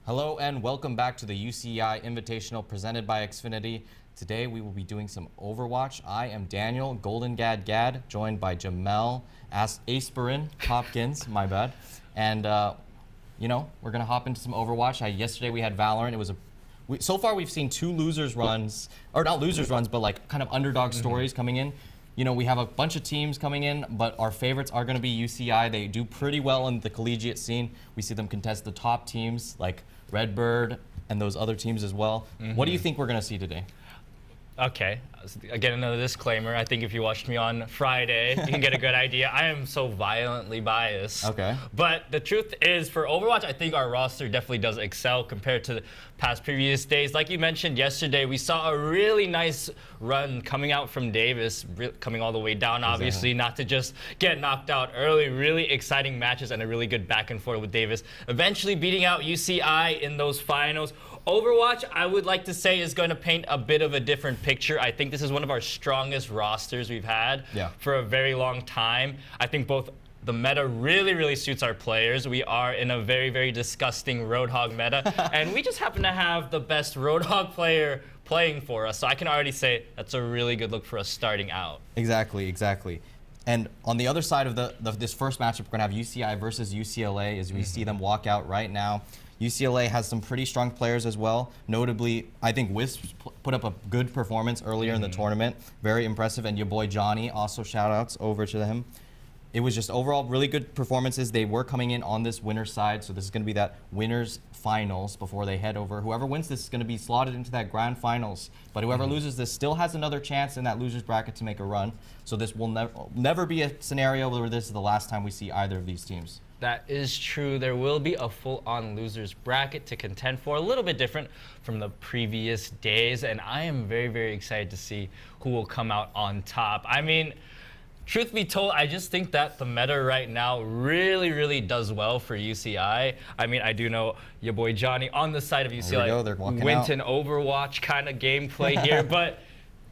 Hello and welcome back to the UCEI Invitational presented by Xfinity. Today we will be doing some Overwatch. I am Daniel Golden Gad, joined by Jamel Asperin Hopkins, my bad. And we're gonna hop into some Overwatch. Yesterday we had Valorant. It was so far we've seen two losers runs, or not losers runs, but like kind of underdog stories coming in. You know, we have a bunch of teams coming in, but our favorites are going to be UCI. They do pretty well in the collegiate scene. We see them contest the top teams like Redbird and those other teams as well. What do you think we're going to see today? Okay, again, another disclaimer. I think if you watched me on Friday, you can get a good idea. I am so violently biased. Okay. But the truth is, for Overwatch, I think our roster definitely does excel compared to the past previous days. Like you mentioned yesterday, we saw a really nice run coming out from Davis, coming all the way down, obviously, not to just get knocked out early. Really exciting matches and a really good back and forth with Davis. Eventually beating out UCI in those finals. Overwatch, I would like to say, is going to paint a bit of a different picture. I think this is one of our strongest rosters we've had for a very long time. I think both the meta really suits our players. We are in a very disgusting Roadhog meta, and we just happen to have the best Roadhog player playing for us. So I can already say that's a really good look for us starting out. Exactly. And on the other side of this first matchup, we're going to have UCI versus UCLA as we see them walk out right now. UCLA has some pretty strong players as well. Notably, I think Wisp put up a good performance earlier in the tournament. Very impressive. And your boy Johnny, also shout-outs over to him. It was just overall really good performances. They were coming in on this winner's side, so this is going to be that winner's finals before they head over. Whoever wins this is going to be slotted into that grand finals. But whoever loses this still has another chance in that loser's bracket to make a run. So this will never be a scenario where this is the last time we see either of these teams. That is true. There will be a full-on losers bracket to contend for, a little bit different from the previous days, and I am very excited to see who will come out on top. I mean, truth be told, I just think that the meta right now really does well for UCI. I mean, I do know your boy Johnny on the side of UCI went an Overwatch kind of gameplay here, but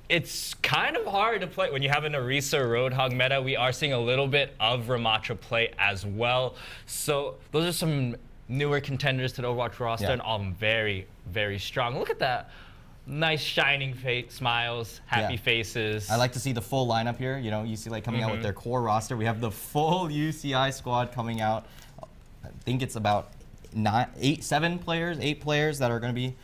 it's kind of hard to play when you have an Orisa Roadhog meta. We are seeing a little bit of Ramattra play as well. So those are some newer contenders to the Overwatch roster, and all of them very strong. Look at that. Nice shining smiles, happy faces. I like to see the full lineup here. You know, UCLA coming out with their core roster. We have the full UCI squad coming out. I think it's about 8 players that are going to be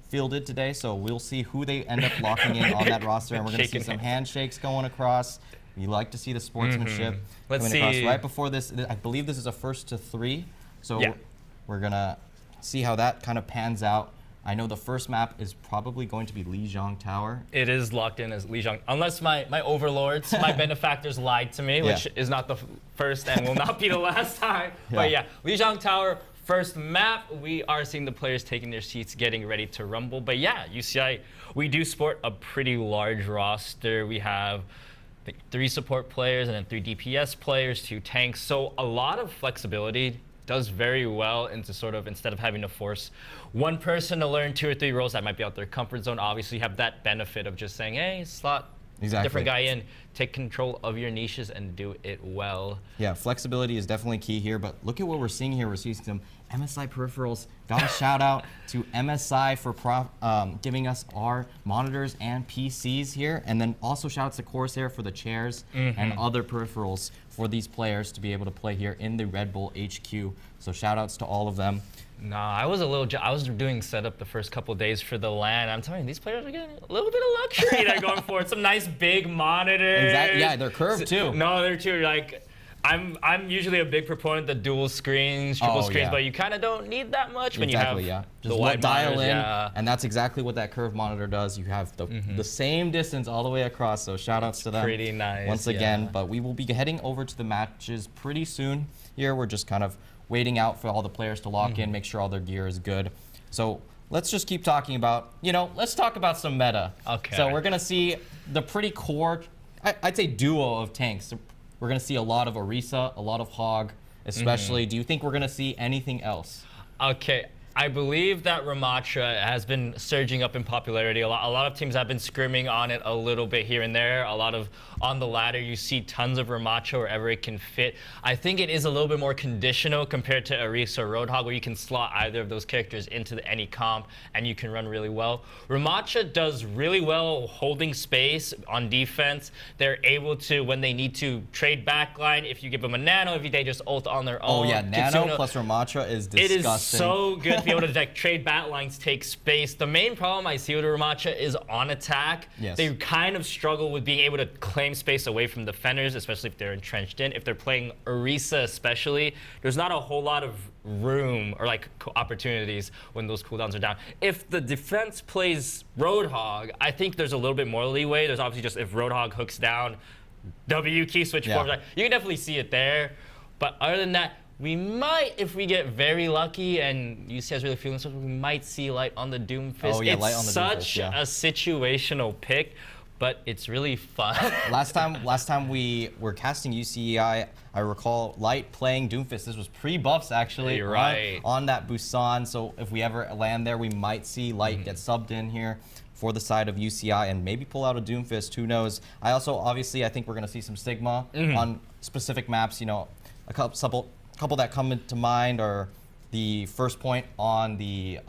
fielded today, so we'll see who they end up locking in on that roster, and we're going to see some handshakes going across. You like to see the sportsmanship coming across. Right before this, I believe this is a 1st to 3, so we're going to see how that kind of pans out. I know the first map is probably going to be Lijiang Tower. It is locked in as Lijiang, unless my overlords, my benefactors lied to me, which is not the first and will not be the last time. But yeah, Lijiang Tower. First map, we are seeing the players taking their seats, getting ready to rumble. But yeah, UCI, we do sport a pretty large roster. We have, I think, 3 support players and then 3 DPS players, 2 tanks. So a lot of flexibility, does very well into sort of, instead of having to force one person to learn 2 or 3 roles that might be out their comfort zone, obviously you have that benefit of just saying, hey, slot different guy in, take control of your niches and do it well. Yeah, flexibility is definitely key here, but look at what we're seeing here. We're seeing some MSI peripherals. Got a shout out to MSI for giving us our monitors and PCs here, and then also shout out to Corsair for the chairs and other peripherals for these players to be able to play here in the Red Bull HQ. So shout outs to all of them. Nah, I was doing setup the first couple of days for the LAN. I'm telling you, these players are getting a little bit of luxury they're going for. Some nice big monitors. Exactly. Yeah, they're curved too. No, they're too. Like, I'm usually a big proponent of the dual screens, triple screens, but you kind of don't need that much when you have the wide dial monitors, in, and that's exactly what that curved monitor does. You have the same distance all the way across. So shout outs to them. Pretty nice. Once again, but we will be heading over to the matches pretty soon. Here we're just kind of waiting out for all the players to lock in, make sure all their gear is good. So let's just keep talking about, let's talk about some meta. Okay. So we're going to see the pretty core, I'd say duo of tanks. We're going to see a lot of Orisa, a lot of Hog, especially. Do you think we're going to see anything else? Okay. I believe that Ramattra has been surging up in popularity. A lot of teams have been scrimming on it a little bit here and there. A lot of on the ladder, you see tons of Ramattra wherever it can fit. I think it is a little bit more conditional compared to Orisa or Roadhog, where you can slot either of those characters into any comp and you can run really well. Ramattra does really well holding space on defense. They're able to, when they need to, trade backline. If you give them a nano, if they just ult on their own. Oh yeah, nano plus Ramattra is disgusting. It is so good to be able to trade bat lines, take space. The main problem I see with Ramattra is on attack. Yes. They kind of struggle with being able to claim space away from defenders, especially if they're entrenched in. If they're playing Orisa especially, there's not a whole lot of room or like opportunities when those cooldowns are down. If the defense plays Roadhog, I think there's a little bit more leeway. There's obviously just if Roadhog hooks down, W key switch forms, you can definitely see it there. But other than that, we might, if we get very lucky and UCEI is really feeling something, we might see Light on the Doomfist. Oh yeah, it's Light on the such Doomfist, a situational pick, but it's really fun. last time we were casting UCEI, I recall Light playing Doomfist. This was pre-buffs actually. You're right. On that Busan, so if we ever land there, we might see Light get subbed in here for the side of UCEI and maybe pull out a Doomfist, who knows. I also, obviously, I think we're gonna see some Sigma on specific maps, you know, a couple that come into mind are the first point on the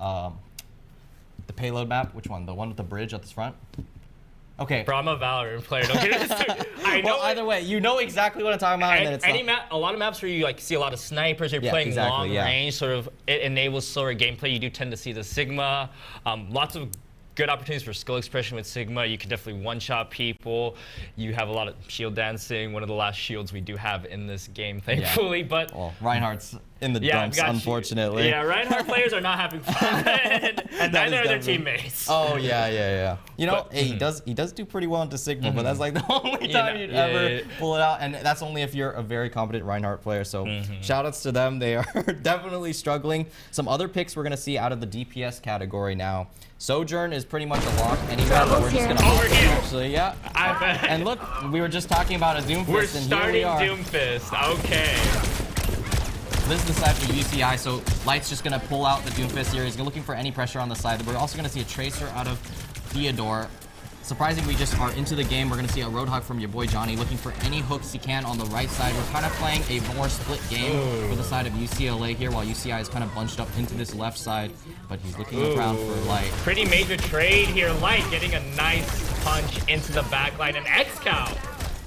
payload map. Which one? The one with the bridge at the front? Okay. Bro, I'm a Valorant player. Don't get it started. I know. Well, either way, you know exactly what I'm talking about. And then it's a lot of maps where you like see a lot of snipers, you're playing long range, sort of it enables slower gameplay. You do tend to see the Sigma. Lots of good opportunities for skill expression with Sigma. You can definitely one-shot people. You have a lot of shield dancing, one of the last shields we do have in this game, thankfully. But well, Reinhardt's in the dumps, unfortunately. Yeah, Reinhardt players are not having fun, and neither are their teammates. Oh yeah. You know, hey, he does do pretty well into Sigma, but that's like the only time you'd ever pull it out, and that's only if you're a very competent Reinhardt player. So shout-outs to them. They are definitely struggling. Some other picks we're gonna see out of the DPS category now. Sojourn is pretty much a lock anyway, but we're just gonna over here. Actually, yeah. I bet. And look, we were just talking about a Doomfist, We're and starting here we are. Doomfist. Okay. This is the side for UCEI, so Light's just gonna pull out the Doomfist here. He's looking for any pressure on the side. We're also gonna see a Tracer out of Theodore. Surprisingly, we just are into the game. We're gonna see a Roadhog from your boy Johnny, looking for any hooks he can on the right side. We're kind of playing a more split game for the side of UCLA here, while UCI is kind of bunched up into this left side, but he's looking around for Light. Pretty major trade here. Light getting a nice punch into the backline, and XCal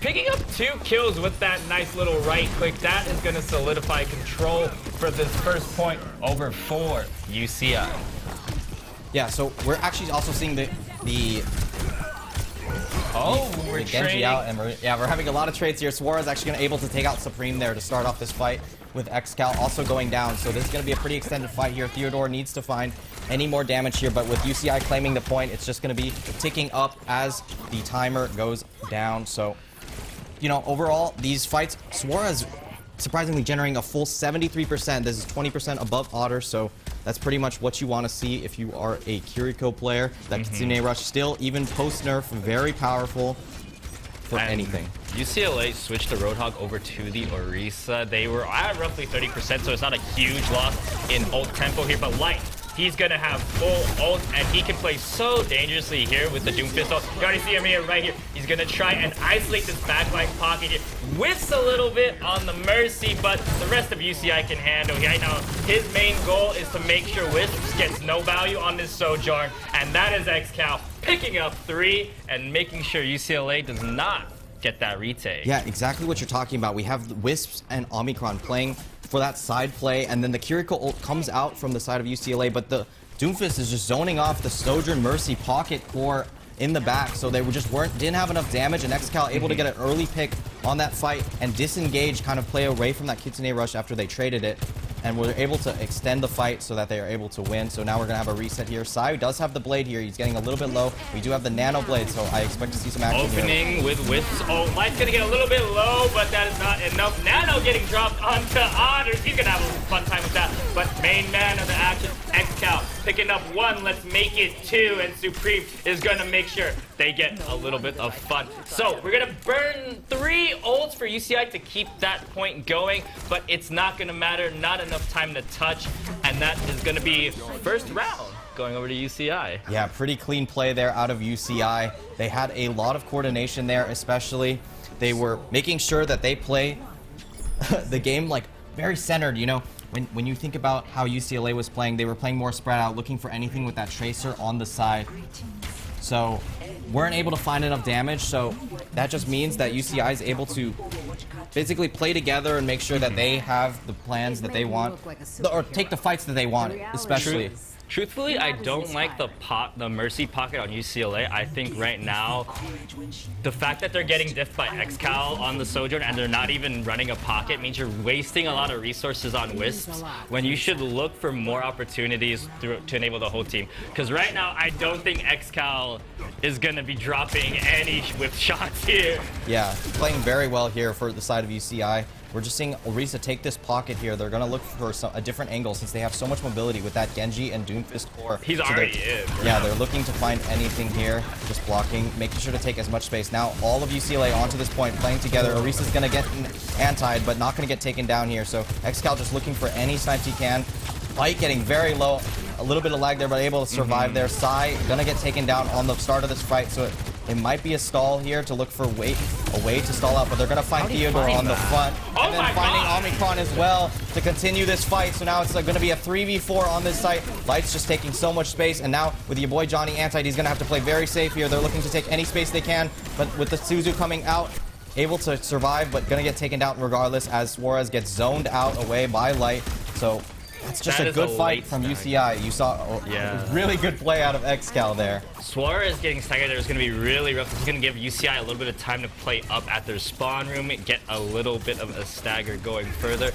picking up 2 kills with that nice little right click. That is going to solidify control for this first point over for UCI. Yeah, so we're actually also seeing the we're Genji trading out, and we're having a lot of trades here. Suarez actually able to take out Supreme there to start off this fight, with XCal also going down. So this is going to be a pretty extended fight here. Theodore needs to find any more damage here, but with UCI claiming the point, it's just going to be ticking up as the timer goes down. So, you know, overall, these fights, Suarez surprisingly generating a full 73%. This is 20% above Otter, so that's pretty much what you want to see if you are a Kiriko player. That Kitsune Rush still, even post-nerf, very powerful for anything. UCLA switched the Roadhog over to the Orisa. They were at roughly 30%, so it's not a huge loss in ult tempo here, but Light, he's gonna have full ult, and he can play so dangerously here with the Doomfist ult. You already see him here, right here. He's gonna try and isolate this backline pocket here. Whiffs a little bit on the Mercy, but the rest of UCI can handle. Right now, his main goal is to make sure Wisps gets no value on this Sojourn, and that is XCal picking up 3 and making sure UCLA does not get that retake. Yeah, exactly what you're talking about. We have Wisps and Omicron playing for that side play, and then the Kiriko ult comes out from the side of UCLA, but the Doomfist is just zoning off the Sojourn Mercy pocket core in the back, so they didn't have enough damage, and XCal able to get an early pick on that fight and disengage, kind of play away from that Kitsune Rush after they traded it, and were able to extend the fight so that they are able to win. So now we're gonna have a reset here. Sai does have the blade here. He's getting a little bit low. We do have the nano blade, so I expect to see some action Opening here. with Wisps. Oh, Light's gonna get a little bit low, but that is not enough. Nano getting dropped onto Otters. He's gonna have a fun time with that. But main man of the action, XCal, picking up 1, let's make it 2, and Supreme is gonna make sure they get a little bit of fun. So we're gonna burn 3 ults for UCI to keep that point going, but it's not gonna matter, not enough time to touch, and that is gonna be first round going over to UCI. Yeah, pretty clean play there out of UCI. They had a lot of coordination there, especially. They were making sure that they play the game like very centered, you know. When you think about how UCLA was playing, they were playing more spread out, looking for anything with that tracer on the side. So weren't able to find enough damage, so that just means that UCI is able to basically play together and make sure that they have the plans that they want, or take the fights that they want, especially. Truthfully, I don't like the Mercy pocket on UCLA. I think right now, the fact that they're getting diffed by XCal on the Sojourn and they're not even running a pocket means you're wasting a lot of resources on Wisps when you should look for more opportunities to enable the whole team. Because right now, I don't think XCal is going to be dropping any whip shots here. Yeah, playing very well here for the side of UCI. We're just seeing Orisa take this pocket here. They're going to look for a different angle since they have so much mobility with that Genji and Doomfist core. He's already in. Yeah, they're looking to find anything here. Just blocking, making sure to take as much space. Now, all of UCLA onto this point, playing together. Orisa's going to get antied, but not going to get taken down here. So XCal just looking for any snipes he can. Fight getting very low. A little bit of lag there, but able to survive there. Sai going to get taken down on the start of this fight, so it might be a stall here to look for a way to stall out, but they're going to find Theodore on the front. And then finding Omicron as well to continue this fight. So now it's going to be a 3v4 on this site. Light's just taking so much space, and now with your boy Johnny anti, he's going to have to play very safe here. They're looking to take any space they can, but with the Suzu coming out, able to survive, but going to get taken down regardless as Suarez gets zoned out away by Light. So it's just a good fight from UCI. You saw a really good play out of XCal there. Suarez getting staggered there is going to be really rough. This is going to give UCI a little bit of time to play up at their spawn room, get a little bit of a stagger going further.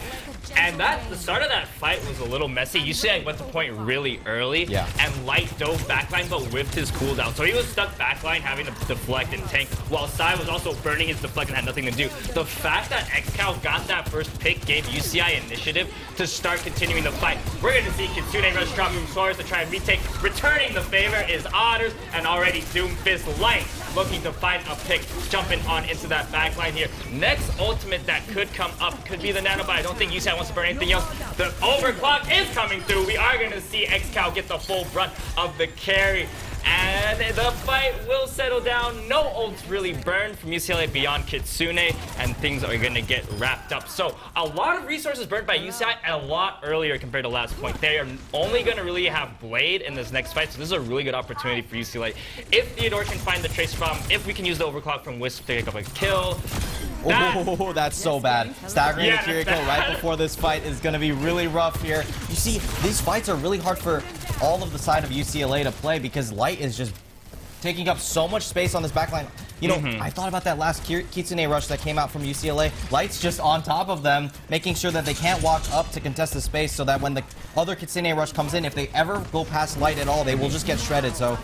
And the start of that fight was a little messy. UCI went to point really early, and Light dove backline but whiffed his cooldown. So he was stuck backline having to deflect and tank, while Sai was also burning his deflect and had nothing to do. The fact that XCal got that first pick gave UCI initiative to start continuing the fight. We're going to see Kitsune rush drop from Suarez to try and retake. Returning the favor is Otters, and already Doomfist Light looking to find a pick, jumping on into that backline here. Next ultimate that could come up could be the Nano, but I don't think UCI wants to burn anything else. The overclock is coming through. We are going to see XCal get the full brunt of the carry. And the fight will settle down. No ults really burned from UCLA beyond Kitsune, and things are going to get wrapped up. So a lot of resources burned by UCI and a lot earlier compared to last point. They are only going to really have Blade in this next fight, so this is a really good opportunity for UCLA. If Theodore can find the trace from, if we can use the overclock from Wisp to pick up a kill. That's so bad. Staggering the Kiriko right before this fight is going to be really rough here. You see, these fights are really hard for all of the side of UCLA to play because Light is just taking up so much space on this backline. You know, I thought about that last Kitsune rush that came out from UCLA. Light's just on top of them, making sure that they can't walk up to contest the space so that when the other Kitsune rush comes in, if they ever go past Light at all, they will just get shredded. So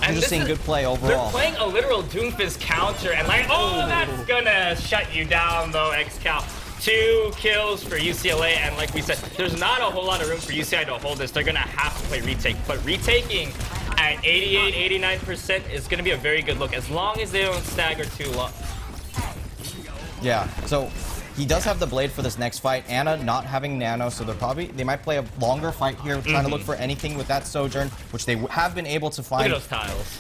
I'm just seeing good play overall. They're playing a literal Doomfist counter, and like, that's gonna shut you down though, XCal. 2 kills for UCLA, and like we said, there's not a whole lot of room for UCI to hold this. They're gonna have to play retake, but retaking at 88-89% is gonna be a very good look as long as they don't stagger too long. Yeah, so he does have the Blade for this next fight. Anna not having Nano, so they might play a longer fight here, trying to look for anything with that Sojourn, which they have been able to find. Look at those tiles.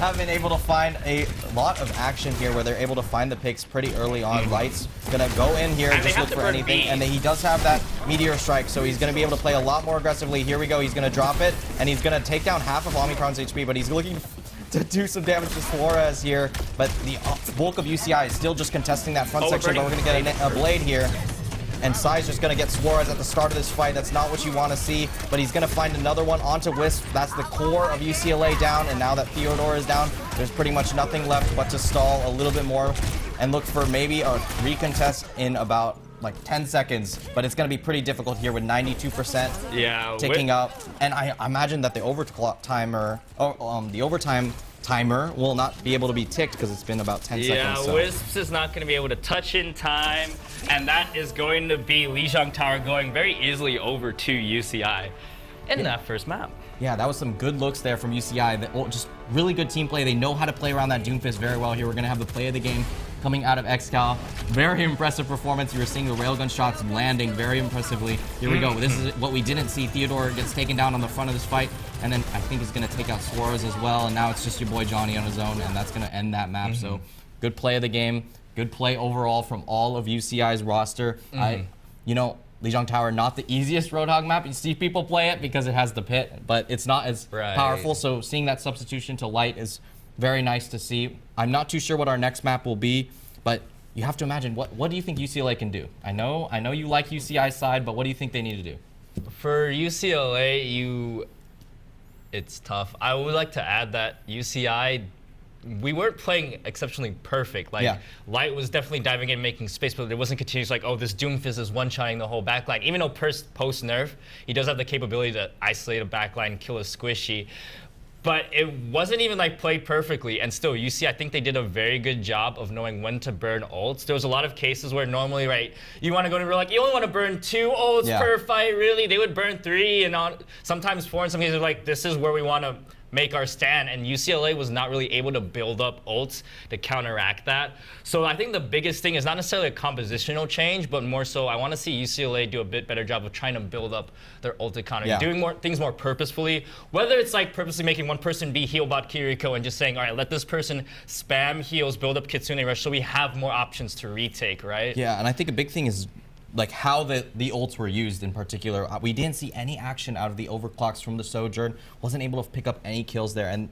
Have been able to find a lot of action here where they're able to find the picks pretty early on. Light's gonna go in here and just look for anything, and then he does have that Meteor Strike, so he's gonna be able to play a lot more aggressively. Here we go, he's gonna drop it, and he's gonna take down half of Omicron's HP, but he's looking to do some damage to Suarez here, but the bulk of UCI is still just contesting that front section, but we're gonna get a Blade here. And Sai's just going to get Suarez at the start of this fight. That's not what you want to see, but he's going to find another one onto Wisp. That's the core of UCLA down, and now that Theodore is down, there's pretty much nothing left but to stall a little bit more and look for maybe a recontest in about like 10 seconds, but it's going to be pretty difficult here with 92% ticking up. And I imagine that the overclock timer, the overtime timer will not be able to be ticked because it's been about 10 seconds. Yeah, Wisps is not going to be able to touch in time, and that is going to be Lijiang Tower going very easily over to UCI. in that first map. Yeah, that was some good looks there from UCI. Just really good team play. They know how to play around that Doomfist very well here. We're going to have the play of the game coming out of XCal. Very impressive performance. You were seeing the railgun shots landing very impressively. Here we go. This is what we didn't see. Theodore gets taken down on the front of this fight, and then I think he's going to take out Suarez as well, and now it's just your boy Johnny on his own, and that's going to end that map. So good play of the game. Good play overall from all of UCI's roster. Lijiang Tower, not the easiest Roadhog map. You see people play it because it has the pit, but it's not as powerful. So seeing that substitution to light is very nice to see. I'm not too sure what our next map will be, but you have to imagine, what do you think UCLA can do? I know you like UCI's side, but what do you think they need to do? For UCLA, it's tough. I would like to add that UCI, we weren't playing exceptionally perfect. Light was definitely diving in, making space, but it wasn't continuous this Doomfist is one-shotting the whole backline. Even though post-nerf, he does have the capability to isolate a backline, kill a squishy. But it wasn't even played perfectly, and still, UC, I think they did a very good job of knowing when to burn ults. There was a lot of cases where normally, you want to go to you only want to burn 2 ults per fight, really. They would burn 3, and sometimes 4, and some cases this is where we want to make our stand, and UCLA was not really able to build up ults to counteract that. So I think the biggest thing is not necessarily a compositional change, but more so I want to see UCLA do a bit better job of trying to build up their ult economy, doing things more purposefully, whether it's purposely making one person be healbot Kiriko and just saying, all right, let this person spam heals, build up Kitsune Rush so we have more options to retake, right? Yeah, and I think a big thing is how the ults were used in particular. We didn't see any action out of the overclocks from the Sojourn. Wasn't able to pick up any kills there. And,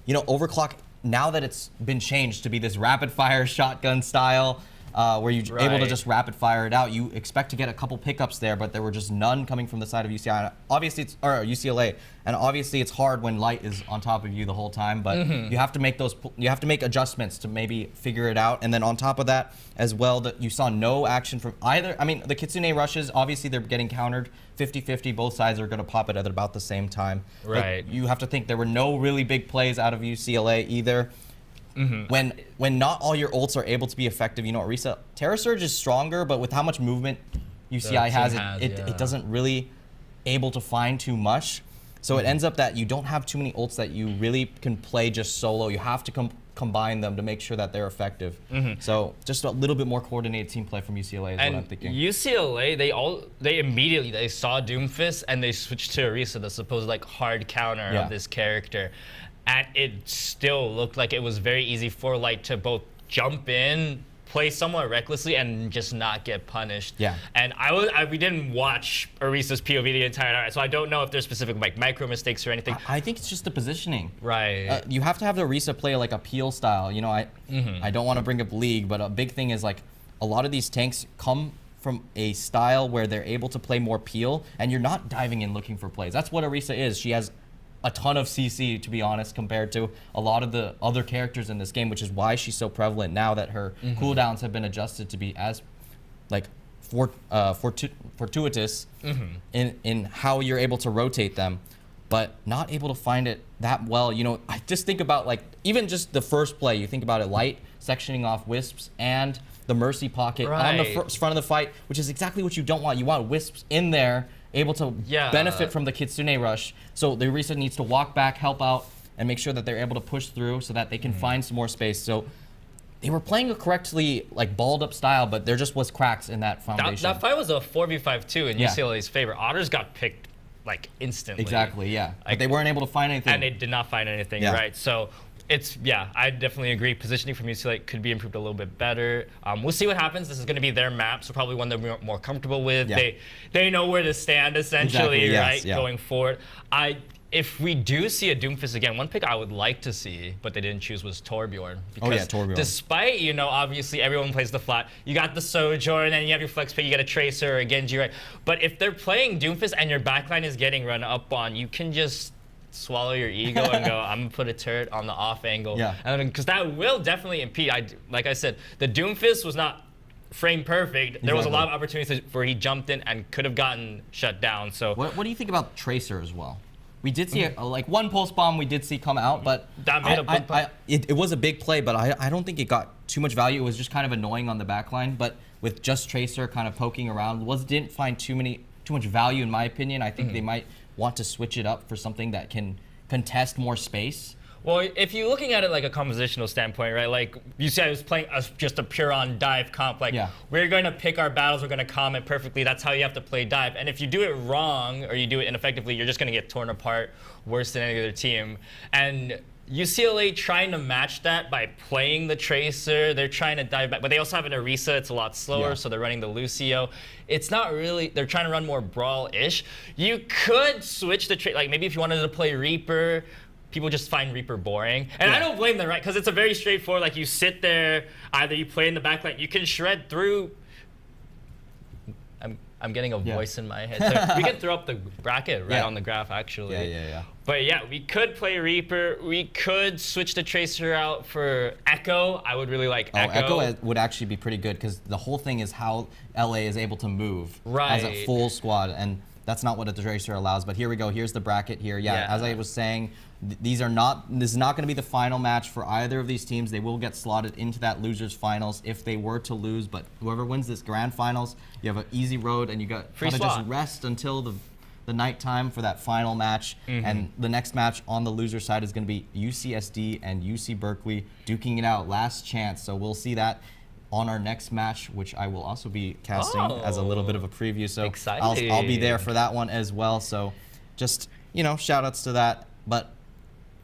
overclock, now that it's been changed to be this rapid fire shotgun style, where you're able to just rapid fire it out, you expect to get a couple pickups there, but there were just none coming from the side of UCI. Obviously, UCLA, and obviously it's hard when Light is on top of you the whole time, but you have to make adjustments to maybe figure it out. And then on top of that as well, that you saw no action from either. I mean, the Kitsune rushes, obviously they're getting countered 50-50. Both sides are going to pop it at about the same time. Right. But you have to think there were no really big plays out of UCLA either. When not all your ults are able to be effective, Orisa, Terra Surge is stronger, but with how much movement UCI has, it doesn't really able to find too much. So it ends up that you don't have too many ults that you really can play just solo. You have to combine them to make sure that they're effective. So just a little bit more coordinated team play from UCLA is what I'm thinking. UCLA, they immediately saw Doomfist and they switched to Orisa, the supposed hard counter of this character. And it still looked like it was very easy for Light to both jump in, play somewhat recklessly, and just not get punished. Yeah. And we didn't watch Orisa's POV the entire night, so I don't know if there's specific micro mistakes or anything. I think it's just the positioning. Right. You have to have the Orisa play a peel style. I don't want to bring up League, but a big thing is a lot of these tanks come from a style where they're able to play more peel, and you're not diving in looking for plays. That's what Orisa is. She has a ton of CC, to be honest, compared to a lot of the other characters in this game, which is why she's so prevalent now that her cooldowns have been adjusted to be as fortuitous in how you're able to rotate them, but not able to find it that well. I just think about even just the first play. You think about it, Light sectioning off Wisps and the Mercy pocket on the front of the fight, which is exactly what you don't want. You want Wisps in there, able to benefit from the Kitsune rush. So the Orisa needs to walk back, help out, and make sure that they're able to push through so that they can find some more space. So they were playing a correctly balled up style, but there just was cracks in that foundation. That fight was a 4v5-2 in UCLA's favor. Otters got picked instantly. Exactly, yeah. But they weren't able to find anything. And they did not find anything, right? So I definitely agree. Positioning from UCLA could be improved a little bit better. We'll see what happens. This is going to be their map, so probably one they're more comfortable with. Yeah. They know where to stand, essentially, right, going forward. If we do see a Doomfist again, one pick I would like to see, but they didn't choose, was Torbjorn. Because Torbjorn. Despite, obviously everyone plays the flat. You got the Sojourn, and you have your flex pick, you got a Tracer or a Genji, right? But if they're playing Doomfist and your backline is getting run up on, you can just swallow your ego and go, I'm gonna put a turret on the off angle. Yeah. And because that will definitely impede. Like I said, the Doomfist was not frame perfect. There was a lot of opportunities where he jumped in and could have gotten shut down. So what do you think about Tracer as well? We did see one pulse bomb we did see come out, but that made it was a big play, but I don't think it got too much value. It was just kind of annoying on the back line, but with just Tracer kind of poking around, didn't find too much value in my opinion. I think they might want to switch it up for something that can contest more space? Well, if you're looking at it like a compositional standpoint, right? Like UCI was playing just a pure on dive comp. Like we're going to pick our battles, we're going to calm it perfectly. That's how you have to play dive. And if you do it wrong or you do it ineffectively, you're just going to get torn apart worse than any other team. And UCLA trying to match that by playing the Tracer. They're trying to dive back, but they also have an Orisa. It's a lot slower, so they're running the Lucio. It's not really, they're trying to run more Brawl-ish. You could switch the Tracer, like maybe if you wanted to play Reaper, people just find Reaper boring. And I don't blame them, right? Because it's a very straightforward, like you sit there, either you play in the backline, you can shred through. I'm getting a voice in my head. So we can throw up the bracket right on the graph, actually. But yeah, we could play Reaper. We could switch the Tracer out for Echo. I would really like Echo. Echo would actually be pretty good because the whole thing is how LA is able to move as a full squad. And that's not what the Tracer allows, but here we go. Here's the bracket here. As I was saying, this is not going to be the final match for either of these teams. They will get slotted into that losers finals if they were to lose, but whoever wins this grand finals, you have an easy road and you got to just rest until the nighttime for that final match. And the next match on the loser side is going to be UCSD and UC Berkeley duking it out, last chance. So we'll see that on our next match, which I will also be casting as a little bit of a preview. So I'll be there for that one as well. So just, shout outs to that. But,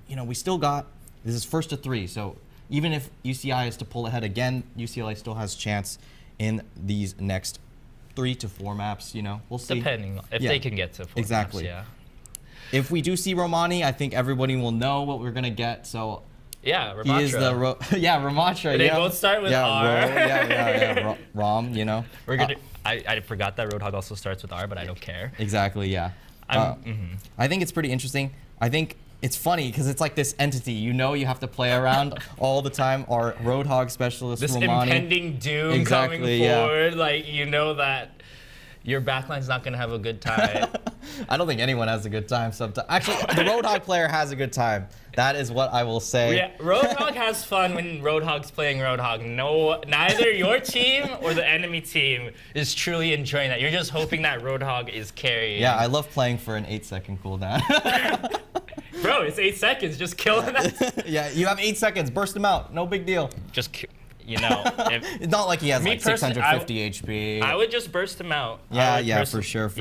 we still got, this is first to 3. So even if UCI is to pull ahead again, UCLA still has chance in these next 3 to 4 maps, we'll see. Depending if they can get to 4 maps, If we do see Romani, I think everybody will know what we're going to get. So Ramatra. He is the Ramatra. They both start with R. Rom, We're gonna. I forgot that Roadhog also starts with R, but I don't care. Exactly. I think it's pretty interesting. I think it's funny because it's like this entity. You have to play around all the time. Our Roadhog specialist, this Romani. Impending doom coming forward. Like that. Your backline's not gonna have a good time. I don't think anyone has a good time sometimes. Actually, the Roadhog player has a good time. That is what I will say. Yeah, Roadhog has fun when Roadhog's playing Roadhog. No, neither your team or the enemy team is truly enjoying that. You're just hoping that Roadhog is carrying. Yeah, I love playing for an 8-second cooldown. Bro, it's 8 seconds. Just kill him. Yeah, you have 8 seconds. Burst him out. No big deal. Just it's not like he has like 650 HP. I would just burst him out. For sure.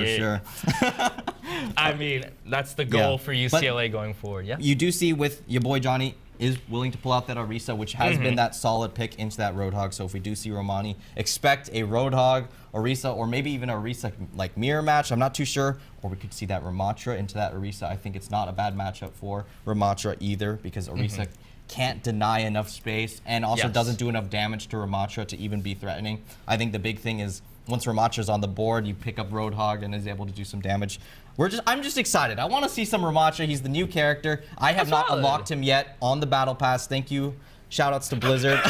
I mean, that's the goal for UCLA going forward. Yeah. You do see with your boy Johnny is willing to pull out that Orisa, which has been that solid pick into that Roadhog. So if we do see Romani, expect a Roadhog, Orisa, or maybe even a Orisa like mirror match. I'm not too sure. Or we could see that Ramatra into that Orisa. I think it's not a bad matchup for Ramatra either because Orisa can't deny enough space and also doesn't do enough damage to Ramatra to even be threatening. I think the big thing is once Ramatra's on the board, you pick up Roadhog and is able to do some damage. I'm just excited. I want to see some Ramatra. He's the new character. I have not unlocked him yet on the Battle Pass. Thank you. Shout outs to Blizzard.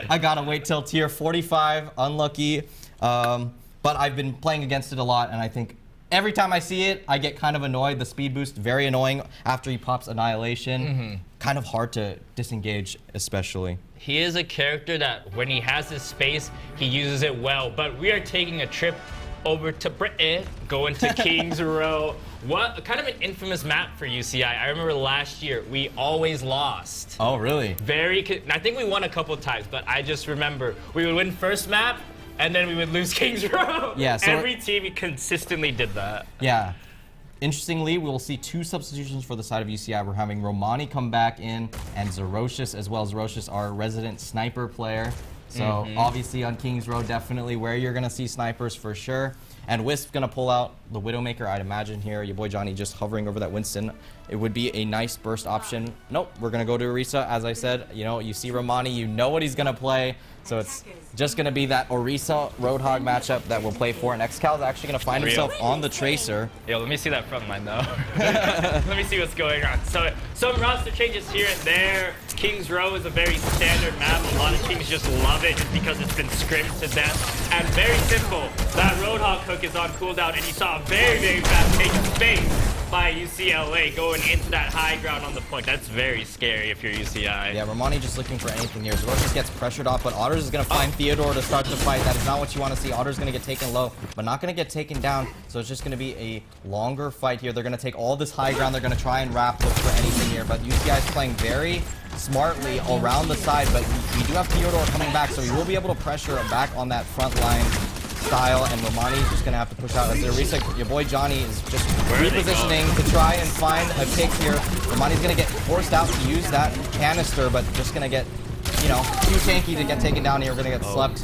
I gotta wait till tier 45. Unlucky. But I've been playing against it a lot, and I think every time I see it, I get kind of annoyed. The speed boost, very annoying after he pops Annihilation. Kind of hard to disengage, especially. He is a character that when he has his space, he uses it well. But we are taking a trip over to Britain, going to Kings Row. What kind of an infamous map for UCI. I remember last year, we always lost. Oh, really? I think we won a couple times, but I just remember we would win first map, and then we would lose Kings Row. Yeah, so every team consistently did that. Yeah. Interestingly, we will see 2 substitutions for the side of UCI. We're having Romani come back in and Zerocious as well. Zerocious, our resident sniper player. So obviously on Kings Row, definitely where you're going to see snipers for sure. And Wisp going to pull out the Widowmaker, I'd imagine here. Your boy Johnny just hovering over that Winston. It would be a nice burst option. Nope, we're going to go to Orisa. As I said, you see Romani, you know what he's going to play. So it's just going to be that Orisa Roadhog matchup that we'll play for. And Xcal is actually going to find himself on the Tracer. Yo, let me see that front line, though. Let me see what's going on. So some roster changes here and there. Kings Row is a very standard map. A lot of teams just love it just because it's been scrimped to death. And very simple. That Roadhog hook is on cooldown, and you saw a very, very fast take of space. by UCLA going into that high ground on the point. That's very scary if you're UCI. Yeah, Romani just looking for anything here. Zoroark gets pressured off, but Otters is going to find Theodore to start the fight. That is not what you want to see. Otters going to get taken low, but not going to get taken down. So it's just going to be a longer fight here. They're going to take all this high ground. They're going to try and wrap, look for anything here. But UCI is playing very smartly around the side, but we do have Theodore coming back, so he will be able to pressure back on that front line style, and Romani is just going to have to push out. As Reset, your boy Johnny is just repositioning to try and find a pick here. Romani's going to get forced out to use that canister, but just going to get, you know, too tanky to get taken down here. We're going to get slept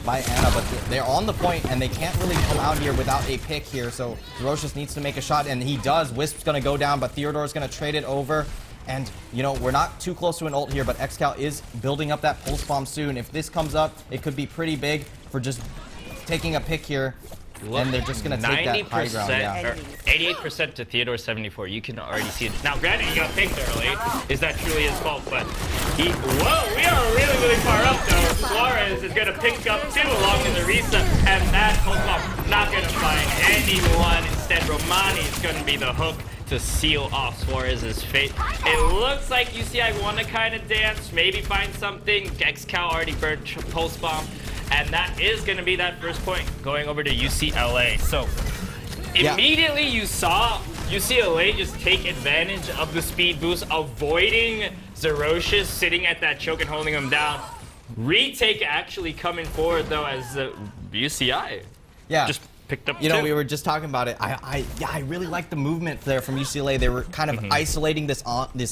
by Anna, but they're on the point, and they can't really come out here without a pick here, so Zoroark needs to make a shot, and he does. Wisp's going to go down, but Theodore's going to trade it over. And, you know, we're not too close to an ult here, but XCal is building up that pulse bomb soon. If this comes up, it could be pretty big for just taking a pick here. And they're just going to take that high ground. Yeah. 88% to Theodore 74. You can already see it. Now, granted, he got picked early. Is that truly his fault? But whoa, we are really, really far up, though. Suarez is going to pick up two along in the reset. And that pulse bomb not going to find anyone. Instead, Romani is going to be the hook to seal off Suarez's fate. It looks like UCI want to kind of dance, maybe find something. XCal already burned pulse bomb, and that is going to be that first point going over to UCLA. So immediately you saw UCLA just take advantage of the speed boost, avoiding Zoroark sitting at that choke and holding him down. Retake actually coming forward though as UCI just picked up you know, we were just talking about it. I really like the movement there from UCLA. They were kind of isolating this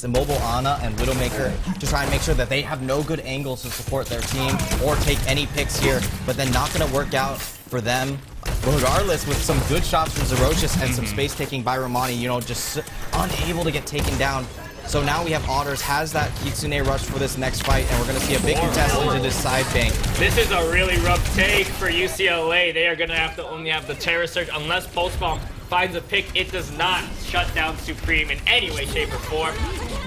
immobile Ana and Widowmaker to try and make sure that they have no good angles to support their team or take any picks here, but then not going to work out for them. Regardless, with some good shots from Zoroark and some space taking by Romani, you know, just unable to get taken down. So now we have Otters has that Kitsune rush for this next fight, and we're going to see a big contest into this side bank. This is a really rough take for UCLA. They are going to have to only have the Terror Surge unless Pulse Bomb finds a pick. It does not shut down Supreme in any way, shape, or form.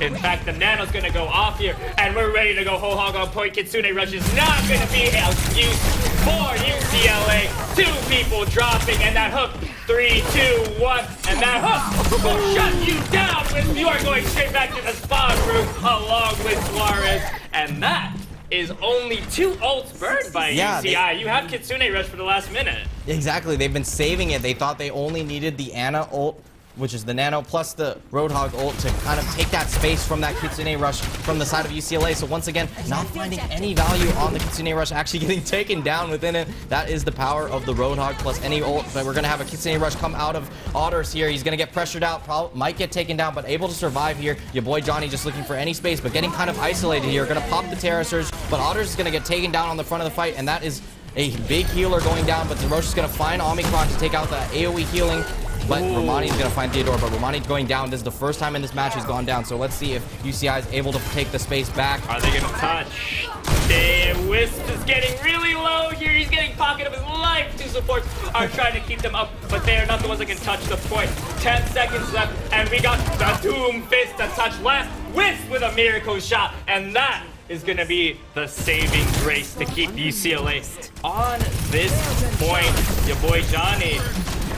In fact, the Nano's going to go off here, and we're ready to go whole hog on point. Kitsune rush is not going to be an excuse for UCLA. Two people dropping, and that hook. 3, 2, 1, and that hook will shut you down when you are going straight back to the spawn room along with Suarez. And that is only 2 ults burned by UCI. You have Kitsune rush for the last minute. Exactly, they've been saving it. They thought they only needed the Ana ult, which is the Nano, plus the Roadhog ult to kind of take that space from that Kitsune rush from the side of UCLA. So once again, not finding any value on the Kitsune rush, actually getting taken down within it. That is the power of the Roadhog plus any ult. But we're going to have a Kitsune rush come out of Otters here. He's going to get pressured out, might get taken down, but able to survive here. Your boy Johnny just looking for any space, but getting kind of isolated here. Going to pop the Terror Surge, but Otters is going to get taken down on the front of the fight, and that is a big healer going down, but Zoroark is going to find Omicron to take out the AoE healing. But Romani's going to find Theodore, but Romani's going down. This is the first time in this match he's gone down. So let's see if UCI is able to take the space back. Are they going to touch? Wisp is getting really low here. He's getting pocket of his life. 2 supports are trying to keep them up, but they are not the ones that can touch the point. 10 seconds left, and we got the Doom Fist to touch last. Wisp with a miracle shot, and that is going to be the saving grace to keep UCLA on this point. Your boy Johnny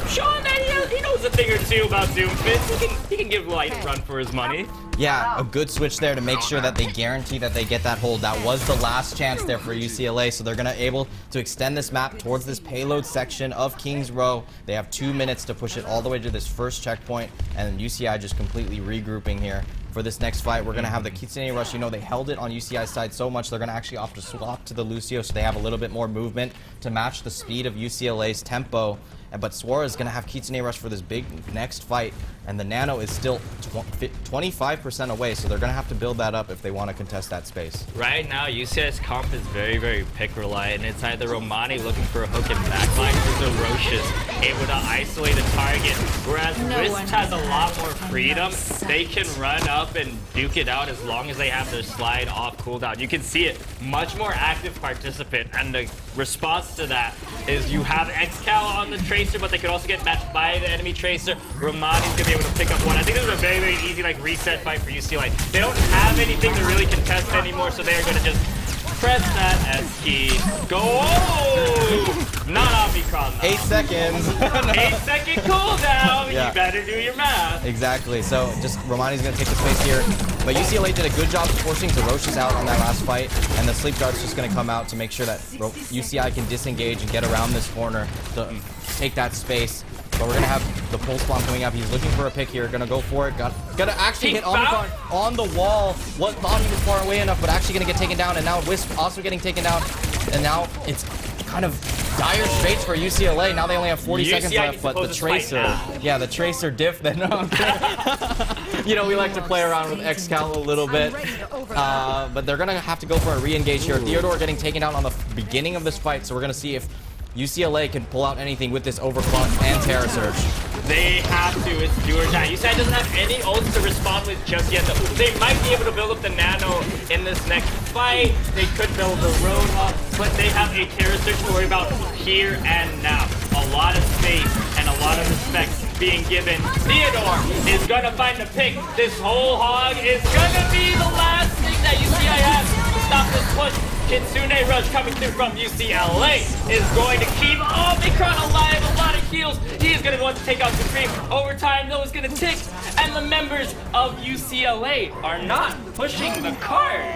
showing that he knows a thing or two about Doomfist. He can give Light a run for his money. Yeah, a good switch there to make sure that they guarantee that they get that hold. That was the last chance there for UCLA, so they're going to able to extend this map towards this payload section of Kings Row. They have 2 minutes to push it all the way to this first checkpoint, and UCI just completely regrouping here. For this next fight, we're going to have the Kitsune rush. You know, they held it on UCI's side so much, they're going to actually opt to swap to the Lucio, so they have a little bit more movement to match the speed of UCLA's tempo. But Suarez is going to have Kitsune rush for this big next fight, and the Nano is still 25% away, so they're going to have to build that up if they want to contest that space. Right now, UCI's comp is very, very pick reliant. It's either Romani looking for a hook and backline, or Zoroark able to isolate a target. Whereas Wisp has a lot more freedom. They can run up and duke it out as long as they have their slide off cooldown. You can see it, much more active participant, and the response to that is you have XCal on the Tracer, but they could also get matched by the enemy Tracer. Romani's gonna be able to pick up one. I think this is a very, very easy like reset fight for UCLA. They don't have anything to really contest anymore, so they're gonna just press that S key. Go! Not Omicron 8 seconds. 8-second cooldown. Yeah. You better do your math. Exactly. So just Romani's going to take the space here. But UCLA did a good job forcing Zeroshus out on that last fight. And the Sleep Dart's just going to come out to make sure that UCI can disengage and get around this corner to take that space. But we're going to have the pull spawn coming up. He's looking for a pick here. Going to go for it. Gonna actually hit Omicron on the wall. Thought he was far away enough, but actually going to get taken down. And now Wisp also getting taken down. And now it's kind of dire straits for UCLA. Now they only have 40 seconds left, but the Tracer, yeah, the Tracer diff. Then you know, we like to play around with Excal a little bit, but they're gonna have to go for a re-engage here. Theodore getting taken out on the beginning of this fight, so we're gonna see if UCLA can pull out anything with this Overclock and Terra Surge. They have to. It's do or die. UCI doesn't have any ults to respond with just yet. They might be able to build up the Nano in this next fight. They could build the Roadhog, but they have a Terra Surge to worry about here and now. A lot of space and a lot of respect being given. Theodore is going to find the pick. This whole hog is going to be the last thing that UCI has to stop this push. Kitsune Rush coming through from UCLA is going to keep Omicron alive. A lot of heals. He is going to want to take out Supreme. Overtime, though, is going to tick. And the members of UCLA are not pushing the cart.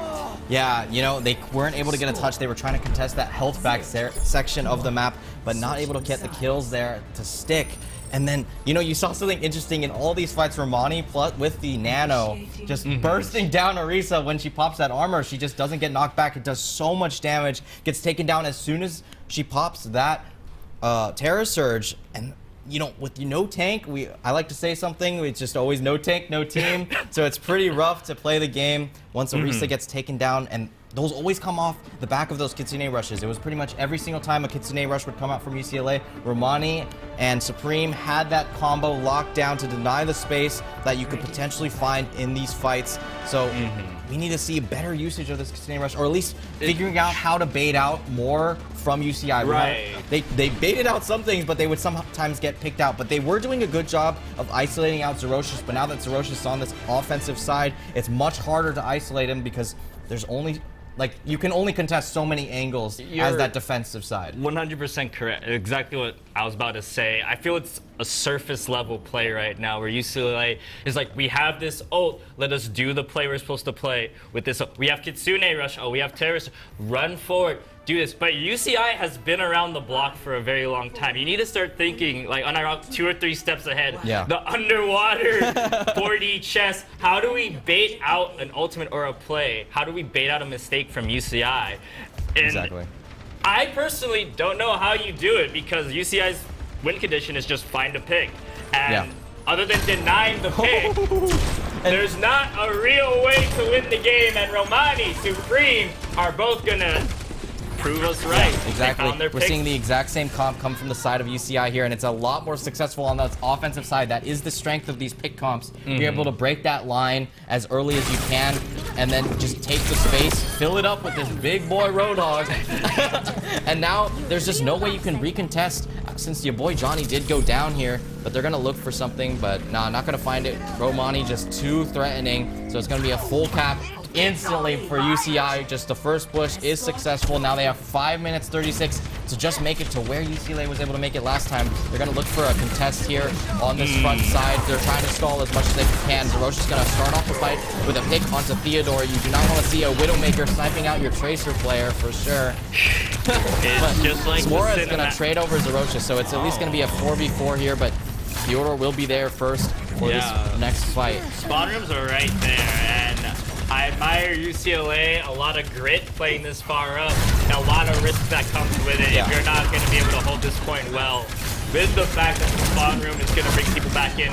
Yeah, you know, they weren't able to get a touch. They were trying to contest that health back section of the map, but not able to get the kills there to stick. And then, you know, you saw something interesting in all these fights. Romani with the Nano just bursting down Orisa when she pops that armor. She just doesn't get knocked back. It does so much damage. Gets taken down as soon as she pops that Terra Surge. And, you know, with no tank, I like to say something. It's just always no tank, no team. So it's pretty rough to play the game once Orisa gets taken down. And those always come off the back of those Kitsune rushes. It was pretty much every single time a Kitsune rush would come out from UCLA, Romani and Supreme had that combo locked down to deny the space that you could potentially find in these fights. So we need to see better usage of this Kitsune rush, or at least figuring out how to bait out more from UCI. Right. They baited out some things, but they would sometimes get picked out. But they were doing a good job of isolating out Zeroshus. But now that Zeroshus is on this offensive side, it's much harder to isolate him because there's only... like, you can only contest so many angles as that defensive side. 100% correct. Exactly what I was about to say. I feel it's a surface level play right now where UCLA is like, we have this ult, let us do the play we're supposed to play with this. We have Kitsune Rush, we have Terrace, run forward, do this. But UCI has been around the block for a very long time. You need to start thinking like on our 2 or 3 steps ahead. Yeah. The underwater 4D chess. How do we bait out an ultimate or a play? How do we bait out a mistake from UCI? And Exactly. I personally don't know how you do it because UCI's win condition is just find a pick. And other than denying the pick, there's not a real way to win the game. And Romani, Supreme are both gonna prove us right. Exactly. We're seeing the exact same comp come from the side of UCI here, and it's a lot more successful on the offensive side. That is the strength of these pick comps. Be able to break that line as early as you can, and then just take the space, fill it up with this big boy Roadhog. And now there's just no way you can recontest since your boy Johnny did go down here, but they're gonna look for something, but nah, not gonna find it. Romani just too threatening, so it's gonna be a full cap instantly for UCI. Just the first push is successful. Now they have 5 minutes 36 to just make it to where UCLA was able to make it last time. They're going to look for a contest here on this front side. They're trying to stall as much as they can. Zerosh is going to start off the fight with a pick onto Theodore. You do not want to see a Widowmaker sniping out your Tracer player for sure. It's just like Suarez is going to trade over Zerosh, so it's at least going to be a 4v4 here, but Theodore will be there first for this next fight. Spawn rooms are right there, and I admire UCLA, a lot of grit playing this far up, and a lot of risk that comes with it if you're not going to be able to hold this point well. With the fact that the spawn room is going to bring people back in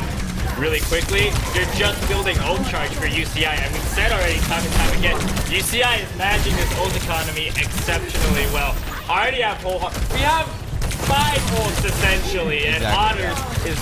really quickly, you're just building ult charge for UCI. And we've said already time and time again, UCI is managing this ult economy exceptionally well. Already have we have 5 ults essentially, and Otters is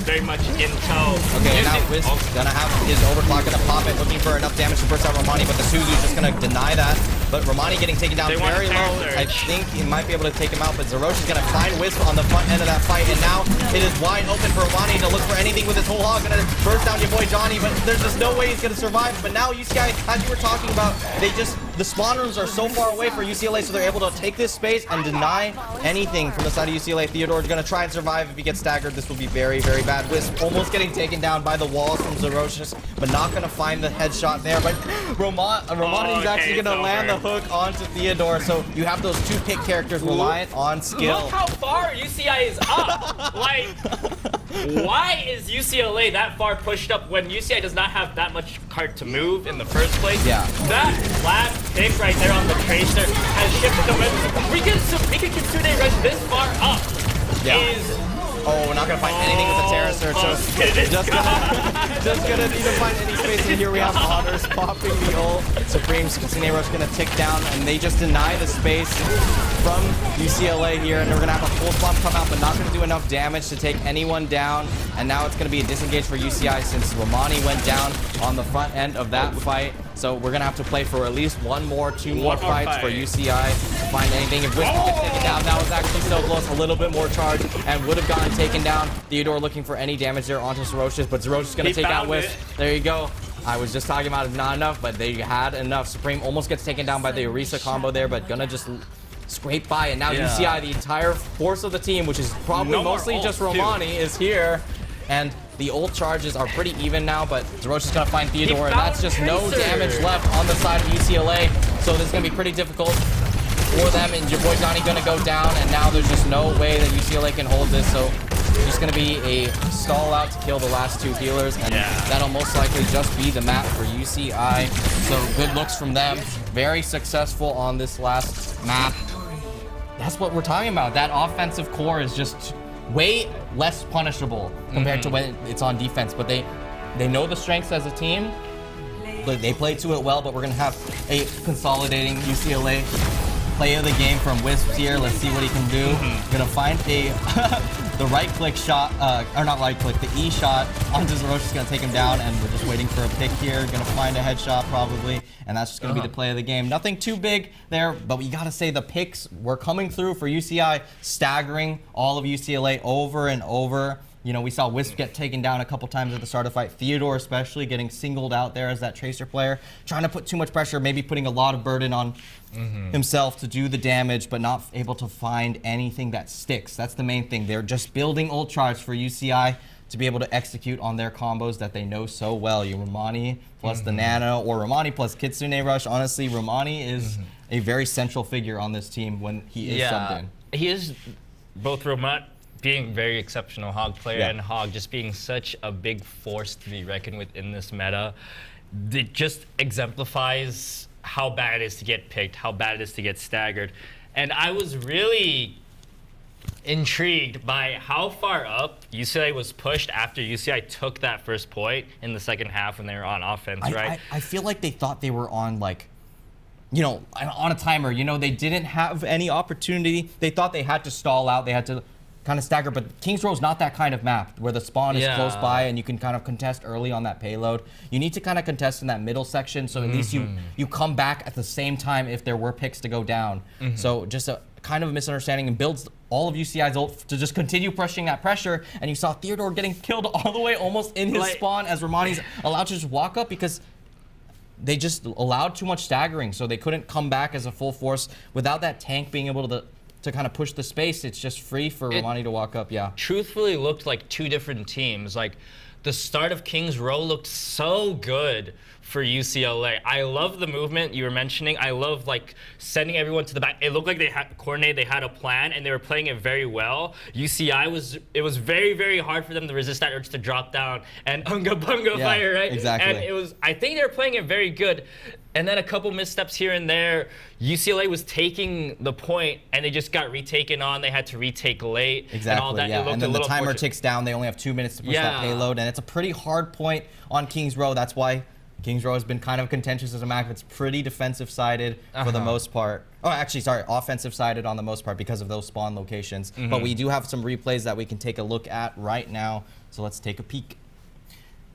very much in tow. Okay, now Wiz gonna have his overclock, gonna pop it, looking for enough damage to burst out Romani, but the Suzu's just gonna deny that. But Romani getting taken down very low. I think he might be able to take him out, but Zerosh is gonna find Wisp on the front end of that fight, and now it is wide open for Romani to look for anything with his whole hog. Gonna burst down your boy Johnny, but there's just no way he's gonna survive. But now UCI, as you were talking about, they just the spawn rooms are so far away for UCLA, so they're able to take this space and deny anything from the side of UCLA. Theodore is going to try and survive. If he gets staggered, this will be very, very bad. Wisp almost getting taken down by the walls from Zerocious, but not going to find the headshot there. But Romani is actually going to land the hook onto Theodore, so you have those two pick characters reliant on skill. Look how far UCI is up. Like, why is UCLA that far pushed up when UCI does not have that much cart to move in the first place? Yeah. That last pick right there on the Tracer has shifted the momentum. We can Kitsune Rush this far up. Is... Oh, we're not gonna find anything with the Terra Search, so just gonna need to find any space. And here we have Otters popping the ult. Supreme's Kitsune Rush gonna tick down, and they just deny the space from UCLA here, and they're gonna have a full bomb come out, but not gonna do enough damage to take anyone down. And now it's gonna be a disengage for UCI since Romani went down on the front end of that fight. So we're gonna have to play for at least two more fights for UCI to find anything. If Wisp gets taken down, that was actually so close. A little bit more charge and would have gotten taken down. Theodore looking for any damage there onto Zerocious, but Zerocious is gonna take out Wisp. There you go. I was just talking about it, not enough, but they had enough. Supreme almost gets taken down by the Orisa combo there, but gonna just scrape by. And now UCI, the entire force of the team, which is probably mostly just Romani, is here. And the ult charges are pretty even now, but Zerocious is going to find Theodore, and that's just no damage left on the side of UCLA. So this is going to be pretty difficult for them, and your boy Johnny going to go down, and now there's just no way that UCLA can hold this. So it's just going to be a stall out to kill the last two healers, and that'll most likely just be the map for UCI. So good looks from them. Very successful on this last map. That's what we're talking about. That offensive core is just way less punishable compared to when it's on defense, but they know the strengths as a team. They play to it well, but we're gonna have a consolidating UCLA play of the game from Wisp here. Let's see what he can do. Gonna find a the right click shot, or not right click, the E shot onto Zerocious, gonna take him down, and we're just waiting for a pick here. Gonna find a headshot probably, and that's just gonna be the play of the game. Nothing too big there, but we gotta say the picks were coming through for UCI, staggering all of UCLA over and over. You know, we saw Wisp get taken down a couple times at the start of the fight. Theodore especially getting singled out there as that Tracer player, trying to put too much pressure, maybe putting a lot of burden on himself to do the damage, but not able to find anything that sticks. That's the main thing. They're just building ult charge for UCI to be able to execute on their combos that they know so well. You Romani plus the Nano, or Romani plus Kitsune Rush. Honestly, Romani is a very central figure on this team when he is something. He is both Romani being very exceptional Hog player and Hog just being such a big force to be reckoned with in this meta. It just exemplifies how bad it is to get picked, how bad it is to get staggered. And I was really intrigued by how far up UCLA was pushed after UCI took that first point in the second half when they were on offense, right? I feel like they thought they were on, like, you know, on a timer. You know, they didn't have any opportunity. They thought they had to stall out. They had to kind of stagger, but Kings Row is not that kind of map where the spawn is close by and you can kind of contest early on that payload. You need to kind of contest in that middle section, so at least you come back at the same time if there were picks to go down. So just a kind of a misunderstanding, and builds all of UCI's ult to just continue pushing that pressure. And you saw Theodore getting killed all the way almost in his spawn as Romani's allowed to just walk up because they just allowed too much staggering, so they couldn't come back as a full force without that tank being able to kind of push the space. It's just free for Romani to walk up. Truthfully looked like two different teams. Like, the start of Kings Row looked so good for UCLA. I love the movement you were mentioning. I love, like, sending everyone to the back. It looked like they had coordinated, they had a plan, and they were playing it very well. UCI it was very, very hard for them to resist that urge to drop down and unga bunga fire, right? Exactly. And I think they were playing it very good. And then a couple missteps here and there. UCLA was taking the point, and they just got retaken on. They had to retake late. And all that. And then the timer fortunate. Ticks down. They only have 2 minutes to push that payload, and it's a pretty hard point on Kings Row. That's why Kings Row has been kind of contentious as a map. It's pretty defensive-sided for the most part. Oh, actually, sorry, offensive-sided on the most part because of those spawn locations. But we do have some replays that we can take a look at right now. So let's take a peek.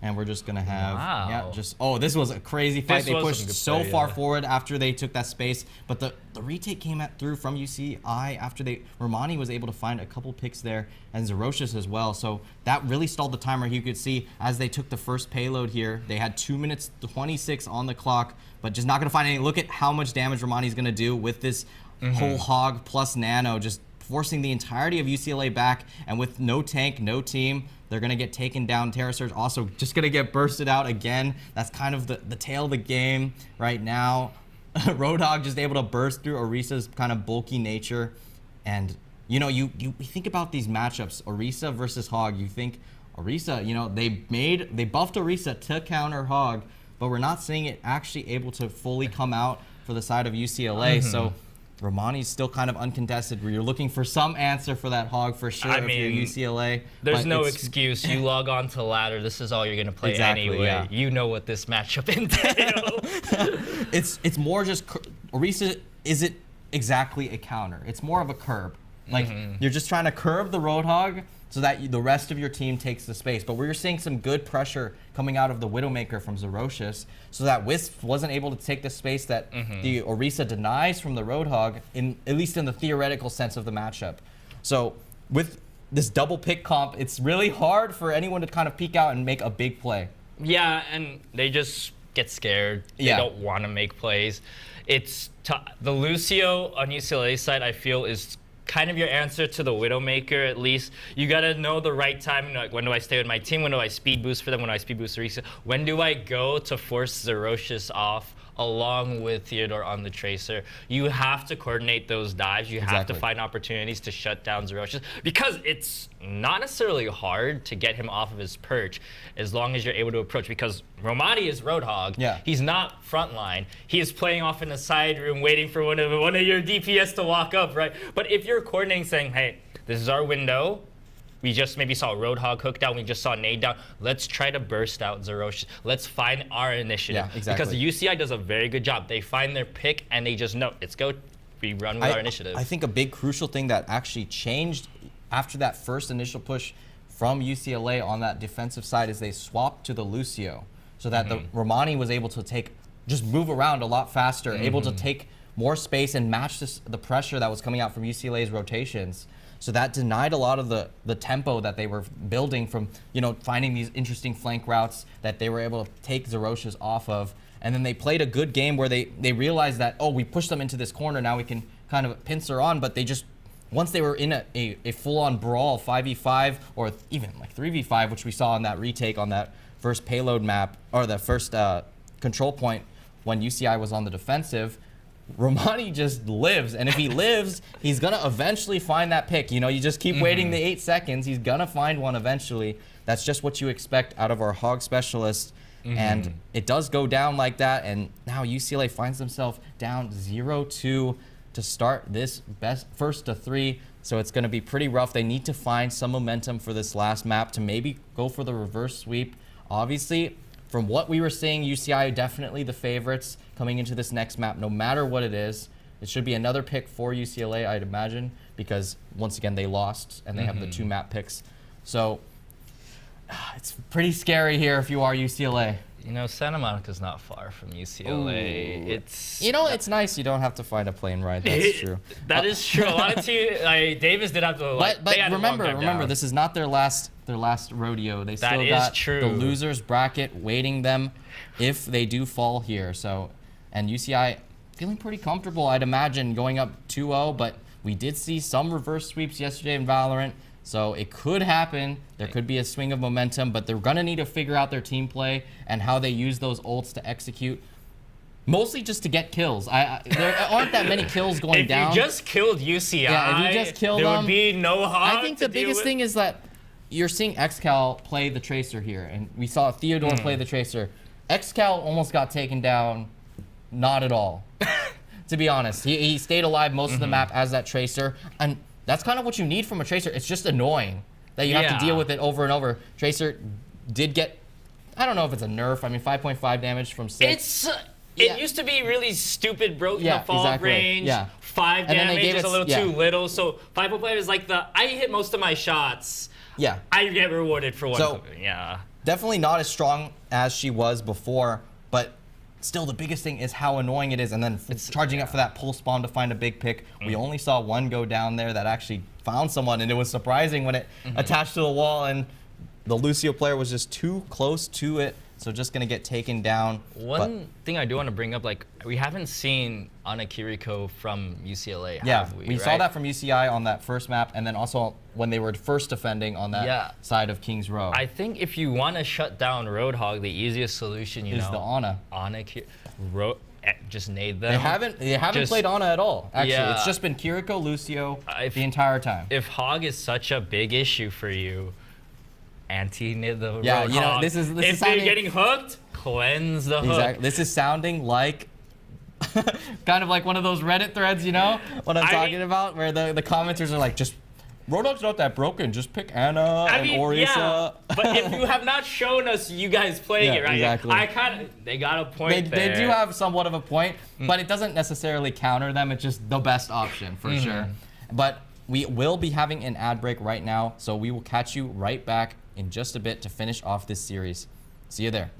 And we're just gonna have, Wow. this was a crazy fight. This They was pushed some good so play, far yeah. forward after they took that space, but the retake came through from UCI after Romani was able to find a couple picks there, and Zerocious as well. So that really stalled the timer. You could see as they took the first payload here, they had 2 minutes 26 on the clock, but just not gonna find any. Look at how much damage Romani's gonna do with this whole hog plus nano, just forcing the entirety of UCLA back, and with no tank, no team, they're going to get taken down. Terra Surge also just going to get bursted out again. That's kind of the tail of the game right now. Roadhog just able to burst through Orisa's kind of bulky nature. And, you know, you think about these matchups, Orisa versus Hog. You think Orisa, you know, they buffed Orisa to counter Hog, but we're not seeing it actually able to fully come out for the side of UCLA. So Romani's still kind of uncontested, where you're looking for some answer for that Hog for sure if you're UCLA. There's no excuse. You log on to ladder. This is all you're going to play anyway. Yeah. You know what this matchup entails. It's more just Orisa isn't exactly a counter. It's more of a curb. Like you're just trying to curb the Roadhog so that the rest of your team takes the space. But we're seeing some good pressure coming out of the Widowmaker from Zerocious, so that Wisp wasn't able to take the space that the Orisa denies from the Roadhog, at least in the theoretical sense of the matchup. So with this double pick comp, it's really hard for anyone to kind of peek out and make a big play. Yeah, and they just get scared. They don't want to make plays. It's the Lucio on UCLA's side, I feel, is kind of your answer to the Widowmaker, at least. You gotta know the right time. Like, when do I stay with my team? When do I speed boost for them? When do I speed boost Orisa? When do I go to force Zerocious off along with Theodore on the Tracer? You have to coordinate those dives. You have to find opportunities to shut down Zerocious, because it's not necessarily hard to get him off of his perch as long as you're able to approach, because Romani is Roadhog. Yeah. He's not frontline. He is playing off in a side room waiting for one of your DPS to walk up, right? But if you're coordinating, saying, hey, this is our window, we just maybe saw Roadhog hook down, we just saw nade down, let's try to burst out Zerocious. Let's find our initiative. Yeah, exactly. Because the UCI does a very good job. They find their pick and they just know, let's go, we run with our initiative. I think a big crucial thing that actually changed after that first initial push from UCLA on that defensive side is they swapped to the Lucio, so that the Romani was able to just move around a lot faster, able to take more space and match the pressure that was coming out from UCLA's rotations. So that denied a lot of the tempo that they were building from, you know, finding these interesting flank routes that they were able to take Zerocious off of. And then they played a good game where they realized that, oh, we pushed them into this corner, now we can kind of pincer on, but they just, once they were in a full-on brawl, 5v5, or even like 3v5, which we saw on that retake on that first payload map, or the first control point when UCI was on the defensive, Romani just lives, and if he lives, he's gonna eventually find that pick. You know, you just keep waiting the 8 seconds, he's gonna find one eventually. That's just what you expect out of our Hog specialist, and it does go down like that, and now UCLA finds themselves down 0-2 to start this first to 3, so it's gonna be pretty rough. They need to find some momentum for this last map to maybe go for the reverse sweep. Obviously, from what we were seeing, UCI definitely the favorites coming into this next map, no matter what it is. It should be another pick for UCLA, I'd imagine, because once again, they lost and they have the 2 map picks. So it's pretty scary here if you are UCLA. You know, Santa Monica's not far from UCLA. Ooh. It's nice you don't have to find a plane ride. That's true. That is true. A lot of teams, Davis did have to. But remember, this is not their last rodeo. They still got the losers bracket waiting them if they do fall here. So, and UCI feeling pretty comfortable, I'd imagine, going up 2-0. But we did see some reverse sweeps yesterday in Valorant. So it could happen. There could be a swing of momentum, but they're going to need to figure out their team play and how they use those ults to execute. Mostly just to get kills. There aren't that many kills going down. If you just killed UCI, there would be no Hog. I think the biggest thing is that you're seeing XCal play the Tracer here, and we saw Theodore play the Tracer. XCal almost got taken down, not at all, to be honest. He stayed alive most of the map as that Tracer, and that's kind of what you need from a Tracer. It's just annoying that you have to deal with it over and over. Tracer did get, I don't know if it's a nerf. I mean, 5.5 damage from 6. It used to be really stupid, broke in the fall range. 5 damage is a little too little. So 5.5 is like I hit most of my shots. Yeah. I get rewarded for one. So, definitely not as strong as she was before, but still the biggest thing is how annoying it is, and then charging up for that pulse bomb to find a big pick. We only saw one go down there that actually found someone, and it was surprising when it attached to the wall, and the Lucio player was just too close to it, so just gonna get taken down. One thing I do want to bring up, like, we haven't seen Ana Kiriko from UCLA, Yeah, have we? we saw that from UCI on that first map, and then also when they were first defending on that side of Kings Row. I think if you want to shut down Roadhog, the easiest solution, you is know, the Ana. just nade them. They haven't played Ana at all. Actually, Yeah. it's just been Kiriko, Lucio the entire time. If Hog is such a big issue for you, anti-nid the Yeah, Roadhog. you know, this is if sounding, they're getting hooked, cleanse the hook. Exactly. This is sounding like kind of like one of those Reddit threads, you know, what I'm talking about, where the commenters are like, just Roadhog's not that broken, just pick Ana and Orisa. But if you have not shown us you guys playing it, right? Exactly. They got a point there. They do have somewhat of a point, but it doesn't necessarily counter them. It's just the best option for sure. But we will be having an ad break right now, so we will catch you right back in just a bit to finish off this series. See you there.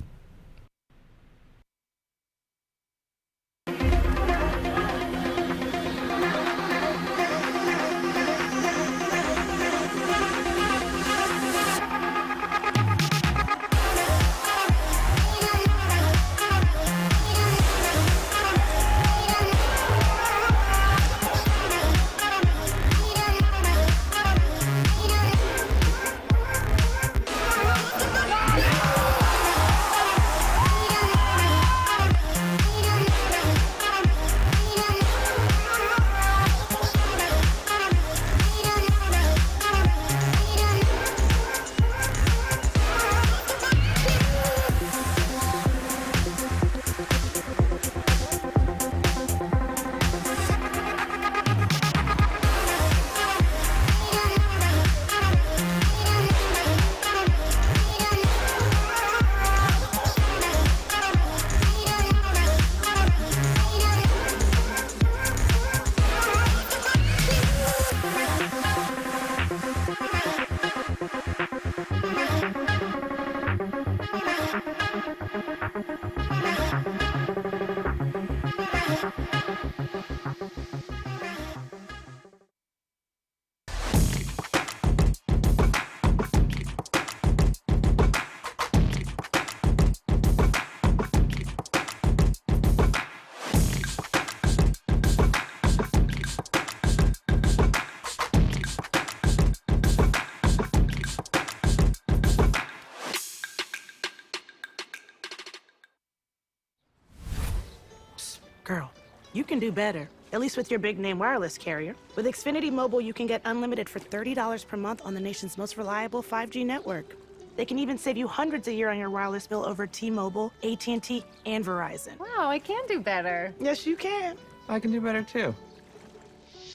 Girl, you can do better, at least with your big name wireless carrier. With Xfinity Mobile, you can get unlimited for $30 per month on the nation's most reliable 5G network. They can even save you hundreds a year on your wireless bill over T-Mobile, AT&T, and Verizon. Wow, I can do better. Yes, you can. I can do better too.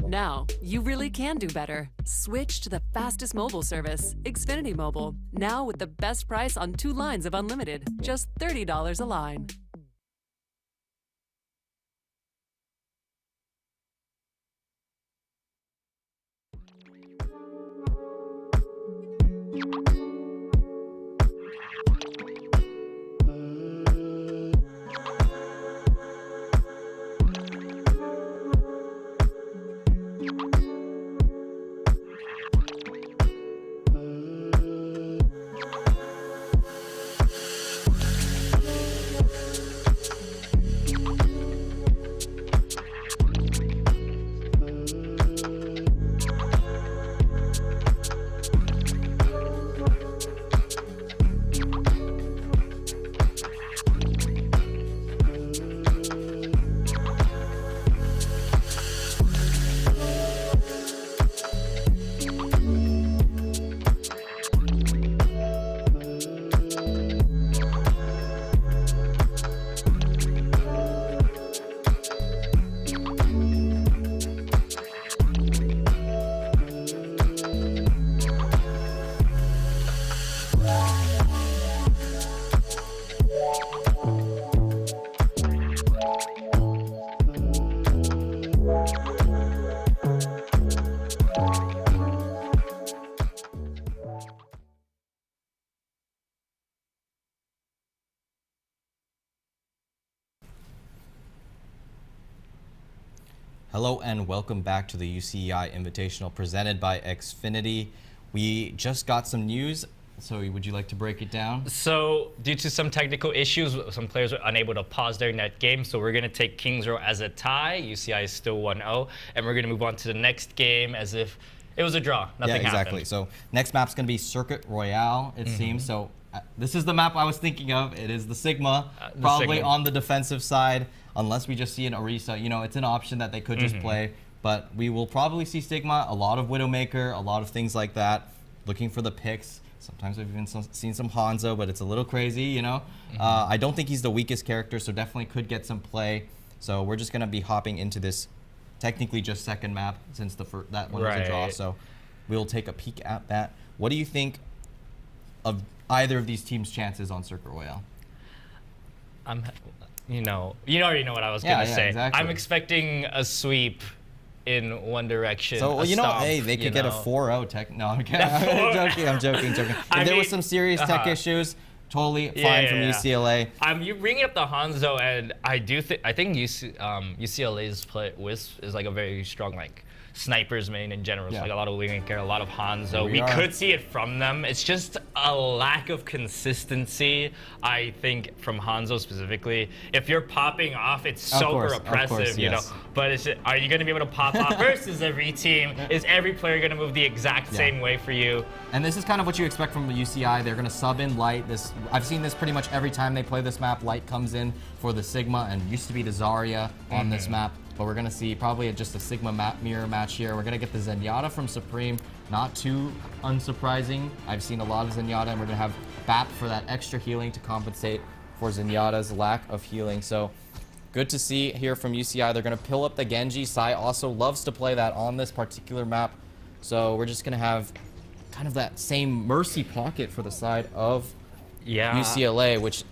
Now, you really can do better. Switch to the fastest mobile service, Xfinity Mobile. Now with the best price on 2 lines of unlimited, just $30 a line. Hello and welcome back to the UCEI Invitational presented by Xfinity. We just got some news, so would you like to break it down? So, due to some technical issues, some players were unable to pause during that game, so we're going to take Kings Row as a tie. UCI is still 1-0, and we're going to move on to the next game as if it was a draw. Nothing exactly. happened. So, next map's going to be Circuit Royale, it seems. So, this is the map I was thinking of. It is the Sigma, probably Sigma. on the defensive side, unless we just see an Orisa. You know, it's an option that they could just play, but we will probably see Sigma, a lot of Widowmaker, a lot of things like that, looking for the picks. Sometimes we've even seen some Hanzo, but it's a little crazy, you know? I don't think he's the weakest character, so definitely could get some play. So we're just going to be hopping into this technically just second map since that one was a draw. So we'll take a peek at that. What do you think of either of these teams' chances on Circuit Royale? You already know what I was gonna say. Exactly. I'm expecting a sweep in one direction. So hey, they could get a 4-0 tech. No, I'm kidding. I'm joking. If there was some serious tech issues, totally fine from UCLA. You bringing up the Hanzo, and I think UCLA's Wisp is like a very strong snipers main in general. So like a lot of Widowmaker, a lot of Hanzo. We could see it from them. It's just a lack of consistency, I think, from Hanzo specifically. If you're popping off, it's super oppressive, you know. But are you going to be able to pop off versus every team? Is every player going to move the exact same way for you? And this is kind of what you expect from the UCI. They're going to sub in Light. I've seen this pretty much every time they play this map. Light comes in for the Sigma, and used to be the Zarya on this map. But we're going to see probably just a Sigma mirror match here. We're going to get the Zenyatta from Supreme. Not too unsurprising. I've seen a lot of Zenyatta, and we're going to have BAP for that extra healing to compensate for Zenyatta's lack of healing. So good to see here from UCI. They're going to pill up the Genji. Sai also loves to play that on this particular map. So we're just going to have kind of that same Mercy pocket for the side of UCLA, which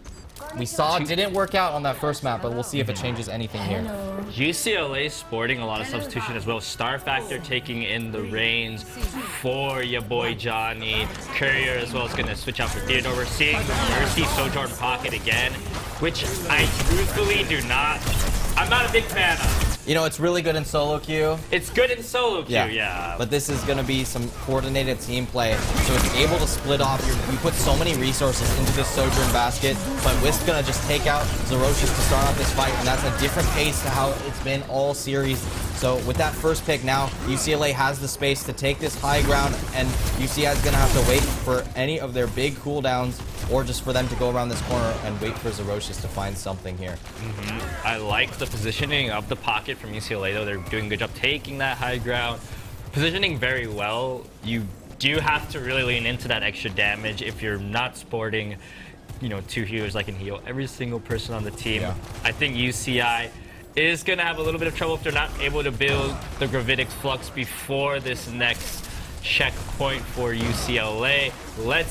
we saw didn't work out on that first map, but we'll see if it changes anything here. UCLA sporting a lot of substitution as well. Star Factor taking in the reins for your boy Johnny. Courier as well is going to switch out for Theodore. We're seeing the Mercy Sojourn pocket again, which I truthfully I'm not a big fan of. You know, it's really good in solo queue. It's good in solo queue, yeah. But this is going to be some coordinated team play. So it's able to split off. You put so many resources into this Sojourn basket, but Wisp's going to just take out Zerocious to start off this fight, and that's a different pace to how it's been all series. So with that first pick now, UCLA has the space to take this high ground, and UCI is going to have to wait for any of their big cooldowns, or just for them to go around this corner and wait for Zerocious to find something here. I like the positioning of the pocket from UCLA, though. They're doing a good job taking that high ground, positioning very well. You do have to really lean into that extra damage if you're not sporting, two healers that can heal every single person on the team. I think UCI is going to have a little bit of trouble if they're not able to build the Gravitic Flux before this next checkpoint for UCLA. We're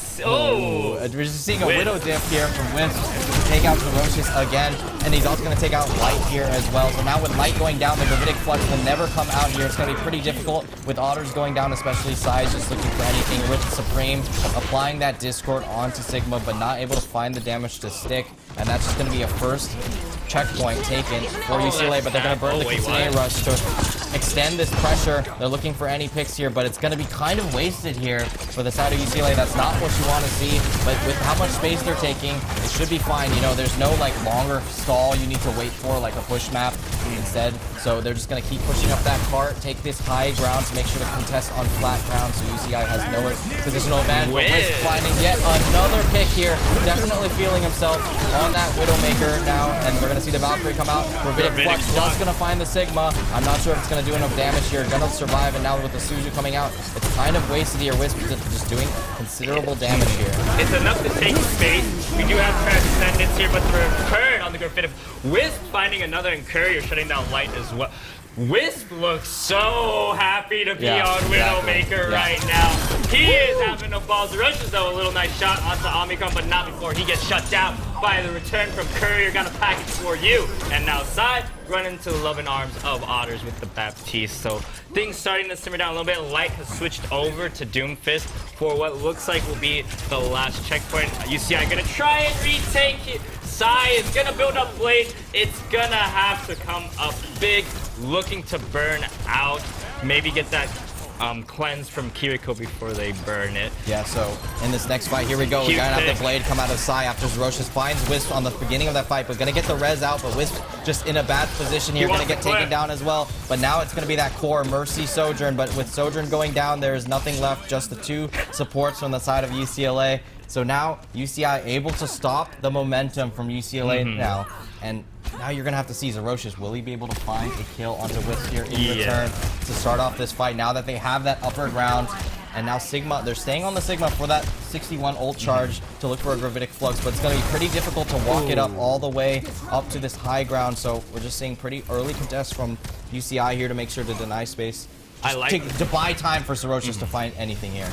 just seeing a Widow Dip here from Wisp to take out Ferocious again, and he's also going to take out Light here as well. So now with Light going down, the Gravitic Flux will never come out here. It's going to be pretty difficult with Otters going down, especially Sai's just looking for anything. Rich Supreme applying that Discord onto Sigma, but not able to find the damage to stick, and that's just going to be a first checkpoint taken for UCLA, but they're going to burn the Kitsune Rush to extend this pressure. They're looking for any picks here, but it's going to be kind of wasted here for the side of UCLA. That's not what you want to see, but with how much space they're taking, it should be fine. There's no longer stall you need to wait for, like a push map instead. So they're just going to keep pushing up that cart, take this high ground to make sure to contest on flat ground, so UCI has no positional advantage. But Wisp finding yet another pick here, definitely feeling himself on that Widowmaker now, and we're going to see the Valkyrie come out. Gravitic Flux just going to find the Sigma. I'm not sure if it's going to do enough damage here. Going to survive, and now with the Suzu coming out, it's kind of wasted here. Wisp is just doing considerable damage here. It's enough to take space. We do have Transcendence here, but the return on the Gravitic. Wisp finding another, and Courier shutting down Light as well. Wisp looks so happy to be on Widowmaker right now. He is having a ball. Zerocious, though, a little nice shot onto Omicron, but not before he gets shut down by the return from Courier. Got a package for you. And now Sai run into the loving arms of Otters with the Baptiste. So things starting to simmer down a little bit. Light has switched over to Doomfist for what looks like will be the last checkpoint. UCI gonna try and retake Sai is gonna build up Blade. It's gonna have to come up big, looking to burn out. Maybe get that cleanse from Kiriko before they burn it. Yeah, so in this next fight, here we go. We're gonna have the Blade come out of Sai after Zerocious finds Wisp on the beginning of that fight, but gonna get the res out, but Wisp just in a bad position here, gonna get taken down as well. But now it's gonna be that core Mercy Sojourn, but with Sojourn going down, there is nothing left, just the 2 supports from the side of UCLA. So now UCI able to stop the momentum from UCLA now, and now you're gonna have to see Zerocious. Will he be able to find a kill onto Wisp here in return to start off this fight? Now that they have that upper ground, and now Sigma, they're staying on the Sigma for that 61 ult charge to look for a Gravitic Flux, but it's gonna be pretty difficult to walk it up all the way up to this high ground. So we're just seeing pretty early contests from UCI here to make sure to deny space. To buy time for Zerocious to find anything here.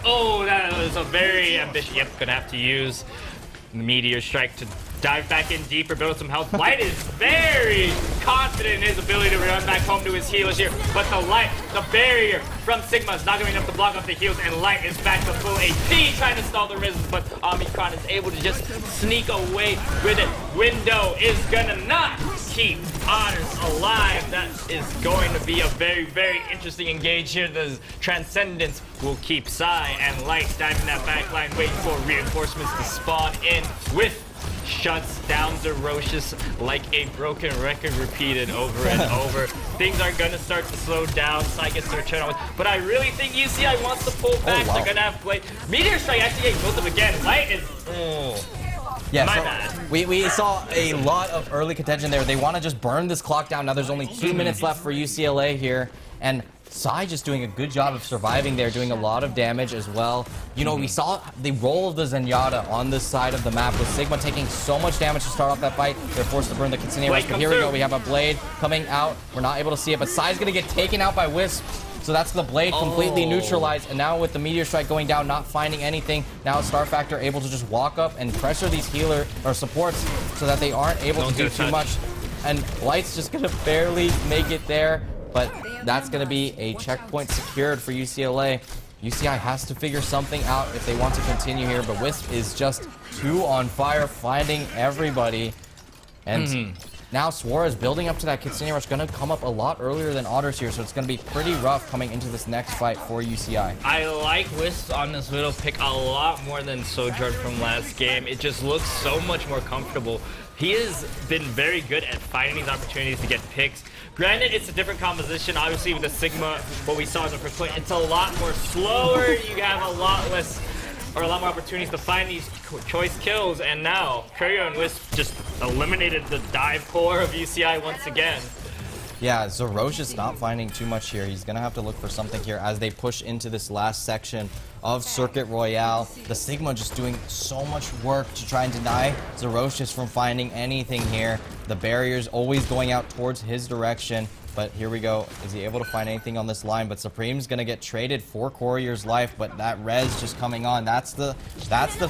Oh, that was a very ambitious. Yep, gonna have to use the Meteor Strike to dive back in deeper, build some health. Light is very confident in his ability to run back home to his healers here, but the barrier from Sigma is not going to be enough to block up the heals, and Light is back to full AP, trying to stall the Rizzes, but Omicron is able to just sneak away with it. Window is gonna not keep Otters alive. That is going to be a very, very interesting engage here. The Transcendence will keep Sai and Light diving that back line, waiting for reinforcements to spawn in with shuts down Zerocious like a broken record repeated over and over. Things are gonna start to slow down. Sai gets to return on, but I really think UCI wants to pull back. They're gonna have Blade. Meteor Strike actually getting both of them again. Light is yeah, my so bad. We saw a lot of early contention there. They want to just burn this clock down. Now there's only 2 minutes left for UCLA here, and Sai just doing a good job of surviving there, doing a lot of damage as well. You know, we saw the role of the Zenyatta on this side of the map with Sigma taking so much damage to start off that fight. They're forced to burn the Kitsune Rush, but here we go. We have a Blade coming out. We're not able to see it, but Sai's gonna get taken out by Wisp. So that's the Blade completely neutralized, and now with the Meteor Strike going down, not finding anything, now Star Factor able to just walk up and pressure these healer or supports so that they aren't able to do too much. And Light's just gonna barely make it there, but that's gonna be a checkpoint secured for UCLA. UCI has to figure something out if they want to continue here, but Wisp is just too on fire, finding everybody. And now Suarez building up to that Kitsune Rush, gonna come up a lot earlier than Otters here, so it's gonna be pretty rough coming into this next fight for UCI. I like Wisp on this little pick a lot more than Sojourn from last game. It just looks so much more comfortable. He has been very good at finding these opportunities to get picks. Granted, it's a different composition. Obviously, with the Sigma, what we saw in the first play, it's a lot more slower. You have a lot less, or a lot more opportunities to find these choice kills. And now, Courier and Wisp just eliminated the dive core of UCI once again. Yeah, Zerocious not finding too much here. He's gonna have to look for something here as they push into this last section of Circuit Royale. The Sigma just doing so much work to try and deny Zerocious from finding anything here. The barrier's always going out towards his direction. But here we go. Is he able to find anything on this line? But Supreme's gonna get traded for Courier's life, but that res just coming on. That's the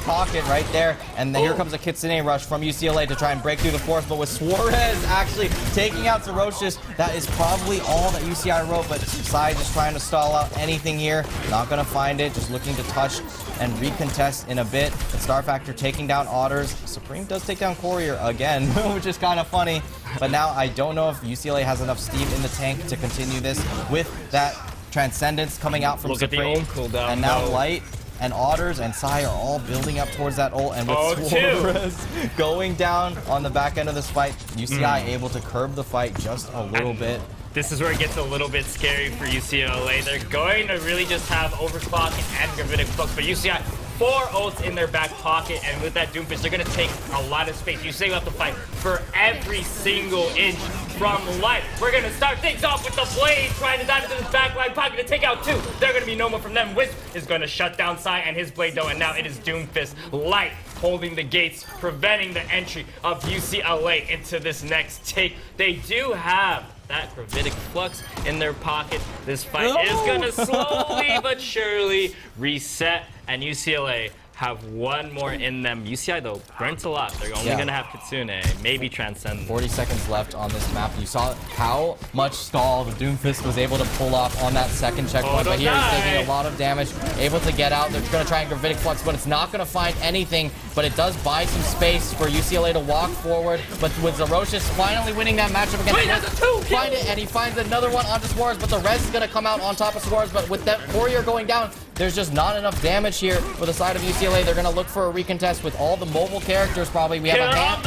pocket right there. And then here comes a Kitsune Rush from UCLA to try and break through the force. But with Suarez actually taking out Zerocious, that is probably all that UCI wrote. But Sai just trying to stall out anything here. Not gonna find it. Just looking to touch and recontest in a bit. And Star Factor taking down Otters. Supreme does take down Courier again, which is kind of funny. But now I don't know if UCLA has enough steam in the tank to continue this with that Transcendence coming out from Supreme. And now Light and Otters and Sai are all building up towards that ult. And with Suarez going down on the back end of this fight, UCI able to curb the fight just a little bit. This is where it gets a little bit scary for UCLA. They're going to really just have Overclock and Gravitic Flux, but UCI 4 ults in their back pocket, and with that Doomfist, they're going to take a lot of space. UCLA will have to fight for every single inch from Light. We're going to start things off with the Blade, trying to dive into this backline pocket to take out 2. They're going to be no more from them. Wisp is going to shut down Sai and his Blade though, and now it is Doomfist. Light holding the gates, preventing the entry of UCLA into this next take. They do have that Gravitic Flux in their pocket. This fight is gonna slowly but surely reset, and UCLA have one more in them. UCI though burnt a lot. They're only gonna have Kitsune, maybe Transcend. 40 seconds left on this map. You saw how much stall the Doomfist was able to pull off on that second checkpoint, but here he's taking a lot of damage, able to get out. They're gonna try and Gravitic Flux, but it's not gonna find anything but it does buy some space for UCLA to walk forward. But with Zerocious finally winning that matchup against Swiss, find it, and he finds another one onto Suarez, but the res is going to come out on top of Suarez. But with that Courier going down, there's just not enough damage here for the side of UCLA. They're going to look for a recontest with all the mobile characters probably. We have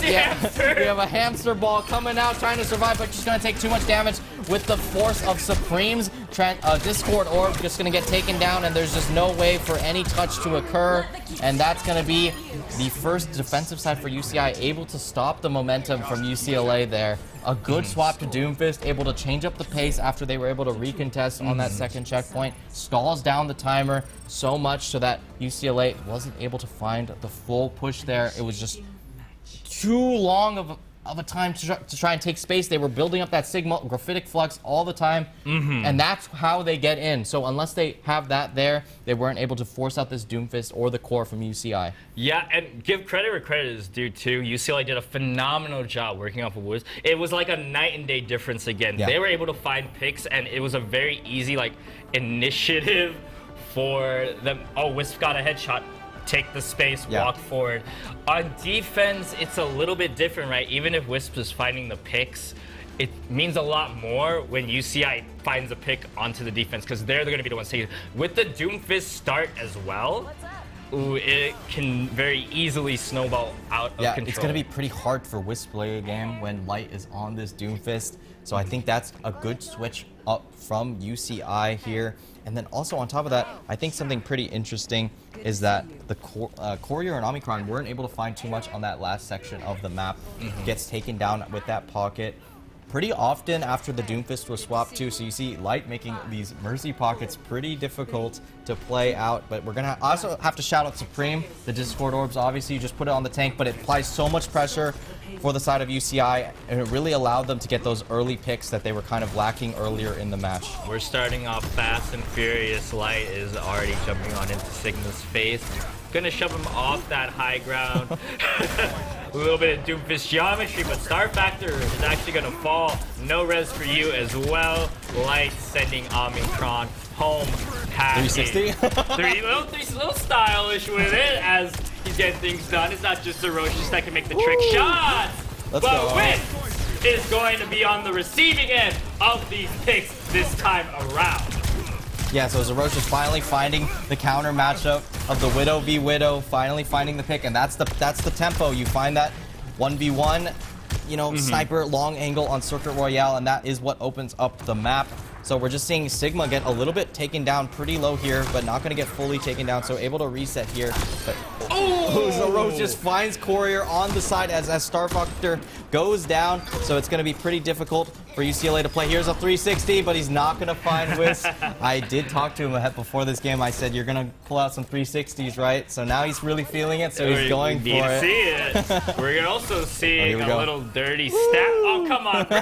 we have a hamster ball coming out trying to survive, but just going to take too much damage with the force of Supreme's Discord Orb just going to get taken down, and there's just no way for any touch to occur. And that's going to be the first defensive side for UCI, able to stop the momentum from UCLA there. A good swap to Doomfist, able to change up the pace after they were able to recontest on that second checkpoint. Stalls down the timer so much so that UCLA wasn't able to find the full push there. It was just too long of a time to try and take space. They were building up that Sigma graphitic flux all the time, and that's how they get in. So unless they have that there, they weren't able to force out this Doomfist or the core from UCI. Yeah, and give credit where credit is due too. UCLA did a phenomenal job working off of Woods. It was like a night and day difference again. Yeah. They were able to find picks, and it was a very easy like initiative for them. Oh, Wisp got a headshot. Take the space, walk forward. On defense, it's a little bit different, right? Even if Wisp is finding the picks, it means a lot more when UCI finds a pick onto the defense, because they're going to be the ones taking it. With the Doomfist start as well, it can very easily snowball out of control. It's going to be pretty hard for Wisp to play a game when Light is on this Doomfist. So I think that's a good switch up from UCI here. And then also on top of that, I think something pretty interesting is that the Courier and Omicron weren't able to find too much on that last section of the map. Gets taken down with that pocket pretty often after the Doomfist was swapped too. So you see Light making these Mercy pockets pretty difficult to play out. But we're going to also have to shout out Supreme. The Discord Orbs, obviously, you just put it on the tank, but it applies so much pressure for the side of UCI, and it really allowed them to get those early picks that they were kind of lacking earlier in the match. We're starting off fast and furious. Light is already jumping on into Sigma's face. Gonna shove him off that high ground. A little bit of Doomfist geometry, but Star Factor is actually gonna fall. No res for you as well. Light sending Omicron home. 360? little stylish with it as he's getting things done. It's not just Zerocious that can make the trick shots. Let's go. Wisp is going to be on the receiving end of these picks this time around. Yeah, so Zerocious finally finding the counter matchup of the Widow v Widow, finally finding the pick, and that's the tempo. You find that 1v1, you know, sniper long angle on Circuit Royale, and that is what opens up the map. So we're just seeing Sigma get a little bit taken down pretty low here, but not going to get fully taken down, so able to reset here. But Zerocious finds Courier on the side as Starfucker goes down, so it's going to be pretty difficult for UCLA to play. Here's a 360, but he's not going to find Wisp. I did talk to him before this game. I said, you're going to pull out some 360s, right? So now he's really feeling it, so he's going for it. See it. We're going to also see a little dirty stat. Oh, come on, bro.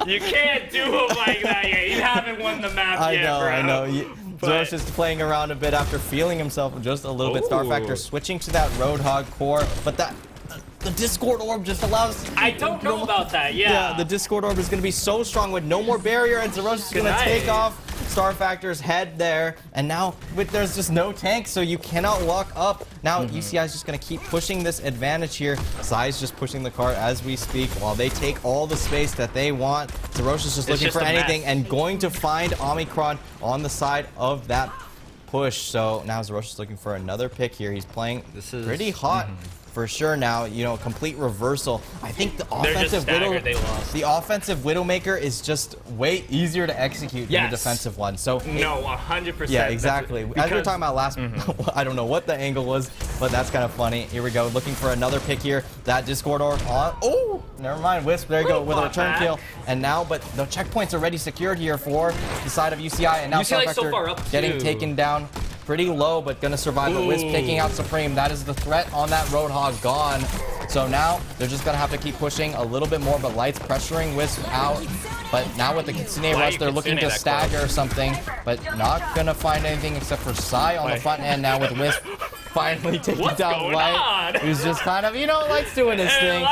You can't do him like that yet. You haven't won the map yet, bro. I know. Josh is playing around a bit after feeling himself just a little bit. Star Factor switching to that Roadhog core, but the Discord Orb just allows... I don't know about that, yeah. The Discord Orb is going to be so strong with no more barrier, and Zerocious is going to take off Star Factor's head there. And now there's just no tank, so you cannot walk up. Now UCI is just going to keep pushing this advantage here. Sai's just pushing the cart as we speak while they take all the space that they want. Zerocious just looking for anything and going to find Omicron on the side of that push. So now Zerocious looking for another pick here. He's playing pretty hot. For sure now, you know, complete reversal. I think the offensive Widowmaker is just way easier to execute than the defensive one. So no, 100%. Yeah, exactly. As we were talking about last, I don't know what the angle was, but that's kind of funny. Here we go, looking for another pick here. That Discord Orb on. Oh, never mind. Wisp, there you go, with a return kill. And now, but the checkpoint's already secured here for the side of UCI, and now UCI so far up getting taken down. Pretty low, but gonna survive. But Wisp taking out Supreme. That is the threat on that Roadhog gone. So now they're just gonna have to keep pushing a little bit more, but Light's pressuring Wisp out. But now with the Kitsune Rush, they're looking to stagger or something, but not gonna find anything except for Sai on the front end now with Wisp finally taking down Light, who's just kind of, you know, Light's doing his thing.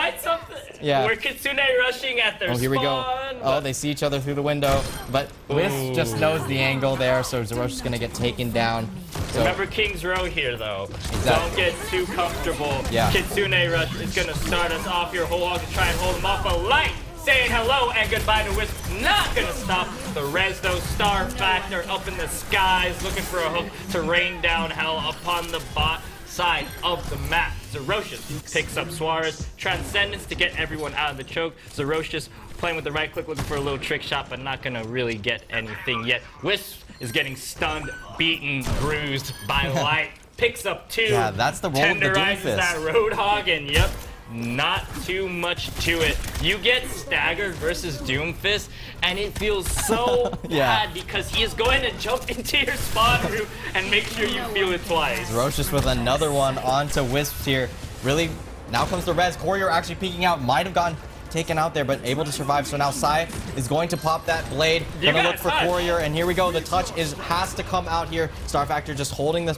Yeah. We're Kitsune rushing at their spawn. Here we go. Oh, they see each other through the window, but Wisp just knows the angle there, so Zerocious is gonna get taken down. Remember King's Row here, though. Exactly. Don't get too comfortable. Yeah. Kitsune Rush is going to start us off here. Whole hog to try and hold him off. But Light saying hello and goodbye to Wisp. Not going to stop the res, though. Star Factor up in the skies, looking for a hook to rain down hell upon the bot side of the map. Zerocious picks up Suarez. Transcendence to get everyone out of the choke. Zerocious playing with the right click, looking for a little trick shot, but not gonna really get anything yet. Wisp is getting stunned, beaten, bruised by Light. Picks up 2. Yeah, that's the role of the Tenderizes Doomfist. that Roadhog, and yep, not too much to it. You get staggered versus Doomfist, and it feels so Yeah. bad because he is going to jump into your spawn room and make sure you feel it twice. Zerocious with another one onto Wisps here. Really, now comes the res. Courier actually peeking out. Might have gotten taken out there, but able to survive. So now Sai is going to pop that blade. You Gonna got look for touch. Courier, and here we go. The touch has to come out here. Star Factor just holding this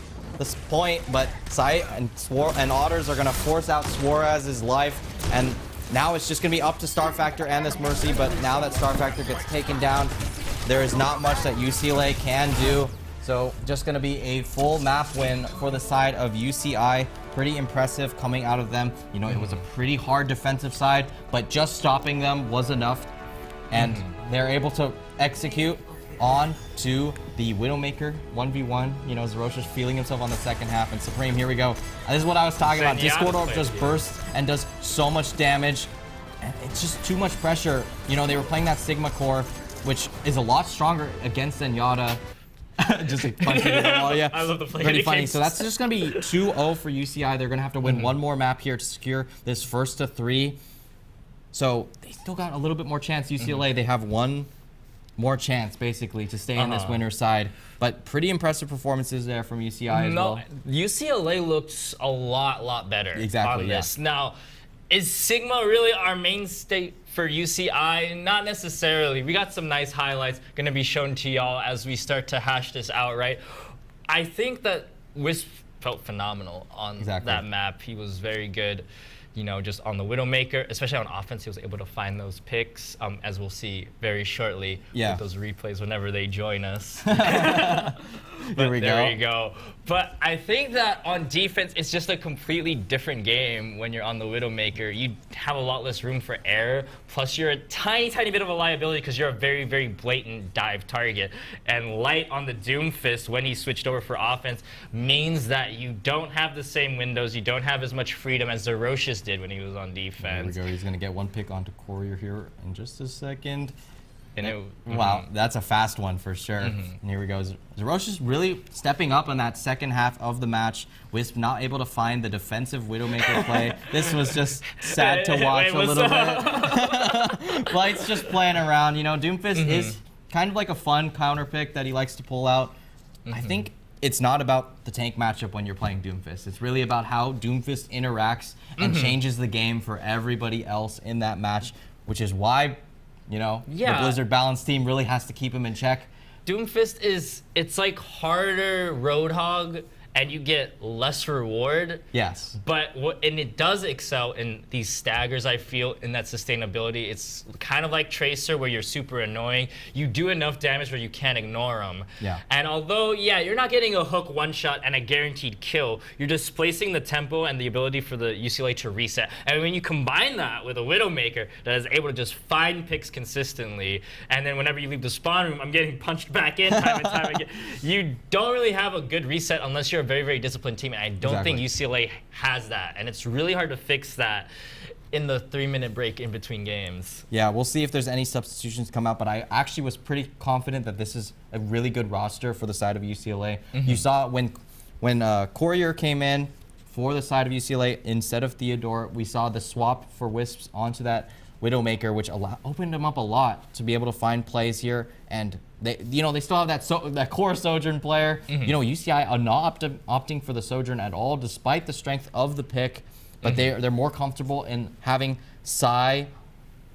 point, but Sai and Otters are gonna force out Suarez's life, and now it's just gonna be up to Star Factor and this Mercy. But now that Star Factor gets taken down, there is not much that UCLA can do. So just going to be a full map win for the side of UCI. Pretty impressive coming out of them. You know, it was a pretty hard defensive side, but just stopping them was enough. And they're able to execute on to the Widowmaker 1v1. You know, Zerocious feeling himself on the second half. And Supreme, here we go. This is what I was talking about. Discord Orb just bursts and does so much damage. And it's just too much pressure. You know, they were playing that Sigma core, which is a lot stronger against Zenyatta. Just like punching it all, yeah. I love the play. Pretty funny. So that's just going to be 2-0 for UCI. They're going to have to win one more map here to secure this first to 3. So they still got a little bit more chance. UCLA, they have one more chance, basically, to stay in this winner's side. But pretty impressive performances there from UCI as well. UCLA looks a lot better Exactly, on this. Now, is Sigma really our mainstay for UCI? Not necessarily. We got some nice highlights going to be shown to y'all as we start to hash this out, right? I think that Wisp felt phenomenal on that map. He was very good, you know, just on the Widowmaker, especially on offense. He was able to find those picks, as we'll see very shortly with those replays whenever they join us. There we go. But I think that on defense, it's just a completely different game when you're on the Widowmaker. You have a lot less room for error. Plus, you're a tiny bit of a liability because you're a very blatant dive target. And Light on the Doomfist, when he switched over for offense, means that you don't have the same windows. You don't have as much freedom as Zerocious did when he was on defense. There we go. He's going to get one pick onto Courier here in just a second. And wow, that's a fast one for sure. And here we go. Zerocious really stepping up on that second half of the match. Wisp not able to find the defensive Widowmaker play. This was just sad to watch a little bit. Light's just playing around. You know, Doomfist is kind of like a fun counter pick that he likes to pull out. I think it's not about the tank matchup when you're playing Doomfist. It's really about how Doomfist interacts and changes the game for everybody else in that match, which is why, you know, the Blizzard balance team really has to keep him in check. Doomfist it's like harder Roadhog, and you get less reward. Yes. But and it does excel in these staggers, I feel, in that sustainability. It's kind of like Tracer, where you're super annoying. You do enough damage where you can't ignore them. Yeah. And although, you're not getting a hook one-shot and a guaranteed kill, you're displacing the tempo and the ability for the UCLA to reset. And when you combine that with a Widowmaker that is able to just find picks consistently, and then whenever you leave the spawn room, I'm getting punched back in time and time again, you don't really have a good reset unless you're a very disciplined team, and I don't think UCLA has that, and it's really hard to fix that in the 3-minute break in between games. Yeah, we'll see if there's any substitutions come out, but I actually was pretty confident that this is a really good roster for the side of UCLA. You saw when Courier came in for the side of UCLA instead of Theodore, we saw the swap for Wisps onto that Widowmaker, which opened them up a lot to be able to find plays here. And they still have that core Sojourn player. You know, UCI are not opting for the Sojourn at all, despite the strength of the pick. But they're more comfortable in having Sai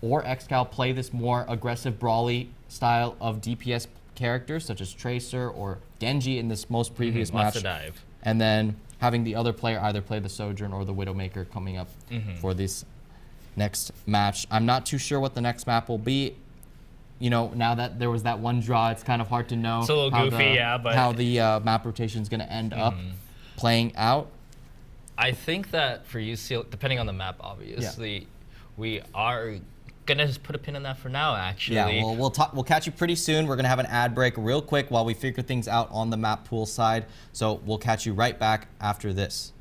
or Xcal play this more aggressive brawly style of DPS characters, such as Tracer or Genji in this most previous match. Dive. And then having the other player either play the Sojourn or the Widowmaker coming up for this next match. I'm not too sure what the next map will be. you know, now that there was that one draw, it's kind of hard to know It's a little goofy, but how the map rotation is going to end up playing out. I think that for UCLA, depending on the map, obviously, we are gonna just put a pin in that for now. Actually, yeah. Well, we'll catch you pretty soon. We're gonna have an ad break real quick while we figure things out on the map pool side. So we'll catch you right back after this.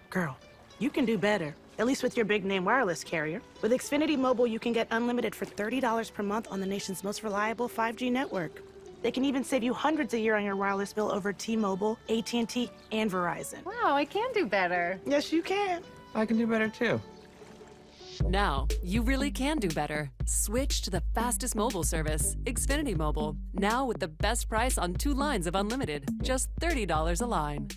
Girl, you can do better. At least with your big name wireless carrier. With Xfinity Mobile, you can get unlimited for $30 per month on the nation's most reliable 5G network. They can even save you hundreds a year on your wireless bill over T-Mobile, AT&T, and Verizon. Wow, I can do better. Yes, you can. I can do better too. Now, you really can do better. Switch to the fastest mobile service, Xfinity Mobile. Now with the best price on 2 lines of unlimited, just $30 a line.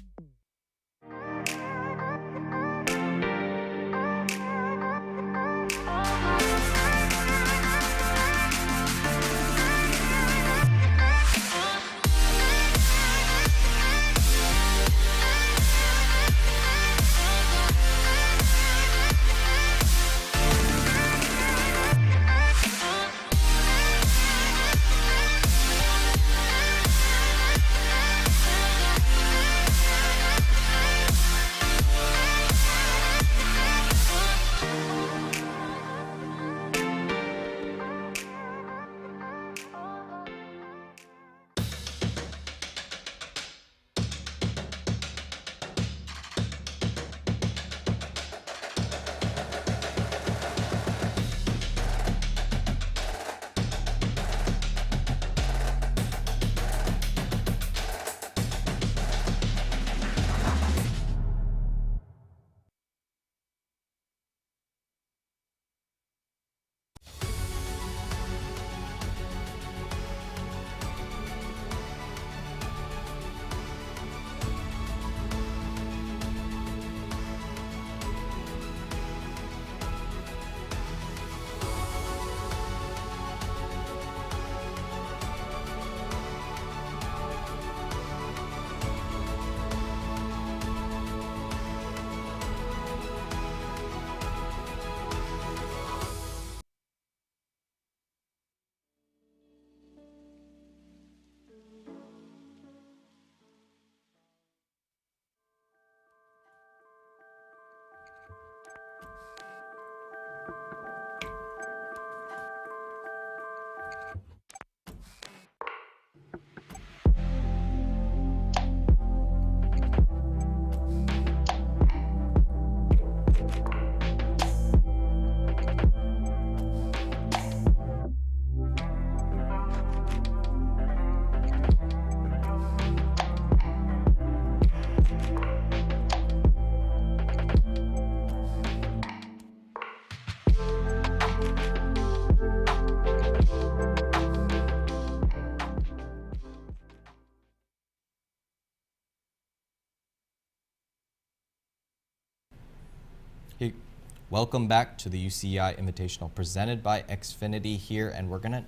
Welcome back to the UCEI Invitational presented by Xfinity here, and we're gonna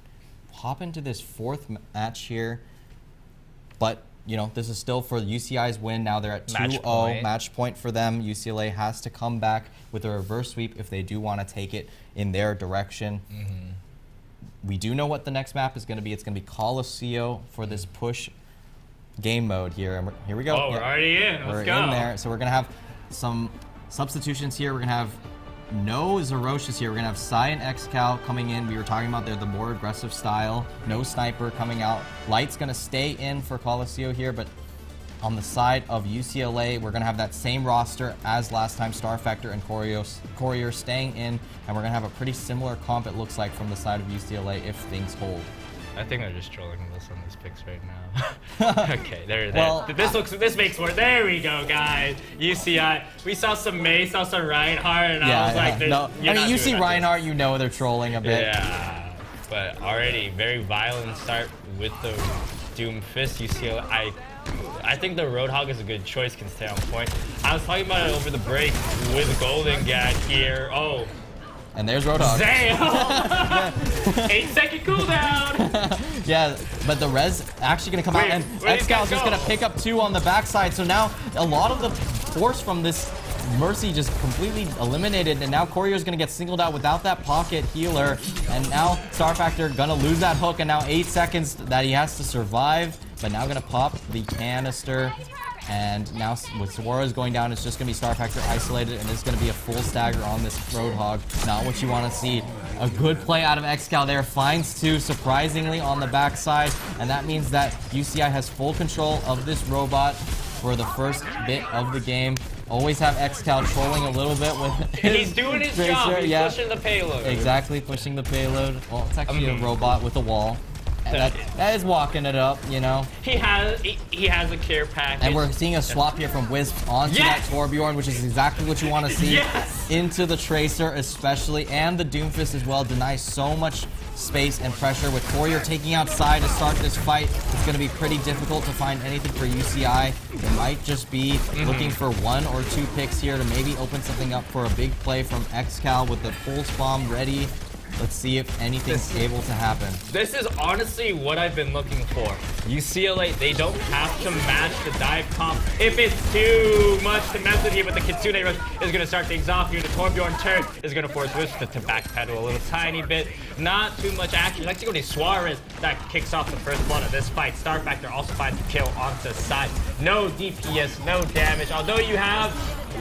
hop into this fourth match here. But you know, this is still for UCEI's win. Now they're at 2-0, match point for them. UCLA has to come back with a reverse sweep if they do want to take it in their direction. We do know what the next map is going to be. It's going to be Coliseum for this push game mode here. And here we go. Oh, we're already in. Let's go. We're in there. So we're going to have some substitutions here. We're going to have no Zeroshis here. We're going to have Psy and XCal coming in. We were talking about they're the more aggressive style. No Sniper coming out. Light's going to stay in for Coliseum here, but on the side of UCLA, we're going to have that same roster as last time, Star Factor and Courier staying in, and we're going to have a pretty similar comp, it looks like, from the side of UCLA if things hold. I think they're just trolling us on these picks right now. Okay, there. Well, this makes more. There we go, guys. UCI. We saw some May, saw some Reinhardt, and I was like, no. I mean, you see Reinhardt, you know they're trolling a bit. Yeah, but already very violent start with the Doomfist. UCLA. I think the Roadhog is a good choice, can stay on point. I was talking about it over the break with Golden Gag here. Oh. And there's Roadhog. Damn! 8-second cooldown! Yeah, but the res actually going to come out, and XCal's just going to pick up 2 on the backside. So now a lot of the force from this Mercy just completely eliminated, and now Courier's going to get singled out without that pocket healer. And now Star Factor going to lose that hook, and now 8 seconds that he has to survive. But now going to pop the canister. And now with Suarez going down, it's just going to be Star Factor isolated, and it's going to be a full stagger on this Roadhog. Not what you want to see. A good play out of XCal there. Finds 2, surprisingly, on the backside. And that means that UCI has full control of this robot for the first bit of the game. Always have XCal trolling a little bit with He's doing his job. He's pushing the payload. Exactly, pushing the payload. Well, it's actually a robot with a wall. That is walking it up, you know. He has a care package. And we're seeing a swap here from Wisp onto that Torbjorn, which is exactly what you want to see. Into the Tracer especially, and the Doomfist as well. Denies so much space and pressure. With Courier taking outside to start this fight, it's going to be pretty difficult to find anything for UCI. They might just be looking for 1 or 2 picks here to maybe open something up for a big play from XCal with the pulse bomb ready. Let's see if anything's able to happen. This is honestly what I've been looking for. UCLA, they don't have to match the dive comp. If it's too much to mess with here, but the Kitsune Rush is going to start things off here. The Torbjorn turn is going to force Wisp to backpedal a little tiny bit. Not too much action. Let's go to Suarez that kicks off the first blood of this fight. Star Factor also finds a kill onto side. No DPS, no damage. Although you have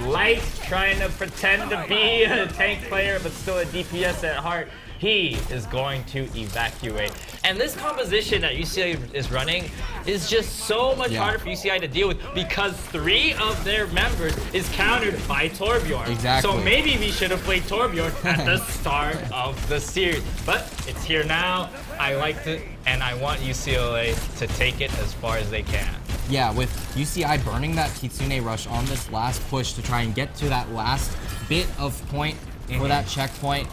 Light trying to pretend to be a tank player, but still a DPS at heart. He is going to evacuate. And this composition that UCI is running is just so much harder for UCI to deal with because 3 of their members is countered by Torbjorn. Exactly. So maybe we should have played Torbjorn at the start of the series. But it's here now. I liked it, and I want UCLA to take it as far as they can. Yeah, with UCI burning that Kitsune Rush on this last push to try and get to that last bit of point for that checkpoint.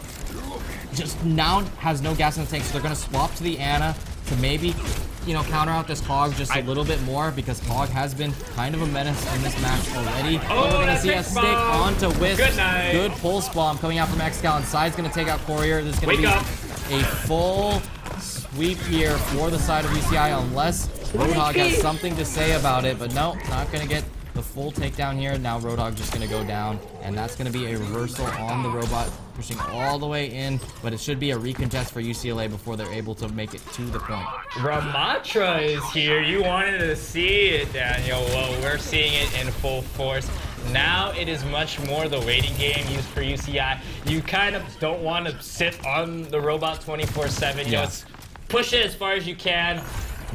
Just now has no gas in the tank, so they're going to swap to the Ana to maybe, you know, counter out this Hog just a little bit more because Hog has been kind of a menace in this match already. Oh, we're going to see a stick onto Wisp. Good night. Good pulse bomb coming out from XCal, and Side's going to take out Courier. This is going to be a full sweep here for the side of UCI unless Roadhog has something to say about it, but no, not going to get the full takedown here. Now Roadhog just going to go down, and that's going to be a reversal on the robot, pushing all the way in, but it should be a recontest for UCLA before they're able to make it to the point. Ramatra is here. You wanted to see it, Daniel. Well, we're seeing it in full force. Now it is much more the waiting game used for UCI. You kind of don't want to sit on the robot 24/7. You know, it's push it as far as you can,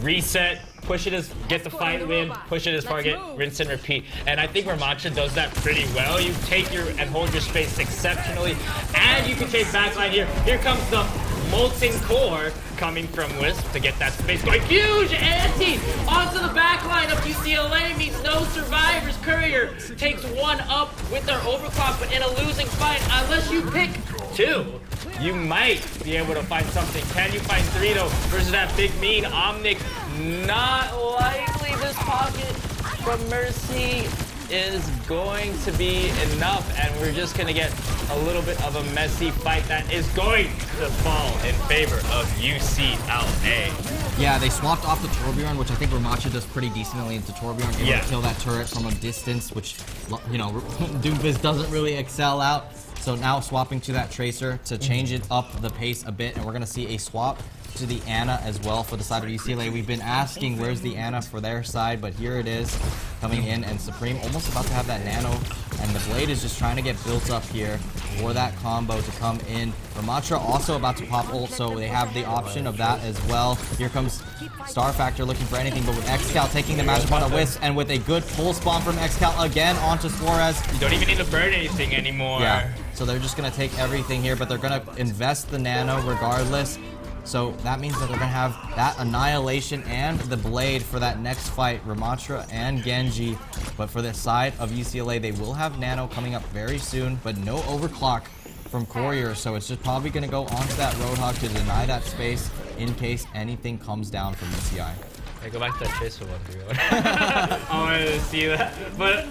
reset, push it as get the fight win, push it as far get rinse and repeat. And I think Ramatra does that pretty well. You take your and hold your space exceptionally, and you can take backline here. Here comes the molten core coming from Wisp to get that space going. Huge anti onto the backline of UCLA means no survivors. Courier takes 1 up with their overclock, but in a losing fight, unless you pick 2, you might be able to find something. Can you find 3 though versus that big mean Omnic? Not likely. This pocket from Mercy. is going to be enough, and we're just going to get a little bit of a messy fight that is going to fall in favor of UCLA. Yeah, they swapped off the Torbjorn, which I think Ramacha does pretty decently into Torbjorn, able to kill that turret from a distance, which, you know, Doomfist doesn't really excel out. So now swapping to that Tracer to change it up the pace a bit, and we're going to see a swap to the Ana as well for the side of UCLA. We've been asking where's the Ana for their side, but here it is coming in, and Supreme almost about to have that nano, and the Blade is just trying to get built up here for that combo to come in. Ramatra also about to pop ult, so they have the option of that as well. Here comes Star Factor looking for anything, but with Xcal taking the matchup on a Wisp, and with a good full spawn from Xcal again onto Suarez. You don't even need to burn anything anymore. Yeah, so they're just going to take everything here, but they're going to invest the nano regardless. So that means that they're going to have that Annihilation and the Blade for that next fight, Ramatra and Genji. But for the side of UCLA, they will have Nano coming up very soon, but no overclock from Courier. So it's just probably going to go onto that Roadhog to deny that space in case anything comes down from UCI. Hey, go back to that Tracer one, I wanted to see that. But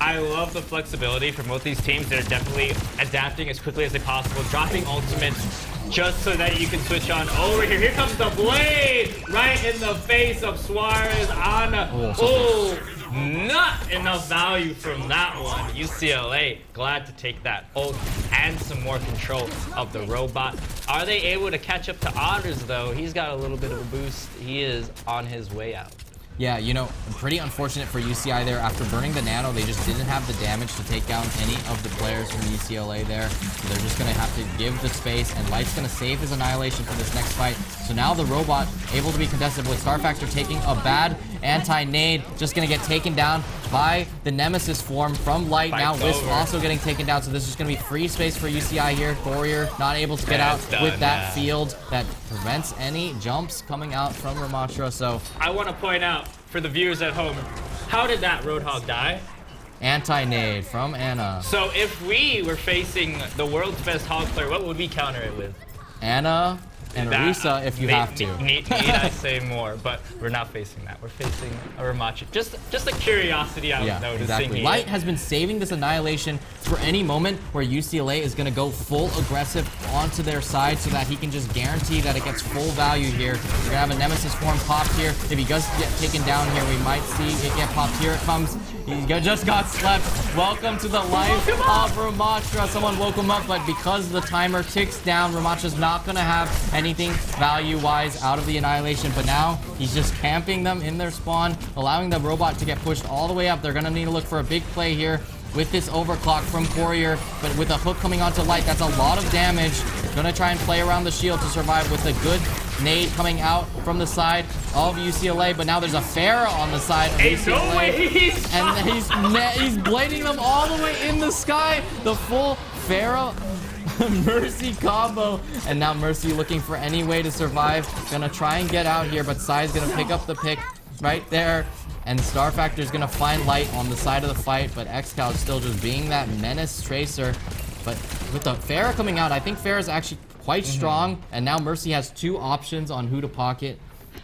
I love the flexibility from both these teams. They're definitely adapting as quickly as they possible, dropping ultimates just so that you can switch on over here. Here comes the Blade right in the face of Suarez. Ana. Oh, not enough value from that one. UCLA glad to take that ult and some more control of the robot. Are they able to catch up to Otters though? He's got a little bit of a boost. He is on his way out. Yeah, you know, pretty unfortunate for UCI there. After burning the nano, they just didn't have the damage to take down any of the players from UCLA there. So they're just going to have to give the space, and Light's going to save his Annihilation for this next fight. So now the robot able to be contested with Star Factor taking a bad anti-nade, just going to get taken down by the Nemesis form from Light. Now Wisp also getting taken down, so this is going to be free space for UCI here. Courier not able to get out with that field that prevents any jumps coming out from Ramatra. So I want to point out for the viewers at home, how did that Roadhog die? Anti-nade from Ana. So if we were facing the world's best hog player, what would we counter it with? Ana and Orisa if you have to. Need I say more, but we're not facing that. We're facing a Ramachi. Just a curiosity I was noticing exactly. here. Light has been saving this Annihilation for any moment where UCLA is going to go full aggressive onto their side so that he can just guarantee that it gets full value here. We're going to have a Nemesis form popped here. If he does get taken down here, we might see it get popped. Here it comes. He just got slept. Welcome to the life of Ramatra. Someone woke him up, but because the timer ticks down, Ramatra's not going to have anything value-wise out of the Annihilation, but now he's just camping them in their spawn, allowing the robot to get pushed all the way up. They're going to need to look for a big play here with this overclock from Courier, but with a hook coming onto Light, that's a lot of damage. Gonna try and play around the shield to survive with a good nade coming out from the side of UCLA, but now there's a Pharah on the side of UCLA, and he's blading them all the way in the sky. The full Pharah Mercy combo, and now Mercy looking for any way to survive. Gonna try and get out here, but Sai's gonna pick up the pick right there. And Star Factor is going to find Light on the side of the fight, but Xcal is still just being that menace Tracer. But with the Pharah coming out, I think Pharah is actually quite strong, and now Mercy has two options on who to pocket.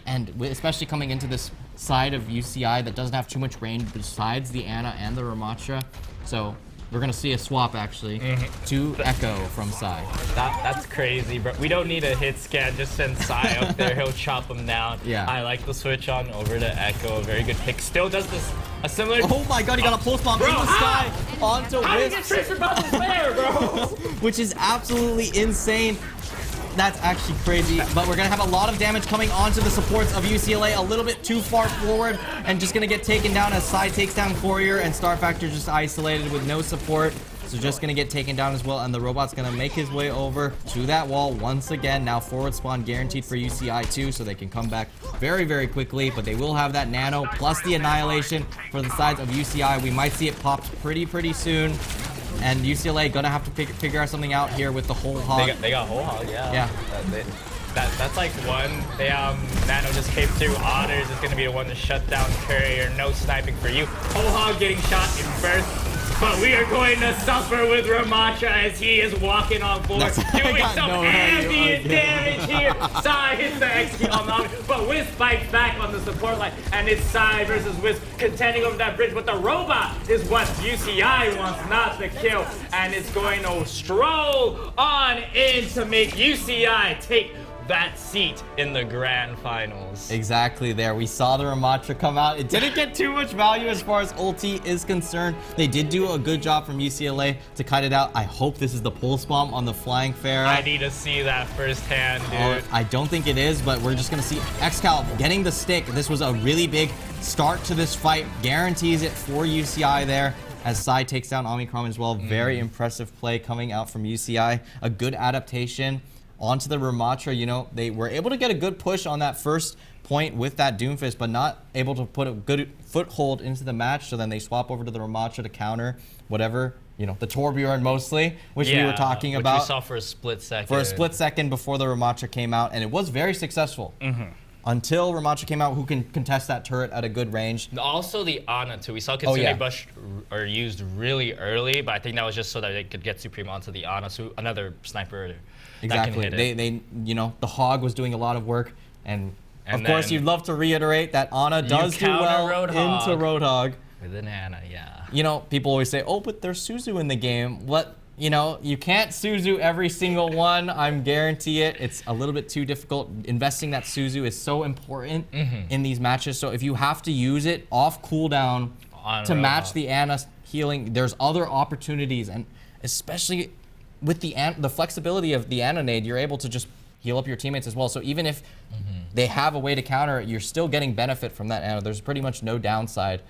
And especially coming into this side of UCI that doesn't have too much range besides the Ana and the Ramatra. So we're going to see a swap, actually, to Echo from Sai. That's crazy, bro. We don't need a hit scan. Just send Sai up there. He'll chop him down. Yeah. I like the switch on over to Echo. A very good pick. Still does this. A similar... Oh my god, he got a pulse bomb in the sky onto Wisp. How did you get Tracer about this there, bro? Which is absolutely insane. That's actually crazy, but we're going to have a lot of damage coming onto the supports of UCLA, a little bit too far forward, and just going to get taken down as Sai takes down Courier, and Star Factor just isolated with no support. So just going to get taken down as well, and the robot's going to make his way over to that wall once again. Now forward spawn guaranteed for UCI too, so they can come back very, very quickly, but they will have that nano plus the Annihilation for the sides of UCI. We might see it popped pretty soon. And UCLA gonna have to figure out something out here with the whole hog. They got whole hog, yeah. Yeah. That's like one. They Nano just came through. Otters is gonna be the one to shut down Courier. No sniping for you. Whole hog getting shot in first. But we are going to suffer with Ramacha as he is walking on board, doing some ambient damage here. Sai hits the execute on Nami, but Wisp fights back on the support line, and it's Sai versus Wisp contending over that bridge. But the robot is what UCI wants, not the kill, and it's going to stroll on in to make UCI take that seat in the grand finals. Exactly there. We saw the Ramatra come out. It didn't get too much value as far as ulti is concerned. They did do a good job from UCLA to cut it out. I hope this is the pulse bomb on the Flying Pharah. I need to see that firsthand, dude. I don't think it is, but we're just going to see Excalibur getting the stick. This was a really big start to this fight. Guarantees it for UCI there as Sai takes down Omicron as well. Very impressive play coming out from UCI. A good adaptation onto the Ramatra. You know, they were able to get a good push on that first point with that Doomfist, but not able to put a good foothold into the match. So then they swap over to the Ramatra to counter whatever, you know, the Torbjorn mostly, which we were talking about. Which we saw for a split second. For a split second before the Ramatra came out, and it was very successful. Until Ramatra came out, who can contest that turret at a good range. Also the Ana too. We saw Kitsune Bush are used really early, but I think that was just so that they could get Supreme onto the Ana, so another sniper. Exactly. They, you know, the Hog was doing a lot of work, and of course, you'd love to reiterate that Ana does do well into Roadhog. With an Ana, yeah. You know, people always say, oh, but there's Suzu in the game. What? You know, you can't Suzu every single one. I'm guarantee it. It's a little bit too difficult. Investing that Suzu is so important in these matches. So if you have to use it off cooldown to match the Ana healing, there's other opportunities, and especially with the flexibility of the Ana nade, you're able to just heal up your teammates as well. So even if they have a way to counter it, you're still getting benefit from that Ana. There's pretty much no downside,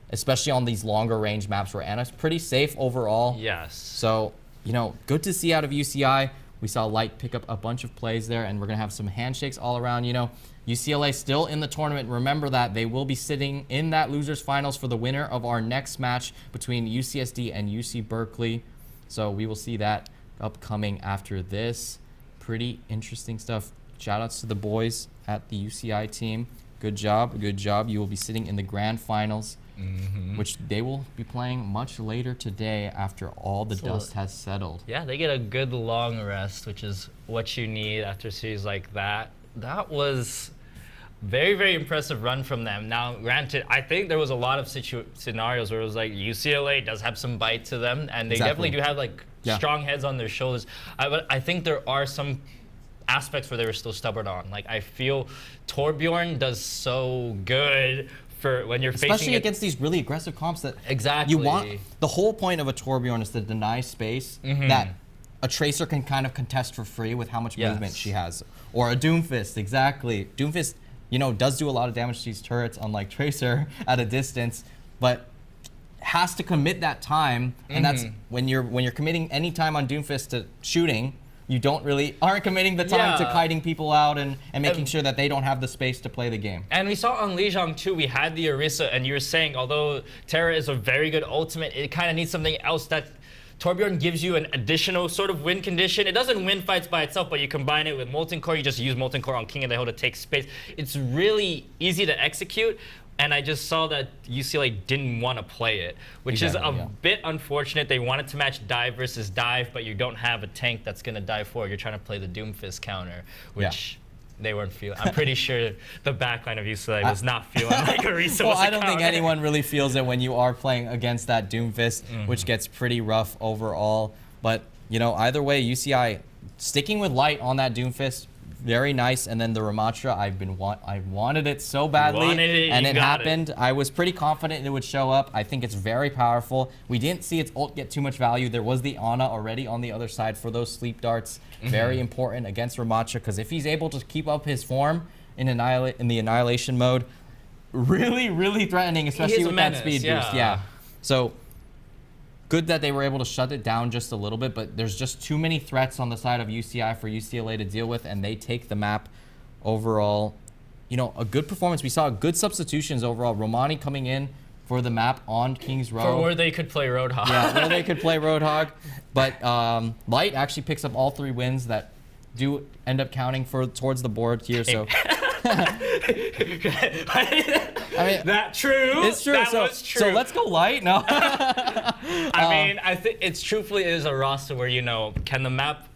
especially on these longer range maps where Ana's pretty safe overall. Yes. So, you know, good to see out of UCI. We saw Light pick up a bunch of plays there, and we're going to have some handshakes all around. You know, UCLA still in the tournament. Remember that they will be sitting in that losers finals for the winner of our next match between UCSD and UC Berkeley. So we will see that upcoming after this. Pretty interesting stuff. Shout outs to the boys at the UCI team. Good job, good job. You will be sitting in the grand finals, which they will be playing much later today after all the dust has settled. Yeah, they get a good long rest, which is what you need after a series like that. That was very, very impressive run from them. Now, granted, I think there was a lot of scenarios where it was like UCLA does have some bite to them, and they definitely do have like strong heads on their shoulders. But I think there are some aspects where they were still stubborn on. Like, I feel Torbjorn does so good for when you're especially facing against these really aggressive comps that exactly you want. The whole point of a Torbjorn is to deny space that a Tracer can kind of contest for free with how much movement she has. Or a Doomfist, exactly. Doomfist, you know, does do a lot of damage to these turrets, unlike Tracer at a distance, but has to commit that time, and that's when you're committing any time on Doomfist to shooting, you aren't committing the time to kiting people out and making sure that they don't have the space to play the game. And we saw on Lijiang too, we had the Orisa, and you were saying, although Terra is a very good ultimate, it kind of needs something else that Torbjorn gives you an additional sort of win condition. It doesn't win fights by itself, but you combine it with Molten Core, you just use Molten Core on King of the Hill to take space. It's really easy to execute, and I just saw that UCLA didn't want to play it, which is a bit unfortunate. They wanted to match dive versus dive, but you don't have a tank that's going to dive forward. You're trying to play the Doomfist counter, which they weren't feeling. I'm pretty sure the backline of UCLA was not feeling like Orisa was a I don't think anyone really feels it when you are playing against that Doomfist, which gets pretty rough overall. But, you know, either way, UCI sticking with Light on that Doomfist, very nice. And then the Ramatra, I wanted it so badly, and it happened. I was pretty confident it would show up. I think it's very powerful. We didn't see its ult get too much value. There was the Ana already on the other side for those sleep darts. Very important against Ramatra, because if he's able to keep up his form in the Annihilation mode, really, really threatening, especially with that speed boost. Yeah. So good that they were able to shut it down just a little bit, but there's just too many threats on the side of UCI for UCLA to deal with, and they take the map overall. You know, a good performance. We saw good substitutions overall. Romani coming in for the map on King's Row. For where they could play Roadhog. Yeah, where they could play Roadhog. But Light actually picks up all 3 wins that do end up counting towards the board here. So I mean, that true. it's true. That So, was true. so let's go light. No. I mean, I think it's truthfully is a roster where, can the map,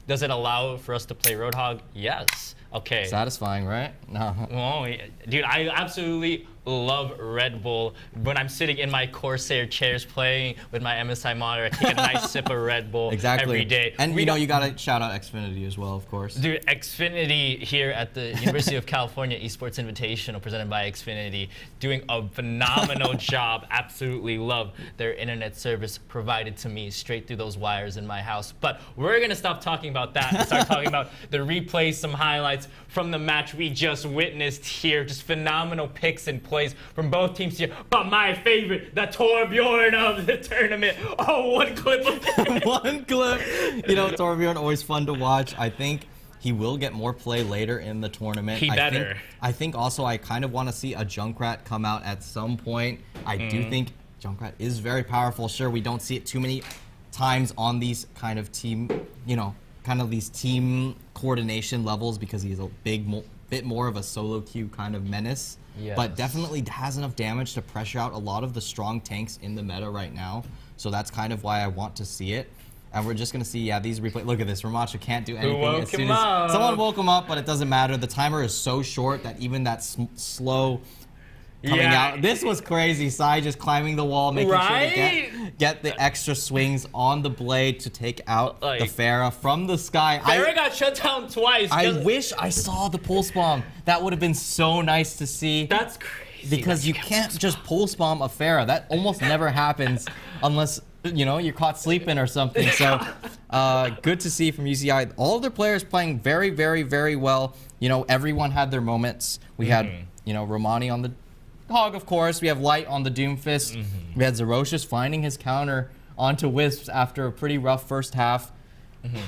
does it allow for us to play Roadhog? Yes. Okay. Satisfying, right? No. Oh, dude, I absolutely love Red Bull. When I'm sitting in my Corsair chairs playing with my MSI monitor, I take a nice sip of Red Bull Exactly. every day. And you gotta shout out Xfinity as well, of course. Dude, Xfinity here at the University of California Esports Invitational presented by Xfinity, doing a phenomenal job. Absolutely love their internet service provided to me straight through those wires in my house. But we're gonna stop talking about that and start talking about the replays, some highlights from the match we just witnessed here. Just phenomenal picks and plays from both teams here. But my favorite, the Torbjorn of the tournament. Oh, one clip of it. One clip. Torbjorn, always fun to watch. I think he will get more play later in the tournament. He better. I think also I kind of want to see a Junkrat come out at some point. I do think Junkrat is very powerful. Sure, we don't see it too many times on these kind of team, these team coordination levels because he's a bit more of a solo queue kind of menace. Yes. But definitely has enough damage to pressure out a lot of the strong tanks in the meta right now. So that's kind of why I want to see it. And we're just going to see, these replays. Look at this. Ramacha can't do anything woke as soon him as up? someone woke him up, but it doesn't matter. The timer is so short that even that slow coming out. This was crazy. Sai just climbing the wall, making sure to get the extra swings on the blade to take out the Pharah from the sky. Pharah got shut down twice. I wish I saw the pulse bomb. That would have been so nice to see. That's crazy. Because you can't just pulse bomb a Pharah. That almost never happens unless you're caught sleeping or something. So good to see from UCEI. All of their players playing very, very, very well. Everyone had their moments. We had Romani on the Hog, of course. We have Light on the Doomfist. We had Zerocious finding his counter onto Wisps after a pretty rough first half.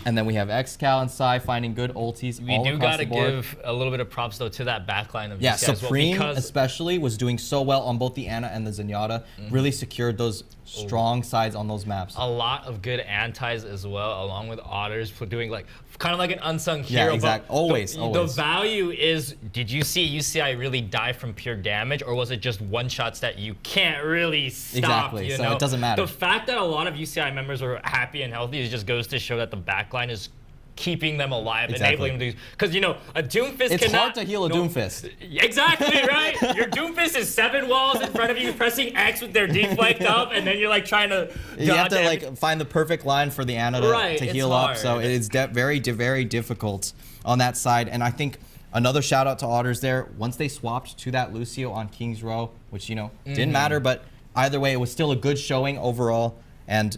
And then we have XCal and Sai finding good ultis We all do across gotta the board. give a little bit of props though to that backline of Yeah, UCI Supreme as well, because especially was doing so well on both the Ana and the Zenyatta. Really secured those strong sides on those maps. a lot of good antis as well, along with Otters doing kind of like an unsung hero. Yeah, exactly. Always. The value is, did you see UCI really die from pure damage, or was it just one shots that you can't really stop? Exactly. So it doesn't matter. The fact that a lot of UCI members were happy and healthy just goes to show that the backline is keeping them alive, enabling them to, because a Doomfist It's hard to heal a Doomfist. Exactly, right? Your Doomfist is 7 walls in front of you, pressing X with their deflect up, and then you're trying to You have to find the perfect line for the Ana to heal up. So it is very, very difficult on that side. And I think another shout out to Otters there. Once they swapped to that Lucio on King's Row, which didn't matter, but either way, it was still a good showing overall. And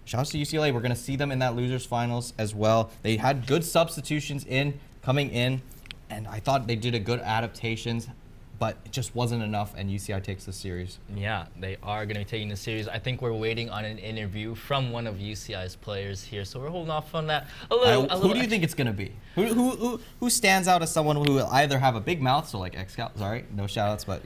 shout out to UCLA. We're going to see them in that losers finals as well. They had good substitutions coming in, and I thought they did a good adaptations, but it just wasn't enough, and UCI takes the series. Yeah, they are going to be taking the series. I think we're waiting on an interview from one of UCI's players here, so we're holding off on that a little. Who do you think it's going to be? Who stands out as someone who will either have a big mouth, so like XCal, sorry, no shout outs, but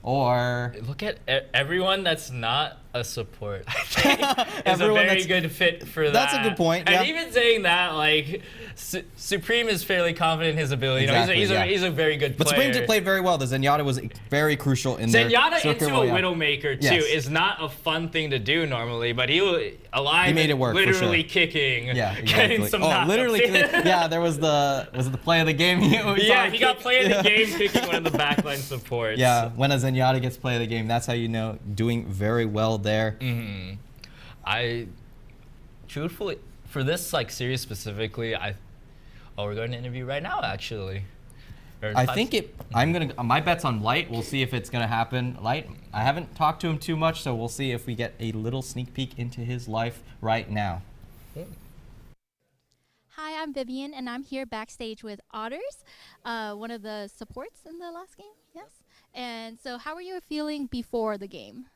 or look at everyone that's not a support. I think is a very good fit for that. That's a good point. And even saying that, Supreme is fairly confident in his ability. Exactly, He's a very good player. But Supreme played very well. The Zenyatta was very crucial in there. Zenyatta into a Widowmaker too is not a fun thing to do normally, but he made it work. Literally for sure. kicking. Yeah, exactly. Getting some literally. Yeah, there was was it the play of the game? He got play of the game kicking one of the backline supports. Yeah, when a Zenyatta gets play of the game, that's how you know doing very well there. I truthfully for this series specifically, we're going to interview right now actually. I think my bet's on Light. We'll see if it's gonna happen. Light, I haven't talked to him too much, so we'll see if we get a little sneak peek into his life right now. Hi, I'm Vivian, and I'm here backstage with Otters, one of the supports in the last game. Yes. And so, how were you feeling before the game?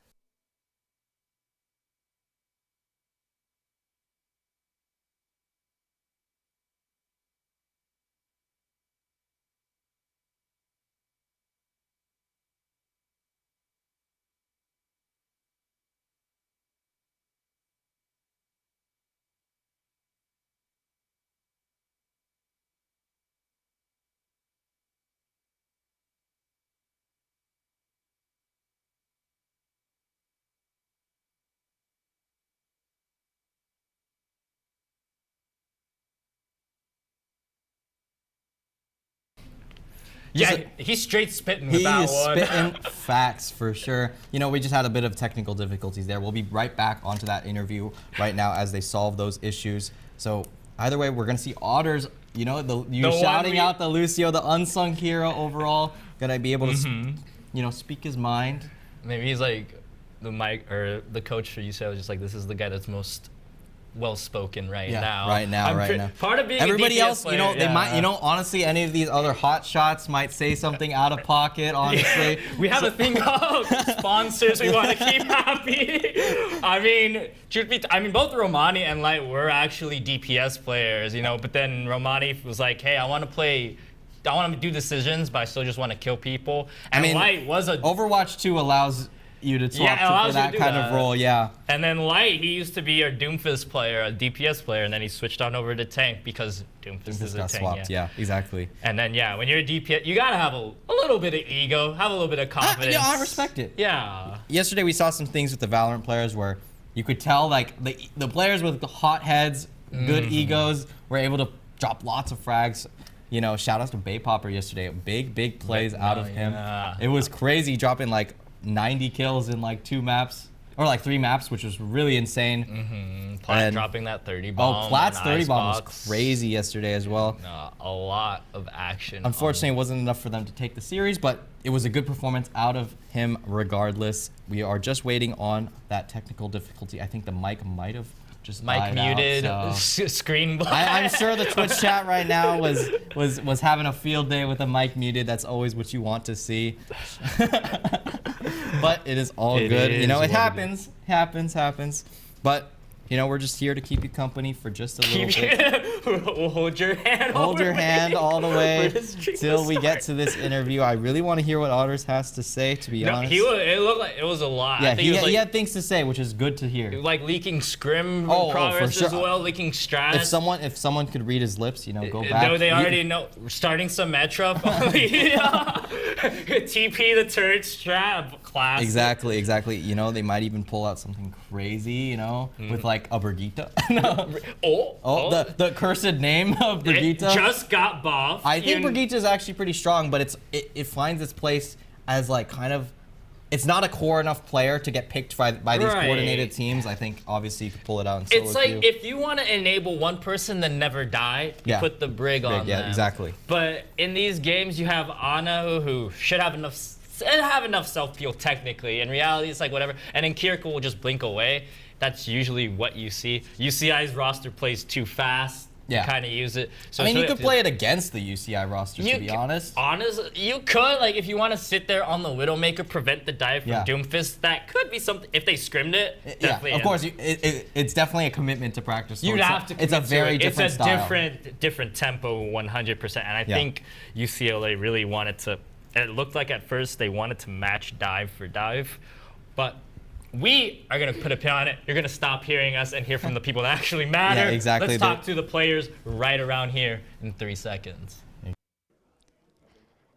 Yeah, he's straight spitting with He that is one. spitting facts for sure. You know, we just had a bit of technical difficulties there. We'll be right back onto that interview right now as they solve those issues. So either way, we're gonna see Otters. You know, you shouting out the Lucio, the unsung hero overall, gonna be able to, you know, speak his mind. Maybe he's like the mic or the coach for UCEI was just like, this is the guy that's most well-spoken right now. Right now. Part of being everybody a DPS else, player, you know, they might, you know, honestly, any of these other hot shots might say something out of pocket. Honestly, we have a thing called sponsors. We want to keep happy. I mean, both Romani and Light were actually DPS players, you know. But then Romani was like, "Hey, I want to do decisions, but I still just want to kill people." And I mean, Light was a Overwatch 2 allows you to talk for that kind of role, And then Light, he used to be a Doomfist player, a DPS player, and then he switched on over to tank because Doomfist is a got tank. swapped, yeah, exactly. And then when you're a DPS, you gotta have a little bit of ego, have a little bit of confidence. Yeah, I respect it. Yeah. Yesterday we saw some things with the Valorant players where you could tell like the players with the hot heads, good egos, were able to drop lots of frags. You know, shout out to Bay Popper yesterday. Big plays out of him. Yeah. It was crazy, dropping like 90 kills in like 2 maps. Or like 3 maps, which was really insane. Platt dropping that 30 bomb. Oh, Platt's 30 bomb was Icebox. crazy yesterday as well. A lot of action. Unfortunately, it wasn't enough for them to take the series, but it was a good performance out of him regardless. We are just waiting on that technical difficulty. I think the mic might have just Mic muted, screen black. I'm sure the Twitch chat right now was having a field day with the mic muted. That's always what you want to see. But it is all good. You know, it happens. But, you know, we're just here to keep you company for just a little bit. We'll hold your hand. Hold your hand all the way till we get to this interview. I really want to hear what Otters has to say, to be honest. It looked like it was a lot. Yeah, I think he had things to say, which is good to hear. Like leaking scrim for progress sure. as well, leaking strats. If someone could read his lips, you know, go back. No, they already know. Starting Symmetra, TP the turret strat, classic. Exactly. You know, they might even pull out something crazy, you know, with like a Brigitte. The cursed name of Brigitte. It just got buffed. I think Brigitte is actually pretty strong, but it finds its place as like kind of, it's not a core enough player to get picked by these coordinated teams. I think obviously you could pull it out in solo It's like queue. if you want to enable one person then never die, you put the Brig on them. Yeah, exactly. But in these games you have Ana who should have enough self-heal technically. In reality it's like whatever. And then Kiriko will just blink away. That's usually what you see. UCI's roster plays too fast. Yeah. Kind of use it. So I mean, you could play it against the UCI roster, to be honest. You could, like, if you want to sit there on the Widowmaker, prevent the dive from Doomfist, that could be something. If they scrimmed it, definitely. Yeah, of course, it's definitely a commitment to practice. You'd have to. It's a very different style. It's a different tempo, 100%. And I think UCLA really wanted to. It looked like at first they wanted to match dive for dive, but we are going to put a pin on it. You're going to stop hearing us and hear from the people that actually matter. Yeah, exactly. Let's talk to the players right around here in 3 seconds.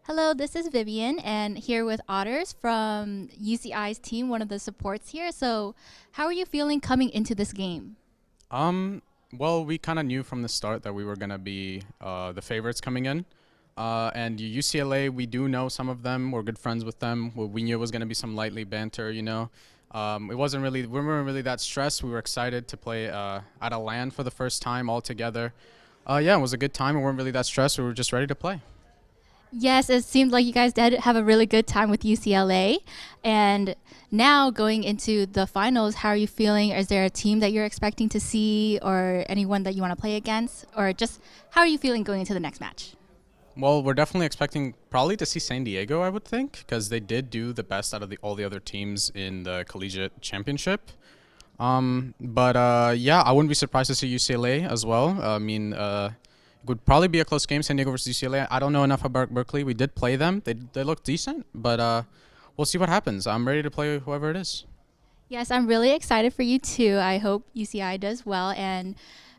Hello, this is Vivian, and here with Otters from UCI's team, one of the supports here. So, how are you feeling coming into this game? Well, we kind of knew from the start that we were going to be the favorites coming in. And UCLA, we do know some of them. We're good friends with them. We knew it was going to be some lightly banter, you know. We weren't really that stressed. We were excited to play at a LAN for the first time all together. Yeah, it was a good time. We weren't really that stressed. We were just ready to play. Yes, it seemed like you guys did have a really good time with UCLA. And now going into the finals, how are you feeling? Is there a team that you're expecting to see or anyone that you want to play against? Or just how are you feeling going into the next match? Well, we're definitely expecting probably to see San Diego, I would think, because they did do the best out of all the other teams in the collegiate championship. Yeah, I wouldn't be surprised to see UCLA as well. I mean, it would probably be a close game, San Diego versus UCLA. I don't know enough about Berkeley. We did play them. They look decent, but we'll see what happens. I'm ready to play whoever it is. Yes, I'm really excited for you too. I hope UCI does well. And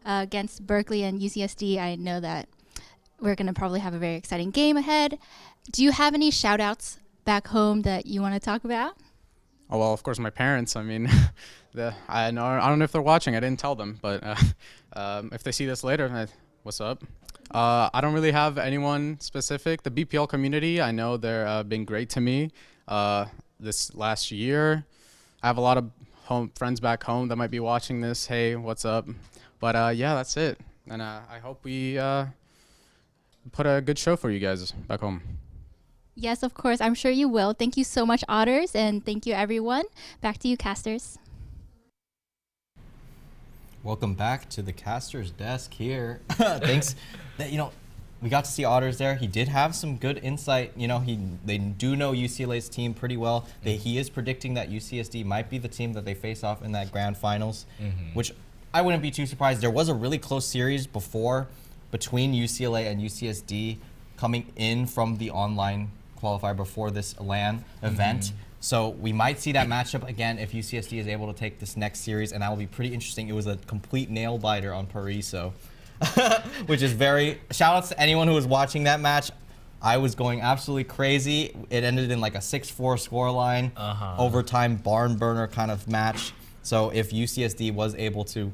against Berkeley and UCSD, I know that we're going to probably have a very exciting game ahead. Do you have any shout-outs back home that you want to talk about? Oh, well, of course, my parents. I mean, I don't know if they're watching. I didn't tell them. But if they see this later, what's up? I don't really have anyone specific. The BPL community, I know they're been great to me this last year. I have a lot of friends back home that might be watching this. Hey, what's up? But yeah, that's it. And I hope we put a good show for you guys back home. Yes, of course. I'm sure you will. Thank you so much, Otters, and thank you, everyone. Back to you, casters. Welcome back to the caster's desk here. Thanks. We got to see Otters there. He did have some good insight. They do know UCLA's team pretty well. He is predicting that UCSD might be the team that they face off in that grand finals, which I wouldn't be too surprised. There was a really close series before between UCLA and UCSD coming in from the online qualifier before this LAN event. So we might see that matchup again if UCSD is able to take this next series, and that will be pretty interesting. It was a complete nail biter on Pariso, which is shout outs to anyone who was watching that match. I was going absolutely crazy. It ended in like a 6-4 scoreline, overtime barn burner kind of match. So if UCSD was able to,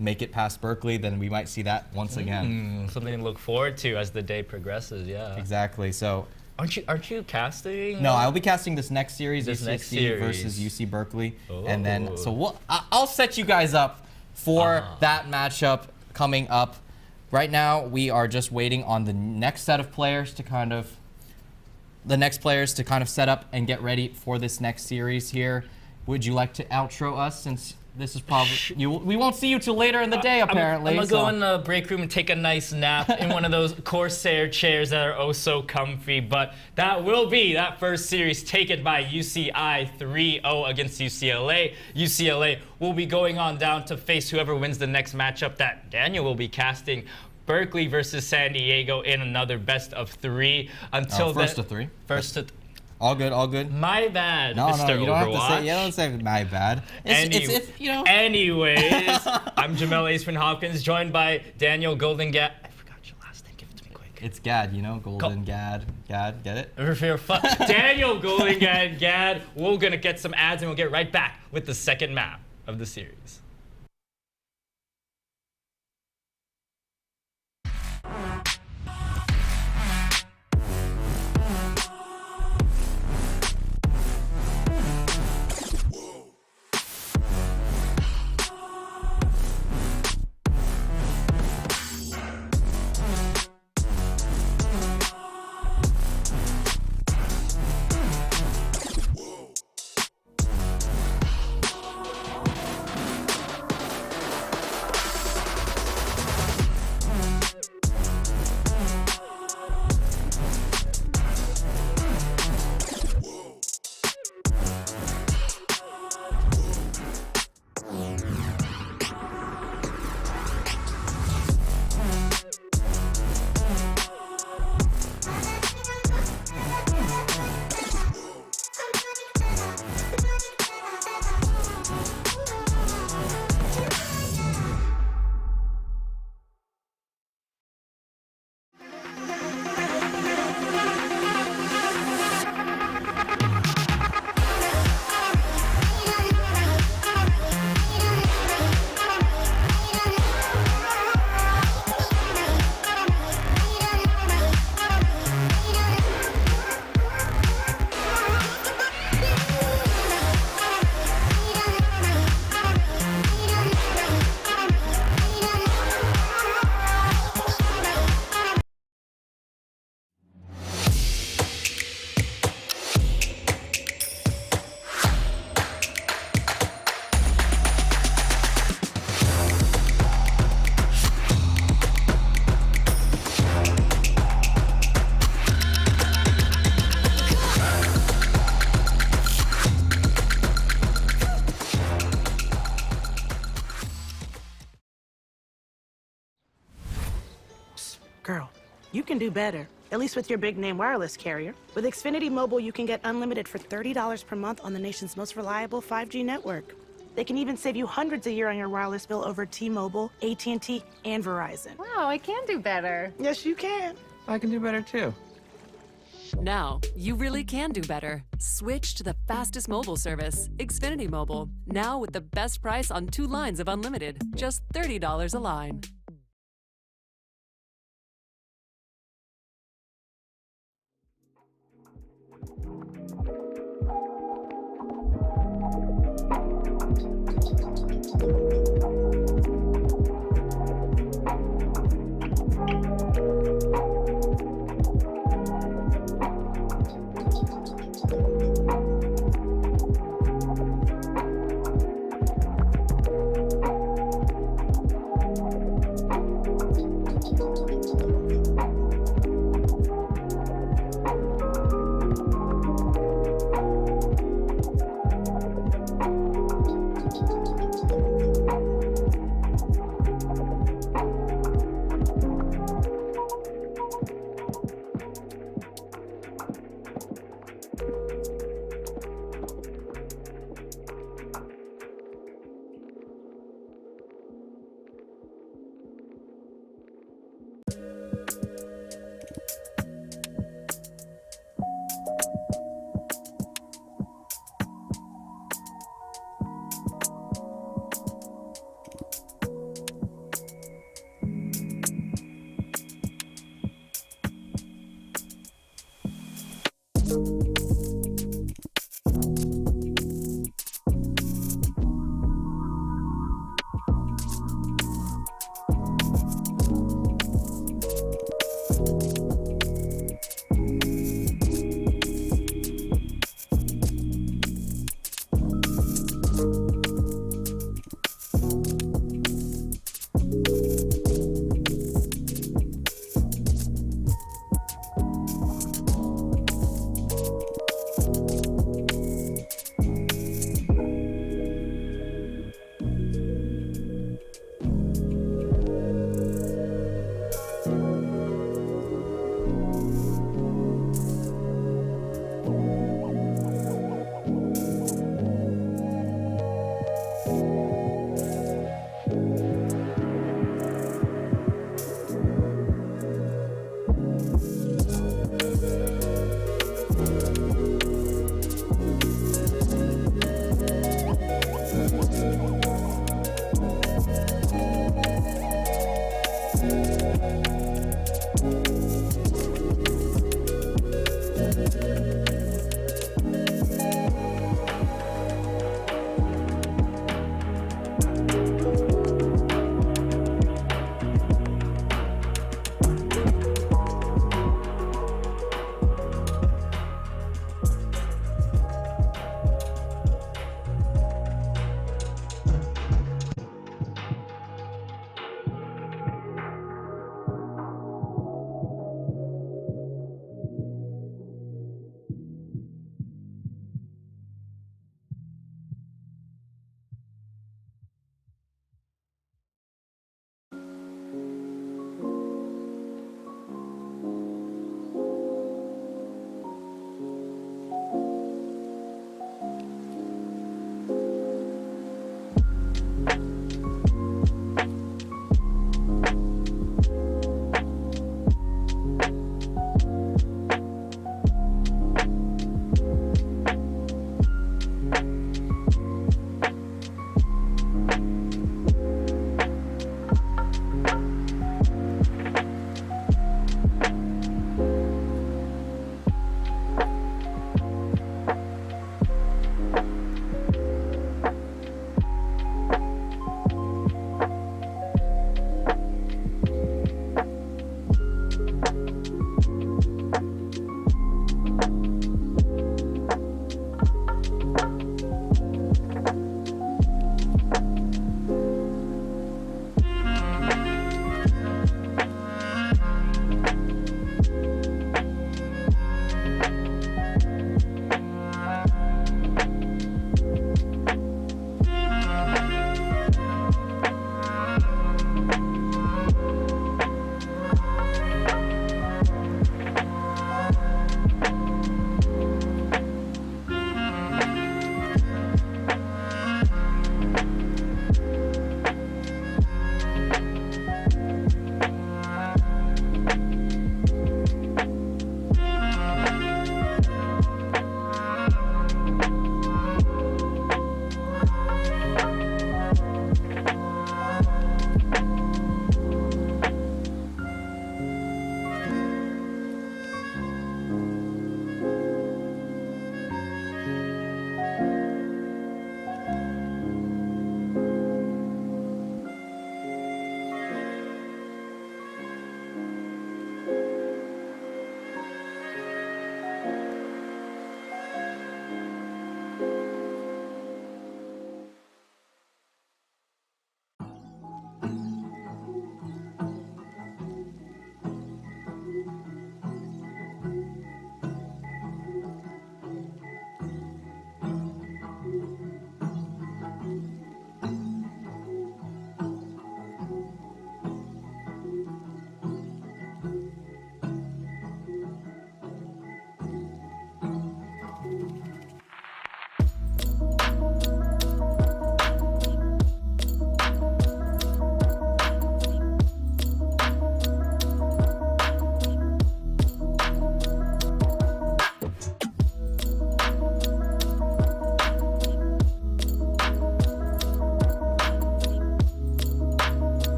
make it past Berkeley, then we might see that once again. Something to look forward to as the day progresses. Yeah. Exactly. So. Aren't you casting? No, I'll be casting this next series, UCSD versus UC Berkeley, and then I'll set you guys up for that matchup coming up. Right now, we are just waiting on the next set of players to kind of set up and get ready for this next series here. Would you like to outro us, since this is probably we won't see you till later in the day, apparently. I'm gonna go in the break room and take a nice nap in one of those Corsair chairs that are oh so comfy. But that will be that first series taken by UCI 3-0 against UCLA. UCLA will be going on down to face whoever wins the next matchup that Daniel will be casting. Berkeley versus San Diego in another best of 3. Until first of 3. First to. All good, all good. My bad, no, Mr. No, you don't Overwatch. have to say. You don't say my bad. Anyways, I'm Jamel Aceman Hopkins, joined by Daniel Golden Gad. I forgot your last name. Give it to me quick. It's Gad, Golden Gad. Get it? Daniel Golden Gad. We're gonna get some ads and we'll get right back with the second map of the series. Girl, you can do better, at least with your big name wireless carrier. With Xfinity Mobile, you can get unlimited for $30 per month on the nation's most reliable 5G network. They can even save you hundreds a year on your wireless bill over T-Mobile, AT&T, and Verizon. Wow, I can do better. Yes, you can. I can do better too. Now, you really can do better. Switch to the fastest mobile service, Xfinity Mobile. Now with the best price on 2 lines of unlimited, just $30 a line.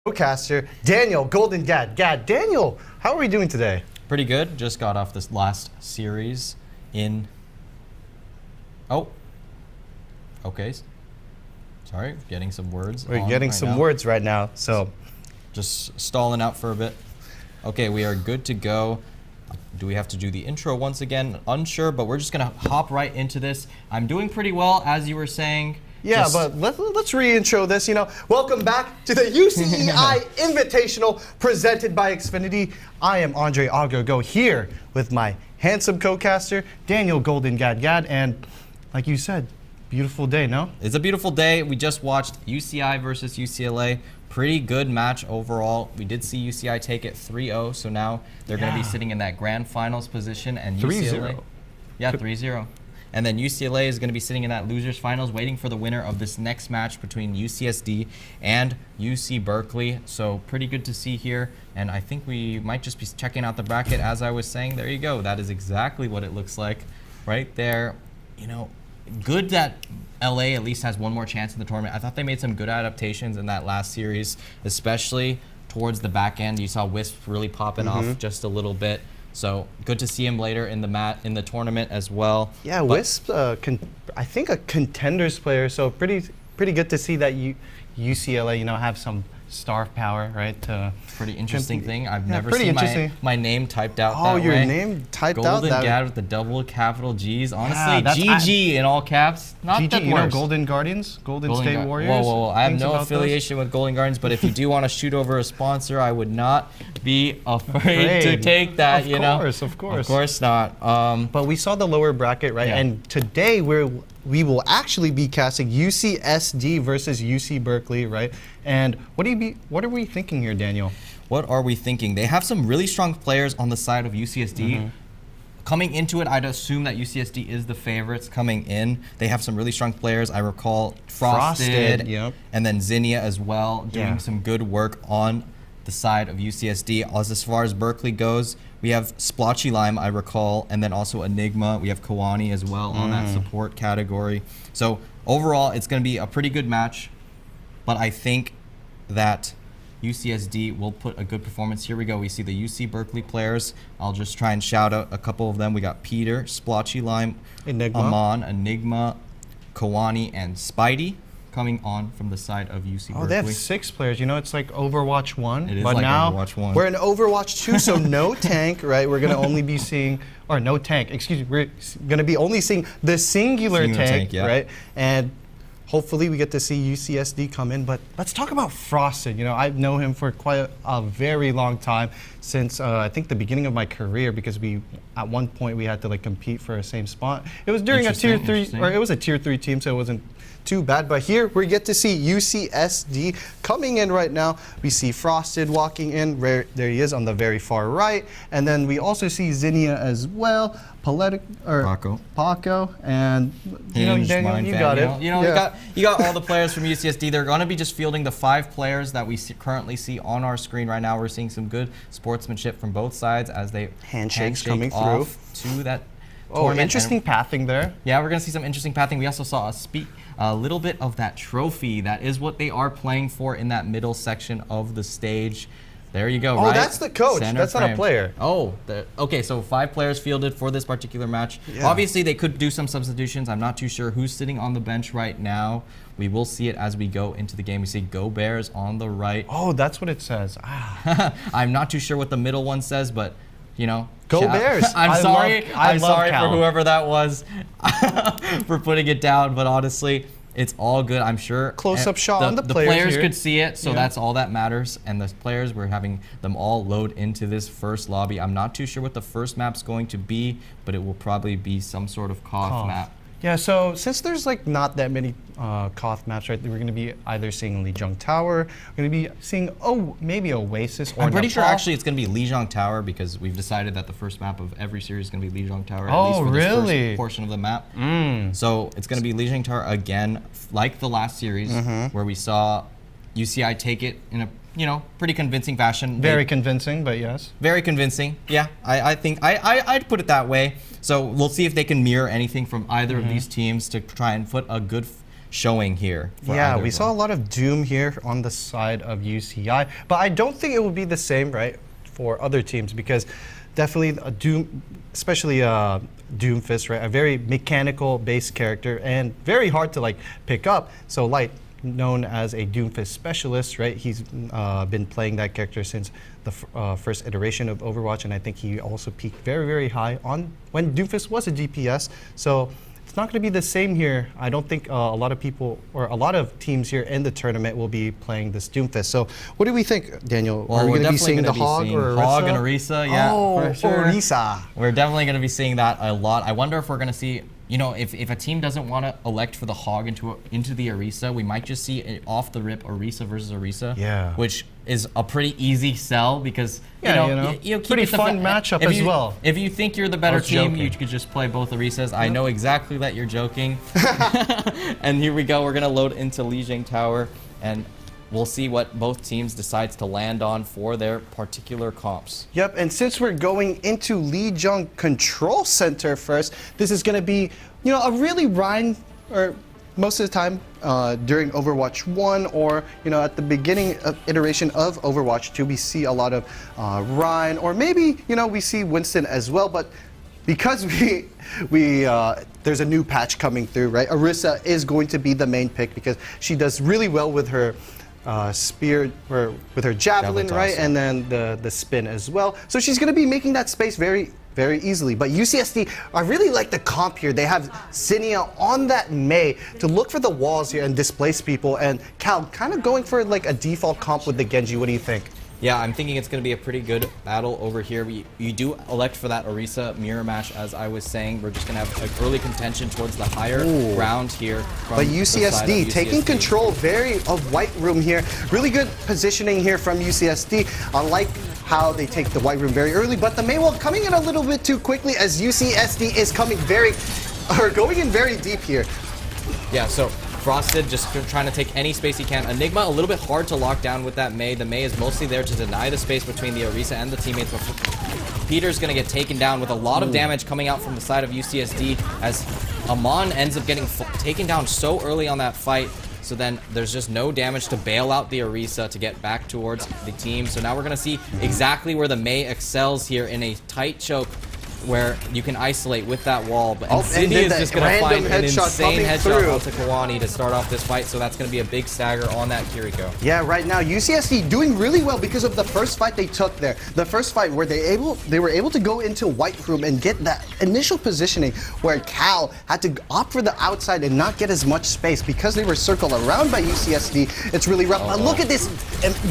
Co-caster Daniel Golden Gad. Daniel, how are we doing today? Pretty good. Just got off this last series in. Oh. Okay. Sorry, getting some words. We're getting some words right now, so. Just stalling out for a bit. Okay, we are good to go. Do we have to do the intro once again? Unsure, but we're just gonna hop right into this. I'm doing pretty well, as you were saying. Yeah, but let's re-intro this, Welcome back to the UCEI Invitational presented by Xfinity. I am Andre Agogo here with my handsome co-caster, Daniel Golden Gad, and like you said, beautiful day, no? It's a beautiful day. We just watched UCI versus UCLA. Pretty good match overall. We did see UCI take it 3-0, so now they're going to be sitting in that grand finals position, and 3-0. Yeah, 3-0. And then UCLA is going to be sitting in that losers finals, waiting for the winner of this next match between UCSD and UC Berkeley. So pretty good to see here. And I think we might just be checking out the bracket as I was saying. There you go. That is exactly what it looks like right there. Good that LA at least has one more chance in the tournament. I thought they made some good adaptations in that last series, especially towards the back end. You saw Wisp really popping off just a little bit. So good to see him later in the tournament as well. Yeah, Wisp, I think a contenders player. So pretty good to see that UCLA, have some star power, right? Pretty interesting thing. I've never seen my name typed out that way. Oh, your name typed out? Golden Gad with the double capital G's. Honestly, GG in all caps. Not GG, the worst. Golden Guardians? Golden State Warriors? Whoa. I have no affiliation with Golden Guardians, but if you do want to shoot over a sponsor, I would not be afraid to take that, Of course. Of course not. But we saw the lower bracket, right? Yeah. And today we will actually be casting UCSD versus UC Berkeley, right? And what are we thinking here, Daniel? What are we thinking? They have some really strong players on the side of UCSD. Coming into it, I'd assume that UCSD is the favorites coming in. They have some really strong players. I recall Frosted yep. and then Zinnia as well, doing some good work on the side of UCSD. As far as Berkeley goes, we have Splotchy Lime, I recall, and then also Enigma. We have Kawani as well on that support category. So overall, it's going to be a pretty good match, but I think that UCSD will put a good performance. Here we go. We see the UC Berkeley players. I'll just try and shout out a couple of them. We got Peter, Splotchy Lime, Amon, Enigma, Kawani, and Spidey coming on from the side of UC Berkeley. Oh, they have 6 players. It's like Overwatch 1. It is but like now Overwatch 1. We're in Overwatch 2, so no tank, right? We're going to only be seeing, or no tank, excuse me. We're going to be only seeing the singular tank, right? And hopefully we get to see UCSD come in. But let's talk about Frosted. I've known him for quite a very long time, since I think the beginning of my career, because at one point we had to compete for the same spot. It was during a tier 3, or it was a tier 3 team, so it wasn't too bad. But here we get to see UCSD coming in right now. We see Frosted walking in. There he is on the very far right. And then we also see Zinnia as well. Paco, and Daniel, you got it. You got all the players from UCSD. They're going to be just fielding the 5 players that we currently see on our screen right now. We're seeing some good sportsmanship from both sides as they handshake coming through to that. Oh, interesting pathing there. Yeah, we're going to see some interesting pathing. We also saw a little bit of that trophy. That is what they are playing for in that middle section of the stage. There you go, right? Oh, that's the coach. That's not a player. Oh, okay, so 5 players fielded for this particular match. Yeah. Obviously, they could do some substitutions. I'm not too sure who's sitting on the bench right now. We will see it as we go into the game. We see Go Bears on the right. Oh, that's what it says. I'm not too sure what the middle one says, but, Go Bears. I'm sorry for whoever that was for putting it down, but honestly, it's all good. I'm sure close-up shot on the players could see it, so that's all that matters. And the players, we're having them all load into this first lobby. I'm not too sure what the first map's going to be, but it will probably be some sort of Koth map. Yeah, so since there's not that many Koth maps, right, we're going to be either seeing Lijiang Tower, we're going to be seeing, maybe Oasis or I'm pretty sure actually it's going to be Lijiang Tower, because we've decided that the first map of every series is going to be Lijiang Tower, at least for this first portion of the map. So it's going to be Lijiang Tower again, like the last series, where we saw UCI take it in a pretty convincing fashion. Very convincing, but yes. Very convincing. Yeah, I think I'd put it that way. So we'll see if they can mirror anything from either of these teams to try and put a good showing here. Yeah, we saw a lot of doom here on the side of UCI, but I don't think it will be the same, right, for other teams, because definitely a Doom, especially Doomfist, right, a very mechanical based character and very hard to like pick up. So Light, known as a Doomfist specialist, right, he's been playing that character since the first iteration of Overwatch, and I think he also peaked very, very high on when Doomfist was a DPS. So it's not going to be the same here. I don't think a lot of people or a lot of teams here in the tournament will be playing this Doomfist. So what do we think, Daniel? Well, are we we're going to be definitely seeing the Hog or Orisa? Hog and Orisa, yeah, oh, for sure. Orisa. We're definitely going to be seeing that a lot. I wonder if we're going to see, you know, if a team doesn't want to elect for the Hog into the Orisa, we might just see it off the rip Orisa versus Orisa. Yeah. Which is a pretty easy sell because, you keep pretty it fun matchup as well. If you think you're the better team, joking. you could just play both Orisas. I know exactly that you're joking. And here we go. We're going to load into Lijiang Tower, and we'll see what both teams decides to land on for their particular comps. Yep, and since we're going into Lijiang Control Center first, this is going to be, a really Ryan, or most of the time during Overwatch 1 or, at the beginning of iteration of Overwatch 2, we see a lot of Ryan, or maybe, we see Winston as well, but because there's a new patch coming through, right? Orisa is going to be the main pick because she does really well with her spear, or with her javelin, right? And then the spin as well. So she's going to be making that space very, very easily. But UCSD, I really like the comp here. They have Zinnia on that Mei to look for the walls here and displace people. And Cal, kind of going for like a default comp with the Genji. What do you think? Yeah, I'm thinking it's going to be a pretty good battle over here. You do elect for that Orisa mirror match, as I was saying. We're just going to have like early contention towards the higher ground here. But UCSD taking control of White Room here. Really good positioning here from UCSD. I like how they take the White Room very early, but the Mei wall coming in a little bit too quickly as UCSD is going in very deep here. Yeah, so Frosted just trying to take any space he can. Enigma a little bit hard to lock down with that Mei. The Mei is mostly there to deny the space between the Orisa and the teammates. But Peter's going to get taken down with a lot of damage coming out from the side of UCSD as Amon ends up getting taken down so early on that fight. So then there's just no damage to bail out the Orisa to get back towards the team. So now we're going to see exactly where the Mei excels here in a tight choke, where you can isolate with that wall. But Zinnia is just going to find an insane headshot onto Kawani to start off this fight, so that's going to be a big stagger on that Kiriko. Yeah, right now, UCSD doing really well because of the first fight they took there. The first fight where they were able to go into White Room and get that initial positioning where Cal had to opt for the outside and not get as much space because they were circled around by UCSD. It's really rough. But look at this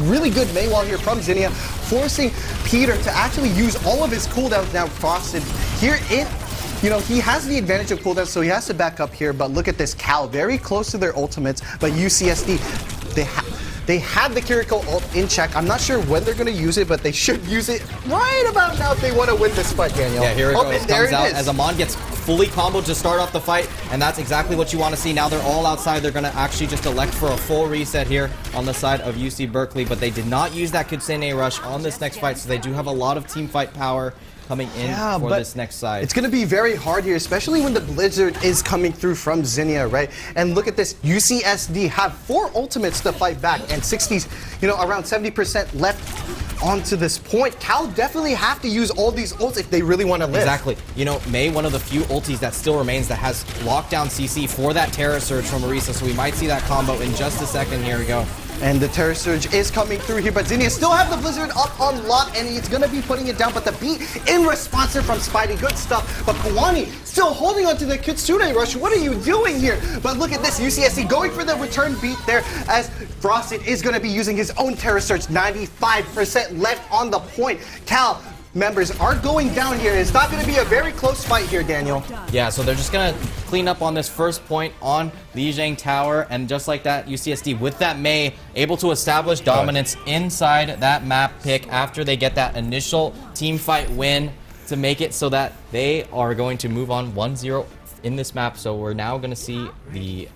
really good Mei wall here from Zinnia, forcing Peter to actually use all of his cooldowns now. Frosted here he has the advantage of cooldown, so he has to back up here. But look at this, Cal very close to their ultimates, but UCSD, they have the Kiriko ult in check. I'm not sure when they're going to use it, but they should use it right about now if they want to win this fight, Daniel. Yeah, here it goes. Comes out as Amon gets fully comboed to start off the fight, and that's exactly what you want to see. Now they're all outside. They're going to actually just elect for a full reset here on the side of UC Berkeley, but they did not use that Kitsune Rush on this next fight, so they do have a lot of team fight power coming in for this next side. It's going to be very hard here, especially when the Blizzard is coming through from Zinnia, right? And look at this, UCSD have 4 ultimates to fight back, and 60s, around 70% left onto this point. Cal definitely have to use all these ults if they really want to live. Exactly. Mei, one of the few ultis that still remains that has lockdown CC for that Terra Surge from Orisa, so we might see that combo in just a second. Here we go. And the Terra Surge is coming through here, but Zinnia still have the Blizzard up on lock, and he's going to be putting it down, but the beat in response from Spidey, good stuff. But Kawani still holding on to the Kitsune Rush. What are you doing here? But look at this, UCSD going for the return beat there as Frosted is going to be using his own Terra Surge, 95% left on the point. Cal, members are going down here. It's not going to be a very close fight here, Daniel. Yeah, so they're just going to clean up on this first point on Lijiang Tower, and just like that, UCSD with that Mei able to establish dominance inside that map pick after they get that initial team fight win to make it so that they are going to move on 1-0 in this map. So we're now going to see the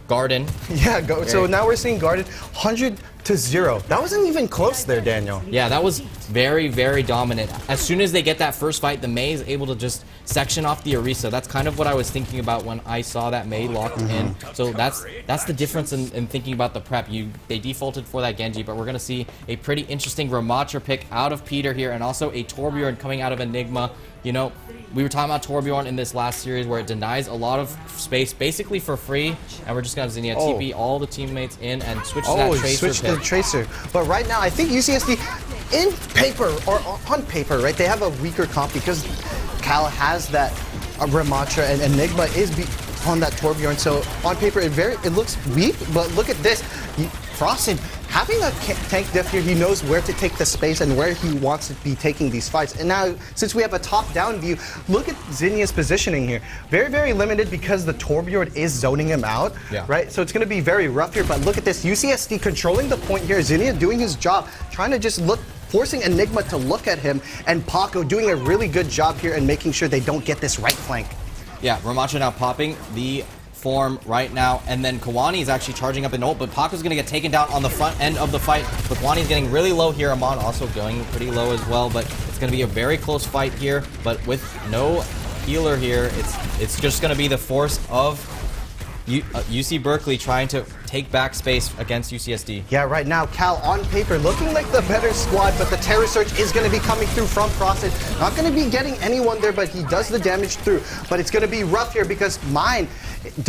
Garden. Yeah, so now we're seeing Garden, 100 to 0. That wasn't even close there, Daniel. Yeah, that was very, very dominant. As soon as they get that first fight, the Mei is able to just section off the Orisa. That's kind of what I was thinking about when I saw that Mei locked in. So that's the difference in thinking about the prep. They defaulted for that Genji, but we're going to see a pretty interesting Ramattra pick out of Peter here, and also a Torbjorn coming out of Enigma. You know, we were talking about Torbjorn in this last series where it denies a lot of space basically for free, and we're just going to Zinnia TP all the teammates in and switch to that Tracer switch to the Tracer. But right now, I think UCSD, in paper, or on paper, right, they have a weaker comp because Cal has that Ramattra and Enigma is on that Torbjorn. So on paper, it looks weak, but look at this. Frosted, having a tank diff here, he knows where to take the space and where he wants to be taking these fights. And now, since we have a top-down view, look at Zinnia's positioning here. Very, very limited because the Torbjorn is zoning him out, right? So it's going to be very rough here, but look at this. UCSD controlling the point here. Zinnia doing his job, trying to just forcing Enigma to look at him, and Paco doing a really good job here and making sure they don't get this right flank. Yeah, Ramattra now popping the form right now, and then Kawani is actually charging up an ult, but Paco's gonna get taken down on the front end of the fight. But Kawani's getting really low here. Amon also going pretty low as well, but it's gonna be a very close fight here. But with no healer here, it's just gonna be the force of UC Berkeley trying to take back space against UCSD. Yeah, right now, Cal on paper looking like the better squad, but the Terror Surge is going to be coming through from Frosted. Not going to be getting anyone there, but he does the damage through. But it's going to be rough here because Mine, it's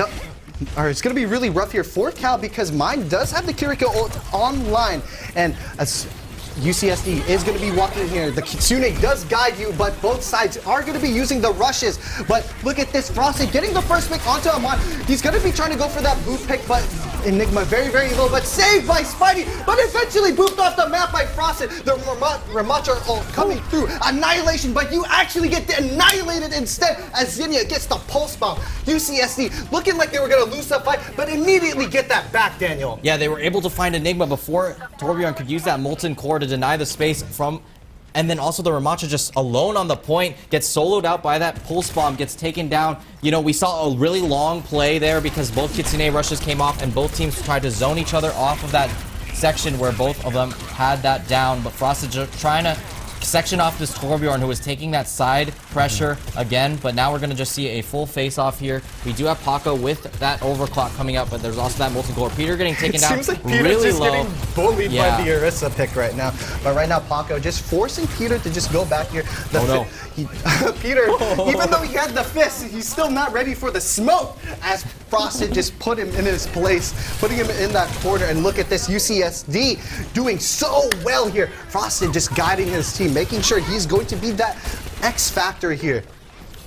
going to be really rough here for Cal because Mine does have the Kiriko ult online. And as UCSD is going to be walking in here. The Kitsune does guide you, but both sides are going to be using the rushes. But look at this, Frosted getting the first pick onto Amon. He's going to be trying to go for that boot pick, but Enigma very, very low, but saved by Spidey, but eventually booped off the map by Frosted. The Ramattra ult coming through. Annihilation, but you actually get annihilated instead as Zinnia gets the pulse bomb. UCSD looking like they were going to lose the fight, but immediately get that back, Daniel. Yeah, they were able to find Enigma before Torbjorn could use that Molten Core to deny the space from, and then also the Ramattra just alone on the point, gets soloed out by that pulse bomb, gets taken down. You know, we saw a really long play there because both Kitsune rushes came off and both teams tried to zone each other off of that section where both of them had that down, but Frosted just trying to section off this Torbjorn who was taking that side pressure again, but now we're going to just see a full face-off here. We do have Paco with that overclock coming up, but there's also that Molten Core. Peter getting taken down seems like Peter's really just low. Getting bullied by the Orisa pick right now. But right now, Paco just forcing Peter to just go back here. Peter, even though he had the fist, he's still not ready for the smoke as Frosted just put him in his place, putting him in that corner. And look at this, UCSD doing so well here. Frosted just guiding his team, making sure he's going to be that X factor here.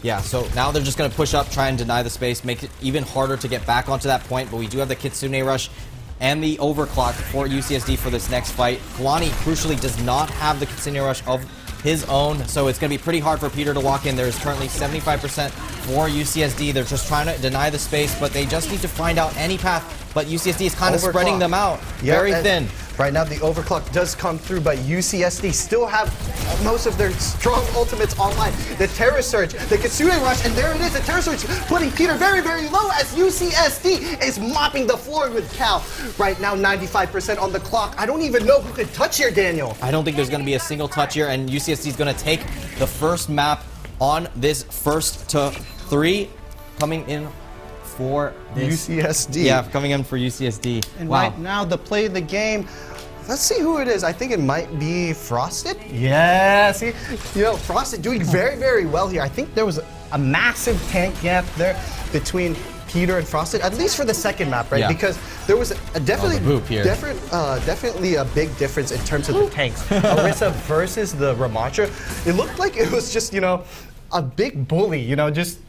Yeah, so now they're just going to push up, try and deny the space, make it even harder to get back onto that point, but we do have the Kitsune Rush and the overclock for UCSD for this next fight. Kawani, crucially, does not have the Kitsune Rush of his own, so it's going to be pretty hard for Peter to walk in. There's currently 75% for UCSD. They're just trying to deny the space, but they just need to find out any path, but UCSD is kind of spreading them out very thin. Right now, the overclock does come through, but UCSD still have most of their strong ultimates online. The Terror Surge, the Kitsune Rush, and there it is, the Terror Surge putting Peter very, very low as UCSD is mopping the floor with Cal. Right now, 95% on the clock. I don't even know who could touch here, Daniel. I don't think there's going to be a single touch here, and UCSD is going to take the first map on this first to 3 coming in for this UCSD. Yeah, coming in for UCSD. And right now, the play of the game, let's see who it is. I think it might be Frosted. Yeah, see, you know, Frosted doing very, very well here. I think there was a massive tank gap there between Peter and Frosted, at least for the second map, right? Yeah. Because there was a definitely a big difference in terms of the tanks. Orisa versus the Ramattra. It looked like it was just, you know, a big bully, you know, just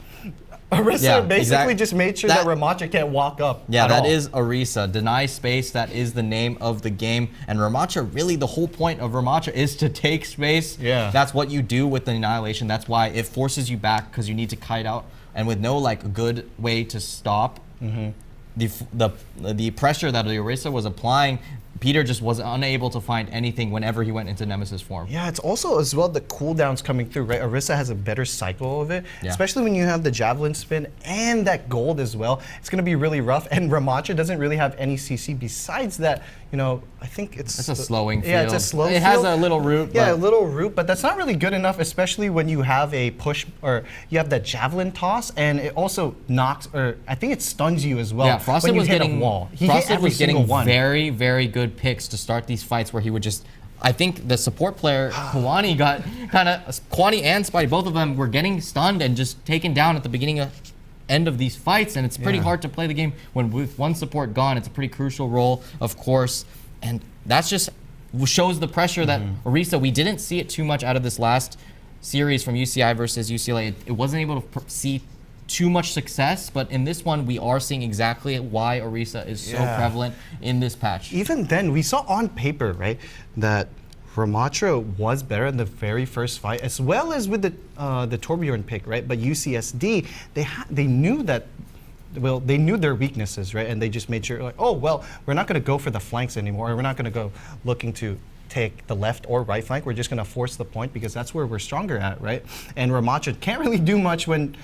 Orisa basically just made sure that Ramattra can't walk up. Yeah, that is Orisa. Deny space, that is the name of the game. And Ramattra, really the whole point of Ramattra is to take space. Yeah. That's what you do with the Annihilation. That's why it forces you back because you need to kite out. And with no like good way to stop the pressure that the Orisa was applying, Peter just was unable to find anything whenever he went into Nemesis form. Yeah, it's also as well the cooldowns coming through, right? Orisa has a better cycle of it, especially when you have the Javelin spin and that gold as well. It's going to be really rough, and Ramattra doesn't really have any CC besides that, I think it's a slowing field. Yeah, it's a slow It field. has a little root. Yeah, a but little root, but that's not really good enough, especially when you have a push or you have that javelin toss, and it also knocks, or I think it stuns you as well. Yeah, Frosted when you was hit getting a wall. He hit Frosted every was getting single one. very, very good picks to start these fights where he would just. I think the support player Kwani got Kwani and Spidey, both of them were getting stunned and just taken down at the beginning of end of these fights, and it's pretty hard to play the game when with one support gone. It's a pretty crucial role, of course, and that's just shows the pressure that Orisa. We didn't see it too much out of this last series from UCI versus UCLA. It wasn't able to see too much success, but in this one we are seeing exactly why Orisa is so prevalent in this patch. Even then, we saw on paper, right, that Ramatra was better in the very first fight, as well as with the Torbjorn pick, right? But UCSD, they knew that. Well, they knew their weaknesses, right? And they just made sure, like, oh, well, we're not going to go for the flanks anymore. Or we're not going to go looking to take the left or right flank. We're just going to force the point because that's where we're stronger at, right? And Ramatra can't really do much when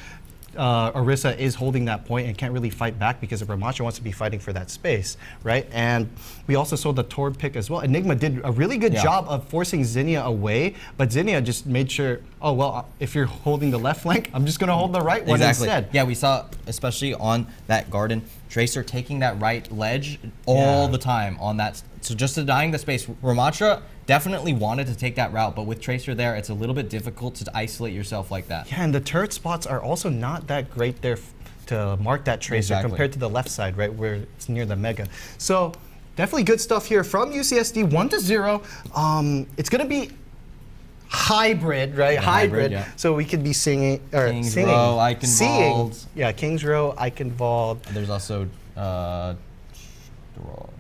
Orisa is holding that point and can't really fight back because Ramatra wants to be fighting for that space, right? And we also saw the Torb pick as well. Enigma did a really good job of forcing Zinnia away, but Zinnia just made sure, oh, well, if you're holding the left flank, I'm just going to hold the right one instead. Yeah, we saw, especially on that garden, Tracer taking that right ledge all the time on that. So just denying the space. Ramatra definitely wanted to take that route, but with Tracer there, it's a little bit difficult to isolate yourself like that. Yeah, and the turret spots are also not that great there to mark that Tracer compared to the left side, right, where it's near the Mega. So definitely good stuff here from UCSD, 1-0. It's going to be hybrid, right? Hybrid. Yeah. So we could be singing, or Kings singing. Row, Eichenwald. Yeah, Kings Row, Eichenwald. There's also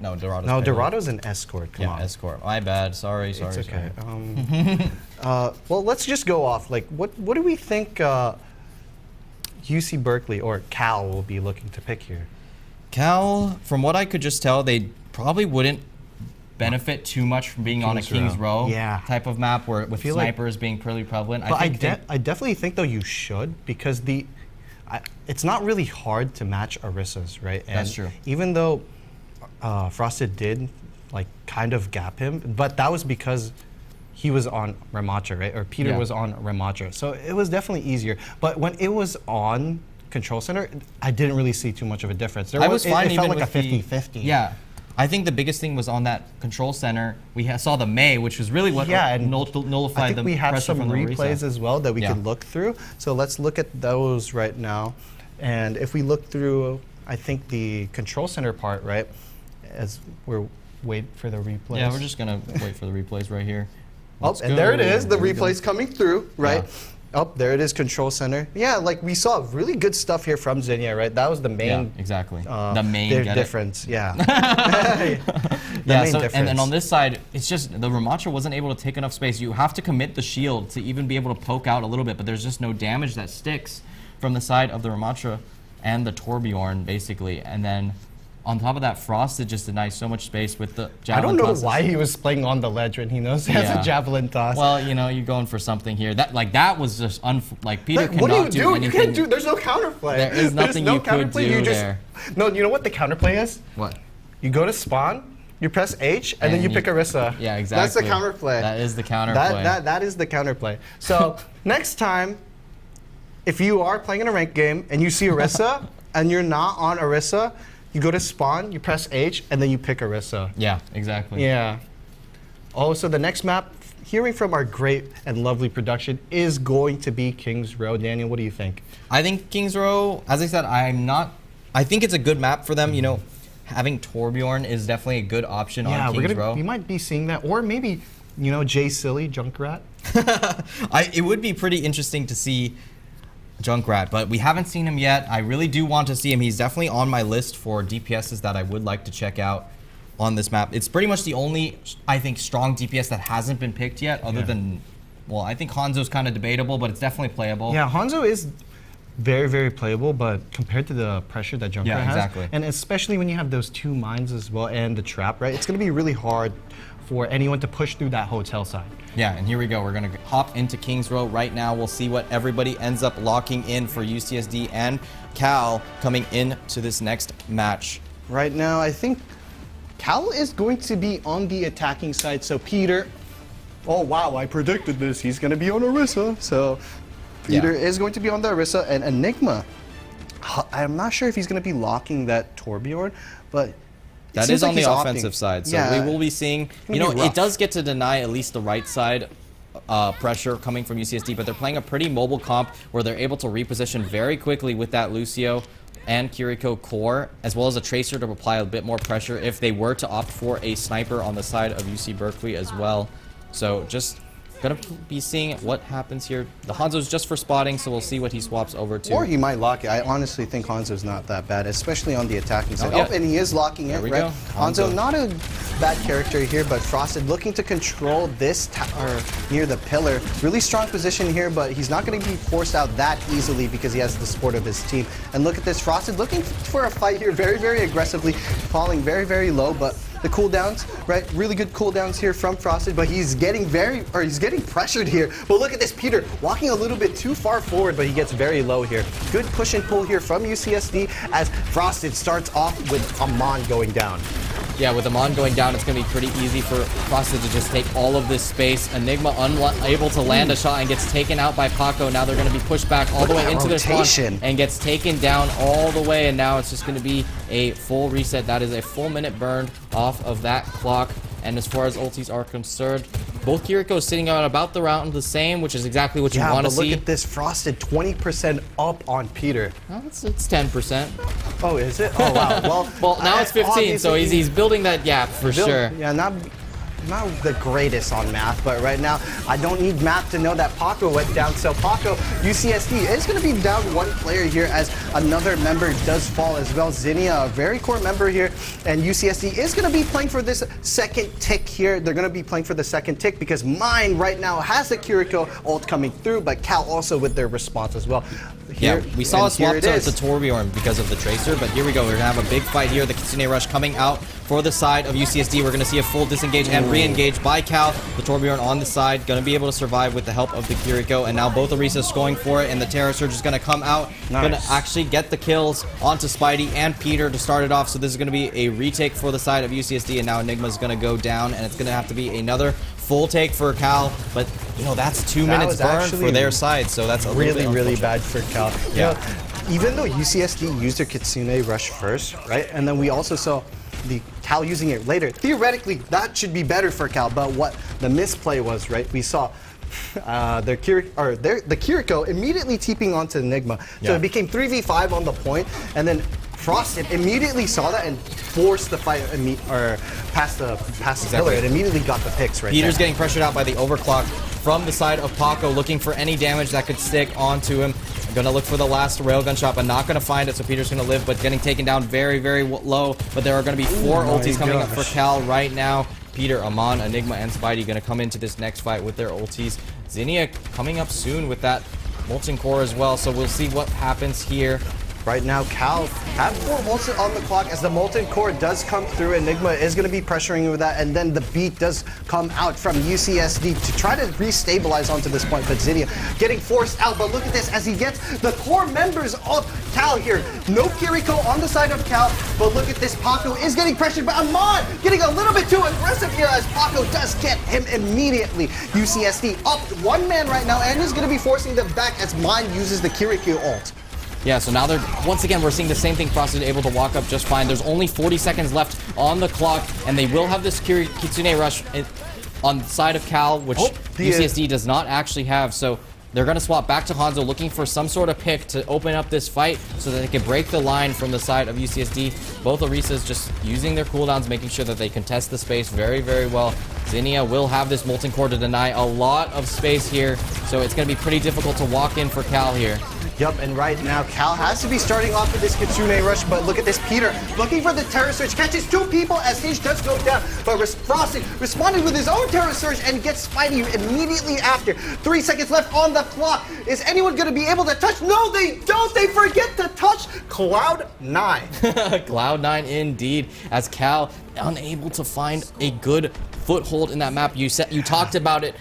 no, Dorado's. No, Dorado's an escort. Come on. Escort. My bad. Sorry. It's okay. Well, let's just go off. Like, what do we think UC Berkeley or Cal will be looking to pick here? Cal, from what I could just tell, they probably wouldn't benefit too much from being on a Kings Row type of map where with snipers being pretty prevalent. But I definitely think though you should, because it's not really hard to match Orisa's, right? And that's true. Even though Frosted did like kind of gap him, but that was because he was on Ramatra, right? Or Peter was on Ramatra. So it was definitely easier. But when it was on Control Center, I didn't really see too much of a difference. It felt like a 50-50. Yeah. I think the biggest thing was on that Control Center, we saw the May, which was really what nullified the pressure from the Orisa. I think we have some replays as well that we can look through. So let's look at those right now. And if we look through, I think the Control Center part, right, as we're wait for the replays. Yeah, we're just going to wait for the replays right here. And there it is, the replay's coming through, right? Yeah. Oh, there it is, Control Center. Yeah, like we saw really good stuff here from Zinnia, right? That was the main. Yeah, exactly. The main difference, yeah. Difference. And then on this side, it's just the Ramatra wasn't able to take enough space. You have to commit the shield to even be able to poke out a little bit, but there's just no damage that sticks from the side of the Ramatra and the Torbjorn, basically. And then on top of that, Frosted just denies so much space with the javelin tosses. I don't know why he was playing on the ledge when he knows he has a javelin toss. Well, you know, you're going for something here. That was just Peter cannot what do you do do? anything. You can't do. There's no counterplay. There is nothing you could do there. No, you know what the counterplay is? What? You go to spawn, you press H, and then you pick Orisa. Yeah, exactly. That's the counterplay. That is the counterplay. That is the counterplay. So next time, if you are playing in a ranked game and you see Orisa and you're not on Orisa, you go to spawn, you press H, and then you pick Orisa. Yeah, exactly. Yeah. Also, the next map, hearing from our great and lovely production, is going to be Kings Row. Daniel, what do you think? I think Kings Row, as I said, I think it's a good map for them. You know, having Torbjorn is definitely a good option on Kings Row. We might be seeing that. Or maybe, you know, Jay Silly, Junkrat. It would be pretty interesting to see Junkrat, but we haven't seen him yet. I really do want to see him. He's definitely on my list for DPSs that I would like to check out on this map. It's pretty much the only, I think, strong DPS that hasn't been picked yet, other than, well, I think Hanzo's kind of debatable, but it's definitely playable. Yeah, Hanzo is very, very playable, but compared to the pressure that Junkrat has, and especially when you have those two mines as well and the trap, right, it's going to be really hard for anyone to push through that hotel side. Yeah, and here we go. We're going to hop into Kings Row right now. We'll see what everybody ends up locking in for UCSD and Cal coming into this next match. Right now, I think Cal is going to be on the attacking side, so Peter, oh wow, I predicted this, he's going to be on Orisa, so Peter is going to be on the Orisa, and Enigma, I'm not sure if he's going to be locking that Torbjorn, but that is on the offensive side, so we will be seeing, you know, it does get to deny at least the right side pressure coming from UCSD, but they're playing a pretty mobile comp where they're able to reposition very quickly with that Lucio and Kiriko core, as well as a Tracer to apply a bit more pressure if they were to opt for a sniper on the side of UC Berkeley as well. So just gonna be seeing what happens here. The Hanzo's just for spotting, so we'll see what he swaps over to. Or he might lock it. I honestly think Hanzo's not that bad, especially on the attacking side. yeah. Oh, and he is locking it, right? Hanzo, not a bad character here, but Frosted looking to control this near the pillar. Really strong position here, but he's not going to be forced out that easily because he has the support of his team. And look at this, Frosted looking for a fight here very, very aggressively, falling very, very low, but the cooldowns, right? Really good cooldowns here from Frosted, but he's getting pressured here. But look at this, Peter walking a little bit too far forward, but he gets very low here. Good push and pull here from UCSD as Frosted starts off with Amon going down. Yeah, with Amon going down, it's going to be pretty easy for Frosted to just take all of this space. Enigma unable to land a shot and gets taken out by Paco. Now they're going to be pushed back all the way into their spawn and gets taken down all the way. And now it's just going to be a full reset. That is a full minute burned off of that clock. And as far as ultis are concerned, both Kiriko sitting on about the round the same, which is exactly what you want to see. Look at this, Frosted 20% up on Peter. Well, it's 10%. Oh, is it? Oh, wow. Well, now it's 15, so he's building that gap for sure. Yeah, not the greatest on math, but right now I don't need math to know that Paco went down. So Paco, UCSD is going to be down one player here as another member does fall as well. Zinnia, a very core member here, and UCSD is going to be playing for this second tick here. They're going to be playing for the second tick because Mine right now has the Kiriko ult coming through, but Cal also with their response as well. Here, yeah, we saw a swap to Torbjorn because of the Tracer, but here we go. We're going to have a big fight here. The Kitsune Rush coming out for the side of UCSD. We're going to see a full disengage and re-engage by Cal. The Torbjorn on the side, going to be able to survive with the help of the Kiriko, and now both Orisas going for it, and the Terror Surge is going to come out. Going to actually get the kills onto Spidey and Peter to start it off, so this is going to be a retake for the side of UCSD, and now Enigma is going to go down, and it's going to have to be another full take for Cal, but you know that's 2 minutes burned for their side, so that's a really bad for Cal. Yeah. You know, even though UCSD used their Kitsune Rush first, right, and then we also saw the Cal using it later. Theoretically, that should be better for Cal, but what the misplay was, right? We saw the Kiriko immediately TPing onto Enigma, so it became 3v5 on the point, and then Frosted immediately saw that and forced the fight past the pillar and immediately got the picks right Peter's getting pressured out by the overclock from the side of Paco, looking for any damage that could stick onto him. Gonna look for the last railgun shot, but not gonna find it, so Peter's gonna live, but getting taken down very, very low. But there are gonna be 4 ultis coming up for Cal right now. Peter, Amon, Enigma, and Spidey gonna come into this next fight with their ultis. Zinnia coming up soon with that Molten Core as well, so we'll see what happens here. Right now, Cal have 4 volts on the clock as the Molten Core does come through. Enigma is going to be pressuring with that, and then the beat does come out from UCSD to try to restabilize onto this point, but Zinnia getting forced out. But look at this as he gets the core members of Cal here. No Kiriko on the side of Cal, but look at this. Paco is getting pressured, but Amon getting a little bit too aggressive here as Paco does get him immediately. UCSD up 1 man right now, and is going to be forcing them back as Mine uses the Kiriko ult. Yeah, so now once again, we're seeing the same thing. Frosted able to walk up just fine. There's only 40 seconds left on the clock, and they will have this Kitsune Rush on the side of Cal, which UCSD does not actually have. So they're going to swap back to Hanzo, looking for some sort of pick to open up this fight so that they can break the line from the side of UCSD. Both Orisas just using their cooldowns, making sure that they contest the space very, very well. Zinnia will have this Molten Core to deny a lot of space here, so it's going to be pretty difficult to walk in for Cal here. Yup, and right now Cal has to be starting off with this Kitsune Rush, but look at this, Peter looking for the Terror Surge, catches 2 people as Hinge does go down, but Frosted responded with his own Terror Surge and gets Spidey immediately after. 3 seconds left on the clock. Is anyone going to be able to touch? No, they don't. They forget to touch Cloud9. Cloud9 indeed, as Cal unable to find a good foothold in that map. You talked about it.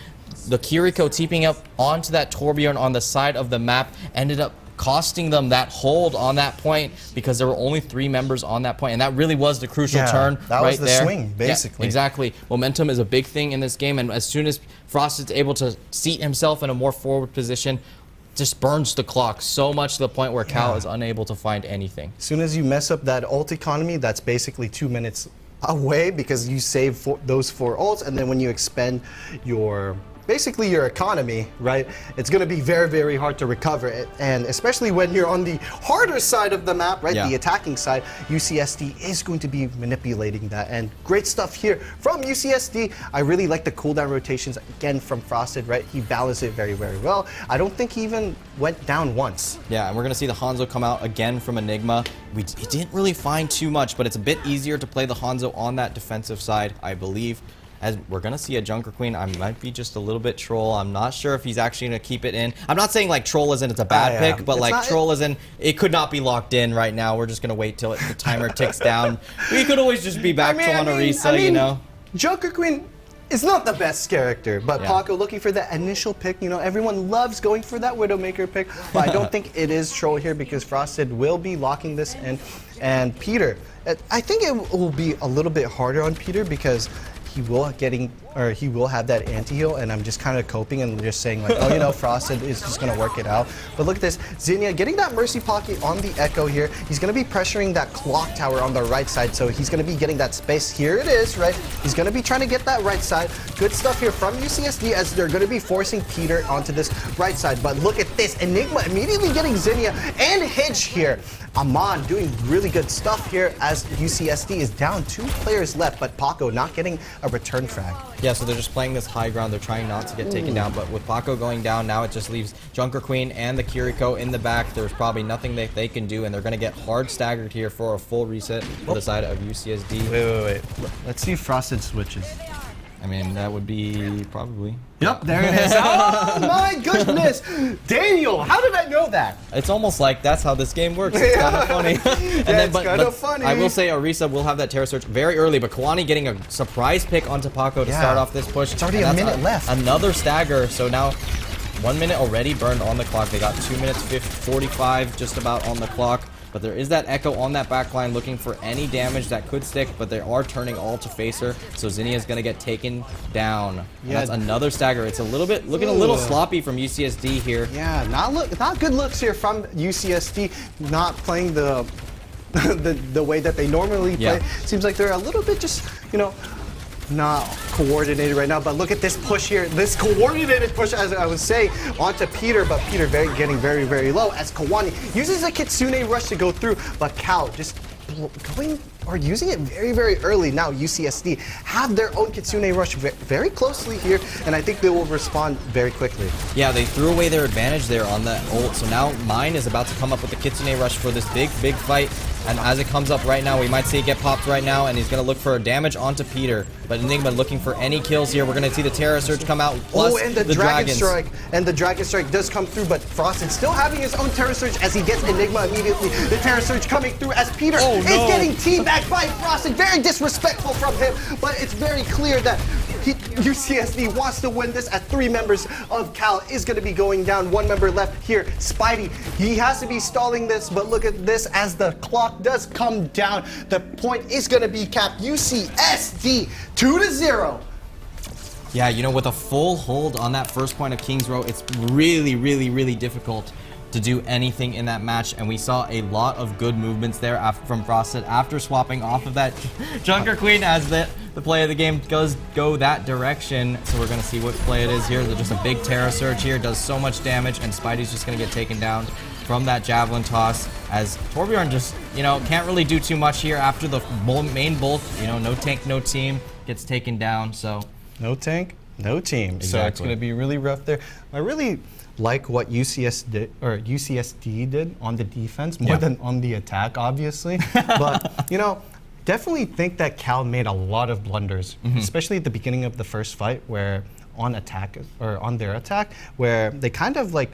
The Kiriko TPing up onto that Torbjorn on the side of the map ended up costing them that hold on that point because there were only 3 members on that point, and that really was the crucial turn that right was the there. swing, basically. Yeah, exactly. Momentum is a big thing in this game, and as soon as Frosted's able to seat himself in a more forward position, just burns the clock so much to the point where Cal is unable to find anything. As soon as you mess up that ult economy, that's basically 2 minutes away because you save those 4 ults, and then when you expend your basically your economy, right, it's going to be very, very hard to recover it. And especially when you're on the harder side of the map, right, the attacking side, UCSD is going to be manipulating that. And great stuff here from UCSD. I really like the cooldown rotations, again, from Frosted, right? He balanced it very, very well. I don't think he even went down once. Yeah, and we're going to see the Hanzo come out again from Enigma. He didn't really find too much, but it's a bit easier to play the Hanzo on that defensive side, I believe. As we're going to see a Junker Queen. I might be just a little bit troll. I'm not sure if he's actually going to keep it in. I'm not saying like troll as in it's a bad pick, but like troll as in it could not be locked in right now. We're just going to wait till the timer ticks down. We could always just be back to on Orisa, you know? Junker Queen is not the best character, but Paco looking for that initial pick. You know, everyone loves going for that Widowmaker pick, but I don't think it is troll here because Frosted will be locking this in. And Peter, I think it will be a little bit harder on Peter because he will have that anti-heal, and I'm just kind of coping and just saying like, oh, you know, Frosted is just gonna work it out. But look at this, Zinnia getting that Mercy Pocket on the Echo here. He's gonna be pressuring that clock tower on the right side, so he's gonna be getting that space. Here it is, right? He's gonna be trying to get that right side. Good stuff here from UCSD as they're gonna be forcing Peter onto this right side. But look at this, Enigma immediately getting Zinnia and Hitch here. Amon doing really good stuff here as UCSD is down 2 players left, but Paco not getting a return frag. Yeah, so they're just playing this high ground. They're trying not to get taken down, but with Paco going down, now it just leaves Junker Queen and the Kiriko in the back. There's probably nothing that they can do, and they're going to get hard staggered here for a full reset for the side of UCSD. Wait. Let's see if Frosted switches. I mean, that would be probably. Yep, there it is. Oh my goodness! Daniel, how did I know that? It's almost like that's how this game works. It's kind of funny. It's kind of funny. I will say Orisa will have that Terra Search very early, but Kwani getting a surprise pick onto Paco to start off this push. It's already a minute left. Another stagger, so now 1 minute already burned on the clock. They got 2 minutes 45 just about on the clock. But there is that Echo on that backline looking for any damage that could stick, but they are turning all to face her, so Zinnia is going to get taken down. And that's another stagger. It's a little bit looking a little sloppy from UCSD here. Yeah, not good looks here from UCSD, not playing the the way that they normally play. Seems like they're a little bit just, you know, not coordinated right now, but look at this push here. This coordinated push, as I was saying, onto Peter, but Peter getting very, very low as Kawani uses a Kitsune Rush to go through, but Cal just going or using it very, very early. Now UCSD have their own Kitsune Rush very closely here, and I think they will respond very quickly. Yeah, they threw away their advantage there on that ult, so now Mine is about to come up with the Kitsune Rush for this big, big fight. And as it comes up right now, we might see it get popped right now, and he's going to look for damage onto Peter. But Enigma looking for any kills here. We're going to see the Terra Surge come out, plus and the Dragon Strike. And the Dragon Strike does come through, but Frosted still having his own Terra Surge as he gets Enigma immediately. The Terra Surge coming through as Peter is getting teabagged by Frosted. Very disrespectful from him, but it's very clear that UCSD wants to win this as 3 members of Cal is going to be going down. 1 member left here, Spidey. He has to be stalling this, but look at this as the clock does come down. The point is going to be capped. UCSD 2-0. Yeah, you know, with a full hold on that first point of King's Row, it's really, really, really difficult to do anything in that match, and we saw a lot of good movements there from Frosted after swapping off of that Junker Queen as the play of the game does go that direction. So we're gonna see what play it is here. There's just a big Terra Surge here, does so much damage, and Spidey's just gonna get taken down from that Javelin toss as Torbjorn just, you know, can't really do too much here after the main bulk, you know, no tank, no team, gets taken down, so. No tank, no team. Exactly. So it's gonna be really rough there. I really like what UCSD did on the defense more than on the attack, obviously. But, you know, definitely think that Cal made a lot of blunders, especially at the beginning of the first fight where on their attack, where they kind of like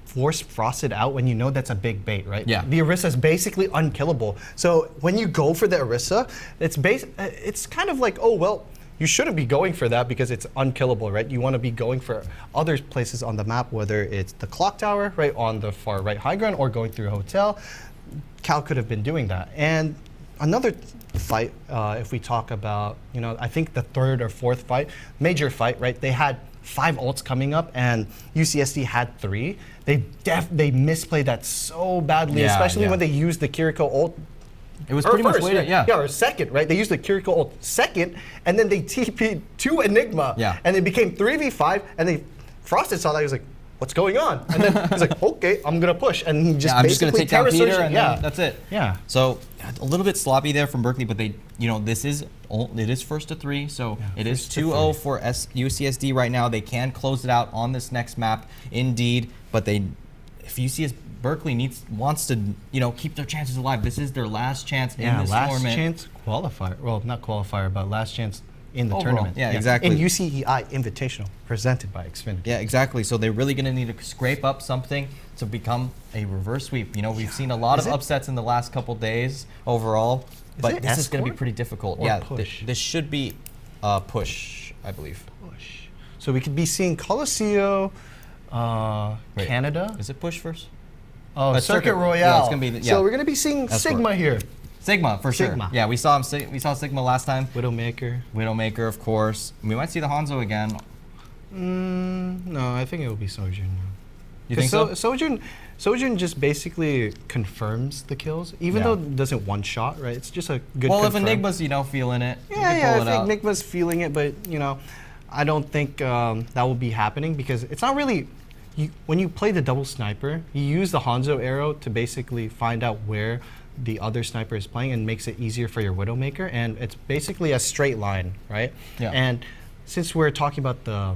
force Frosted out when you know that's a big bait, right? Yeah. The Orisa is basically unkillable. So when you go for the Orisa, it's kind of like, oh, well, you shouldn't be going for that because it's unkillable, right? You want to be going for other places on the map, whether it's the clock tower, right, on the far right high ground, or going through a hotel. Cal could have been doing that. And another fight, if we talk about, I think the third or fourth fight, major fight, right? They had 5 ults coming up, and UCSD had 3. They misplayed that so badly, especially when they used the Kiriko ult. It was pretty much waited, or second, right? They used the Kiriko ult second, and then they TP'd to Enigma, and it became 3v5, and Frosted saw that, he was like, what's going on? And then he's like, okay, I'm gonna push, and he just I'm just gonna take down Terra Peter, Surge, and then that's it. Yeah. So a little bit sloppy there from Berkeley, but they, it is first to 3, so it is 2-0 for UCSD right now. They can close it out on this next map, indeed. But if Berkeley wants to, keep their chances alive, this is their last chance in this tournament. Last chance qualifier. Well, not qualifier, but last chance in the overall tournament. Yeah, exactly. In UCEI Invitational, presented by Xfinity. Yeah, exactly. So they're really going to need to scrape up something to become a reverse sweep. We've seen a lot of upsets in the last couple days overall, but this is going to be pretty difficult. Or push? This should be push, I believe. Push. So we could be seeing Colosseo, Canada. Is it push first? Oh, Circuit Royale. Yeah, it's gonna be So we're going to be seeing Sigma here. Sigma, for sure. Yeah, we saw Sigma last time. Widowmaker, of course. We might see the Hanzo again. No, I think it will be Sojourn. You think so? Sojourn just basically confirms the kills, even though it doesn't one-shot, right? It's just a good Well, confirm. if Enigma's, feeling it, I think Enigma's feeling it, but, I don't think that will be happening because it's not really... when you play the double sniper, you use the Hanzo arrow to basically find out where the other sniper is playing and makes it easier for your Widowmaker, and it's basically a straight line, right? Yeah. And since we're talking about the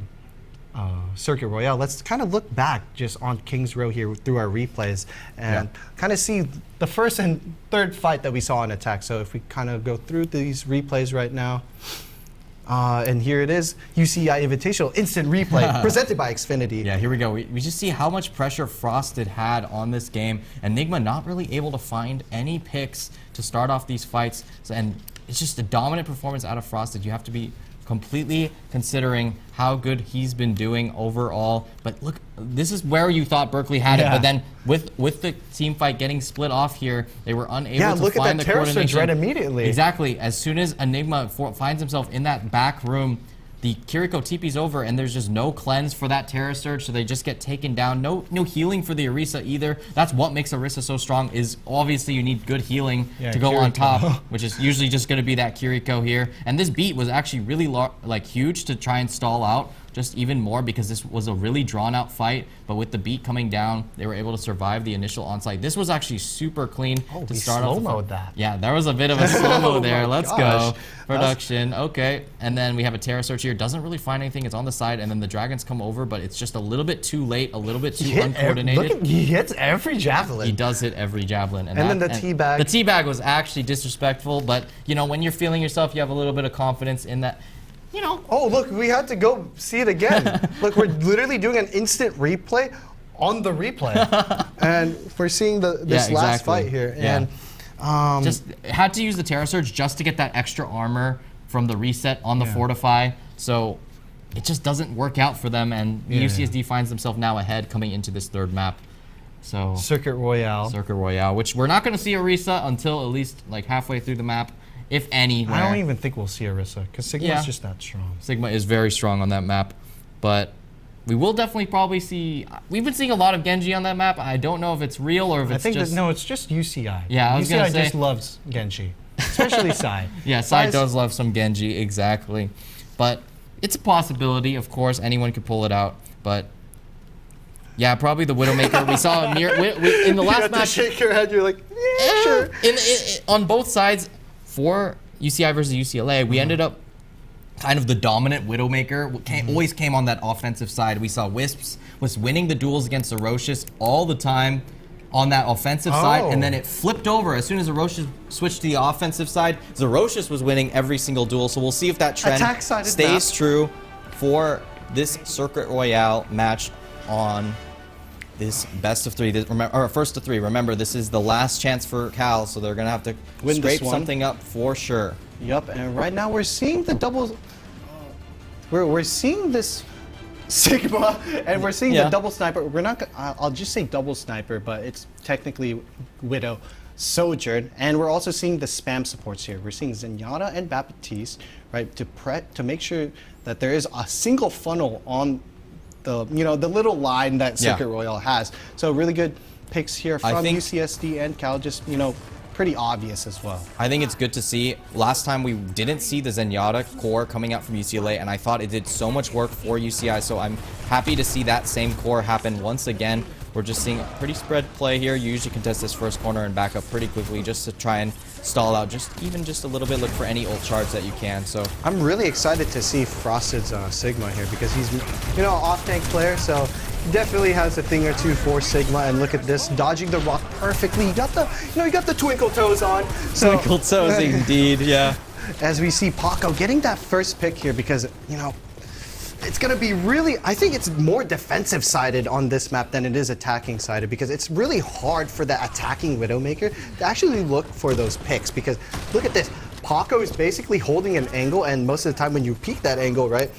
Circuit Royale, let's kind of look back just on King's Row here through our replays and kind of see the first and third fight that we saw in Attack. So if we kind of go through these replays right now, and here it is, UCEI Invitational Instant Replay, presented by Xfinity. Yeah, here we go. We just see how much pressure Frosted had on this game. Enigma not really able to find any picks to start off these fights. And it's just a dominant performance out of Frosted. You have to be completely considering how good he's been doing overall. But look, this is where you thought Berkeley had it, but then with the team fight getting split off here, they were unable to find the coordination. Yeah, look at that Terra Surge right immediately. Exactly. As soon as Enigma finds himself in that back room, the Kiriko TP's over, and there's just no cleanse for that Terra Surge, so they just get taken down. No healing for the Orisa either. That's what makes Orisa so strong, is obviously you need good healing to go on top, which is usually just going to be that Kiriko here. And this beat was actually really huge to try and stall out just even more, because this was a really drawn out fight, but with the beat coming down, they were able to survive the initial onsite. This was actually super clean to start off. Slow-mo'd that. Yeah, there was a bit of a slow-mo there. Let's go. Production, okay. And then we have a Terra Search here. Doesn't really find anything. It's on the side, and then the dragons come over, but it's just a little bit too late, a little bit too uncoordinated. He hits every javelin. He does hit every javelin. And then the teabag. The teabag was actually disrespectful, but when you're feeling yourself, you have a little bit of confidence in that. Oh, look, we had to go see it again. Look, we're literally doing an instant replay on the replay. And we're seeing this last fight here. Yeah. And just had to use the Terra Surge just to get that extra armor from the reset on the Fortify. So it just doesn't work out for them, and UCSD finds themselves now ahead coming into this third map. So Circuit Royale, which we're not going to see Orisa until at least halfway through the map. If anywhere. I don't even think we'll see Orisa, because Sigma's just that strong. Sigma is very strong on that map, but we will definitely probably see. We've been seeing a lot of Genji on that map. I don't know if it's real or if it's just. No, it's just UCI. Yeah, I was gonna say. UCI just loves Genji, especially Sai. Yeah, Sai does love some Genji, exactly. But it's a possibility, of course. Anyone could pull it out, but. Yeah, probably the Widowmaker. We saw in the last match. You have to shake your head. You're like, yeah, sure. On both sides. For UCI versus UCLA, we ended up kind of the dominant Widowmaker. Always came on that offensive side. We saw Wisps was winning the duels against Zerocious all the time on that offensive side, and then it flipped over. As soon as Zerocious switched to the offensive side, Zerocious was winning every single duel. So we'll see if that trend stays true for this Circuit Royale match on this best of 3, or first to 3. Remember, this is the last chance for Cal, so they're gonna have to scrape something up for sure. Yep, and right now we're seeing the double we're seeing this Sigma, and we're seeing the double sniper. We're not. I'll just say double sniper, but it's technically Widow, Sojourn, and we're also seeing the spam supports here. We're seeing Zenyatta and Baptiste, right, to make sure that there is a single funnel on the the little line that Secret Royale has. So really good picks here from UCSD and Cal. Just pretty obvious as well. I think it's good to see. Last time we didn't see the Zenyatta core coming out from UCLA, and I thought it did so much work for UCI, so I'm happy to see that same core happen once again. We're just seeing a pretty spread play here. You usually contest this first corner and back up pretty quickly just to try and stall out even just a little bit. Look for any ult charge that you can. So I'm really excited to see Frosted's Sigma here because he's an off-tank player, so he definitely has a thing or two for Sigma. And look at this, dodging the rock perfectly. You got the you got the twinkle toes on. So, twinkle toes indeed, yeah. As we see Paco getting that first pick here because it's going to be really, I think it's more defensive sided on this map than it is attacking sided because it's really hard for the attacking Widowmaker to actually look for those picks because look at this. Paco is basically holding an angle, and most of the time when you peek that angle, right,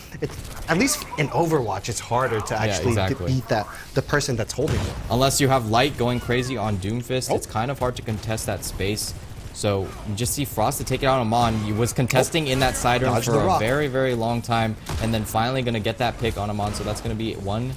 at least in Overwatch, it's harder to actually beat the person that's holding it. Unless you have Light going crazy on Doomfist, it's kind of hard to contest that space. So you just see Frost to take it out on Amon. He was contesting in that side room for a very, very long time, and then finally going to get that pick on Amon. So that's going to be one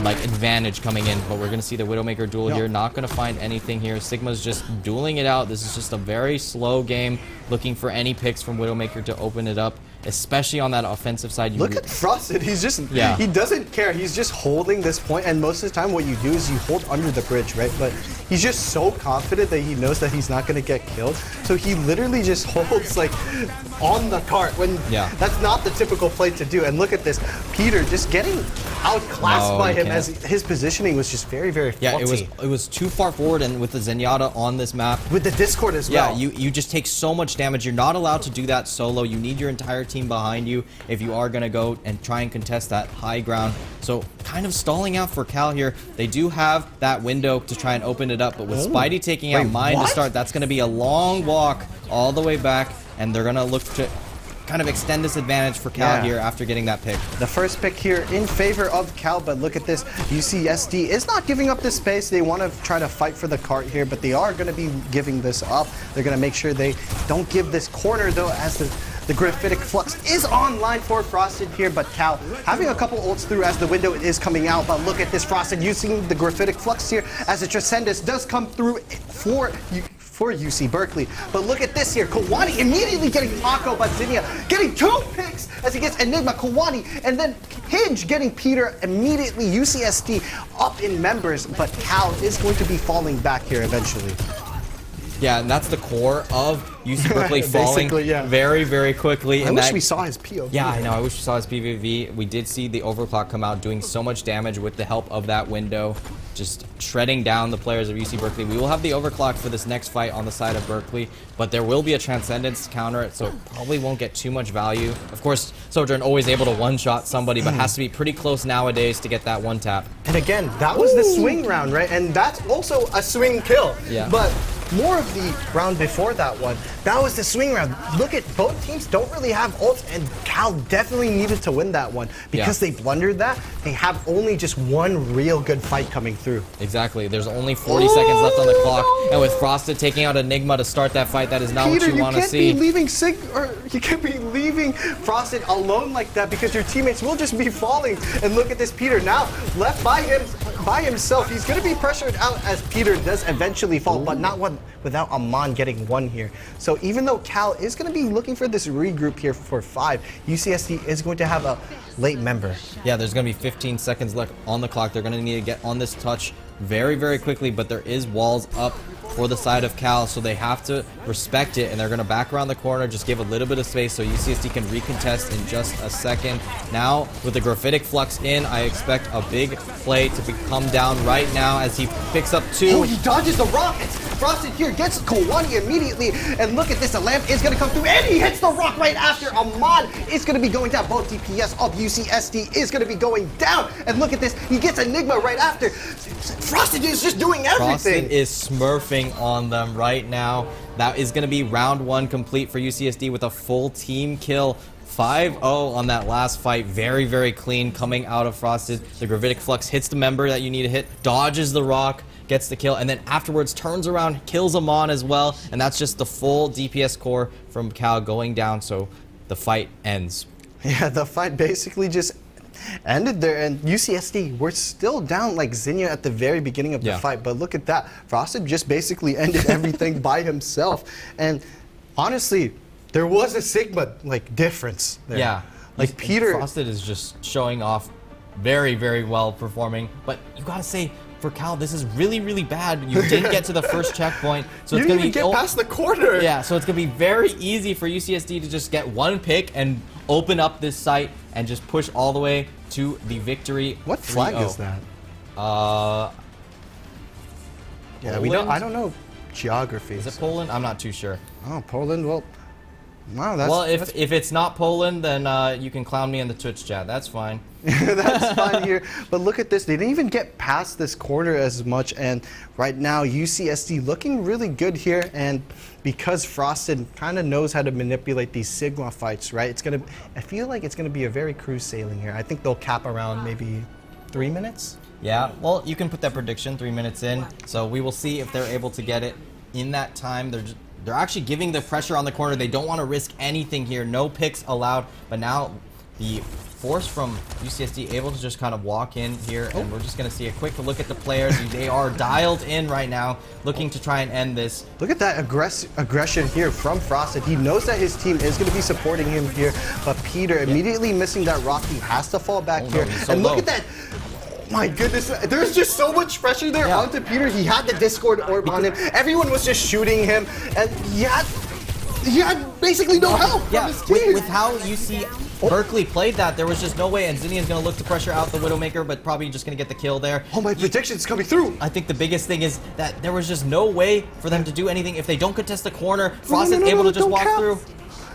advantage coming in. But we're going to see the Widowmaker duel here. Not going to find anything here. Sigma's just dueling it out. This is just a very slow game, looking for any picks from Widowmaker to open it up. Especially on that offensive side. Look at Frosted. He's just, he doesn't care. He's just holding this point, and most of the time what you do is you hold under the bridge, right? But he's just so confident that he knows that he's not going to get killed. So he literally just holds on the cart when that's not the typical play to do. And look at this. Peter just getting outclassed by him as his positioning was just very, very faulty. It was too far forward, and with the Zenyatta on this map. With the Discord as well. Yeah, you just take so much damage. You're not allowed to do that solo. You need your entire team behind you if you are going to go and try and contest that high ground. So kind of stalling out for Cal here. They do have that window to try and open it up, but with Spidey taking out Mine to start, that's going to be a long walk all the way back, and they're going to look to kind of extend this advantage for Cal here after getting that pick. The first pick here in favor of Cal, but look at this. UCSD is not giving up this space. They want to try to fight for the cart here, but they are going to be giving this up. They're going to make sure they don't give this corner, though, as the Graphitic Flux is online for Frosted here, but Cal having a couple ults through as the window is coming out. But look at this, Frosted using the Graphitic Flux here as the Transcendus does come through for UC Berkeley. But look at this here, Kawani immediately getting Paco, but Zinnia getting 2 picks as he gets Enigma, Kawani, and then Hinge getting Peter immediately. UCSD up in members, but Cal is going to be falling back here eventually. Yeah, and that's the core of UC Berkeley falling very, very quickly. I wish we saw his POV. Yeah, I know. I wish we saw his PVV. We did see the overclock come out doing so much damage with the help of that window, just shredding down the players of UC Berkeley. We will have the overclock for this next fight on the side of Berkeley, but there will be a Transcendence to counter it, so it probably won't get too much value. Of course, Sojourn always able to one-shot somebody, but has to be pretty close nowadays to get that one tap. And again, that was the swing round, right? And that's also a swing kill. Yeah. But more of the round before that one, that was the swing round. Look at both teams don't really have ults, and Cal definitely needed to win that one because they blundered that. They have only just one real good fight coming through. Exactly. There's only 40 seconds left on the clock, and with Frosted taking out Enigma to start that fight, that is not what you want to see. You can't be leaving Frosted alone like that because your teammates will just be falling. And look at this Peter now left by himself. He's going to be pressured out as Peter does eventually fall, but not without Amon getting one here. So even though Cal is going to be looking for this regroup here for 5, UCSD is going to have a late member. Yeah, there's going to be 15 seconds left on the clock. They're going to need to get on this touch very, very quickly, but there is walls up for the side of Cal, so they have to respect it, and they're going to back around the corner, just give a little bit of space so UCSD can recontest in just a second. Now, with the Graphitic Flux in, I expect a big play to come down right now as he picks up 2. Oh, he dodges the rockets! Frosted here gets Kawani immediately, and look at this, the lamp is going to come through, and he hits the rock right after. Amon is going to be going down. Both DPS of UCSD is going to be going down, and look at this, he gets Enigma right after. Frosted is just doing everything. Frosted is smurfing on them right now. That is going to be round 1 complete for UCSD with a full team kill 5-0 on that last fight. Very, very clean coming out of Frosted. The Gravitic Flux hits the member that you need to hit, dodges the rock, gets the kill, and then afterwards turns around, kills Amon as well, and that's just the full DPS core from Cal going down, so the fight ends. Yeah, the fight basically just ended there, and UCSD, we're still down like Zinnia at the very beginning of the fight, but look at that. Frosted just basically ended everything by himself, and honestly, there was a Sigma like difference there. Yeah, like Peter. Frosted is just showing off very, very well performing, but you gotta say, for Cal, this is really, really bad. You didn't get to the first checkpoint, so you it's gonna didn't even get past the corner. Yeah, so it's gonna be very easy for UCSD to just get one pick and open up this site and just push all the way to the victory. What flag is that? Yeah, we don't. I don't know geography. Is it Poland? I'm not too sure. Oh, Poland. Well, wow. That's, well, if it's not Poland, then you can clown me in the Twitch chat. That's fine. That's fine here. But look at this. They didn't even get past this corner as much. And right now, UCSD looking really good here. And because Frosted kind of knows how to manipulate these Sigma fights, right? It's gonna. I feel like it's gonna be a very cruise sailing here. I think they'll cap around maybe 3 minutes. Yeah. Well, you can put that prediction 3 minutes in. So we will see if they're able to get it in that time. They're actually giving the pressure on the corner. They don't want to risk anything here. No picks allowed. But now the force from UCSD able to just kind of walk in here, and we're just going to see a quick look at the players. They are dialed in right now, looking to try and end this. Look at that aggression here from Frosted. He knows that his team is going to be supporting him here, but Peter immediately missing that rock. He has to fall back here. So and look at that. My goodness, there's just so much pressure there onto Peter. He had the Discord orb on him. Everyone was just shooting him, and he had basically no help from his team. With how UC Berkeley played that, there was just no way, and Zinnia's going to look to pressure out the Widowmaker, but probably just going to get the kill there. Oh, my prediction's coming through. I think the biggest thing is that there was just no way for them to do anything. If they don't contest the corner, Frosted's able to just walk through.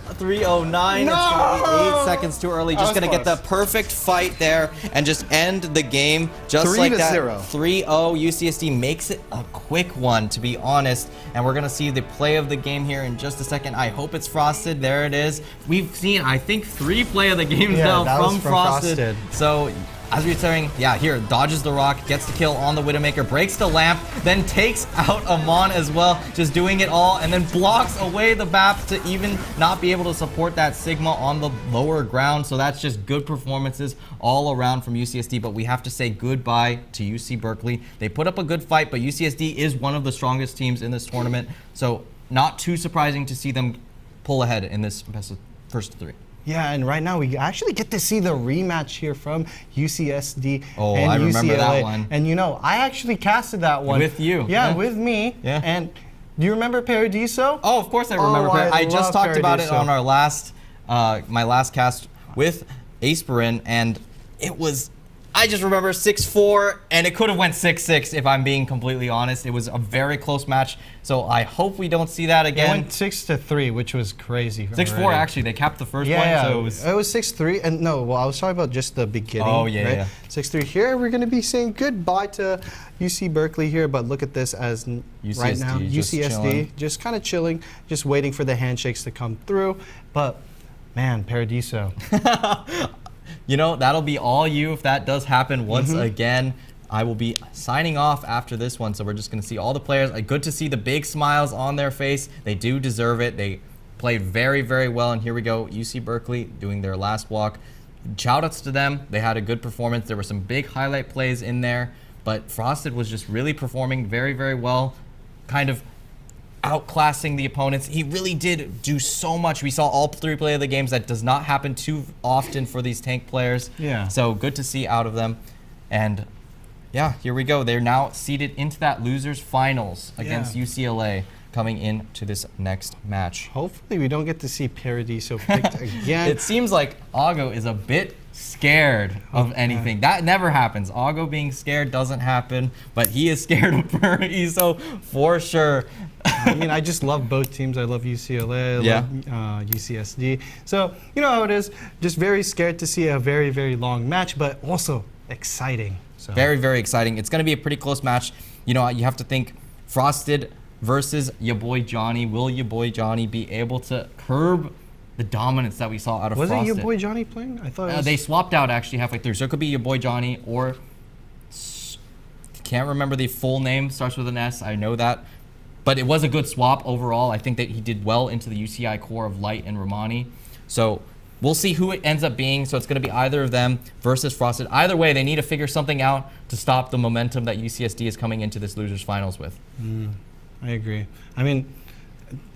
309, it's going to be 8 seconds too early. Just going to get the perfect fight there and just end the game just like that. 3-0. UCSD makes it a quick one, to be honest. And we're going to see the play of the game here in just a second. I hope it's Frosted. There it is. We've seen, I think, 3 play of the games now from Frosted. So, as we were saying, here, dodges the rock, gets the kill on the Widowmaker, breaks the lamp, then takes out Amon as well, just doing it all, and then blocks away the BAP to even not be able to support that Sigma on the lower ground. So that's just good performances all around from UCSD, but we have to say goodbye to UC Berkeley. They put up a good fight, but UCSD is one of the strongest teams in this tournament, so not too surprising to see them pull ahead in this first 3. Yeah, and right now we actually get to see the rematch here from UCSD and I remember UCLA. that one. And you know, I actually casted that one. With you. Yeah, with me. Yeah. And do you remember Paradiso? Oh, of course I remember. I just talked about it on our last, my last cast with Aspirin, and it was, I just remember 6-4, and it could have went 6-6 if I'm being completely honest. It was a very close match, so I hope we don't see that again. It went 6-3, which was crazy. 6-4 actually. They capped the first one, so it was 6-3, and no, well, I was talking about just the beginning. Oh yeah, right? yeah. 6-3. Here we're going to be saying goodbye to UC Berkeley here, but look at this as UCSD, right now UCSD just kind of chilling, just waiting for the handshakes to come through. But man, Paradiso. You know, that'll be all you if that does happen once again. I will be signing off after this one, so we're just going to see all the players. Good to see the big smiles on their face. They do deserve it. They played very, very well, and here we go. UC Berkeley doing their last walk. Shoutouts to them. They had a good performance. There were some big highlight plays in there, but Frosted was just really performing very, very well, kind of outclassing the opponents. He really did do so much. We saw all 3 play of the games. That does not happen too often for these tank players. Yeah. So good to see out of them. And yeah, here we go. They're now seeded into that losers finals against UCLA coming into this next match. Hopefully we don't get to see Paradiso picked again. It seems like Ago is a bit scared of anything. That never happens. Ago being scared doesn't happen, but he is scared of Paradiso for sure. I mean, I just love both teams. I love UCLA, I love UCSD. So, you know how it is. Just very scared to see a very, very long match, but also exciting. So. Very, very exciting. It's going to be a pretty close match. You know, you have to think Frosted versus your boy Johnny. Will your boy Johnny be able to curb the dominance that we saw out of Was Frosted. it your boy Johnny playing? I thought it was... They swapped out actually halfway through, so it could be your boy Johnny or can't remember the full name. Starts with an S. I know that, but it was a good swap overall. I think that he did well into the UCI core of Light and Romani. So we'll see who it ends up being. So it's going to be either of them versus Frosted. Either way, they need to figure something out to stop the momentum that UCSD is coming into this losers finals with. I agree. I mean,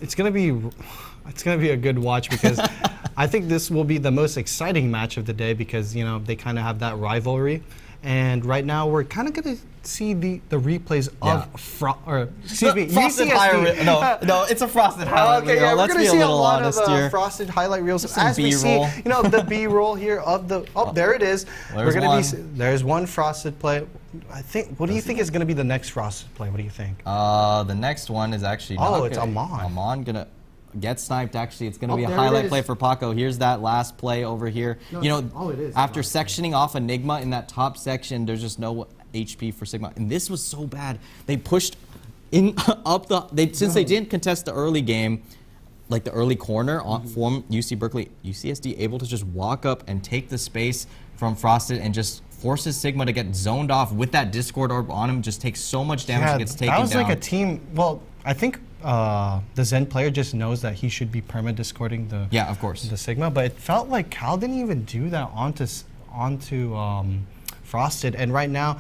it's gonna be a good watch because I think this will be the most exciting match of the day because they kind of have that rivalry, and right now we're kind of gonna see the replays of Frosted UCSD. No, it's a Frosted highlight reel. Yeah, Let's we're be gonna see a little lot honest of here. Frosted highlight reels Some as we see, B-roll. the B-roll here of the. Oh, there it is. There's There's one Frosted play. I think. What do you think is gonna be the next Frosted play? What do you think? The next one is actually. It's Amon. Amon gonna get sniped. Actually, it's gonna be a there it highlight is. play for Paco. Here's that last play over here. No, it is. After sectioning off Enigma in that top section, there's just no HP for Sigma, and this was so bad. They pushed in up since they didn't contest the early game, like the early corner from UC Berkeley. UCSD able to just walk up and take the space from Frosted and just forces Sigma to get zoned off with that Discord orb on him. Just takes so much damage and gets taken down. That was like a team. Well, I think the Zen player just knows that he should be perma-discording the Sigma, but it felt like Cal didn't even do that onto Frosted. And right now,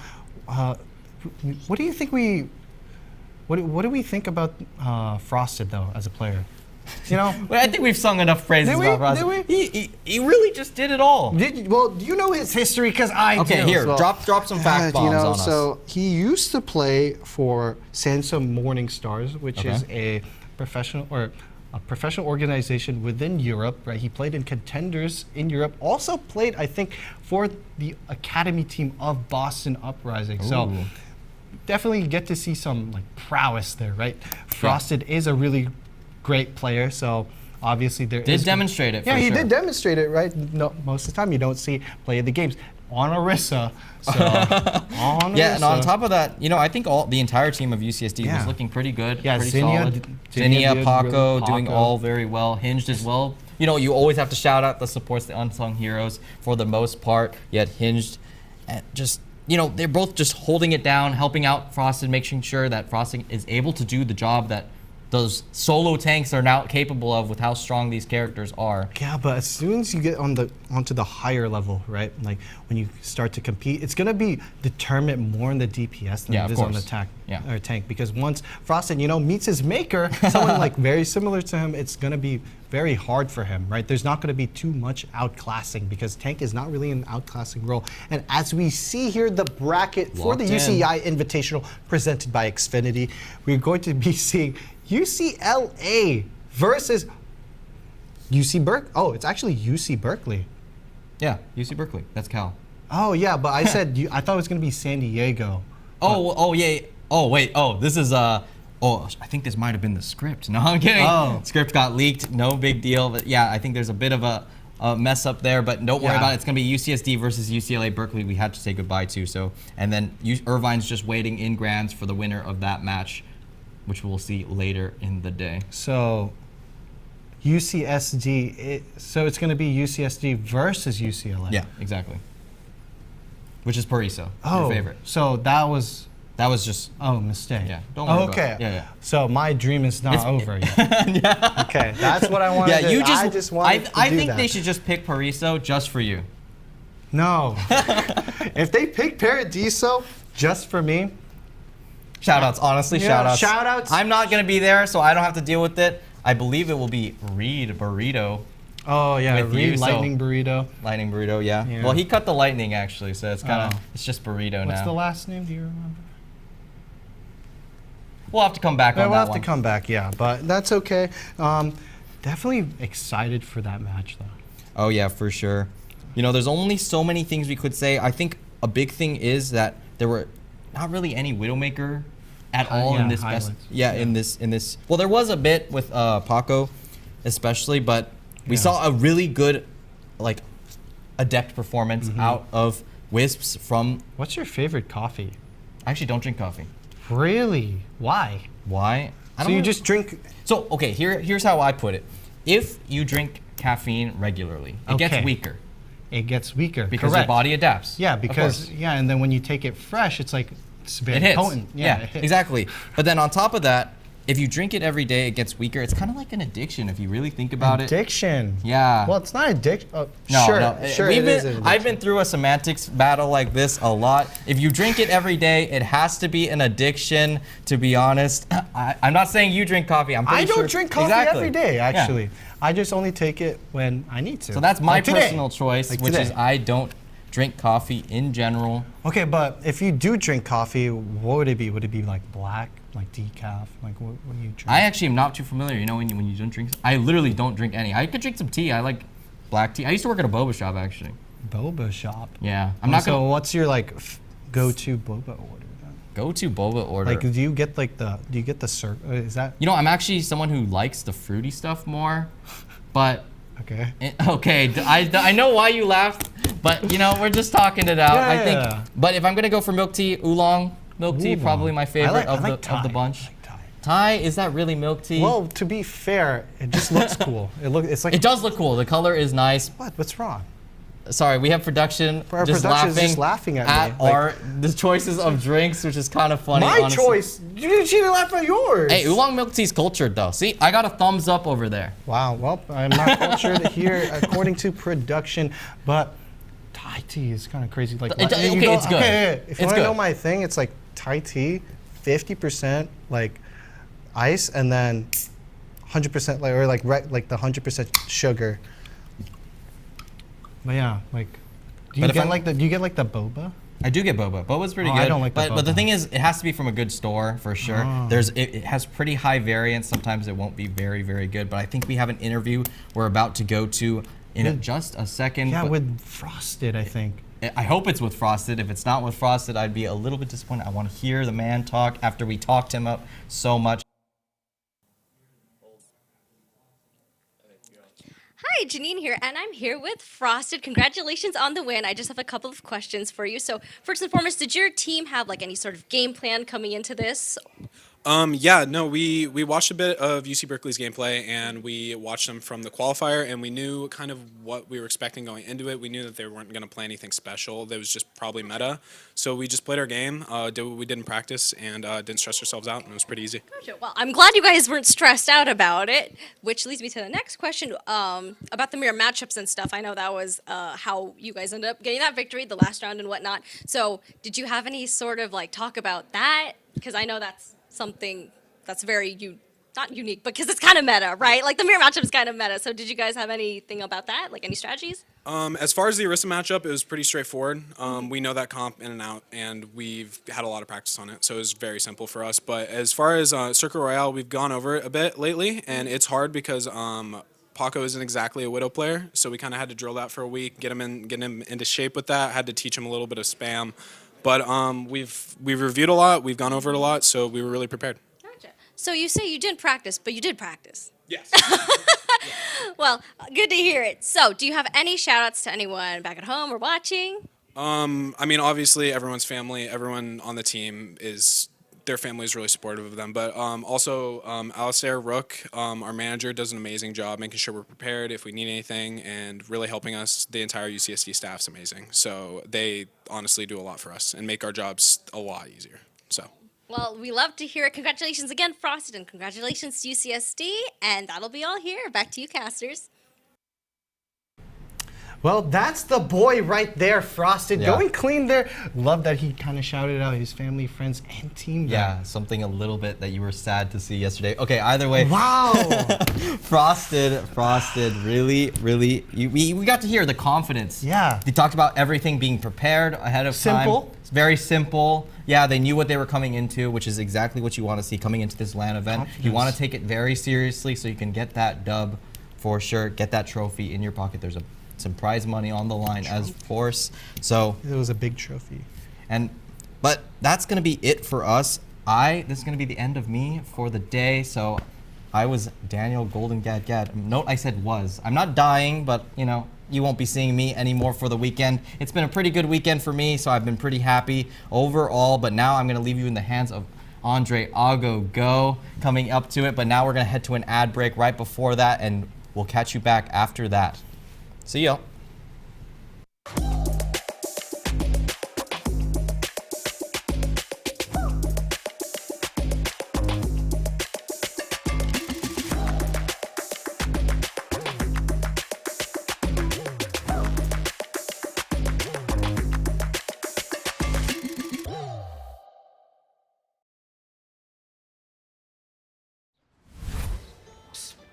what do you think what do we think about Frosted though as a player? Well, I think we've sung enough praises about Frosted. He really just did it all. Do you know his history? Because I do. Okay, here, drop some fact bombs on us. So he used to play for Sansa Morning Stars, which is a professional organization within Europe, right? He played in Contenders in Europe. Also played, I think, for the academy team of Boston Uprising. Ooh. So definitely get to see some prowess there, right? Frosted is a really great player, so obviously there did demonstrate it. Yeah, he did demonstrate it, right? No, most of the time you don't see play the games on Orisa. So and on top of that, I think the entire team of UCSD was looking pretty good, pretty solid. Zinnia, Paco doing all very well. Hinged as well. You always have to shout out the supports, the unsung heroes for the most part. Yet Hinged, just they're both just holding it down, helping out Frosted, making sure that Frosted is able to do the job that those solo tanks are now capable of with how strong these characters are. Yeah, but as soon as you get onto the higher level, right? Like when you start to compete, it's gonna be determined more in the DPS than it is on the tank. Because once Frosted, meets his maker, someone very similar to him, it's gonna be very hard for him, right? There's not gonna be too much outclassing because tank is not really an outclassing role. And as we see here, the bracket for the UCEI Invitational presented by Xfinity, we're going to be seeing UCLA versus UC Berkeley. Oh, it's actually UC Berkeley. Yeah, UC Berkeley. That's Cal. Oh yeah, but I said I thought it was gonna be San Diego. Yeah. Oh wait. Oh, this is I think this might have been the script. No, I'm kidding. Oh. Script got leaked. No big deal. But yeah, I think there's a bit of a mess up there. But don't worry about it. It's gonna be UCSD versus UCLA Berkeley. We had to say goodbye to. So and then Irvine's just waiting in Grands for the winner of that match, which we'll see later in the day. So UCSD, so it's going to be UCSD versus UCLA. Yeah, exactly. Which is Pariso, your favorite. So that was just mistake. Yeah, don't worry about it. Yeah. So my dream is not over yet. Okay, that's what I wanted. I just wanted to I think they should just pick Pariso just for you. No. If they pick Paradiso just for me. Shoutouts, honestly, shoutouts. Shoutouts. I'm not gonna be there, so I don't have to deal with it. I believe it will be Reed Burrito. Oh yeah, Reed Lightning Burrito. Lightning Burrito, yeah. Well, he cut the lightning actually, so it's kind of it's just Burrito now. What's the last name? Do you remember? We'll have to come back on that one. We'll have to come back, yeah, but that's okay. Definitely excited for that match though. Oh yeah, for sure. There's only so many things we could say. I think a big thing is that there were not really any Widowmaker at all in this in this. Well, there was a bit with Paco, especially, but we saw a really good, adept performance out of Wisps from. What's your favorite coffee? I actually don't drink coffee. Really? Why? Why? So you just drink. So okay, here's how I put it. if you drink caffeine regularly, it gets weaker. It gets weaker. Because your body adapts. Yeah, because, and then when you take it fresh, it's like, it's very potent. Yeah, it hits. Exactly. But then on top of that, if you drink it every day, it gets weaker. It's kind of like an addiction if you really think about it. Addiction. Yeah. Well, it's not addiction. Oh, no, sure, no. Sure, it is an addiction. I've been through a semantics battle like this a lot. If you drink it every day, it has to be an addiction, to be honest. I'm not saying you drink coffee. I don't drink coffee every day, actually. Yeah. I just only take it when I need to. So that's my personal choice, which is I don't drink coffee in general. Okay, but if you do drink coffee, what would it be? Would it be like black, like decaf? Like what do you drink? I actually am not too familiar. You know, when you don't drink, I literally don't drink any. I could drink some tea. I like black tea. I used to work at a boba shop actually. Boba shop. Yeah, I'm not. So what's your like go-to boba order then? Go-to boba order. Like, do you get like the? Do you get the is that? You know, I'm actually someone who likes the fruity stuff more, but. Okay. Okay, I know why you laughed, but you know, we're just talking it out. Yeah, I think, but if I'm gonna go for milk tea, oolong milk tea, probably my favorite of the bunch. I like Thai, is that really milk tea? Well, to be fair, it just looks cool. It's like it does look cool. The color is nice. What's wrong? Sorry, we have production Our just laughing at me. The choices of drinks, which is kind of funny. My honestly. choice? You didn't laugh at yours. Hey, oolong milk tea's cultured though. See, I got a thumbs up over there. Wow. Well, I'm not cultured here according to production, but Thai tea is kind of crazy. Like, it's good. Okay, if you want to know my thing, it's like Thai tea, 50% like ice, and then 100% like the 100% sugar. But yeah, like, do you get like the boba? I do get boba. Boba's pretty good. I don't like the boba. But the thing is, it has to be from a good store for sure. It has pretty high variance. Sometimes it won't be very, very good. But I think we have an interview we're about to go to in just a second. Yeah, with Frosted, I think. I hope it's with Frosted. If it's not with Frosted, I'd be a little bit disappointed. I want to hear the man talk after we talked him up so much. Hi, Janine here, and I'm here with Frosted. Congratulations on the win. I just have a couple of questions for you. So first and foremost, did your team have like any sort of game plan coming into this? Yeah, no, we watched a bit of UC Berkeley's gameplay, and we watched them from the qualifier, and we knew kind of what we were expecting going into it. We knew that they weren't going to play anything special. That was just probably meta. So we just played our game, did what we did in practice, and didn't stress ourselves out, and it was pretty easy. Gotcha. Well, I'm glad you guys weren't stressed out about it, which leads me to the next question about the mirror matchups and stuff. I know that was how you guys ended up getting that victory, the last round and whatnot. So did you have any sort of like talk about that? Because I know that's something that's very not unique, but because it's kind of meta, right? Like the mirror matchup is kind of meta. So did you guys have anything about that? Like any strategies? As far as the Orisa matchup, it was pretty straightforward. We know that comp in and out, and we've had a lot of practice on it, so it was very simple for us. But as far as Circuit Royale, we've gone over it a bit lately, and it's hard because Paco isn't exactly a Widow player, so we kind of had to drill that for a week, get him into shape with that, had to teach him a little bit of spam. But we've reviewed a lot, we've gone over it a lot, so we were really prepared. Gotcha. So you say you didn't practice, but you did practice. Yes. Well, good to hear it. So do you have any shout-outs to anyone back at home or watching? I mean, obviously, everyone's family, everyone on the team their family is really supportive of them. But also, Alistair Rook, our manager, does an amazing job making sure we're prepared if we need anything and really helping us. The entire UCSD staff's amazing. So they honestly do a lot for us and make our jobs a lot easier. So. Well, we love to hear it. Congratulations again, Frosted, and congratulations to UCSD. And that'll be all here. Back to you, casters. Well, that's the boy right there, Frosted. Yeah. Going clean there. Love that he kind of shouted out his family, friends, and team. Yeah, something a little bit that you were sad to see yesterday. Okay, either way. Wow. Frosted, really, we got to hear the confidence. Yeah. They talked about everything being prepared ahead of time. Simple. It's very simple. Yeah, they knew what they were coming into, which is exactly what you want to see coming into this LAN event. Confidence. You want to take it very seriously so you can get that dub for sure, get that trophy in your pocket. There's some prize money on the line, as force. So it was a big trophy. But that's gonna be it for us. This is gonna be the end of me for the day. So I was Daniel Golden Gad Gad. Note I said was. I'm not dying, but you know, you won't be seeing me anymore for the weekend. It's been a pretty good weekend for me, so I've been pretty happy overall. But now I'm gonna leave you in the hands of Andre Ago Go coming up to it. But now we're gonna head to an ad break right before that, and We'll catch you back after that. See ya.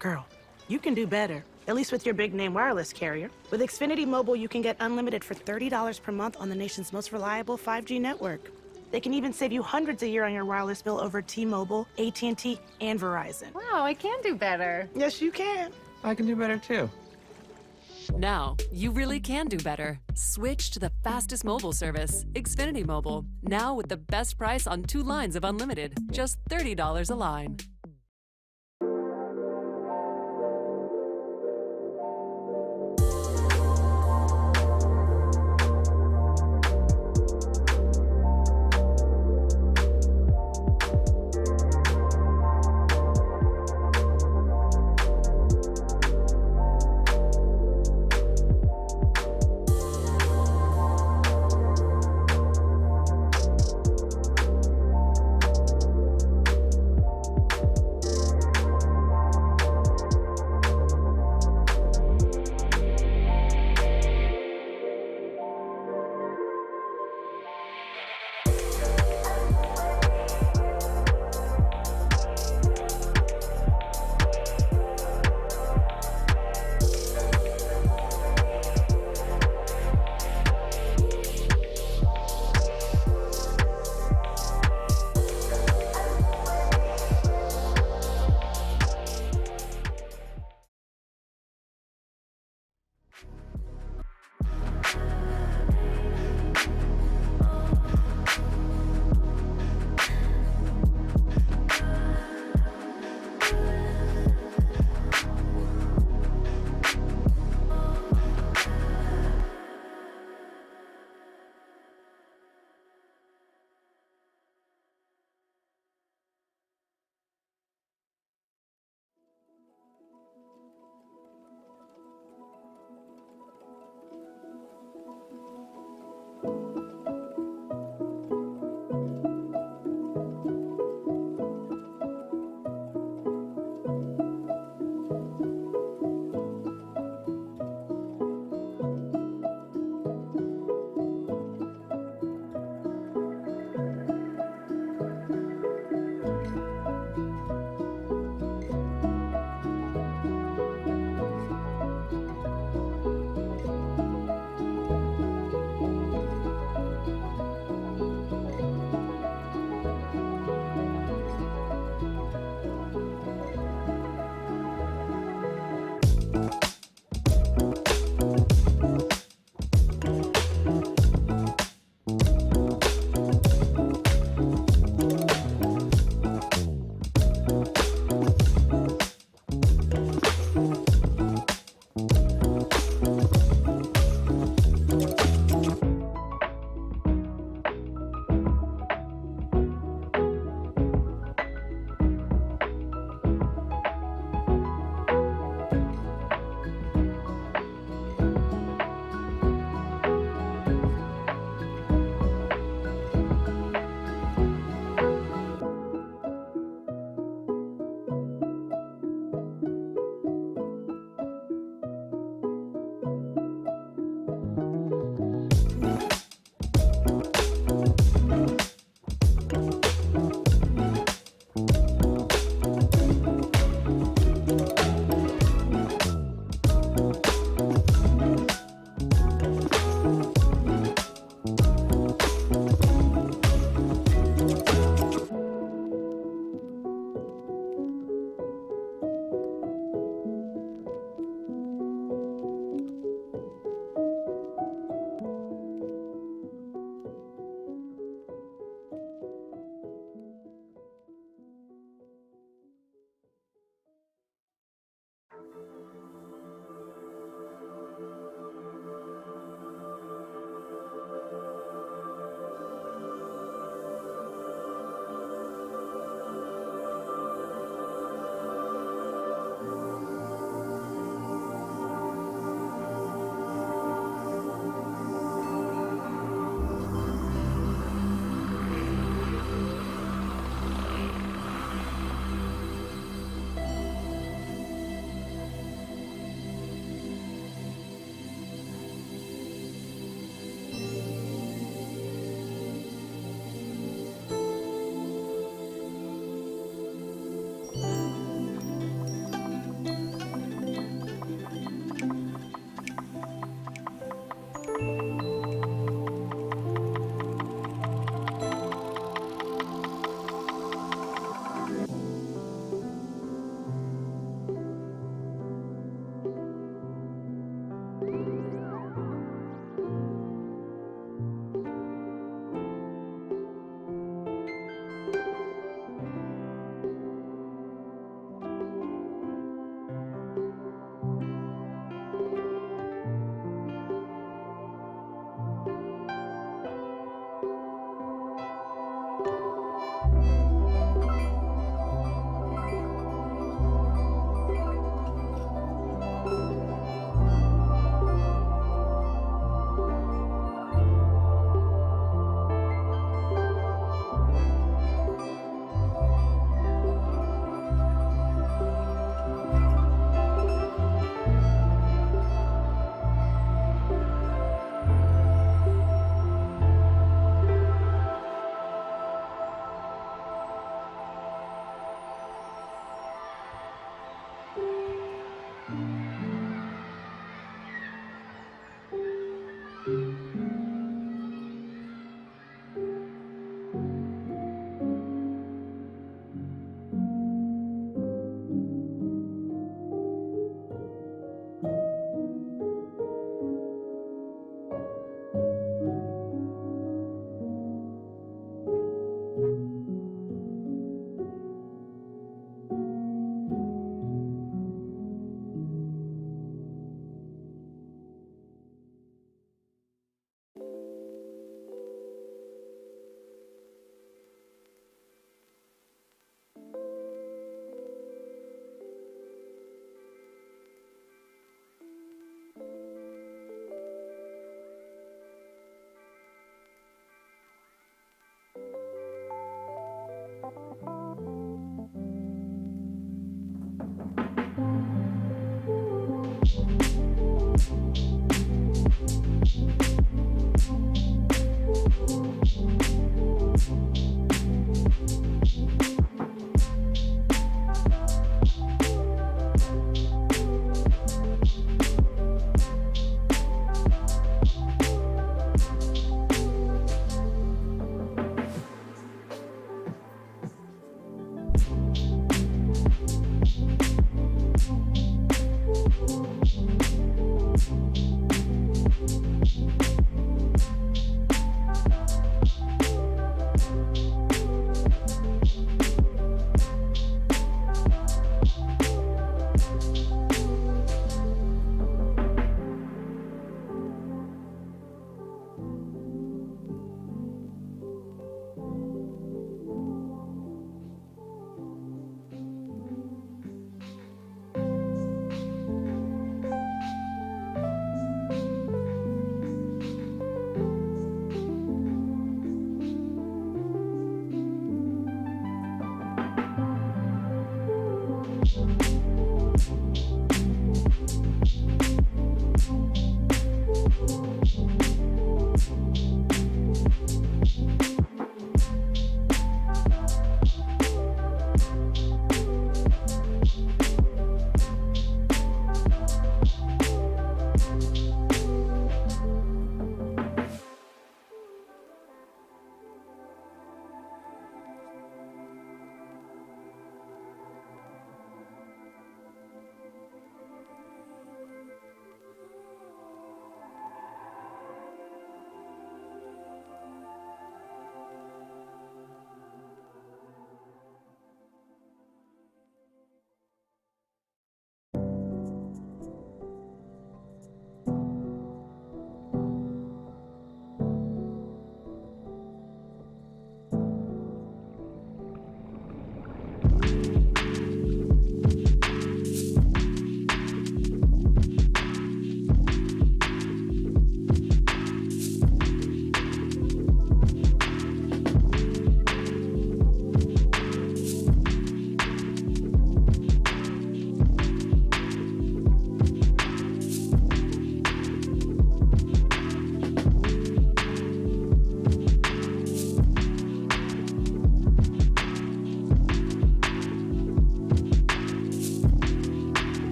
Girl, you can do better, at least with your big name wireless carrier. With Xfinity Mobile, you can get unlimited for $30 per month on the nation's most reliable 5G network. They can even save you hundreds a year on your wireless bill over T-Mobile, AT&T, and Verizon. Wow, I can do better. Yes, you can. I can do better too. Now, you really can do better. Switch to the fastest mobile service, Xfinity Mobile. Now with the best price on 2 lines of unlimited, just $30 a line.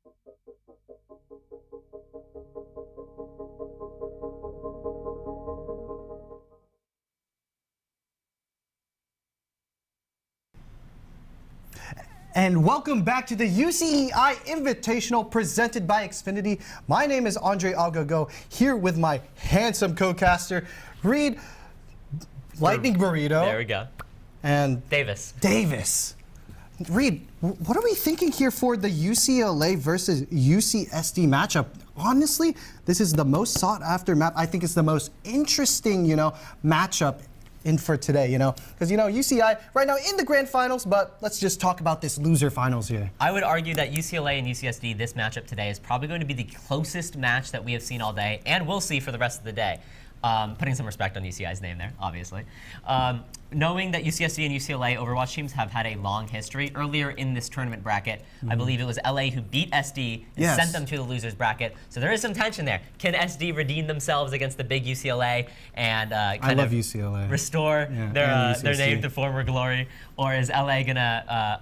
And welcome back to the UCEI Invitational presented by Xfinity. My name is Andre Algogo, here with my handsome co-caster, Reed Lightning Burrito. There we go. And Davis. Reed, what are we thinking here for the UCLA versus UCSD matchup? Honestly, this is the most sought after map. I think it's the most interesting, matchup in for today, because UCI right now in the grand finals, but let's just talk about this loser finals here. I would argue that UCLA and UCSD, this matchup today, is probably going to be the closest match that we have seen all day, and we'll see for the rest of the day. Putting some respect on UCI's name there, obviously. Knowing that UCSD and UCLA Overwatch teams have had a long history, earlier in this tournament bracket, I believe it was LA who beat SD and sent them to the losers bracket. So there is some tension there. Can SD redeem themselves against the big UCLA and kind of UCLA. Restore their name to former glory? Or is LA gonna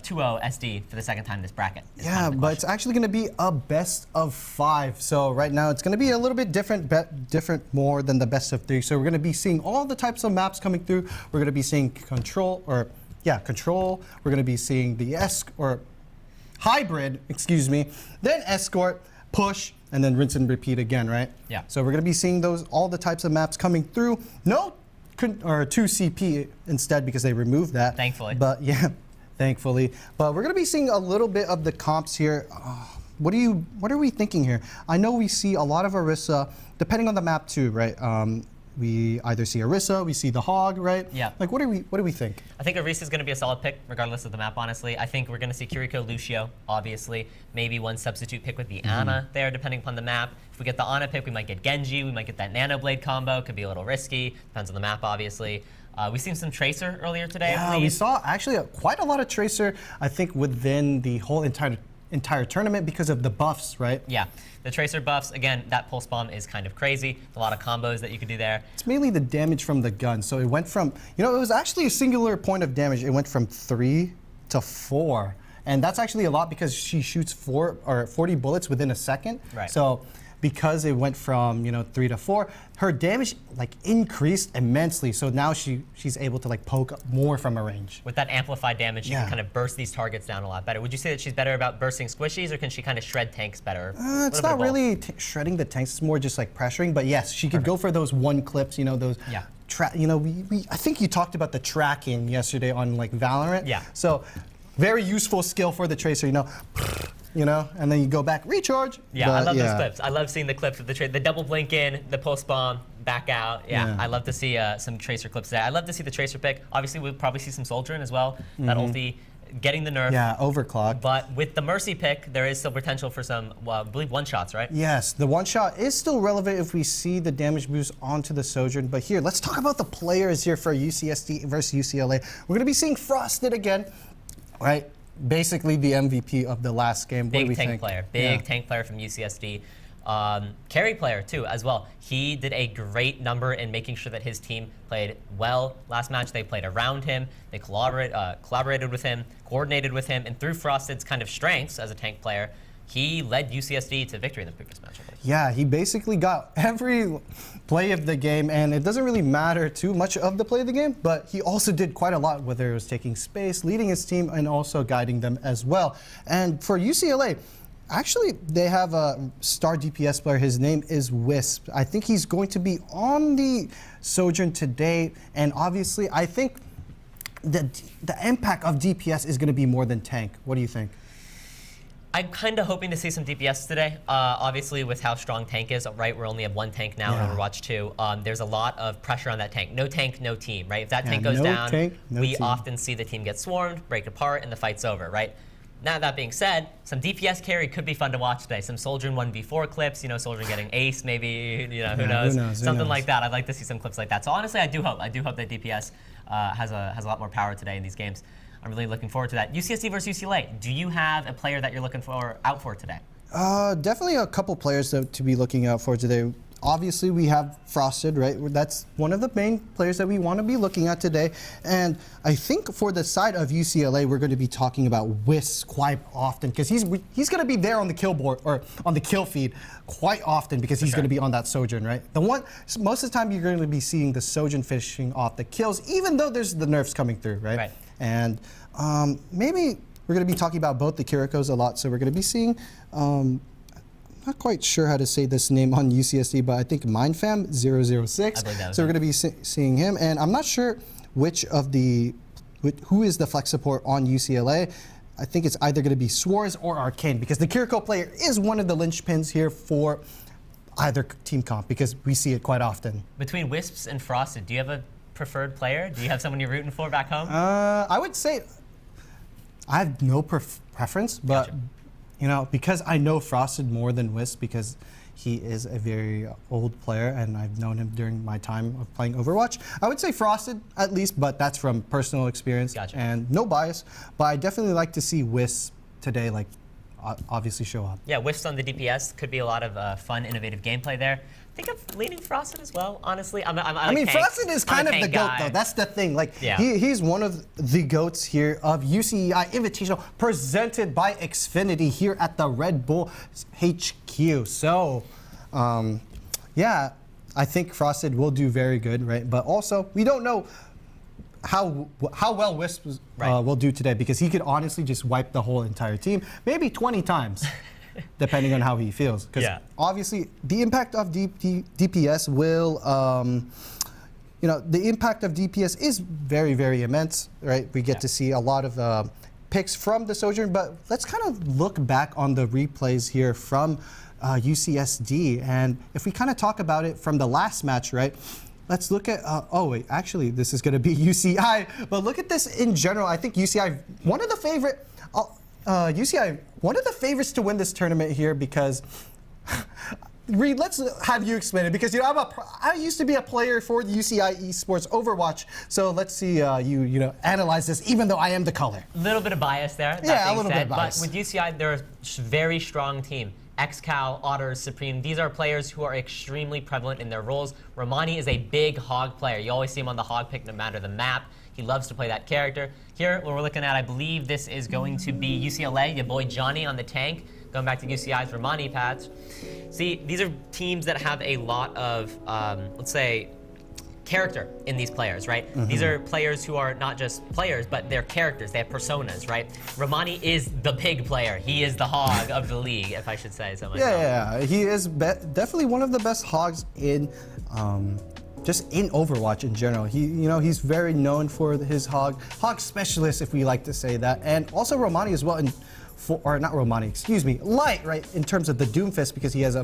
2-0 SD for the second time this bracket? Yeah, but it's actually gonna be a best of 5. So right now it's gonna be a little bit different more than the best of 3. So we're gonna be seeing all the types of maps coming through. We're gonna be seeing control. We're gonna be seeing the hybrid, then escort, push, and then rinse and repeat again, right? Yeah. So we're gonna be seeing all the types of maps coming through. No, or 2CP instead because they removed that. Thankfully. But yeah, thankfully. But we're gonna be seeing a little bit of the comps here. What are we thinking here? I know we see a lot of Orisa, depending on the map too, right? We either see Orisa, we see the Hog, right? Yeah. Like, what do we think? I think Orisa is going to be a solid pick, regardless of the map, honestly. I think we're going to see Kiriko, Lucio, obviously. Maybe one substitute pick with the Ana there, depending upon the map. If we get the Ana pick, we might get Genji, we might get that Nano Blade combo. Could be a little risky. Depends on the map, obviously. We've seen some Tracer earlier today. Yeah, we saw actually quite a lot of Tracer, I think, within the whole entire tournament because of the buffs, right? Yeah, the Tracer buffs, again, that pulse bomb is kind of crazy. A lot of combos that you could do there. It's mainly the damage from the gun. So it went from, it was actually a singular point of damage. It went from 3 to 4. And that's actually a lot because she shoots 40 bullets within a second. Right. So because it went from 3 to 4, her damage increased immensely. So now she's able to poke more from a range. With that amplified damage, she can kind of burst these targets down a lot better. Would you say that she's better about bursting squishies, or can she kind of shred tanks better? It's not really shredding the tanks. It's more just pressuring. But yes, she could go for those one clips. Those. Yeah. I think you talked about the tracking yesterday on Valorant. Yeah. So very useful skill for the Tracer. And then you go back, recharge. Yeah, I love those clips. I love seeing the clips of the double blink in, the pulse bomb, back out. Yeah, I love to see some Tracer clips there. I love to see the Tracer pick. Obviously, we'll probably see some Soldier in as well. That ulti getting the nerf. Yeah, overclock. But with the Mercy pick, there is still potential for some, I believe, one-shots, right? Yes, the one-shot is still relevant if we see the damage boost onto the Sojourn. But here, let's talk about the players here for UCSD versus UCLA. We're going to be seeing Frosted again, right? Basically the MVP of the last game. Big tank player. Big tank player from UCSD. Carry player too, as well. He did a great number in making sure that his team played well last match. They played around him. They collaborated with him, coordinated with him, and through Frosted's kind of strengths as a tank player, he led UCSD to victory in the previous match. Yeah, he basically got every play of the game, and it doesn't really matter too much of the play of the game, but he also did quite a lot, whether it was taking space, leading his team, and also guiding them as well. And for UCLA, actually, they have a star DPS player. His name is Wisp. I think he's going to be on the Sojourn today, and obviously, I think the impact of DPS is going to be more than tank. What do you think? I'm kind of hoping to see some DPS today. Obviously, with how strong tank is, right? We only have one tank now in Overwatch 2. There's a lot of pressure on that tank. No tank, no team, right? If that tank goes down, we often see the team get swarmed, break apart, and the fight's over, right? Now, that being said, some DPS carry could be fun to watch today. Some Soldier 1v4 clips, Soldier getting ace, maybe, who knows? Something like that. I'd like to see some clips like that. So honestly, I do hope that DPS has a lot more power today in these games. I'm really looking forward to that. UCSD versus UCLA. Do you have a player that you're looking out for today? Definitely a couple players to be looking out for today. obviously we have Frosted, right? That's one of the main players that we want to be looking at today. And I think for the side of UCLA, we're going to be talking about Whis quite often because he's going to be there on the kill board or on the kill feed quite often because he's going to be on that Sojourn, right? Most of the time you're going to be seeing the Sojourn finishing off the kills, even though there's the nerfs coming through, right? And maybe we're going to be talking about both the Kirikos a lot, so we're going to be seeing, not quite sure how to say this name on UCSD, but I think MindFam006. So we're going to be seeing him, and I'm not sure who is the flex support on UCLA. I think it's either going to be Swarz or Arcane because the Kiriko player is one of the linchpins here for either team comp because we see it quite often. Between Wisps and Frosted, do you have a preferred player? Do you have someone you're rooting for back home? I would say I have no preference, but because I know Frosted more than Wisp because he is a very old player and I've known him during my time of playing Overwatch. I would say Frosted at least, but that's from personal experience and no bias. But I definitely like to see Wisp today, like obviously show up. Yeah, Wisp on the DPS could be a lot of fun, innovative gameplay there. I think I'm leaning Frosted as well, honestly. I mean, Frosted is kind of the GOAT, though. That's the thing. Like, he's one of the GOATs here of UCEI Invitational, presented by Xfinity here at the Red Bull HQ. So, yeah, I think Frosted will do very good, right? But also, we don't know how well Wisp will do today because he could honestly just wipe the whole entire team, maybe 20 times. Depending on how he feels. Because obviously the impact of DPS will, the impact of DPS is very, very immense, right? We get to see a lot of picks from the Sojourn, but let's kind of look back on the replays here from UCSD. And if we kind of talk about it from the last match, right? Let's look at, actually, this is going to be UCI, but look at this in general. I think UCI, one of the favorites to win this tournament here because Reed, let's have you explain it because I used to be a player for the UCI Esports Overwatch, so let's see you analyze this even though I am the color. A little bit of bias there. Yeah, a little bit of bias. But with UCI, they're a very strong team. XCal, Otters, Supreme, these are players who are extremely prevalent in their roles. Romani is a big Hog player. You always see him on the Hog pick no matter the map. He loves to play that character. Here, what we're looking at, I believe this is going to be UCLA, your boy Johnny on the tank, going back to UCI's Romani patch. See, these are teams that have a lot of, let's say, character in these players, right? These are players who are not just players, but they're characters. They have personas, right? Romani is the big player. He is the Hog of the league, if I should say so myself. Yeah. He is definitely one of the best Hogs in just in Overwatch in general. He's very known for his Hog specialist, if we like to say that, and also Romani as well. Light, right, in terms of the Doomfist because he has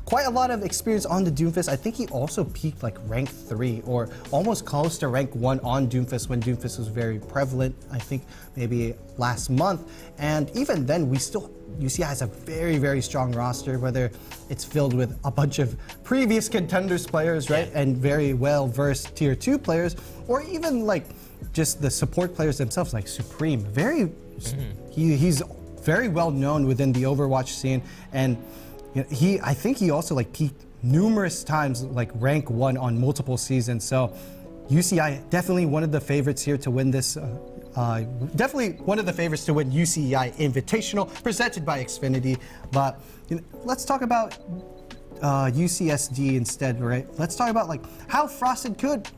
quite a lot of experience on the Doomfist. I think he also peaked like rank 3 or almost close to rank 1 on Doomfist when Doomfist was very prevalent, I think maybe last month. And even then, UCI has a very, very strong roster, whether it's filled with a bunch of previous contenders players, right, and very well-versed tier 2 players, or even like just the support players themselves, like Supreme. He's very well known within the Overwatch scene, and I think he also like peaked numerous times, like rank 1 on multiple seasons. So UCI definitely one of the favorites here to win this. Definitely one of the favorites to win UCEI Invitational, presented by Xfinity. But let's talk about UCSD instead, right? Let's talk about like how Frosted could.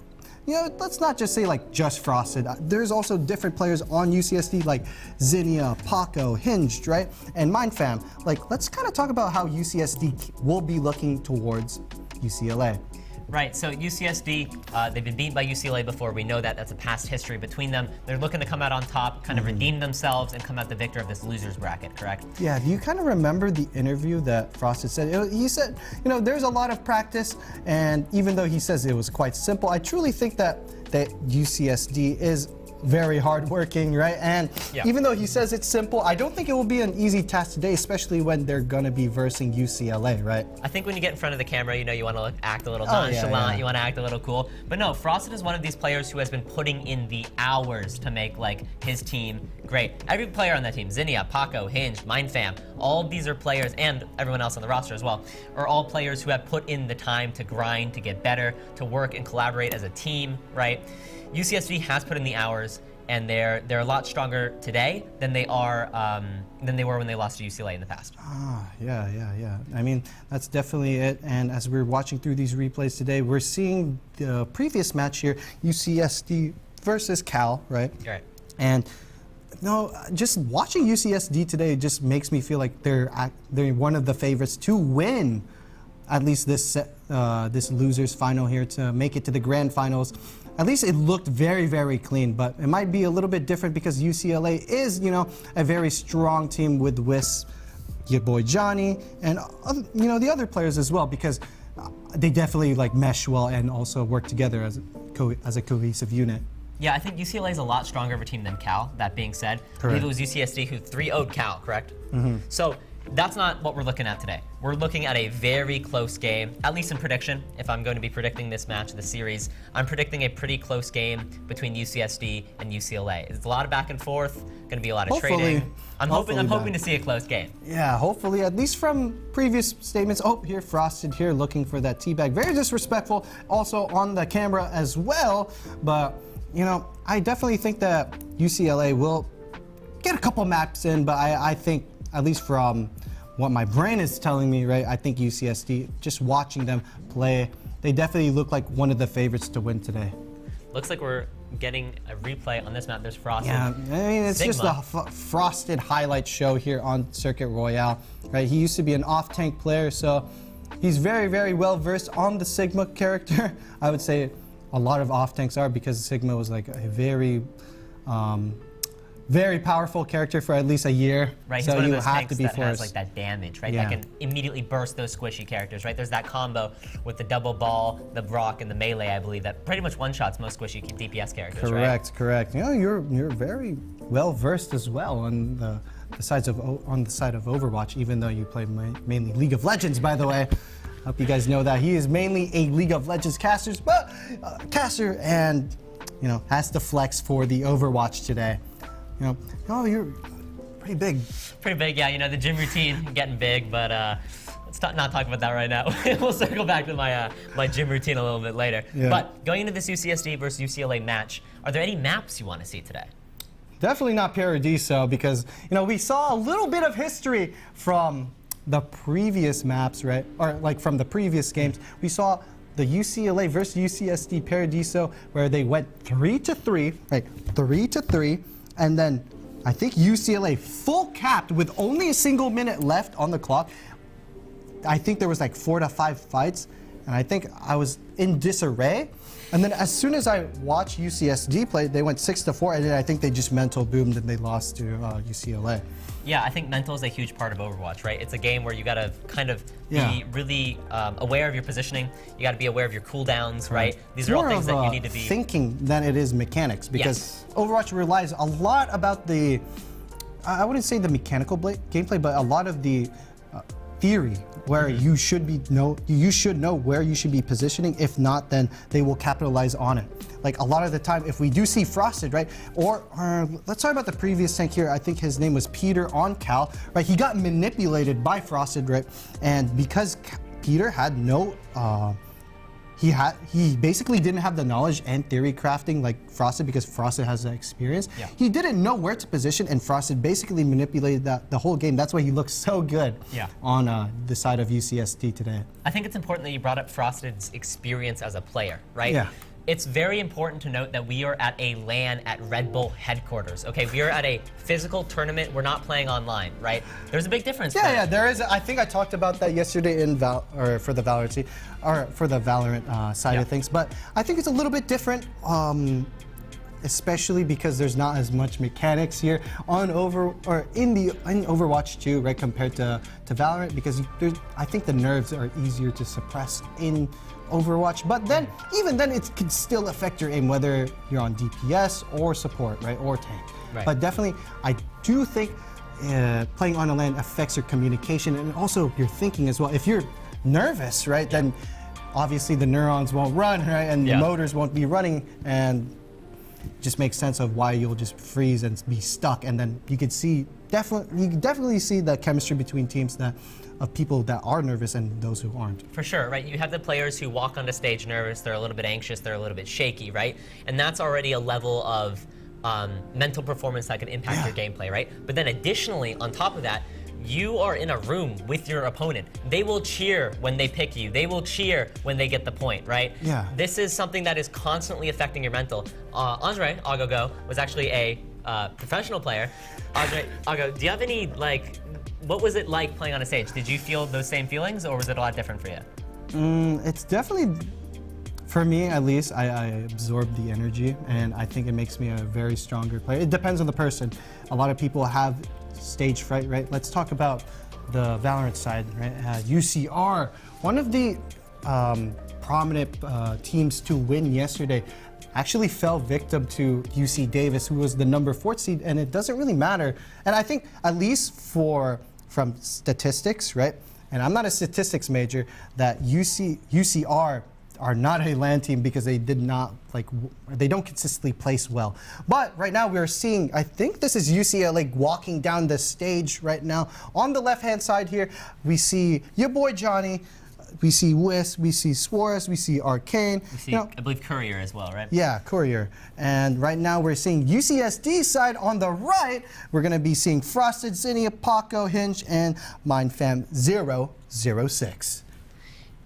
Let's not just say like just Frosted. There's also different players on UCSD like Zinnia, Paco, Hinged, right? And MindFam. Like, let's kind of talk about how UCSD will be looking towards UCLA. Right, so UCSD, they've been beaten by UCLA before. We know that. That's a past history between them. They're looking to come out on top, kind of redeem themselves, and come out the victor of this loser's bracket, correct? Yeah, do you kind of remember the interview that Frosted said? He said, there's a lot of practice, and even though he says it was quite simple, I truly think that UCSD is very hardworking, right? And even though he says it's simple, I don't think it will be an easy task today, especially when they're going to be versing UCLA, right? I think when you get in front of the camera, you want to act a little nonchalant, you want to act a little cool. But no, Frosted is one of these players who has been putting in the hours to make like his team great. Every player on that team, Zinnia, Paco, Hinge, Mindfam, all of these are players, and everyone else on the roster as well, are all players who have put in the time to grind, to get better, to work and collaborate as a team, right? UCSD has put in the hours, and they're a lot stronger today than they were when they lost to UCLA in the past. Yeah. I mean, that's definitely it. And as we're watching through these replays today, we're seeing the previous match here, UCSD versus Cal, right? Right. And no, just watching UCSD today just makes me feel like they're one of the favorites to win at least this losers final here, to make it to the grand finals. At least it looked very, very clean, but it might be a little bit different because UCLA is, a very strong team with Wiss, your boy Johnny, and the other players as well, because they definitely mesh well and also work together as a cohesive unit. Yeah, I think UCLA is a lot stronger of a team than Cal. That being said, I believe it was UCSD who 3-0'd Cal, correct? Mm-hmm. So that's not what we're looking at today. We're looking at a very close game, at least in prediction. If I'm going to be predicting this match, the series, I'm predicting a pretty close game between UCSD and UCLA. It's a lot of back and forth, going to be a lot of trading. I'm hoping to see a close game. Yeah, hopefully, at least from previous statements. Oh, here, Frosted here looking for that teabag. Very disrespectful, also on the camera as well. But, I definitely think that UCLA will get a couple maps in, but I think, at least from what my brain is telling me, right, I think UCSD, just watching them play, they definitely look like one of the favorites to win today. Looks like we're getting a replay on this map. There's Frosted. Yeah, I mean, it's Sigma. just a Frosted highlight show here on Circuit Royale, right? He used to be an off-tank player, so he's very, very well versed on the Sigma character. I would say a lot of off-tanks are, because Sigma was like a very, very powerful character for at least a year. Right, so he's one you of those have tanks to be that has forced. that damage, right? Yeah. That can immediately burst those squishy characters, right? There's that combo with the double ball, the rock, and the melee, I believe, that pretty much one-shots most squishy DPS characters, right? Correct. You're very well versed as well on the side of Overwatch, even though you play mainly League of Legends, by the way. Hope you guys know that he is mainly a League of Legends caster, and has to flex for the Overwatch today. You're pretty big. Pretty big, yeah. The gym routine getting big, but let's not talk about that right now. We'll circle back to my gym routine a little bit later. Yeah. But going into this UCSD versus UCLA match, are there any maps you want to see today? Definitely not Paradiso, because we saw a little bit of history from the previous maps, right? Or from the previous games. We saw the UCLA versus UCSD Paradiso, where they went 3-3, right? 3-3, and then I think UCLA full capped with only a single minute left on the clock. I think there was 4 to 5 fights, and I think I was in disarray. And then as soon as I watched UCSD play, they went 6-4, and then I think they just mental boomed and they lost to UCLA. Yeah, I think mental is a huge part of Overwatch, right? It's a game where you gotta kind of Yeah. be really aware of your positioning. You gotta be aware of your cooldowns, right? These are all things that you need to be thinking than it is mechanics, because Overwatch relies a lot about the, I wouldn't say the mechanical gameplay, but a lot of the theory, where you should know where you should be positioning. If not, then they will capitalize on it. A lot of the time, if we do see Frosted, right, or let's talk about the previous tank here. I think his name was Peter on Cal, right? He got manipulated by Frosted, right? And because Peter had no, he basically didn't have the knowledge and theory crafting like Frosted, because Frosted has the experience. Yeah. He didn't know where to position, and Frosted basically manipulated the whole game. That's why he looks so good on the side of UCSD today. I think it's important that you brought up Frosted's experience as a player, right? Yeah. It's very important to note that we are at a LAN at Red Bull headquarters. Okay, we are at a physical tournament. We're not playing online, right? There's a big difference. Yeah, there is. I think I talked about that yesterday in for the Valorant side of things. But I think it's a little bit different, especially because there's not as much mechanics here on in Overwatch 2, right, compared to Valorant, because I think the nerves are easier to suppress in Overwatch, but then even then it can still affect your aim, whether you're on DPS or support, right, or tank. Right. But definitely, I do think playing on a LAN affects your communication and also your thinking as well. If you're nervous, right, then obviously the neurons won't run, right, and the motors won't be running, and just makes sense of why you'll just freeze and be stuck. And then you can see, you can definitely see the chemistry between teams of people that are nervous and those who aren't. For sure, right? You have the players who walk onto stage nervous, they're a little bit anxious, they're a little bit shaky, right? And that's already a level of mental performance that can impact your gameplay, right? But then additionally, on top of that, you are in a room with your opponent. They will cheer when they pick you. They will cheer when they get the point, right? Yeah. This is something that is constantly affecting your mental. Andre Agogo was actually a professional player. Andre Ago, do you have any, what was it like playing on a stage? Did you feel those same feelings, or was it a lot different for you? It's definitely, for me at least, I absorb the energy, and I think it makes me a very stronger player. It depends on the person. A lot of people have stage fright, right? Let's talk about the Valorant side, right? UCR, one of the prominent teams to win yesterday, actually fell victim to UC Davis, who was the number 4 seed, and it doesn't really matter. And I think, at least from statistics, right? And I'm not a statistics major, that UCR are not a LAN team because they did not, they don't consistently place well. But right now we're seeing, I think this is UCLA walking down the stage right now. On the left-hand side here, we see your boy Johnny, we see Wiz, we see Suarez, we see Arcane. We see, I believe, Courier as well, right? Yeah, Courier. And right now we're seeing UCSD side on the right. We're going to be seeing Frosted, Zinnia, Paco, Hinge, and MindFam 006.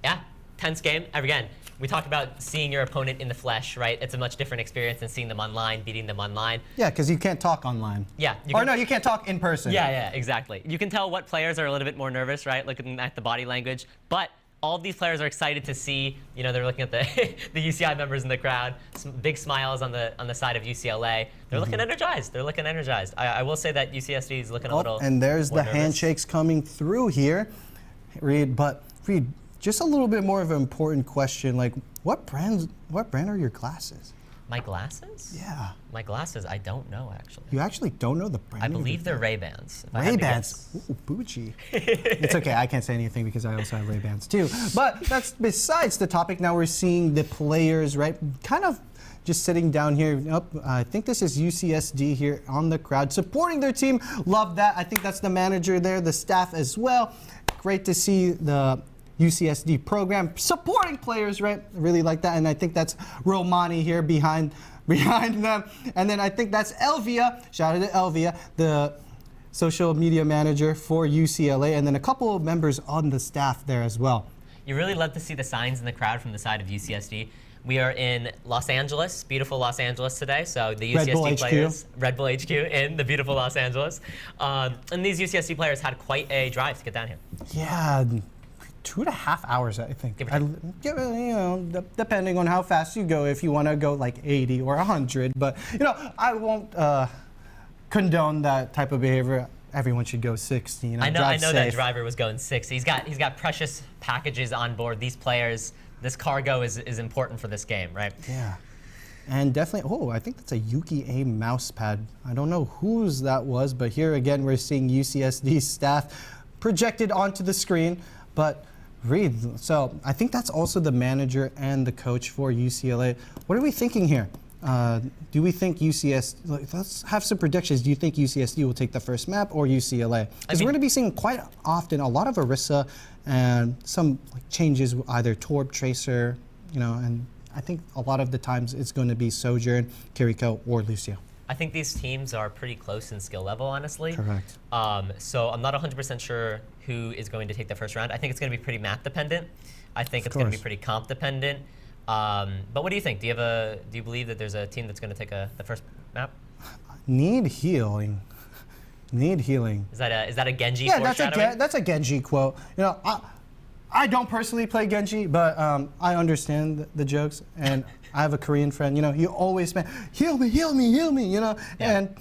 Yeah, tense game. Again, we talked about seeing your opponent in the flesh, right? It's a much different experience than seeing them online, beating them online. Yeah, because you can't talk online. Yeah. You can't talk in person. Yeah, exactly. You can tell what players are a little bit more nervous, right? Looking at the body language. But all of these players are excited to see, they're looking at the the UCI members in the crowd, some big smiles on the side of UCLA. They're looking energized. They're looking energized. I will say that UCSD is looking a little and there's more the nervous. handshakes coming through here, Reed. But Reed, just a little bit more of an important question. What brand are your glasses? My glasses? Yeah. My glasses, I don't know, actually. You actually don't know the brand? I believe they're Ray-Bans. Ray-Bans? Ooh, bougie. It's okay, I can't say anything because I also have Ray-Bans too. But that's besides the topic. Now we're seeing the players, right? Kind of just sitting down here. I think this is UCSD here on the crowd, supporting their team. Love that. I think that's the manager there, the staff as well. Great to see the UCSD program supporting players, right? I really like that, and I think that's Romani here behind them. And then I think that's Elvia. Shout out to Elvia, the social media manager for UCLA, and then a couple of members on the staff there as well. You really love to see the signs in the crowd from the side of UCSD. We are in Los Angeles, beautiful Los Angeles today. So the UCSD players, Red Bull HQ in the beautiful Los Angeles. And these UCSD players had quite a drive to get down here. Yeah. 2.5 hours, I think. Depending on how fast you go, if you want to go 80 or 100. But, I won't condone that type of behavior. Everyone should go 60. I know that driver was going 60. He's got precious packages on board. These players, this cargo is important for this game, right? Yeah. And definitely, I think that's a UCEI mouse pad. I don't know whose that was, but here again, we're seeing UCSD staff projected onto the screen. But Reed, so I think that's also the manager and the coach for UCLA. What are we thinking here? Do we think let's have some predictions. Do you think UCSD will take the first map or UCLA? Because we're going to be seeing quite often a lot of Orisa and some changes, either Torb, Tracer, and I think a lot of the times it's going to be Sojourn, Kiriko, or Lucio. I think these teams are pretty close in skill level, honestly. Correct. So I'm not 100% sure who is going to take the first round. I think it's going to be pretty map dependent. I think it's going to be pretty comp dependent. But what do you think? Do you believe that there's a team that's going to take the first map? Need healing. Need healing. Is that a Genji foreshadowing? Yeah, that's a Genji quote. I don't personally play Genji, but I understand the jokes, and I have a Korean friend. He always spent heal me, heal me, heal me. And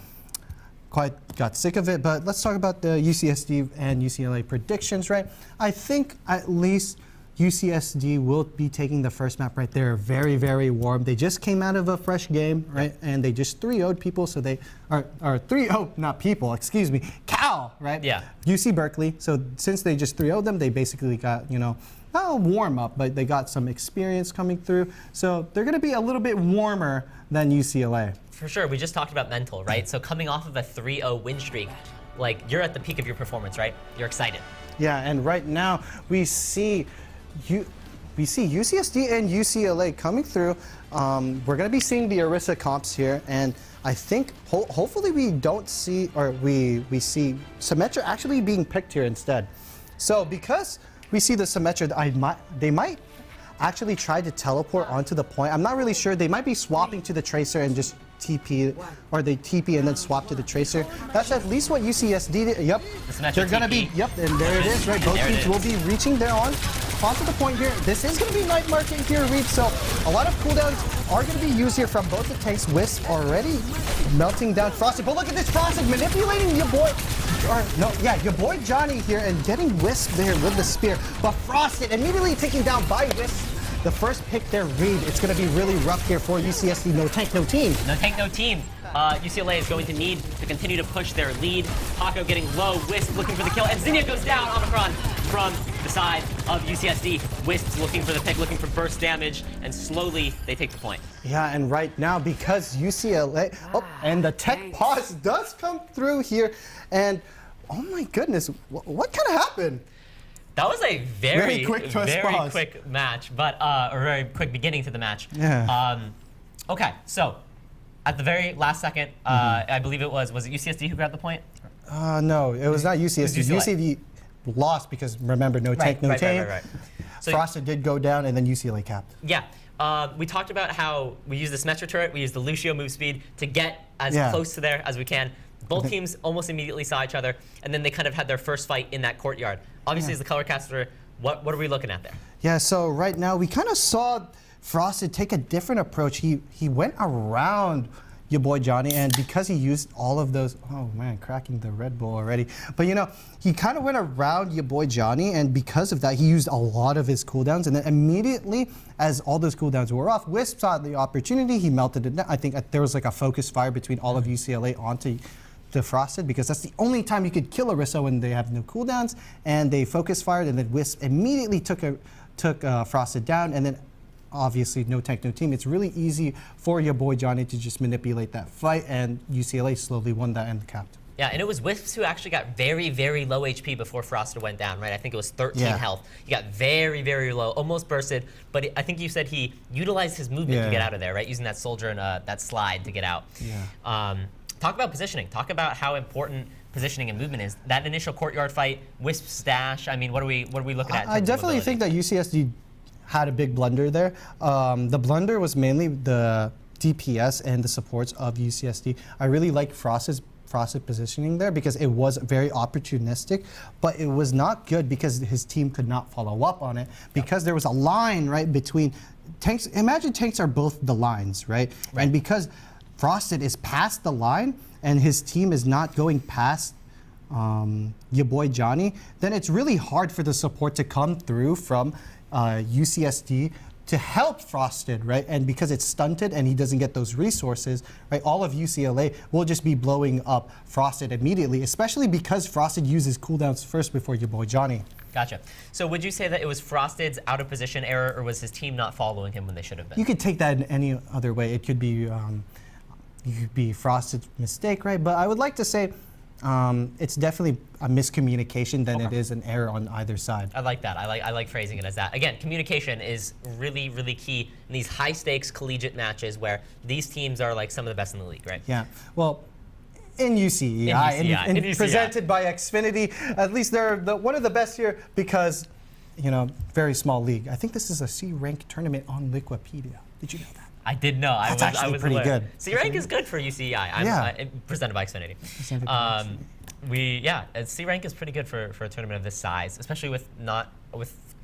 quite got sick of it. But let's talk about the UCSD and UCLA predictions, right? I think at least UCSD will be taking the first map right there. Very, very warm. They just came out of a fresh game, right? And they just 3-0'd people, so they are 3-0, not people, excuse me, cows. well, right? Yeah. UC Berkeley. So since they just 3-0'd them, they basically got, not a warm up, but they got some experience coming through. So they're going to be a little bit warmer than UCLA. For sure. We just talked about mental, right? So coming off of a 3-0 win streak, like you're at the peak of your performance, right? You're excited. Yeah, and right now we see UCSD and UCLA coming through. We're going to be seeing the Arisa comps here, and I think hopefully we don't see, or we see Symmetra actually being picked here instead. So because we see the Symmetra, they might actually try to teleport onto the point. I'm not really sure. They might be swapping to the Tracer and just TP, or they TP and then swap to the Tracer. That's at least what UCSD did. Yep. They're going to be, and there it is, right? Both teams will be reaching there onto the point here. This is going to be Night Market here, Reed, so a lot of cooldowns are going to be used here from both the tanks. Wisp already melting down Frosted, but look at this Frosted manipulating your boy, your boy Johnny here and getting Wisp there with the spear, but Frosted immediately taken down by Wisp. The first pick there, Reed. It's going to be really rough here for UCSD. No tank, no team. No tank, no team. UCLA is going to need to continue to push their lead. Paco getting low, Wisp looking for the kill, and Zinnia goes down. Omicron from the side of UCSD. Wisp's looking for the pick, looking for burst damage, and slowly they take the point. Yeah, and right now, because UCLA, and the tech pause does come through here, and oh my goodness, what kind of happened? That was a very quick quick match, but or very quick beginning to the match. Yeah. Okay, so at the very last second, I believe it was it UCSD who grabbed the point? No, it was not UCSD. UCSD lost because remember, no tank, no team. Right. So Frosted did go down, and then UCLA capped. Yeah. We talked about how we use the Symmetra turret, we use the Lucio move speed to get as close to there as we can. Both teams almost immediately saw each other, and then they kind of had their first fight in that courtyard. Obviously, as the color caster, what are we looking at there? Yeah, so right now, we kind of saw Frosted take a different approach. He went around your boy Johnny, and because he used all of those, oh man, cracking the Red Bull already. But he kind of went around your boy Johnny, and because of that, he used a lot of his cooldowns, and then immediately, as all those cooldowns were off, Wisp saw the opportunity, he melted it down. I think there was like a focus fire between all of UCLA onto the Frosted, because that's the only time you could kill Arisa when they have no cooldowns, and they focus fired, and then Wisp immediately took Frosted down, and then obviously no tank, no team. It's really easy for your boy Johnny to just manipulate that fight, and UCLA slowly won that and capped. Yeah, and it was Wisps who actually got very, very low HP before Frosted went down, right? I think it was 13 health. He got very, very low, almost bursted, but I think you said he utilized his movement to get out of there, right? Using that soldier and that slide to get out. Yeah. Talk about positioning. Talk about how important positioning and movement is. That initial courtyard fight, Wisp stash. I mean, what are we looking at? I definitely think that UCSD had a big blunder there. The blunder was mainly the DPS and the supports of UCSD. I really like Frosted positioning there because it was very opportunistic, but it was not good because his team could not follow up on it because there was a line right between tanks. Imagine tanks are both the lines, right? And because Frosted is past the line and his team is not going past your boy Johnny, then it's really hard for the support to come through from UCSD to help Frosted, right? And because it's stunted and he doesn't get those resources, right? All of UCLA will just be blowing up Frosted immediately, especially because Frosted uses cooldowns first before your boy Johnny. Gotcha. So would you say that it was Frosted's out of position error, or was his team not following him when they should have been? You could take that in any other way. It could be Frosted's mistake, right? But I would like to say it's definitely a miscommunication than it is an error on either side. I like that. I like phrasing it as that. Again, communication is really, really key in these high-stakes collegiate matches where these teams are like some of the best in the league, right? Yeah. Well, in UCEI, presented by Xfinity, at least they're one of the best here because, very small league. I think this is a C-rank tournament on Wikipedia. Did you know that? I did know. That's actually pretty good. C-rank is good for UCEI. Presented by Xfinity. C-rank is pretty good for a tournament of this size, especially with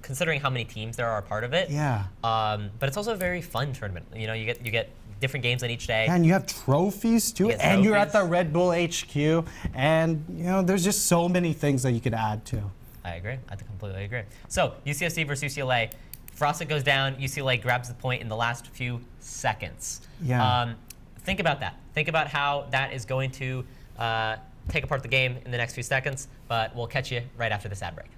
considering how many teams there are a part of it. Yeah. But it's also a very fun tournament. You get different games on each day. And you have trophies too, and you're at the Red Bull HQ, and there's just so many things that you could add to. I agree. I completely agree. So UCSD versus UCLA. Frosted goes down, UCLA grabs the point in the last few seconds. Yeah. Think about that. Think about how that is going to take apart the game in the next few seconds, but we'll catch you right after this ad break.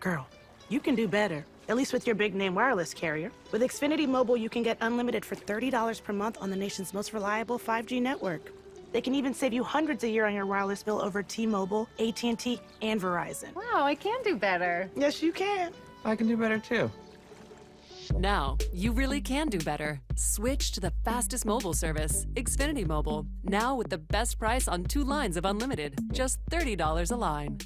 Girl, you can do better, at least with your big name wireless carrier. With Xfinity Mobile, you can get unlimited for $30 per month on the nation's most reliable 5G network. They can even save you hundreds a year on your wireless bill over T-Mobile, AT&T, and Verizon. Wow, I can do better. Yes, you can. I can do better too. Now, you really can do better. Switch to the fastest mobile service, Xfinity Mobile. Now with the best price on 2 lines of unlimited, just $30 a line.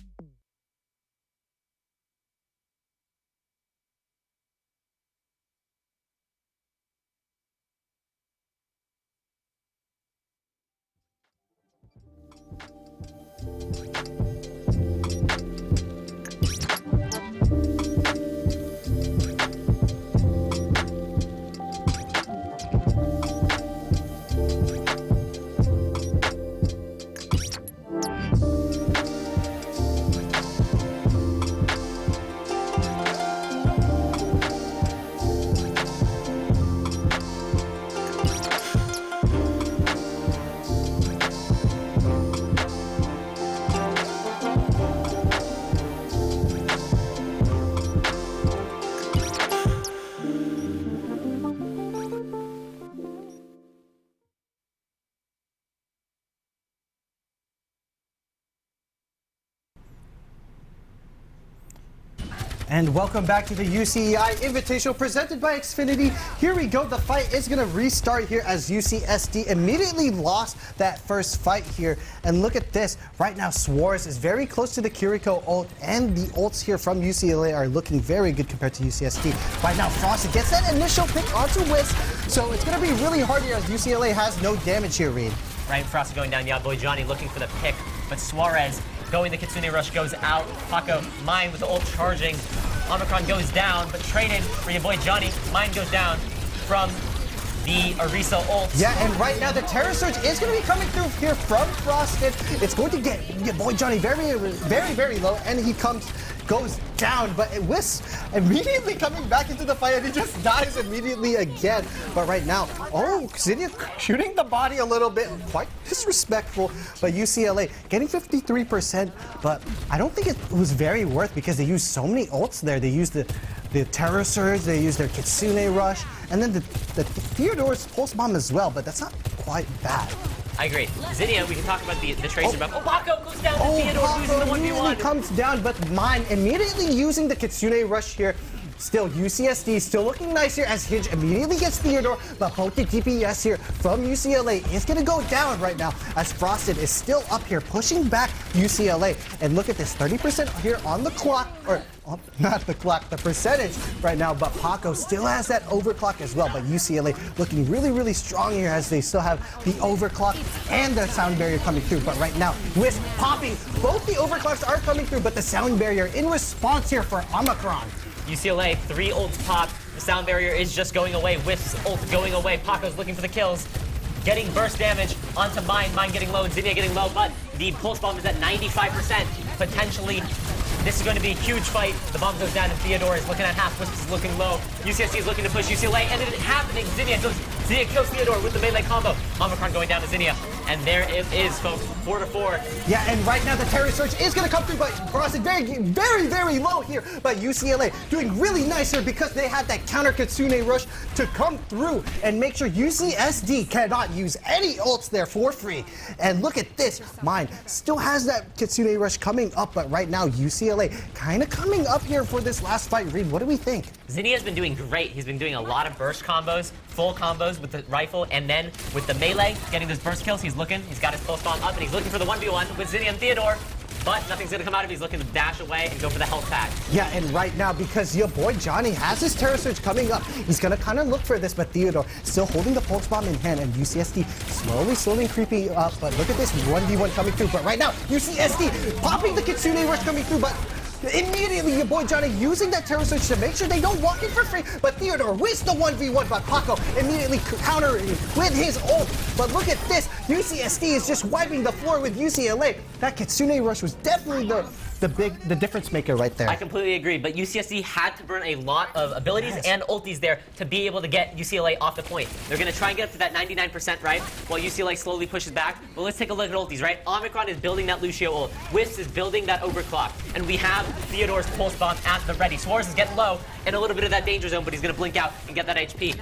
And welcome back to the UCEI Invitational presented by Xfinity. Here we go. The fight is going to restart here as UCSD immediately lost that first fight here. And look at this. Right now, Suarez is very close to the Kiriko ult, and the ults here from UCLA are looking very good compared to UCSD. Right now, Frosty gets that initial pick onto Wisp, so it's going to be really hard here as UCLA has no damage here, Reed. Right, Frosty going down, Boy Johnny looking for the pick, but Suarez going the Kitsune Rush goes out. Paco, Mine with the ult charging. Omicron goes down, but traded for your boy Johnny. Mine goes down from the Orisa ult. Yeah, and right now the Terror Surge is going to be coming through here from Frosted. It's going to get your boy Johnny very low, and he goes down, but Wisp immediately coming back into the fight, and he just dies immediately again. But right now, Xidia shooting the body a little bit, quite disrespectful, but UCLA getting 53%, but I don't think it was very worth because they used so many ults there. They used the Terror Surge, they used their Kitsune Rush, and then the Theodore's pulse bomb as well, but that's not quite bad. I agree. Zinnia, we can talk about the tracer buff. Oh, Paco goes down to Theodore Paco losing the 1v1. immediately comes down, but Mine immediately using the Kitsune Rush here. Still, UCSD still looking nice here as Hinge immediately gets Theodore, but both the DPS here from UCLA is going to go down right now as Frosted is still up here pushing back UCLA. And look at this, 30% here on the clock, or not the clock, the percentage right now, but Paco still has that overclock as well, but UCLA looking really, really strong here as they still have the overclock and the sound barrier coming through. But right now, Wisp popping, both the overclocks are coming through, but the sound barrier in response here for Omicron. UCLA, 3 ults pop. The sound barrier is just going away. Wisps ult going away. Paco's looking for the kills. Getting burst damage onto Mine. Mine getting low and Zinnia getting low, but the pulse bomb is at 95%. Potentially, this is going to be a huge fight. The bomb goes down and Theodore is looking at half. Wisp is looking low. UCSD is looking to push UCLA, and it is happening. Zinnia kills Theodore with the melee combo. Omicron going down to Zinnia, and there it is, folks. 4-4. Yeah, and right now the Terror Surge is going to come through, but Frosted very, very, very low here. But UCLA doing really nice here because they had that counter Kitsune Rush to come through and make sure UCSD cannot use any ults there for free. And look at this. Mine still has that Kitsune Rush coming up, but right now UCLA kind of coming up here for this last fight. Reed, what do we think? Zinnia's been doing great. He's been doing a lot of burst combos, full combos with the rifle, and then with the melee, getting those burst kills. He's looking, he's got his pulse bomb up, and he's looking for the 1v1 with Zinnia and Theodore. But nothing's gonna come out of it. He's looking to dash away and go for the health pack. Yeah, and right now, because your boy Johnny has his Terror Surge coming up, he's gonna kind of look for this, but Theodore still holding the pulse bomb in hand, and UCSD slowly creeping up. But look at this 1v1 coming through. But right now, UCSD popping the Kitsune Rush coming through, but immediately your boy Johnny using that Terror Surge to make sure they don't walk in for free. But Theodore wins the 1v1, but Paco immediately countering with his ult. But look at this, UCSD is just wiping the floor with UCLA. That Kitsune Rush was definitely the difference maker right there. I completely agree, but UCSD had to burn a lot of abilities and ultis there to be able to get UCLA off the point. They're going to try and get up to that 99%, right? While UCLA slowly pushes back. But let's take a look at ultis, right? Omicron is building that Lucio ult. Wisps is building that overclock. And we have Theodore's pulse bomb at the ready. Suarez is getting low and a little bit of that danger zone, but he's going to blink out and get that HP.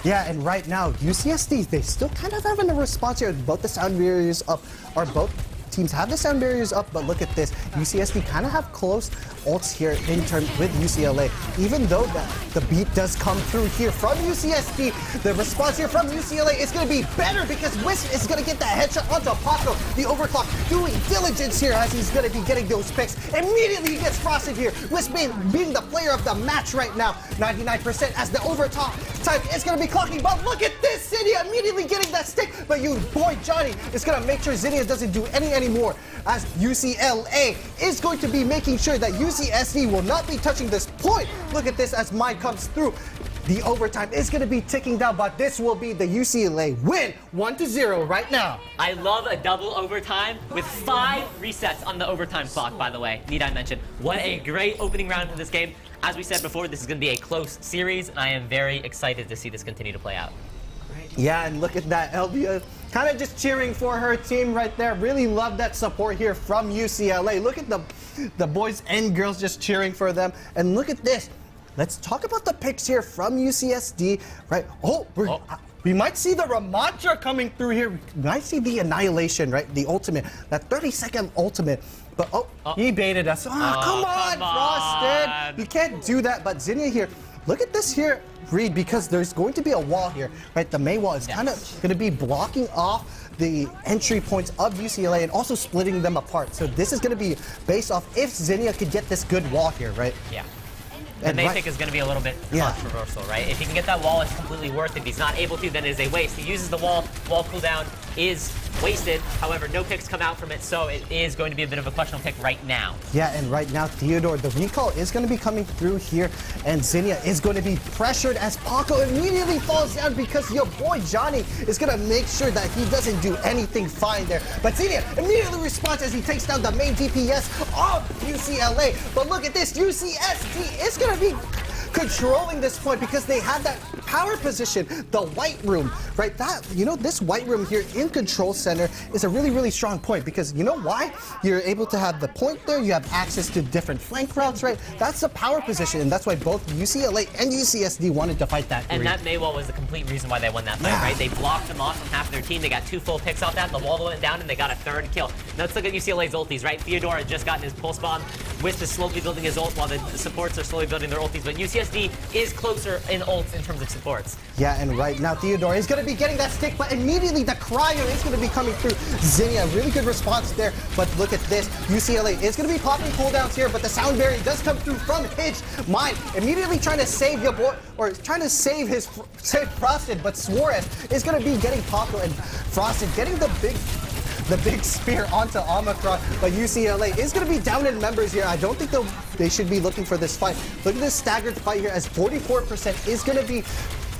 Yeah, and right now, UCSD, they still kind of having a response here. Both the sound barriers up, or both teams have the sound barriers up, but look at this. UCSD kind of have close ults here in turn with UCLA. Even though the beat does come through here from UCSD, the response here from UCLA is going to be better because Wisp is going to get that headshot onto Paco. The overclock doing diligence here as he's going to be getting those picks. Immediately he gets Frosted here. Wisp being the player of the match right now. 99% as the overtop type is going to be clocking, but look at this. Zinnia immediately getting that stick, but you boy Johnny is going to make sure Zinnia doesn't do any anymore as UCLA is going to be making sure that UCSD will not be touching this point. Look at this as Mine comes through. The overtime is going to be ticking down, but this will be the UCLA win 1-0 right now. I love a double overtime with 5 resets on the overtime clock, by the way. Need I mention. What a great opening round for this game. As we said before, this is going to be a close series, and I am very excited to see this continue to play out. Yeah, and look at that. Elvia kind of just cheering for her team right there. Really love that support here from UCLA. Look at the boys and girls just cheering for them. And look at this. Let's talk about the picks here from UCSD, right? We might see the Ramantra coming through here. We might see the Annihilation, right? The ultimate, that 30-second ultimate. But he baited us. Come on, Frosted. You can't do that. But Zinnia here, look at this here, Reed, because there's going to be a wall here, right? The May wall is kind of going to be blocking off the entry points of UCLA and also splitting them apart. So this is going to be based off if Zinnia could get this good wall here, right? Yeah. The May pick is going to be a little bit controversial, right? If he can get that wall, it's completely worth it. If he's not able to, then it is a waste. He uses the wall cooldown is wasted. However, no picks come out from it, so it is going to be a bit of a questionable pick right now. Yeah, and right now, Theodore, the recall is going to be coming through here, and Zinnia is going to be pressured as Paco immediately falls down because your boy Johnny is going to make sure that he doesn't do anything fine there. But Zinnia immediately responds as he takes down the main DPS of UCLA. But look at this, UCSD is going to be controlling this point because they had that power position, the white room, right? That, you know, this white room here in control center is a really, really strong point because you know why? You're able to have the point there, you have access to different flank routes, right? That's the power position, and that's why both UCLA and UCSD wanted to fight that. And that Maywall was the complete reason why they won that fight, right? They blocked them off from half of their team. They got 2 full picks off that. The wall went down, and they got a 3rd kill. Now let's look at UCLA's ultis, right? Theodore had just gotten his pulse bomb. Wisp is slowly building his ult while the supports are slowly building their ultis. But UCSD is closer in ults in terms of supports. Yeah, and right now Theodore is going to be getting that stick, but immediately the cryo is going to be coming through. Zinnia, really good response there, but look at this. UCLA is going to be popping cooldowns here, but the sound barrier does come through from Hinge. Mine immediately trying to save your boy, or trying to save Frosted, but Suarez is going to be getting Paco, and Frosted getting the big spear onto Omicron, but UCLA is going to be down in members here. I don't think they should be looking for this fight. Look at this staggered fight here as 44% is going to be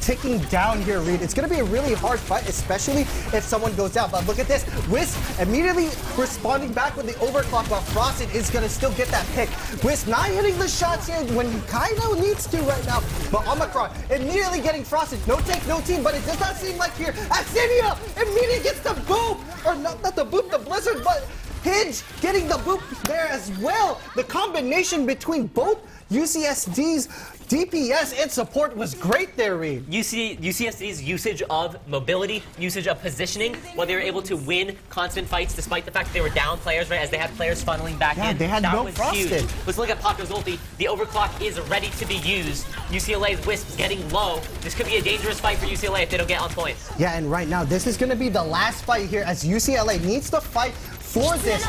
ticking down here, Reed. It's going to be a really hard fight, especially if someone goes down. But look at this. Wisp immediately responding back with the overclock, while Frosted is going to still get that pick. Wisp not hitting the shots here when he kind of needs to right now. But Omicron immediately getting Frosted. No take, no team, but it does not seem like here. Axinia immediately gets the boop. Or not the boop, the blizzard, but Hinge getting the boop there as well. The combination between both UCSD's DPS and support was great there, Reed. UCSD's usage of mobility, usage of positioning, while they were able to win constant fights despite the fact that they were down players, right, as they had players funneling back in. Yeah, they had no Frosted. Huge. Let's look at Paco's ulti. The overclock is ready to be used. UCLA's Wisp getting low. This could be a dangerous fight for UCLA if they don't get on point. Yeah, and right now, this is going to be the last fight here as UCLA needs to fight for this.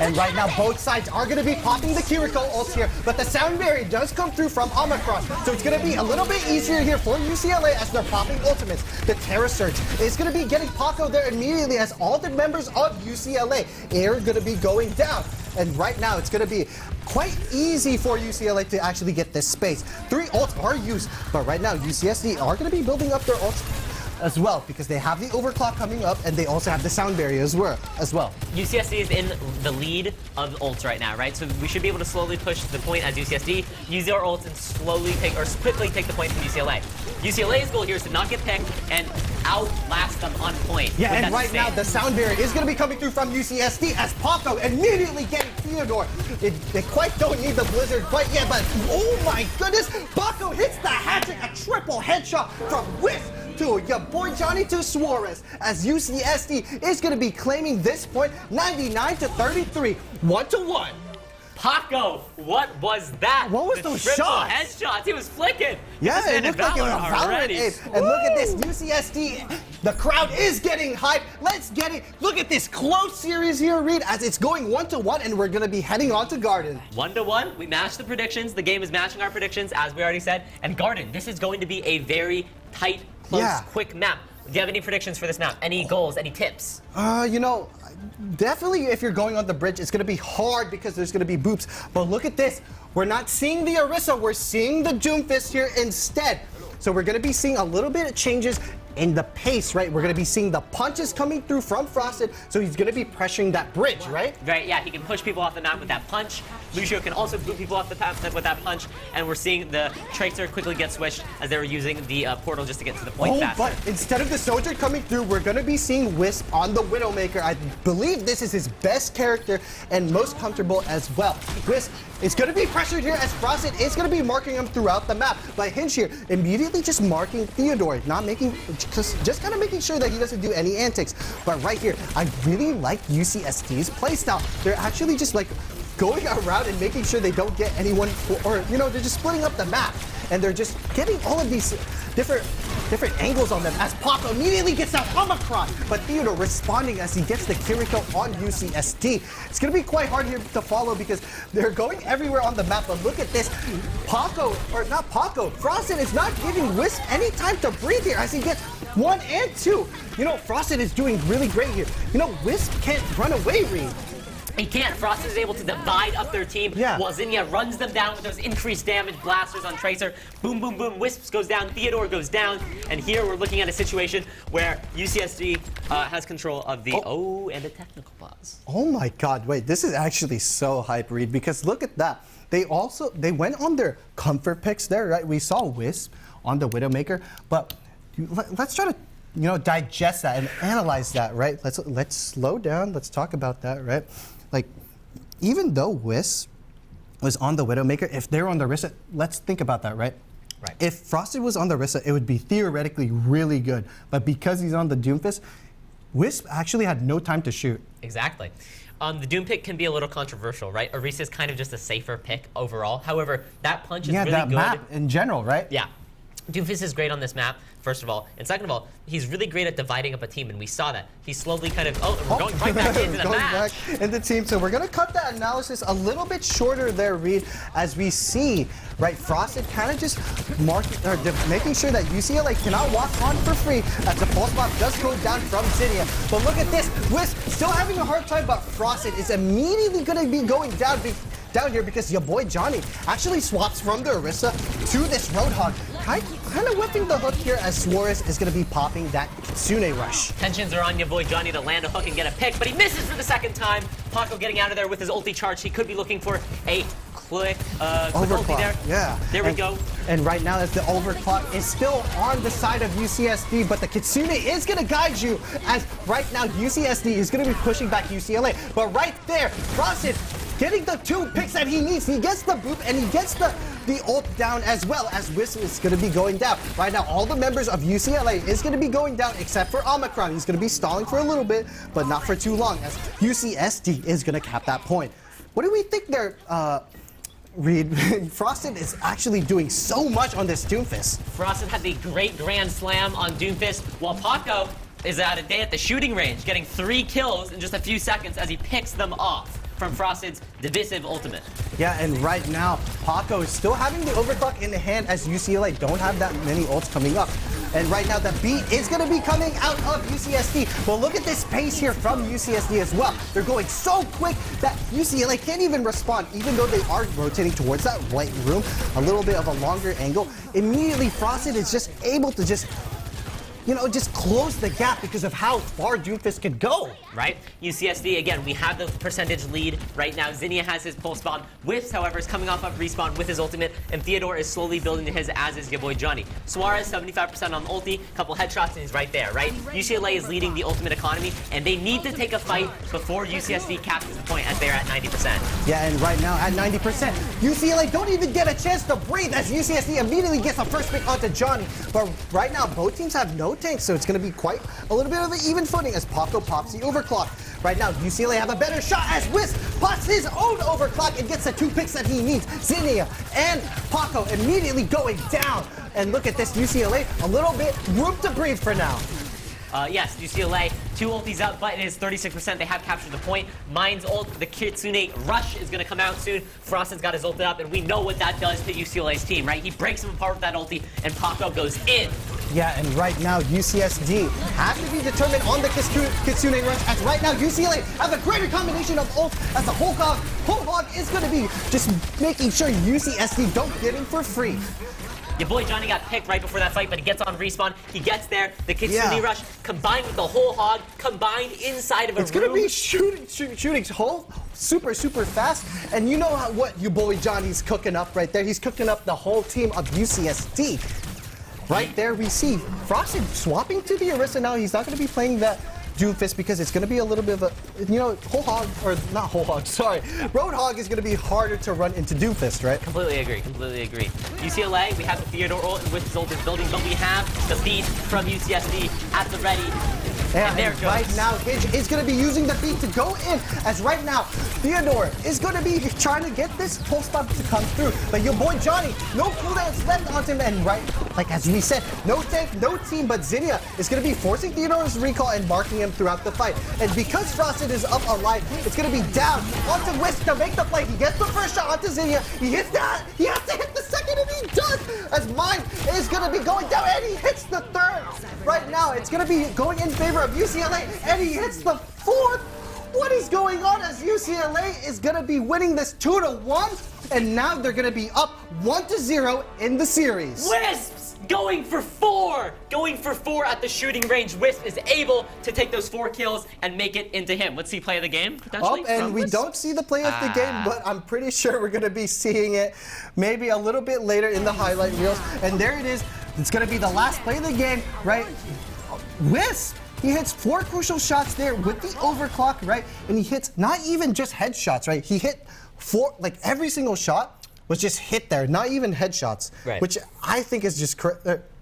And right now, both sides are going to be popping the Kiriko ults here, but the sound barrier does come through from Omicron. So it's going to be a little bit easier here for UCLA as they're popping ultimates. The Terra Surge is going to be getting Paco there immediately as all the members of UCLA are going to be going down. And right now, it's going to be quite easy for UCLA to actually get this space. 3 ults are used, but right now, UCSD are going to be building up their ults as well because they have the overclock coming up and they also have the sound barrier as well. UCSD is in the lead of ults right now, right? So we should be able to slowly push the point as UCSD, use our ults and slowly take, or quickly take the point from UCLA. UCLA's goal here is to not get picked and outlast them on point. Yeah, and right now the sound barrier is going to be coming through from UCSD as Paco immediately getting Theodore. They quite don't need the blizzard quite yet, but oh my goodness, Paco hits the hat-trick, a triple headshot from Wisp to your boy Johnny to Suarez as UCSD is going to be claiming this point 99-33, 1-1. Paco, what was that? What was those shots? Headshots. He was flicking. Yeah, it looked like it was a Valorant aim. And look at this, UCSD, the crowd is getting hyped. Let's get it. Look at this close series here, Reed, as it's going 1-1, and we're going to be heading on to Garden. 1-1. We matched the predictions. The game is matching our predictions, as we already said. And Garden, this is going to be a very tight, close, quick map. Do you have any predictions for this map? Any goals? Any tips? You know, definitely if you're going on the bridge, it's going to be hard because there's going to be boops. But look at this. We're not seeing the Orisa. We're seeing the Doomfist here instead. So we're going to be seeing a little bit of changes in the pace, right? We're going to be seeing the punches coming through from Frosted, so he's going to be pressuring that bridge, right? Right, yeah, he can push people off the map with that punch. Lucio can also boot people off the map with that punch, and we're seeing the Tracer quickly get switched as they were using the portal just to get to the point faster. But instead of the Soldier coming through, we're going to be seeing Wisp on the Widowmaker. I believe this is his best character and most comfortable as well. Wisp is going to be pressured here as Frosted is going to be marking him throughout the map. But Hinge here immediately just marking Theodore, not making, just kind of making sure that he doesn't do any antics. But right here, I really like UCSD's playstyle. They're actually just like going around and making sure they don't get anyone, or you know, they're just splitting up the map. And they're just getting all of these different angles on them as Paco immediately gets out Omicron. But Theodore responding as he gets the Kiriko on UCSD. It's going to be quite hard here to follow because they're going everywhere on the map. But look at this. Paco, or not Paco, Frosted is not giving Wisp any time to breathe here as he gets 1 and 2. You know, Frosted is doing really great here. You know, Wisp can't run away, Reed. He can't. Frost is able to divide up their team. Yeah. While Zinnia runs them down with those increased damage blasters on Tracer. Boom, boom, boom. Wisps goes down. Theodore goes down. And here we're looking at a situation where UCSD has control of the and a technical pause. Oh my God! Wait, this is actually so hype, Reed. Because look at that. They went on their comfort picks there, right? We saw Wisp on the Widowmaker. But let's try to digest that and analyze that, right? Let's slow down. Let's talk about that, right? Like, even though Whis was on the Widowmaker, if they're on the Orisa, let's think about that, right? Right. If Frosted was on the Orisa, it would be theoretically really good. But because he's on the Doomfist, Wisp actually had no time to shoot. Exactly. The Doom pick can be a little controversial, right? Orisa is kind of just a safer pick overall. However, that punch is really that good. map in general, right? Yeah. Doomfist is great on this map, first of all. And second of all, he's really great at dividing up a team, and we saw that. He slowly kind of, we're going right back into the match. Back in the team. So we're going to cut that analysis a little bit shorter there, Reed, as we see, right, Frosted kind of just making sure that UCLA cannot walk on for free as the pulse bomb does go down from Zinnia. But look at this. Wisp still having a hard time, but Frosted is immediately going to be going down here because your boy Johnny actually swaps from the Orisa to this Roadhog. Kind of whipping the hook here as Suarez is going to be popping that Kitsune rush. Tensions are on your boy Johnny to land a hook and get a pick, but he misses for the second time. Paco getting out of there with his ulti charge. He could be looking for a quick ulti there. Yeah. There we go. And right now, as the overclock is still on the side of UCSD, but the Kitsune is going to guide you, as right now UCSD is going to be pushing back UCLA. But right there, Frosted getting the 2 picks that he needs. He gets the boop and he gets the ult down, as well as Wisp is going to be going down. Right now, all the members of UCLA is going to be going down except for Omicron. He's going to be stalling for a little bit, but not for too long, as UCSD is going to cap that point. What do we think there, Reed? Frosted is actually doing so much on this Doomfist. Frosted had the great Grand Slam on Doomfist, while Paco is out a day at the shooting range, getting 3 kills in just a few seconds as he picks them off from Frosted's divisive ultimate. Yeah, and right now, Paco is still having the overclock in the hand as UCLA don't have that many ults coming up. And right now, the beat is going to be coming out of UCSD. But look at this pace here from UCSD as well. They're going so quick that UCLA can't even respond, even though they are rotating towards that white room, a little bit of a longer angle. Immediately, Frosted is just able to just close the gap because of how far Doomfist could go. Right? UCSD, again, we have the percentage lead right now. Zinnia has his pulse bomb. Whiffs, however, is coming off of respawn with his ultimate, and Theodore is slowly building to his, as is your boy Johnny. Suarez, 75% on ulti, couple headshots, and he's right there, right? UCLA is leading the ultimate economy, and they need to take a fight before UCSD captures the point as they're at 90%. Yeah, and right now at 90%, UCLA don't even get a chance to breathe as UCSD immediately gets the first pick onto Johnny. But right now, both teams have no tanks, so it's going to be quite a little bit of an even footing as Paco pops the overclock. Right now, UCLA have a better shot as Wisp pops his own overclock and gets the 2 picks that he needs. Zinnia and Paco immediately going down. And look at this, UCLA, a little bit room to breathe for now. Yes, UCLA, 2 ultis up, but it is 36%. They have captured the point. Mine's ult, the Kitsune rush is going to come out soon. Frosted's got his ulti up, and we know what that does to UCLA's team, right? He breaks them apart with that ulti, and Paco goes in. Yeah, and right now, UCSD has to be determined on the Kitsune rush, as right now, UCLA has a greater combination of ults as the whole hog is going to be just making sure UCSD don't get in for free. Your boy Johnny got picked right before that fight, but he gets on respawn. He gets there. The Kitsune rush combined with the whole hog, combined inside of a room. It's going to be shooting whole super fast. And you know what your boy Johnny's cooking up right there. He's cooking up the whole team of UCSD. Right there we see Frosted swapping to the Orisa now. He's not going to be playing that Doomfist because it's going to be a little bit of a, Roadhog is going to be harder to run into Doomfist, right? Completely agree. UCLA, we have the Theodore ult with his ult is building, but we have the beat from UCSD at the ready. And there it goes. Right now, Hinge is going to be using the beat to go in, as right now, Theodore is going to be trying to get this pulse bomb to come through. But your boy Johnny, no cooldowns left on him, and right, like as we said, no tank, no team, but Zinnia is going to be forcing Theodore's recall and marking him throughout the fight. And because Frosted is up alive, it's going to be down onto Wisp to make the play. He gets the first shot onto Zinnia. He hits that. He has to hit the second, and he does. As mine is going to be going down, and he hits the third. Right now, it's going to be going in favor of UCLA, and he hits the fourth. What is going on as UCLA is going to be winning this 2-1, and now they're going to be up 1-0 in the series. Wisps going for 4 at the shooting range. Wisp is able to take those 4 kills and make it into him. Let's see play of the game, potentially. And we don't see the play of the game, but I'm pretty sure we're going to be seeing it maybe a little bit later in the highlight reels. And there it is. It's going to be the last play of the game, right? Wisp, he hits 4 crucial shots there with the overclock, right? And he hits not even just headshots, right? He hit 4, like every single shot was just hit there, not even headshots, right. Which I think is just,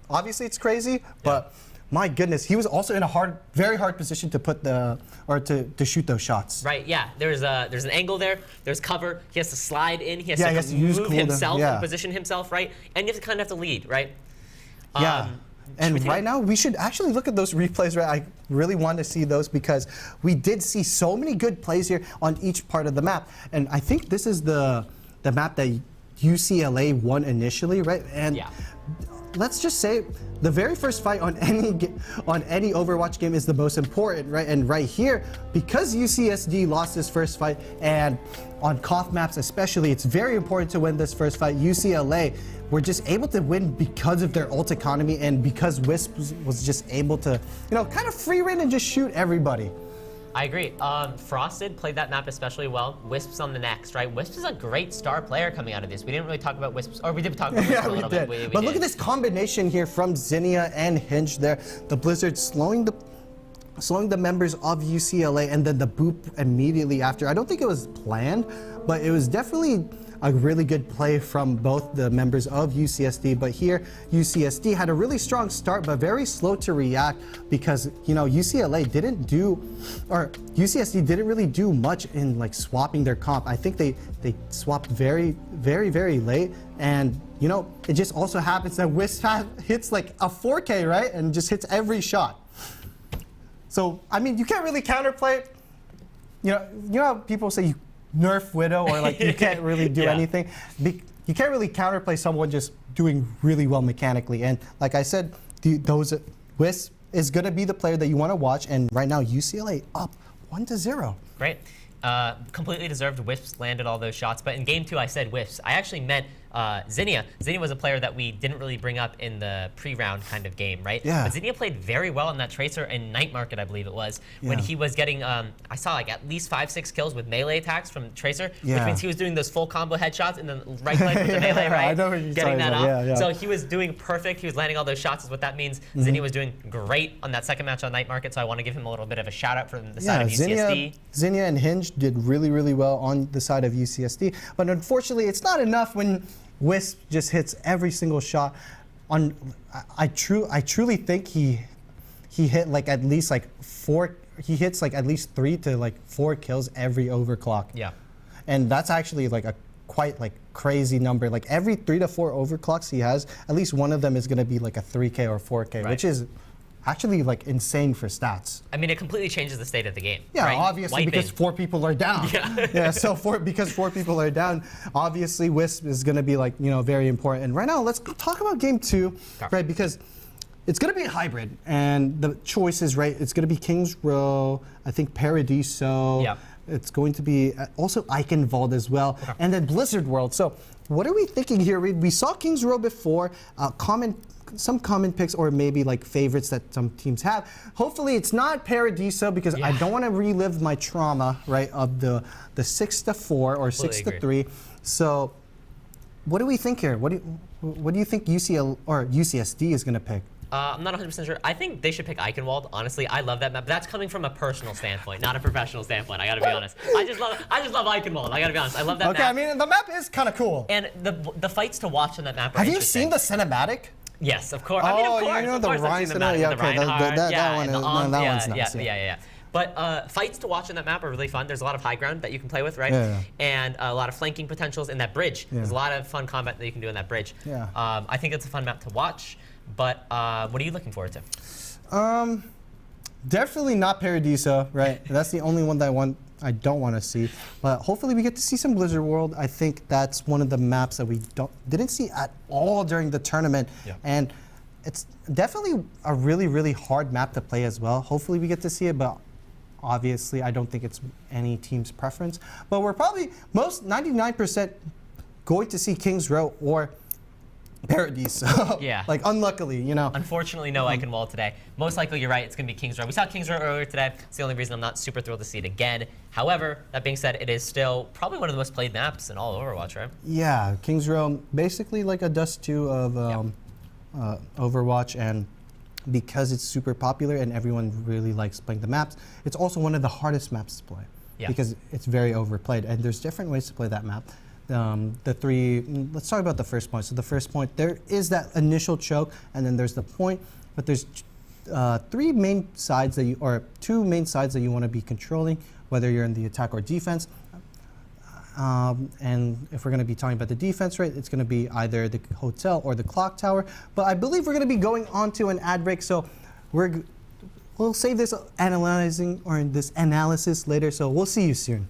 obviously it's crazy, but my goodness, he was also in a very hard position to put to shoot those shots. Right, yeah, there's an angle there, there's cover, he has to slide in, he has to use move himself yeah. and position himself, right? And you kind of have to lead, right? Yeah. And right now, we should actually look at those replays, right? I really want to see those because we did see so many good plays here on each part of the map. And I think this is the map that UCLA won initially, right? And let's just say the very first fight on any Overwatch game is the most important, right? And right here, because UCSD lost this first fight, and on KOF maps especially, it's very important to win this first fight. UCLA were just able to win because of their ult economy and because Wisp was just able to, kind of free reign and just shoot everybody. I agree. Frosted played that map especially well. Wisp's on the next, right? Wisp is a great star player coming out of this. We didn't really talk about Wisp, or we did talk about Wisp a little bit. We But look at this combination here from Zinnia and Hinge there. The Blizzard slowing the members of UCLA and then the boop immediately after. I don't think it was planned, but it was definitely a really good play from both the members of UCSD. But here, UCSD had a really strong start, but very slow to react because, UCLA didn't do, or UCSD didn't really do much in like swapping their comp. I think they swapped very, very, very late. And, it just also happens that Wisp hits like a 4K, right? And just hits every shot. So, I mean, you can't really counterplay. You know how people say you nerf Widow or like you can't really do anything? You can't really counterplay someone just doing really well mechanically. And like I said, Wisp is going to be the player that you want to watch. And right now, UCLA up 1-0. Great. Completely deserved. Wisps landed all those shots. But in game 2, I said Wisps. I actually meant Zinnia. Zinnia was a player that we didn't really bring up in the pre-round kind of game, right? Yeah. But Zinnia played very well in that Tracer and Night Market, I believe it was, when he was getting, I saw like at least 5-6 kills with melee attacks from Tracer, which means he was doing those full combo headshots and then right click with the melee, right? I know what you're getting that about. off. So he was doing perfect. He was landing all those shots is what that means. Zinnia was doing great on that second match on Night Market, so I want to give him a little bit of a shout out from the side of UCSD. Zinnia and Hinge did really, really well on the side of UCSD, but unfortunately, it's not enough when Wisp just hits every single shot. I truly think he hit like at least like 4. He hits like at least 3 to like 4 kills every overclock. Yeah, and that's actually like a quite like crazy number. Like every 3 to 4 overclocks he has, at least one of them is going to be like a 3K or 4K, which is actually like insane for stats. I mean, it completely changes the state of the game. Yeah, right? obviously because 4 people are down. So because 4 people are down, obviously Wisp is going to be like, very important. And right now, let's talk about game 2, right? Because it's going to be a hybrid, and the choices, right? It's going to be Kings Row, I think Paradiso. Yeah. It's going to be also Eichenwald as well, and then Blizzard World. So what are we thinking here? We saw Kings Row before, some common picks or maybe like favorites that some teams have. Hopefully it's not Paradiso because I don't want to relive my trauma, right, of the 6-4 or 6-3. So what do we think here? What do you think UCL or UCSD is going to pick? I'm not 100% sure. I think they should pick Eichenwald. Honestly, I love that map. That's coming from a personal standpoint, not a professional standpoint. I gotta be honest. I just love Eichenwald. I gotta be honest. I love that map. Okay, I mean the map is kind of cool. And the fights to watch on that map are Have you seen the cinematic? Yes, of course. I mean, of course. The Rhine cinematic. Yeah, okay, that one's nice. Yeah. But fights to watch on that map are really fun. There's a lot of high ground that you can play with, right? Yeah. And a lot of flanking potentials in that bridge. There's a lot of fun combat that you can do in that bridge. Yeah. I think it's a fun map to watch. But what are you looking forward to? Definitely not Paradiso, right? That's the only one that I don't want to see. But hopefully we get to see some Blizzard World. I think that's one of the maps that we didn't see at all during the tournament. Yeah. And it's definitely a really, really hard map to play as well. Hopefully we get to see it, but obviously I don't think it's any team's preference. But we're probably 99% going to see Kings Row or Paradiso. Yeah. Like, unluckily, Unfortunately, no Eichenwald today. Most likely, you're right. It's going to be Kings Row. We saw Kings Row earlier today. It's the only reason I'm not super thrilled to see it again. However, that being said, it is still probably one of the most played maps in all Overwatch, right? Yeah, Kings Row, basically like a Dust 2 of Overwatch, and because it's super popular and everyone really likes playing the maps, it's also one of the hardest maps to play because it's very overplayed. And there's different ways to play that map. Let's talk about the first point. So the first point, there is that initial choke, and then there's the point, but there's two main sides that you want to be controlling, whether you're in the attack or defense. And if we're going to be talking about the defense rate, it's going to be either the hotel or the clock tower. But I believe we're going to be going on to an ad break, so we'll save this this analysis later. So we'll see you soon.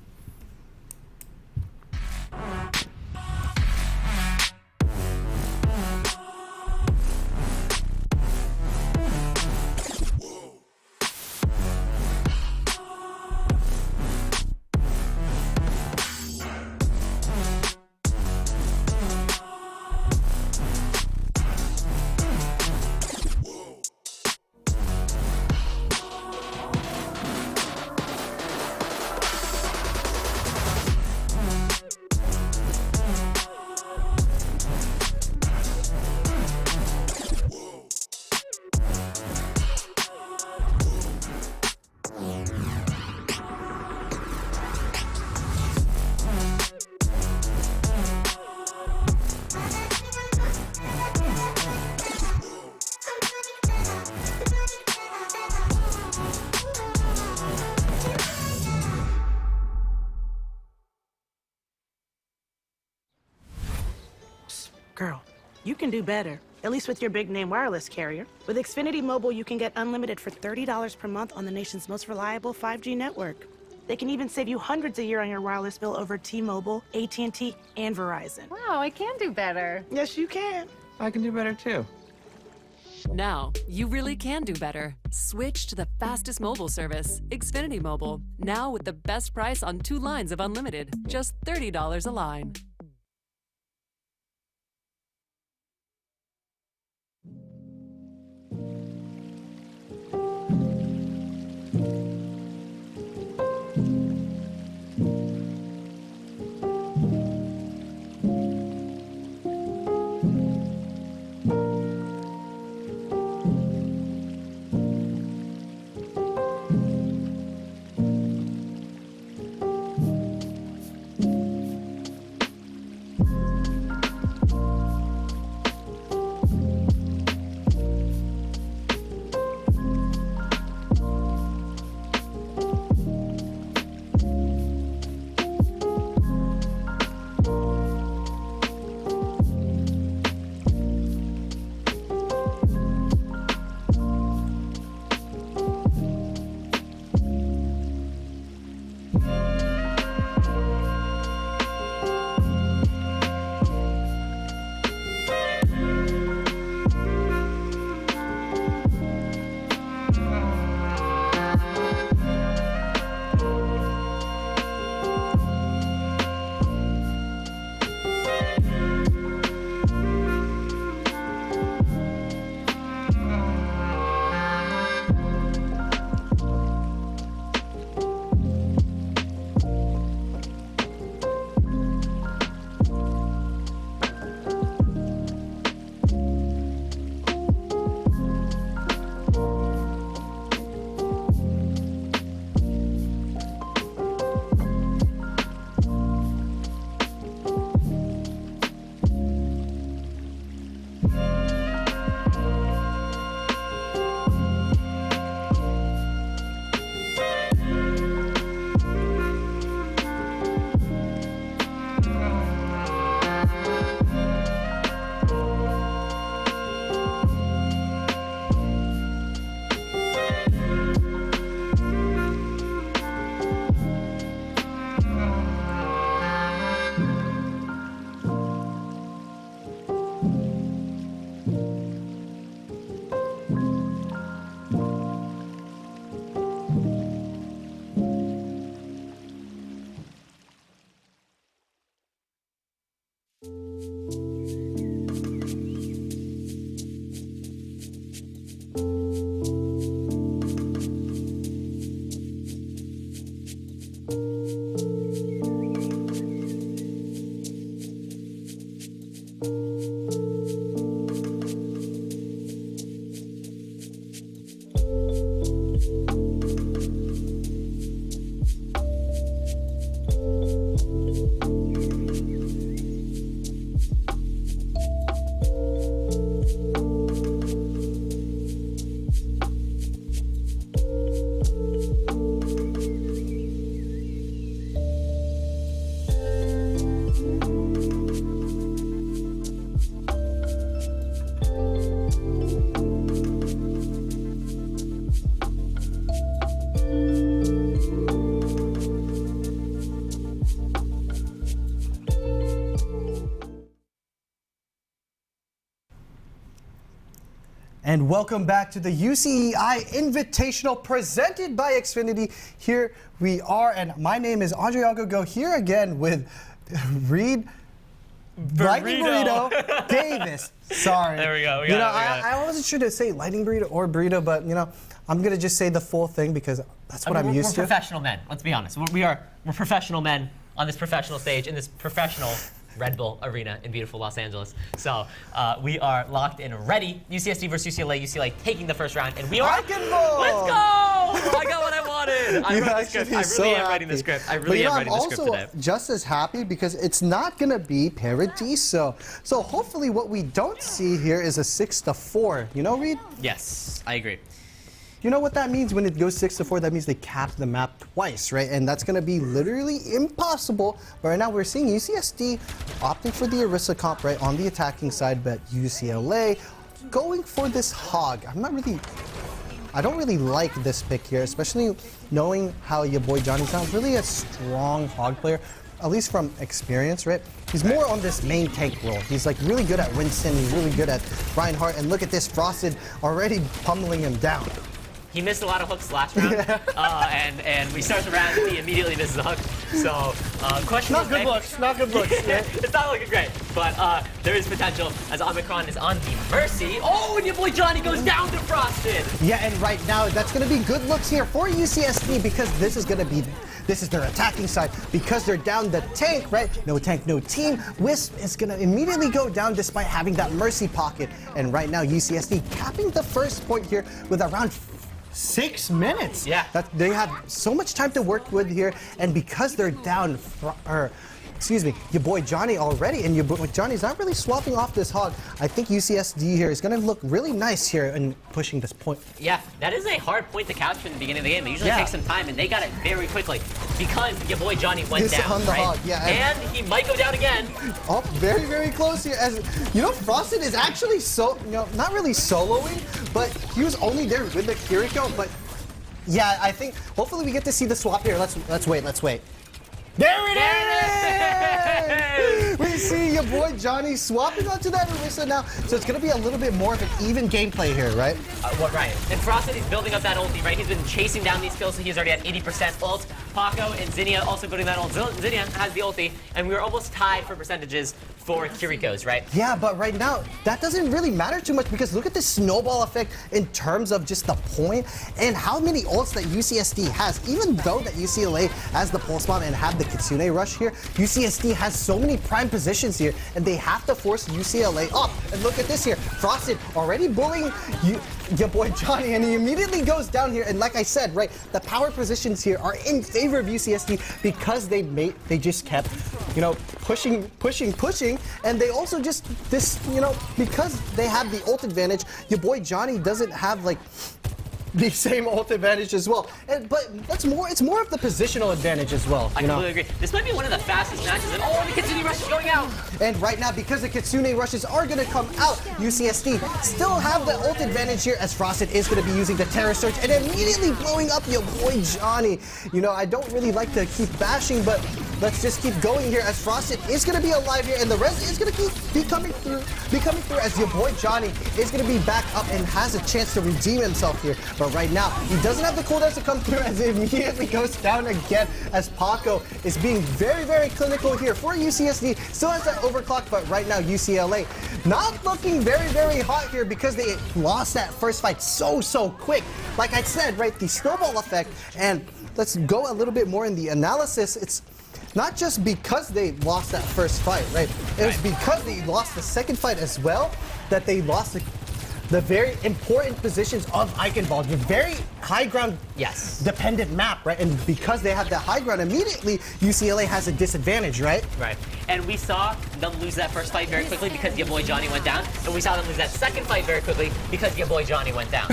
Girl, you can do better, at least with your big name wireless carrier. With Xfinity Mobile, you can get unlimited for $30 per month on the nation's most reliable 5G network. They can even save you hundreds a year on your wireless bill over T-Mobile, AT&T, and Verizon. Wow, I can do better. Yes, you can. I can do better too. Now, you really can do better. Switch to the fastest mobile service, Xfinity Mobile. Now with the best price on 2 lines of unlimited, just $30 a line. And welcome back to the UCEI Invitational presented by Xfinity. Here we are, and my name is Andre Agogo, here again with Reed Lightning Burrito Davis. Sorry. There we go. I wasn't sure to say Lightning Burrito or Burrito, but I'm going to just say the full thing because that's what I'm used to. We're professional men, let's be honest. We're professional men on this professional stage in this professional Red Bull Arena in beautiful Los Angeles. So we are locked in ready. UCSD versus UCLA. UCLA taking the first round, and we are. Let's go! I got what I wanted. I wrote the script. I really am writing the script. I really am writing the script today. I'm also just as happy because it's not going to be Paradiso. So hopefully what we don't see here is a 6-4. You know, Reed? Yes, I agree. You know what that means when it goes 6-4? That means they cap the map twice, right? And that's going to be literally impossible. But right now we're seeing UCSD opting for the Orisa comp, right, on the attacking side, but UCLA going for this hog. I don't really like this pick here, especially knowing how your boy Johnny's not really a strong hog player, at least from experience, right? He's more on this main tank role. He's like really good at Winston, he's really good at Reinhardt, and look at this, Frosted already pummeling him down. He missed a lot of hooks last round, and we start the round and he immediately misses a hook. So, question not good looks, not good looks. Yeah. It's not looking great, but there is potential as Omicron is on the Mercy. Oh, and your boy Johnny goes down to Frosted. Yeah, and right now that's going to be good looks here for UCSD because this is their attacking side because they're down the tank, right? No tank, no team. Wisp is going to immediately go down despite having that Mercy pocket. And right now UCSD capping the first point here with around 6 minutes. Yeah. They had so much time to work with here, and because they're down, your boy Johnny already, and your boy Johnny's not really swapping off this hog. I think UCSD here is going to look really nice here in pushing this point. Yeah, that is a hard point to capture in the beginning of the game. It usually takes some time, and they got it very quickly because your boy Johnny went down, on the right? hog, yeah, and he might go down again. Oh, very, very close here. As Frosted is actually not really soloing, but he was only there with the Kiriko. But yeah, I think hopefully we get to see the swap here. Let's wait. There it is! We see your boy Johnny swapping onto that Orisa now, so it's going to be a little bit more of an even gameplay here, right? Right. And Frosted, he's building up that ulti, right? He's been chasing down these kills, so he's already at 80% ult. Paco and Zinnia also building that ult. Zinnia has the ulti, and we were almost tied for percentages for Kiriko's, right? Yeah, but right now, that doesn't really matter too much because look at this snowball effect in terms of just the point and how many ults that UCSD has. Even though that UCLA has the pulse bomb and have the Kitsune rush here, UCSD has so many prime positions here, and they have to force UCLA up. And look at this here, Frosted already bullying your boy Johnny, and he immediately goes down here. And like I said, right, the power positions here are in favor of UCSD because they just kept, pushing, and they also just because they have the ult advantage. Your boy Johnny doesn't have like the same ult advantage as well. But it's more of the positional advantage as well. I completely agree. This might be one of the fastest matches. And the Kitsune rush is going out. And right now, because the Kitsune rushes are going to come out, UCSD still have the ult advantage here as Frosted is going to be using the Terror Surge and immediately blowing up your boy Johnny. I don't really like to keep bashing, but let's just keep going here as Frosted is going to be alive here, and the rest is going to be coming through as your boy Johnny is going to be back up and has a chance to redeem himself here. But right now, he doesn't have the cooldowns to come through as it immediately goes down again as Paco is being very, very clinical here for UCSD. Still has that overclock, but right now UCLA not looking very, very hot here because they lost that first fight so quick. Like I said, right, the snowball effect, and let's go a little bit more in the analysis. It's not just because they lost that first fight, right? It was because they lost the second fight as well that they lost the very important positions of Eichenwald, the very high ground dependent map, right? And because they have that high ground, immediately UCLA has a disadvantage, right? Right. And we saw them lose that first fight very quickly because your boy Johnny went down. And we saw them lose that second fight very quickly because your boy Johnny went down.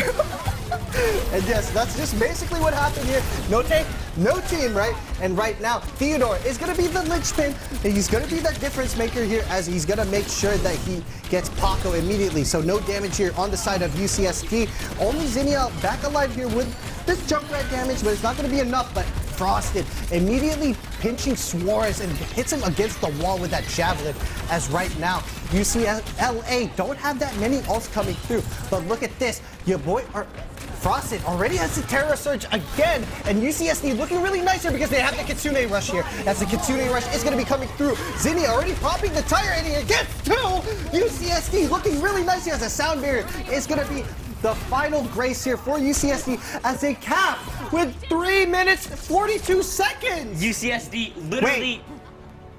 And yes, that's just basically what happened here. No tank, no team, right? And right now, Theodore is going to be the linchpin. He's going to be that difference maker here as he's going to make sure that he gets Paco immediately. So no damage here on the side of UCSD. Only Zinnia back alive here with this Junkrat damage, but it's not going to be enough. But Frosted immediately pinching Suarez and hits him against the wall with that javelin. As right now, UCLA don't have that many ults coming through. But look at this. Your boy Frosted already has the Terror Surge again, and UCSD looking really nice here because they have the Kitsune Rush here. As the Kitsune Rush is going to be coming through. Zinnia already popping the tire, and he gets two! UCSD looking really nice here as a sound barrier is going to be the final grace here for UCSD as they cap with 3 minutes 42 seconds! UCSD literally...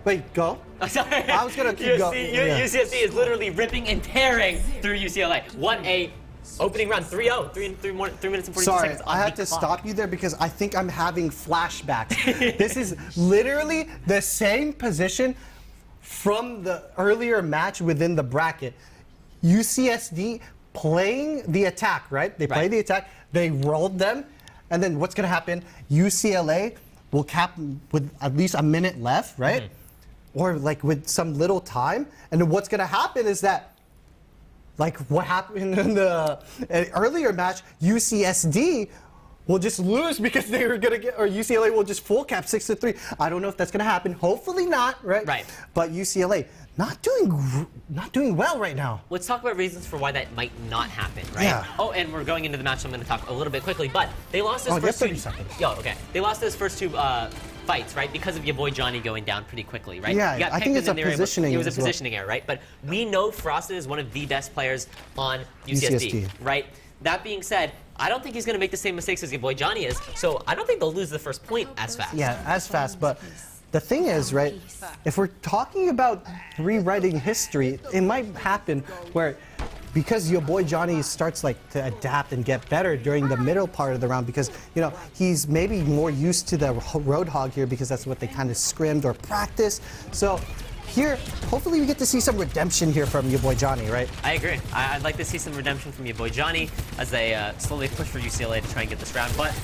Wait, go? Sorry. I was going to keep going. UCSD is literally ripping and tearing through UCLA. What a opening round, 3-0, 3 minutes and 42 Sorry, seconds on I have the to clock. stop you there because I think I'm having flashbacks. This is literally the same position from the earlier match within the bracket. UCSD playing the attack, right? They play the attack, they rolled them, and then what's going to happen? UCLA will cap with at least a minute left, right? Or like with some little time. And then what's going to happen is that like what happened in the earlier match, UCSD will just lose because they were gonna get, or UCLA will just full cap 6-3. I don't know if that's gonna happen. Hopefully not, right? Right. But UCLA not doing well right now. Let's talk about reasons for why that might not happen, right? Yeah. Oh, and we're going into the match, so I'm going to talk a little bit quickly. But they lost those Oh, first 30 two. seconds. Yo, okay. They lost those first two fights, right? Because of your boy Johnny going down pretty quickly, right? Yeah, You got I think picked it's and a then they were able- positioning It was a as well. positioning error, right? But we know Frosted is one of the best players on UCSD, UCSD. right? That being said, I don't think he's going to make the same mistakes as your boy Johnny is. So I don't think they'll lose the first point as fast. Yeah, as fast. But the thing is, right, if we're talking about rewriting history, it might happen where because your boy Johnny starts like to adapt and get better during the middle part of the round because, you know, he's maybe more used to the Roadhog here because that's what they kind of scrimmed or practiced. So here, hopefully we get to see some redemption here from your boy Johnny, right? I agree. I'd like to see some redemption from your boy Johnny as they slowly push for UCLA to try and get this round. But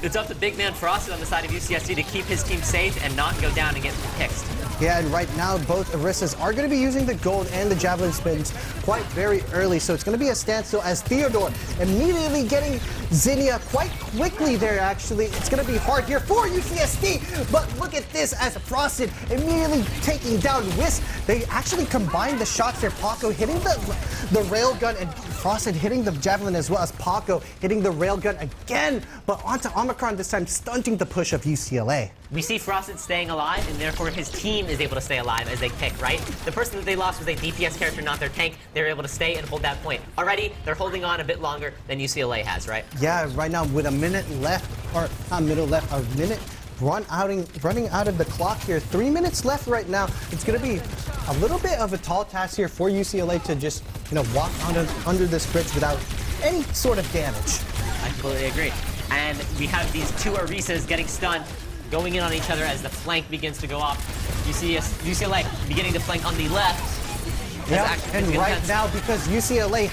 it's up to big man Frosted on the side of UCSD to keep his team safe and not go down and get picked. Yeah, and right now both Arissas are going to be using the gold and the javelin spins quite very early, so it's going to be a standstill as Theodore immediately getting Zinnia quite quickly there actually. It's going to be hard here for UCSD, but look at this as Frosted immediately taking down Wisp. They actually combined the shots there, Paco hitting the railgun and Frosted hitting the javelin as well as Paco hitting the railgun again, but onto Omicron this time, stunting the push of UCLA. We see Frosted staying alive, and therefore his team is able to stay alive as they pick, right? The person that they lost was a DPS character, not their tank. They were able to stay and hold that point. Already, they're holding on a bit longer than UCLA has, right? Yeah, right now with a minute left, or not middle left, a minute running out of the clock here. 3 minutes left right now. It's going to be a little bit of a tall task here for UCLA to just, you know, walk under this bridge without any sort of damage. I completely agree. And we have these two Arisas getting stunned, going in on each other as the flank begins to go off. UCLA beginning to flank on the left. Yeah, and right now, because UCLA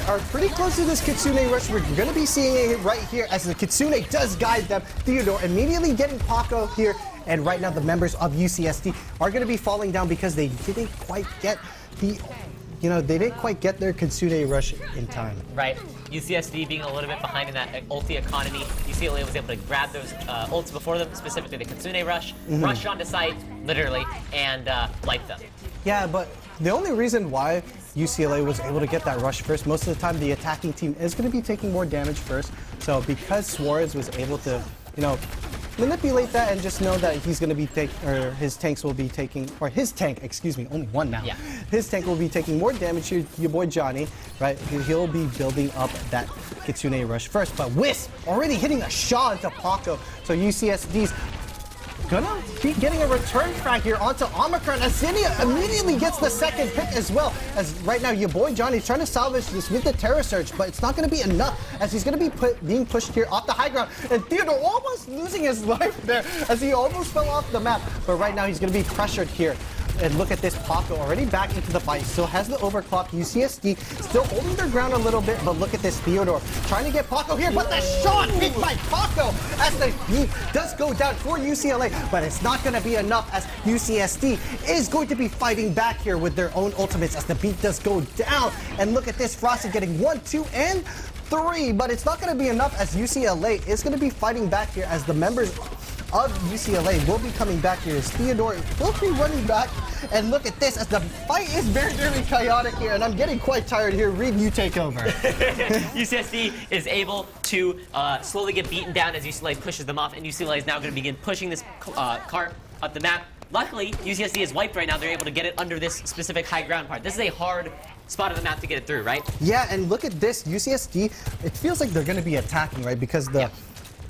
are pretty close to this Kitsune Rush, we're going to be seeing it right here as the Kitsune does guide them. Theodore immediately getting Paco here, and right now the members of UCSD are going to be falling down because they didn't quite get they didn't quite get their Kitsune Rush in time. Right. UCSD being a little bit behind in that ulti economy. UCLA was able to grab those ults before them, specifically the Kitsune Rush, rush onto site, literally, and light them. Yeah, but the only reason why UCLA was able to get that rush first, most of the time the attacking team is going to be taking more damage first. So because Suarez was able to, you know, manipulate that and just know that he's going to be his tanks will be taking, or his tank, excuse me, only one now. Yeah. His tank will be taking more damage here, your boy Johnny, right? He'll be building up that Kitsune Rush first. But Wisp already hitting a shot into Paco. So UCSD's gonna be getting a return frag here onto Omicron as Zinnia immediately gets the second pick as well. As right now your boy Johnny's trying to salvage this with the Terror Surge, but it's not gonna be enough as he's gonna be being pushed here off the high ground. And Theodore almost losing his life there as he almost fell off the map. But right now he's gonna be pressured here. And look at this, Paco already back into the fight, still has the overclock. UCSD still holding their ground a little bit, but look at this, Theodore trying to get Paco here, but the shot hit by Paco as the beat does go down for UCLA, but it's not going to be enough as UCSD is going to be fighting back here with their own ultimates as the beat does go down. And look at this, Frosted getting 1, 2, and 3, but it's not going to be enough as UCLA is going to be fighting back here as the members of UCLA will be coming back here as Theodore will be running back. And look at this as the fight is very, very chaotic here, and I'm getting quite tired here. Reed, you take over. UCSD is able to slowly get beaten down as UCLA pushes them off, and UCLA is now going to begin pushing this cart up the map. Luckily, UCSD is wiped right now. They're able to get it under this specific high ground part. This is a hard spot of the map to get it through, right? Yeah, and look at this. UCSD, it feels like they're going to be attacking, right? Because the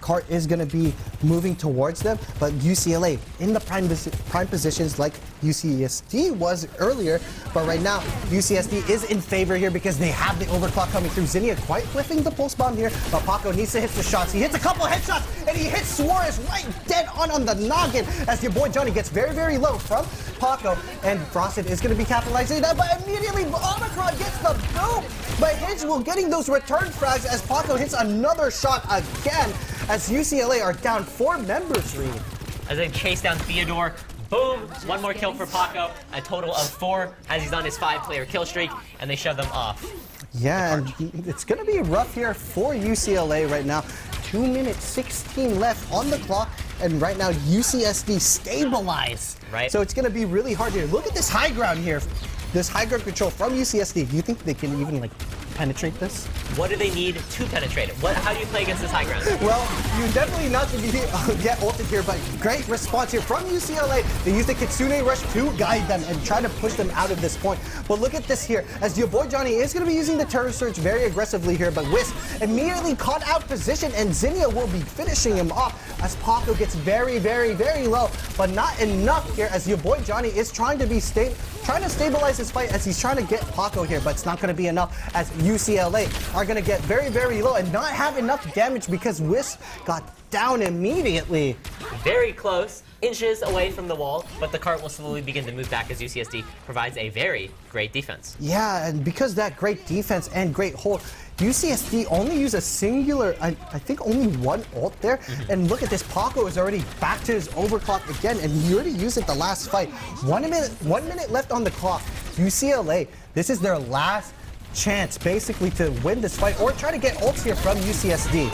cart is going to be moving towards them, but UCLA in the prime positions like UCSD was earlier, but right now UCSD is in favor here because they have the overclock coming through. Zinnia quite whiffing the pulse bomb here, but Paco needs to hit the shots. He hits a couple headshots and he hits Suarez right dead on the noggin as your boy Johnny gets very, very low from Paco, and Frosted is going to be capitalizing that, but immediately Omicron gets the boom, but Hinge will getting those return frags as Paco hits another shot again as UCLA are down 4 members, Reed. As they chase down Theodore, boom, 1 more kill for Paco, a total of 4 as he's on his 5-player kill streak, and they shove them off. Yeah, and it's going to be rough here for UCLA right now. 2 minutes 16 left on the clock, and right now UCSD stabilized. Right. So it's going to be really hard here. Look at this high ground here. This high ground control from UCSD. Do you think they can even like penetrate this? What do they need to penetrate it? How do you play against this high ground? Well, you definitely not to be get ulted here, but great response here from UCLA. They use the Kitsune Rush to guide them and try to push them out of this point. But look at this here, as your boy Johnny is going to be using the Terror Surge very aggressively here, but Whis immediately caught out position, and Zinnia will be finishing him off as Paco gets very, very, very low, but not enough here as your boy Johnny is trying to stabilize his fight as he's trying to get Paco here, but it's not going to be enough as UCLA are going to get very, very low and not have enough damage because Whis got down immediately. Very close, inches away from the wall, but the cart will slowly begin to move back as UCSD provides a very great defense. Yeah, and because that great defense and great hold, UCSD only use a singular, I think only 1 ult there. And look at this, Paco is already back to his overclock again, and he already used it the last fight. 1 minute left on the clock. UCLA, this is their last chance basically to win this fight or try to get ults here from UCSD.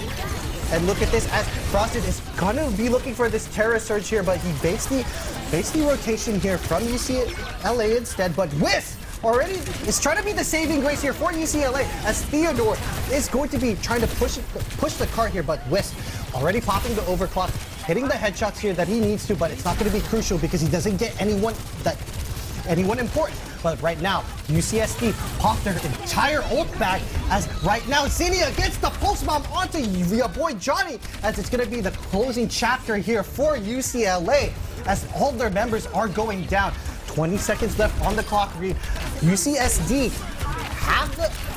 And look at this as Frosted is gonna be looking for this Terror Surge here, but he baits the rotation here from UCLA instead, but Whis already is trying to be the saving grace here for UCLA as Theodore is going to be trying to push the cart here, but Whis already popping the overclock, hitting the headshots here that he needs to, but it's not going to be crucial because he doesn't get anyone important. But right now, UCSD popped their entire ult back as right now Zinnia gets the pulse bomb onto your boy Johnny as it's going to be the closing chapter here for UCLA as all their members are going down. 20 seconds left on the clock, Reed. UCSD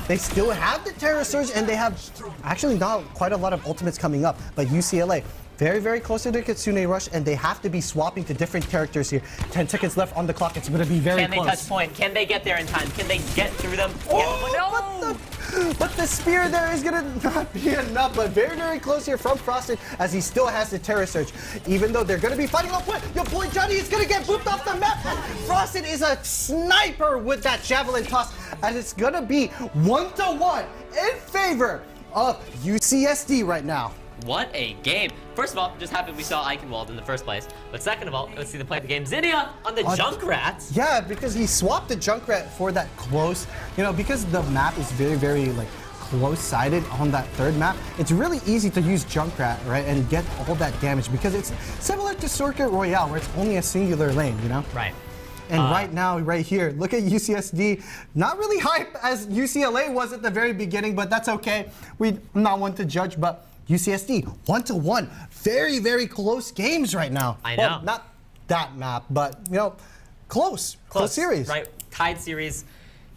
they still have the Terror Surge, and they have actually not quite a lot of ultimates coming up, but UCLA very, very close to the Kitsune Rush, and they have to be swapping to different characters here. 10 seconds left on the clock. It's going to be very close. Can they touch point? Can they get there in time? Can they get through them? Oh, but the spear there is going to not be enough, but very, very close here from Frosted as he still has the Terror Surge. Even though they're going to be fighting off point, your boy Johnny is going to get booped off the map. Frosted is a sniper with that Javelin toss, and it's going to be 1-1 in favor of UCSD right now. What a game. First of all, just happy we saw Eichenwald in the first place. But second of all, let's see the play of the game. Zinnia on the Junkrat. Yeah, because he swapped the Junkrat for that close, because the map is very, very close-sided on that third map. It's really easy to use Junkrat, right, and get all that damage because it's similar to Circuit Royale where it's only a singular lane, Right. And right now, right here, look at UCSD. Not really hype as UCLA was at the very beginning, but that's okay. I'm not one to judge, but UCSD 1-1. Very, very close games right now. I know. Well, not that map, but close series. Right, tied series.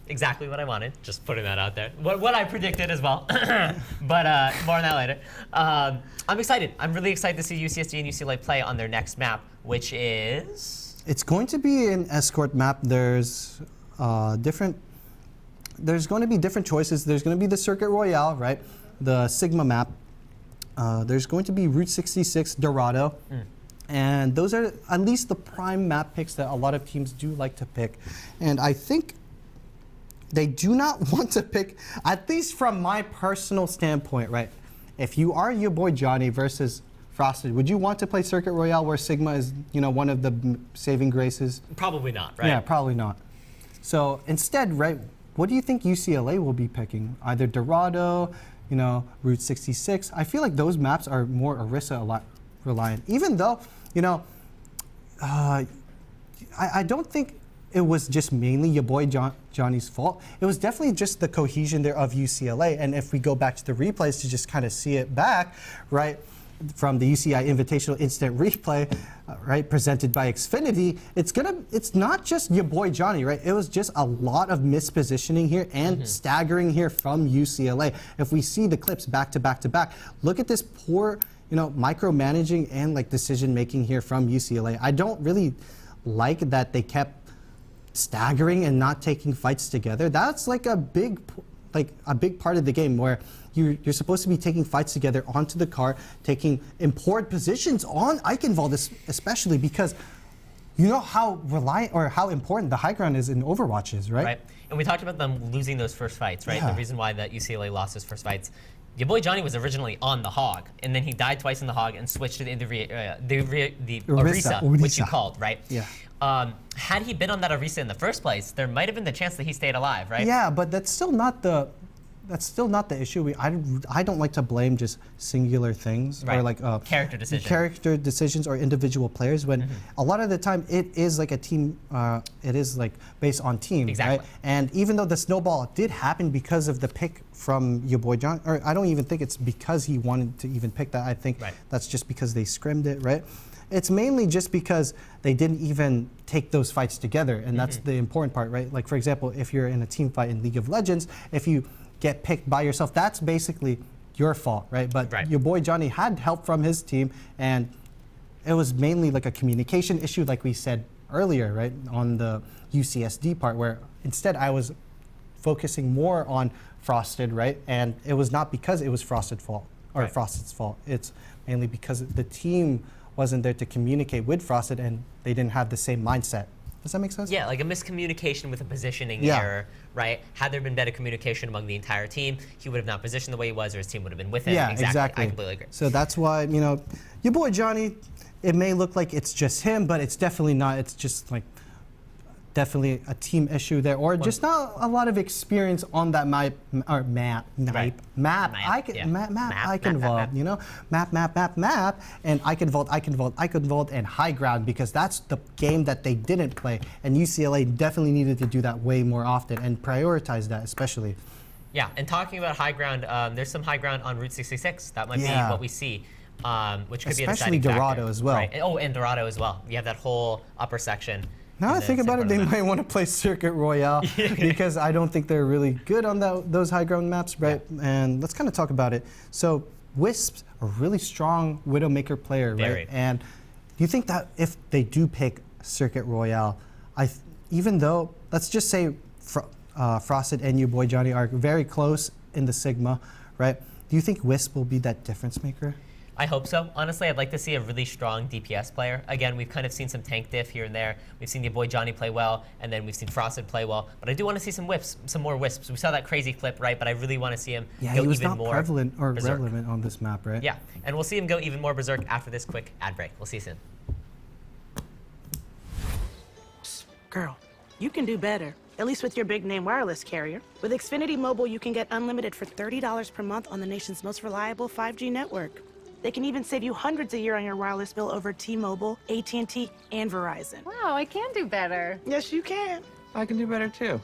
Exactly what I wanted. Just putting that out there. What I predicted as well. But more on that later. I'm excited. I'm really excited to see UCSD and UCLA play on their next map, which is. It's going to be an escort map. There's going to be different choices. There's going to be the Circuit Royale, right? The Sigma map. There's going to be Route 66, Dorado. And those are at least the prime map picks that a lot of teams do like to pick. And I think they do not want to pick, at least from my personal standpoint, right? If you are your boy Johnny versus Frosted, would you want to play Circuit Royale where Sigma is, one of the saving graces? Probably not, right? Yeah, probably not. So instead, right, what do you think UCLA will be picking? Either Dorado, Route 66. I feel like those maps are more Orisa reliant, even though, I don't think it was just mainly your boy Johnny's fault. It was definitely just the cohesion there of UCLA. And if we go back to the replays to just kind of see it back, right, from the UCI Invitational Instant Replay, right, presented by Xfinity, it's not just your boy Johnny, right? It was just a lot of mispositioning here and staggering here from UCLA. If we see the clips back to back to back, look at this poor, micromanaging and like decision making here from UCLA. I don't really like that they kept staggering and not taking fights together. That's like a big part of the game where you're supposed to be taking fights together onto the car, taking important positions on Eichenwald, especially because you know how reliant or how important the high ground is in Overwatch, right? Right. And we talked about them losing those first fights, right? Yeah. The reason why that UCLA lost his first fights. Your boy Johnny was originally on the Hog, and then he died twice in the Hog and switched to the Orisa, which you called, right? Yeah. Had he been on that Orisa in the first place, there might have been the chance that he stayed alive, right? Yeah, but that's still not the issue. I don't like to blame just singular things or like character decisions or individual players when a lot of the time it is like a team. It is like based on team, right? And even though the snowball did happen because of the pick from your boy John, or I don't even think it's because he wanted to even pick that. I think that's just because they scrimmed it, right? It's mainly just because they didn't even take those fights together, and that's the important part, right? Like for example, if you're in a team fight in League of Legends, if you get picked by yourself, that's basically your fault, right? But your boy Johnny had help from his team, and it was mainly like a communication issue, like we said earlier, right? On the UCSD part, where instead I was focusing more on Frosted, right? And it was not because it was Frosted's fault or Frosted's fault. It's mainly because the team wasn't there to communicate with Frosted, and they didn't have the same mindset. Does that make sense? Yeah, like a miscommunication with a positioning error, right? Had there been better communication among the entire team, he would have not positioned the way he was, or his team would have been with him. Yeah, exactly. I completely agree. So that's why, your boy Johnny, it may look like it's just him, but it's definitely not. It's just like definitely a team issue there, or just not a lot of experience on that map, Eichenwald, map, and Eichenwald, and high ground, because that's the game that they didn't play, and UCLA definitely needed to do that way more often and prioritize that especially. Yeah, and talking about high ground, there's some high ground on Route 66. That might be what we see. Which could be a deciding factor. Especially Dorado as well. Right. Oh, and Dorado as well. You have that whole upper section. Now I think about it, they might want to play Circuit Royale because I don't think they're really good on those high ground maps, right? Yeah. And let's kind of talk about it. So Wisp's a really strong Widowmaker player, right? And do you think that if they do pick Circuit Royale, even though, let's just say Frosted and your boy Johnny are very close in the Sigma, right? Do you think Wisp will be that difference maker? I hope so. Honestly, I'd like to see a really strong DPS player. Again, we've kind of seen some tank diff here and there. We've seen your boy Johnny play well, and then we've seen Frosted play well. But I do want to see some more Wisps. We saw that crazy clip, right? But I really want to see him go even more. Yeah, he was not prevalent or relevant on this map, right? Yeah, and we'll see him go even more berserk after this quick ad break. We'll see you soon. Girl, you can do better. At least with your big name wireless carrier. With Xfinity Mobile, you can get unlimited for $30 per month on the nation's most reliable 5G network. They can even save you hundreds a year on your wireless bill over T-Mobile, AT&T, and Verizon. Wow, I can do better. Yes, you can. I can do better too.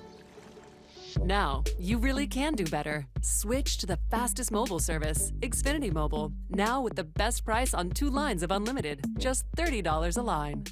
Now, you really can do better. Switch to the fastest mobile service, Xfinity Mobile. Now with the best price on 2 lines of unlimited, just $30 a line.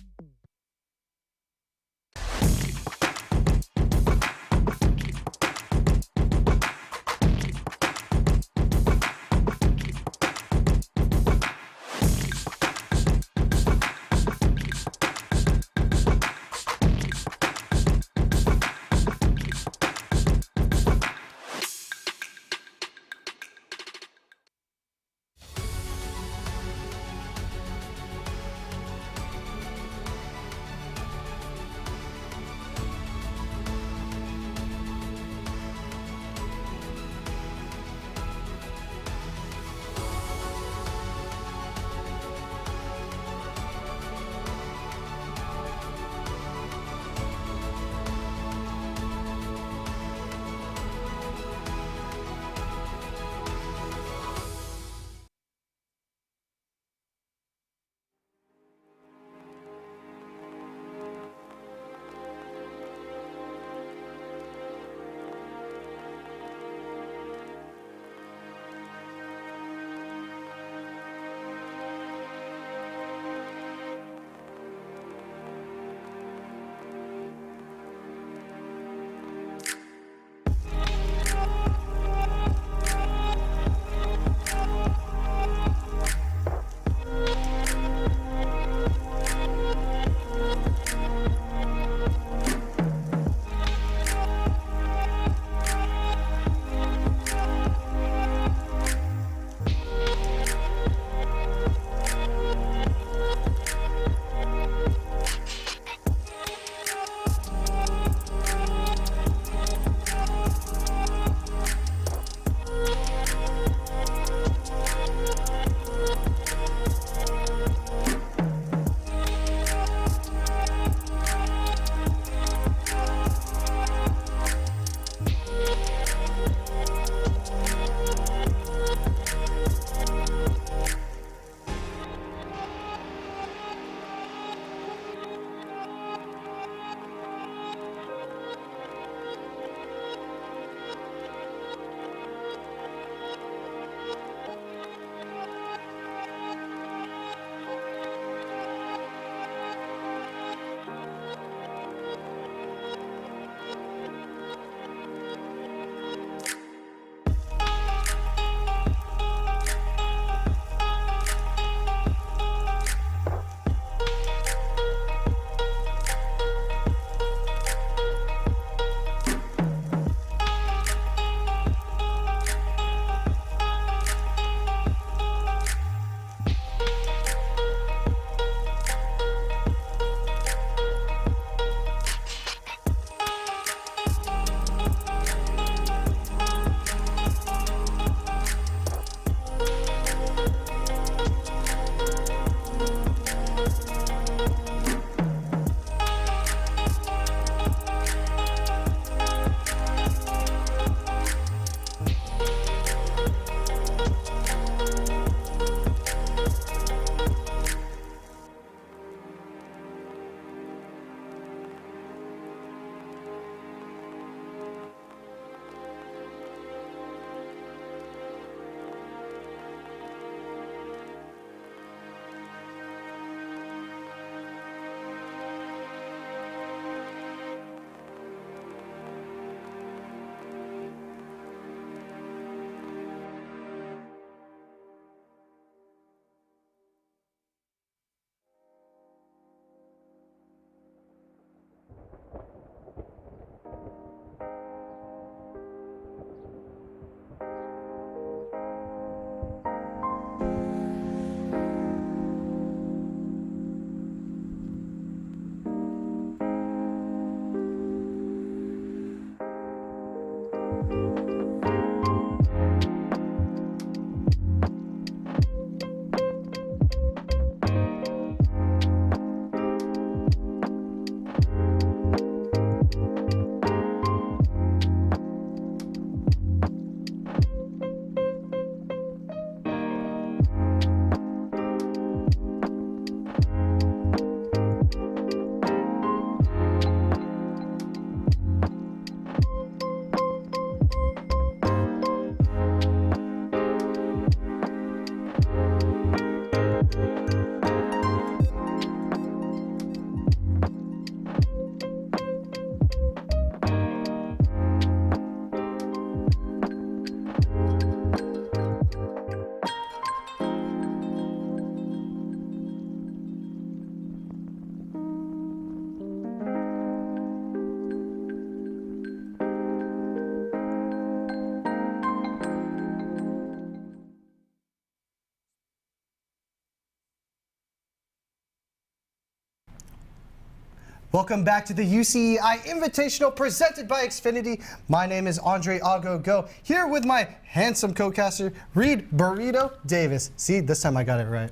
Welcome back to the UCEI Invitational presented by Xfinity. My name is Andre Go, here with my handsome co-caster, Reed Burrito Davis. See, this time I got it right.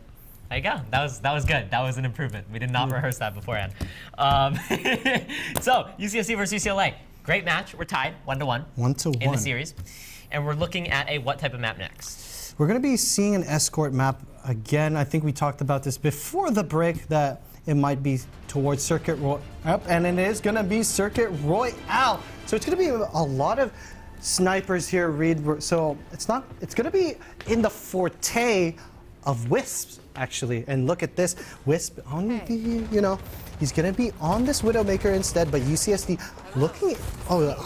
There you go. That was good. That was an improvement. We did not rehearse that beforehand. So, UCSD versus UCLA. Great match. We're tied 1-1. 1-1. In the series. And we're looking at a what type of map next? We're going to be seeing an escort map again. I think we talked about this before the break that it might be towards Circuit Royale, and it is going to be Circuit Royale. So it's going to be a lot of snipers here, Reed. So it's going to be in the forte of Wisps, actually. And look at this, Wisp on the, he's going to be on this Widowmaker instead, but UCSD looking,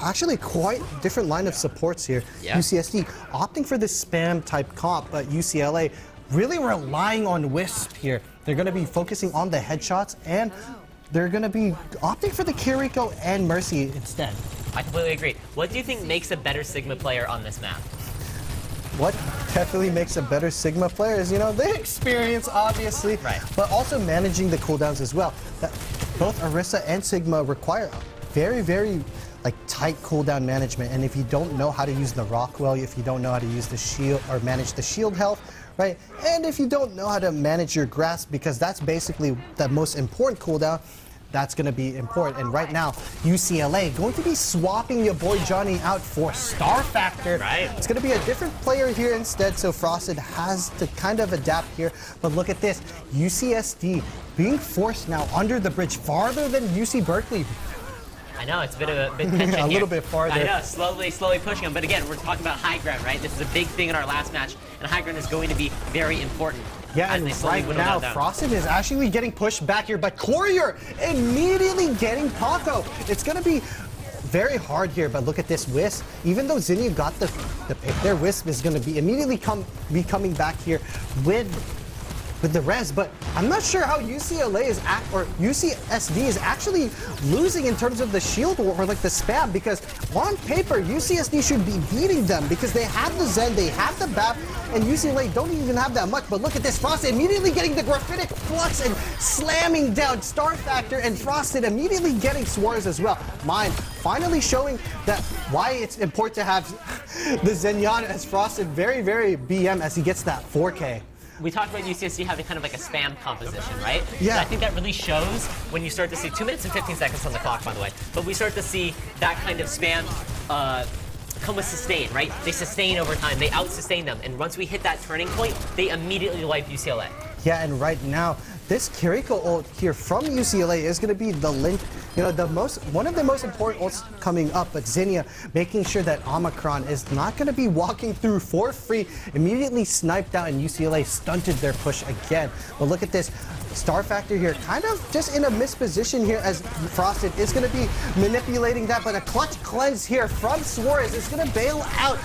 actually quite different line of supports here. Yeah. UCSD opting for this spam type comp, but UCLA really relying on Wisp here. They're going to be focusing on the headshots, and they're going to be opting for the Kiriko and Mercy instead. I completely agree. What do you think makes a better Sigma player on this map? What definitely makes a better Sigma player is, the experience, obviously, right, but also managing the cooldowns as well. Both Orisa and Sigma require very, very tight cooldown management, and if you don't know how to use the Rockwell, if you don't know how to use the shield or manage the shield health, right, and if you don't know how to manage your grasp, because that's basically the most important cooldown, that's going to be important. And right now, UCLA going to be swapping your boy Johnny out for Star Factor. Right. It's going to be a different player here instead, so Frosted has to kind of adapt here. But look at this, UCSD being forced now under the bridge farther than UC Berkeley. I know, it's a bit of a bit tension a little bit farther. I know, slowly pushing them. But again, we're talking about high ground, right? This is a big thing in our last match, and high ground is going to be very important. Yeah, and right now, Frosted is actually getting pushed back here, but Courier immediately getting Paco. It's going to be very hard here, but look at this Wisp. Even though Zinnia got the pick there, Wisp is going to be immediately coming back here with the res, but I'm not sure how UCLA is UCSD is actually losing in terms of the shield war or the spam, because on paper UCSD should be beating them because they have the Zen, they have the BAP, and UCLA don't even have that much. But look at this, Frosted immediately getting the Graphitic Flux and slamming down Star Factor, and Frosted immediately getting Swarz as well. Mine finally showing that why it's important to have the Zenyatta as Frosted very, very BM as he gets that 4K. We talked about UCSD having kind of like a spam composition, right? Yeah. And I think that really shows when you start to see 2 minutes and 15 seconds on the clock, by the way. But we start to see that kind of spam come with sustain, right? They sustain over time. They out-sustain them. And once we hit that turning point, they immediately wipe UCLA. Yeah, and right now, this Kiriko ult here from UCLA is going to be the link, one of the most important ults coming up, but Zinnia making sure that Omicron is not going to be walking through for free, immediately sniped out, and UCLA stunted their push again. But look at this, Star Factor here, kind of just in a misposition here as Frosted is going to be manipulating that, but a clutch cleanse here from Swarz is going to bail out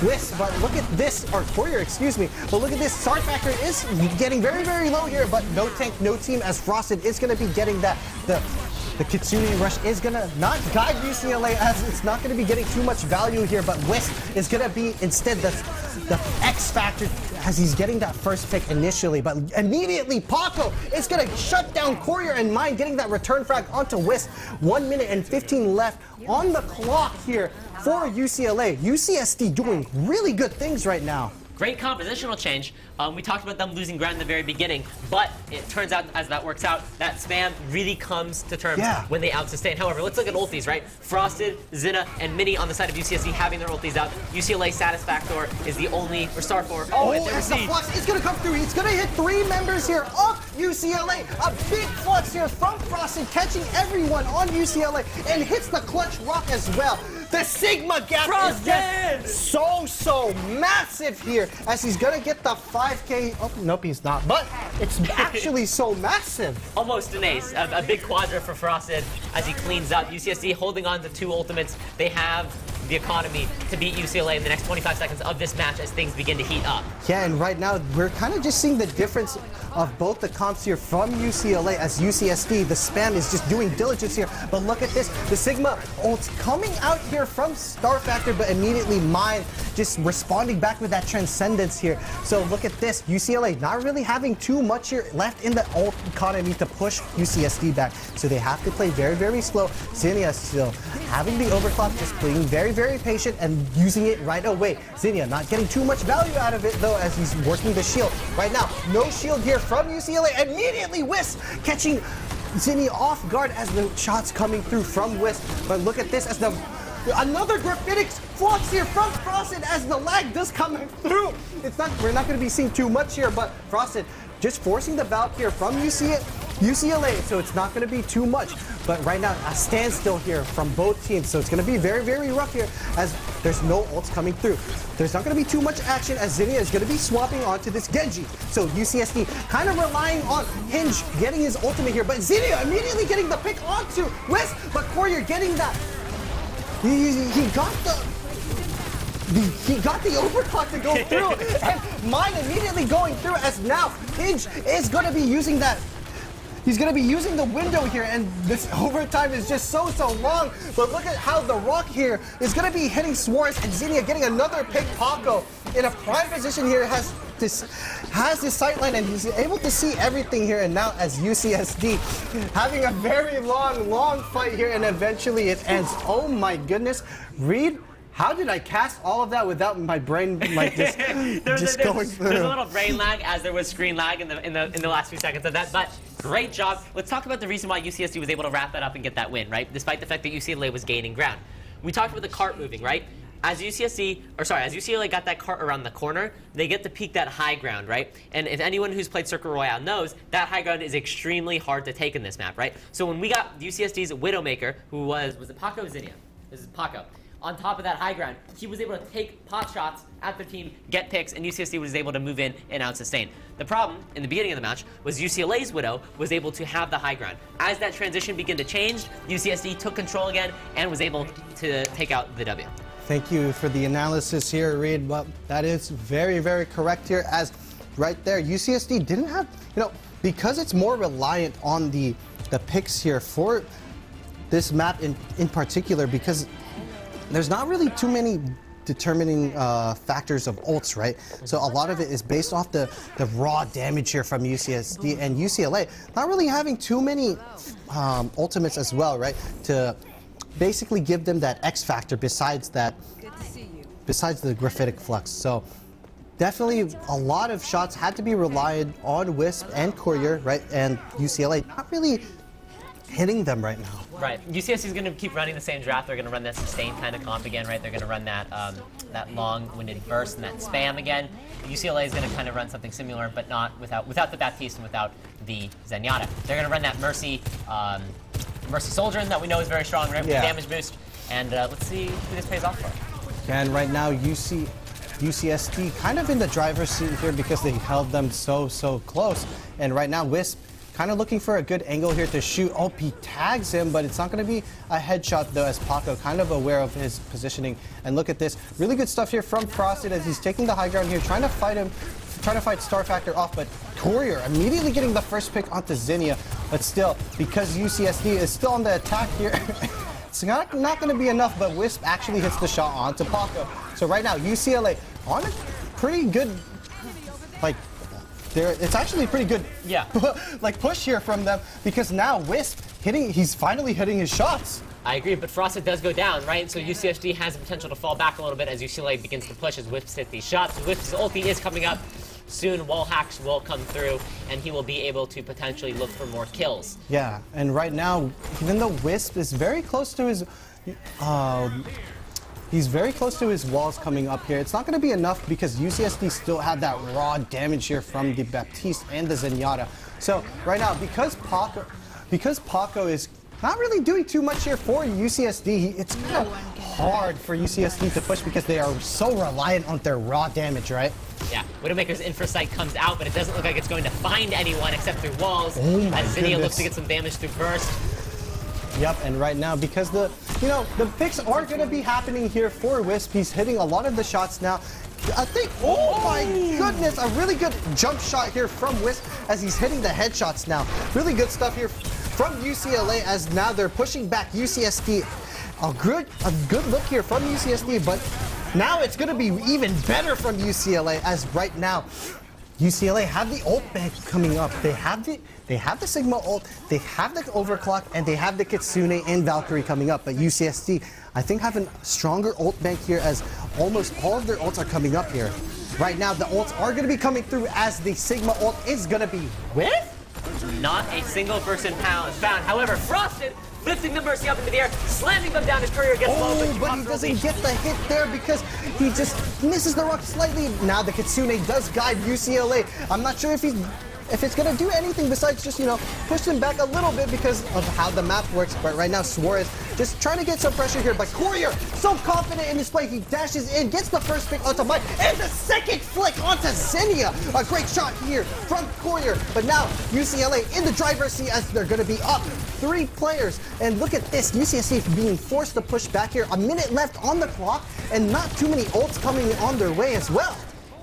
Wisp, but look at this, or Courier, excuse me, but look at this, Star Factor is getting very, very low here, but no tank, no team, as Frosted is going to be getting that, the Kitsune Rush is going to not guide UCLA, as it's not going to be getting too much value here, but Wisp is going to be instead the X Factor as he's getting that first pick initially, but immediately Paco is going to shut down Courier, and Mine getting that return frag onto Wisp. 1 minute and 15 left on the clock here for UCLA. UCSD doing really good things right now. Great compositional change. We talked about them losing ground in the very beginning, but it turns out, as that works out, that spam really comes to terms when they out-sustain. However, let's look at ultis, right? Frosted, Zinna, and Mini on the side of UCSD having their ultis out. UCLA Satisfactor is the only, or Starfor. Oh, and the flux is going to come through. He's going to hit 3 members here of UCLA. A big flux here from Frosted, catching everyone on UCLA, and hits the clutch rock as well. The Sigma gap is just so massive here, as he's going to get the 5K. Oh, nope, he's not. But it's actually so massive. Almost an ace. A big quadra for Frosted as he cleans up. UCSD holding on to 2 ultimates. They have the economy to beat UCLA in the next 25 seconds of this match as things begin to heat up. Yeah, and right now we're kind of just seeing the difference of both the comps here from UCLA as UCSD. The spam is just doing diligence here, but look at this. The Sigma ult's coming out here from Star Factor, but immediately Mine just responding back with that Transcendence here. So look at this. UCLA not really having too much here left in the ult economy to push UCSD back. So they have to play very, very slow. Zinnia still having the overclock, just playing very, very patient and using it right away. Zinnia not getting too much value out of it though as he's working the shield. Right now, no shield here from UCLA. Immediately Wisp catching Zinnia off guard as the shots coming through from Wisp. But look at this as another Graphitics flux here from Frosted as the lag does come through. We're not going to be seeing too much here, but Frosted just forcing the Valk here from UCLA, so it's not going to be too much. But right now, a standstill here from both teams, so it's going to be very, very rough here as there's no ults coming through. There's not going to be too much action as Zinnia is going to be swapping onto this Genji. So UCSD kind of relying on Hinge getting his ultimate here, but Zinnia immediately getting the pick onto Wisp, but Courier getting that. He got the overclock to go through, and Mine immediately going through as now Hinge is going to be using that. He's going to be using the window here, and this overtime is just so long. But look at how the Rock here is going to be hitting Swartz, and Zinnia getting another pick. Paco in a prime position here has this sightline, and he's able to see everything here. And now as UCSD having a very long fight here, and eventually it ends. Oh my goodness, Reed. How did I cast all of that without my brain like this just going through? There's a little brain lag as there was screen lag in the last few seconds of that, but great job. Let's talk about the reason why UCSD was able to wrap that up and get that win, right? Despite the fact that UCLA was gaining ground. We talked about the cart moving, right? As UCLA got that cart around the corner, they get to peek that high ground, right? And if anyone who's played Circle Royale knows, that high ground is extremely hard to take in this map, right? So when we got UCSD's Widowmaker, who was it Paco or Zinnia? This is Paco. On top of that high ground, he was able to take pot shots at their team, get picks, and UCSD was able to move in and out sustain. The problem in the beginning of the match was UCLA's Widow was able to have the high ground. As that transition began to change, UCSD took control again and was able to take out the W. Thank you for the analysis here, Reed. Well, that is very, very correct here as right there, UCSD didn't have, because it's more reliant on the picks here for this map in particular, because there's not really too many determining factors of ults, right? So a lot of it is based off the raw damage here from UCSD and UCLA, not really having too many ultimates as well, right? To basically give them that X factor besides the Graphitic Flux. So definitely a lot of shots had to be relied on Wisp and Courier, right? And UCLA not really hitting them right now. Right. UCSD is going to keep running the same draft. They're going to run that sustain kind of comp again, right? They're going to run that that long-winded burst and that spam again. UCLA is going to kind of run something similar, but not without the Baptiste and without the Zenyatta. They're going to run that Mercy Soldierin that we know is very strong, right? With the damage boost. And let's see who this pays off for. And right now, UCSD kind of in the driver's seat here because they held them so close. And right now, Wisp kind of looking for a good angle here to shoot. Oh, he tags him, but it's not going to be a headshot though, as Paco kind of aware of his positioning. And look at this, really good stuff here from Frosted as he's taking the high ground here, trying to fight Star Factor off, but Courier immediately getting the first pick onto Zinnia. But still, because UCSD is still on the attack here, it's not going to be enough, but Wisp actually hits the shot onto Paco. So right now, UCLA on a pretty good, it's actually pretty good push here from them, because now Wisp he's finally hitting his shots. I agree, but Frosted does go down, right? So UCSD has the potential to fall back a little bit as UCLA begins to push as Wisp hit these shots. Wisp's ulti is coming up. Soon wall hacks will come through, and he will be able to potentially look for more kills. Yeah, and right now, even though Wisp is very close to his he's very close to his walls coming up here, it's not going to be enough because UCSD still have that raw damage here from the Baptiste and the Zenyatta. So right now, because Paco is not really doing too much here for UCSD, it's kind of hard for UCSD to push because they are so reliant on their raw damage, right? Yeah, Widowmaker's Infrasight comes out, but it doesn't look like it's going to find anyone except through walls. Oh my as Zinnia goodness. looks to get some damage through burst. Yep, and right now, because the you know, the picks are going to be happening here for Wisp. He's hitting a lot of the shots now. I think, oh my goodness, a really good jump shot here from Wisp as he's hitting the headshots now. Really good stuff here from UCLA as now they're pushing back UCSD. A good look here from UCSD, but now it's going to be even better from UCLA as right now UCLA have the ult bank coming up. They have the Sigma ult, they have the overclock, and they have the Kitsune and Valkyrie coming up. But UCSD, I think, have a stronger ult bank here as almost all of their ults are coming up here. Right now, the ults are going to be coming through as the Sigma ult is going to be with? Not a single person found. However, Frosted lifting the Mercy up into the air, slamming them down. His Courier gets low, but he doesn't get the hit there because he just misses the rock slightly. Now the Kitsune does guide UCLA. I'm not sure if it's going to do anything besides just, you know, push them back a little bit because of how the map works. But right now, Suarez just trying to get some pressure here. But Courier, so confident in his play, he dashes in, gets the first pick onto Mike, and the second flick onto Xenia. A great shot here from Courier. But now, UCLA in the driver's seat as they're going to be up 3 players. And look at this, UCSD being forced to push back here. A minute left on the clock, and not too many ults coming on their way as well.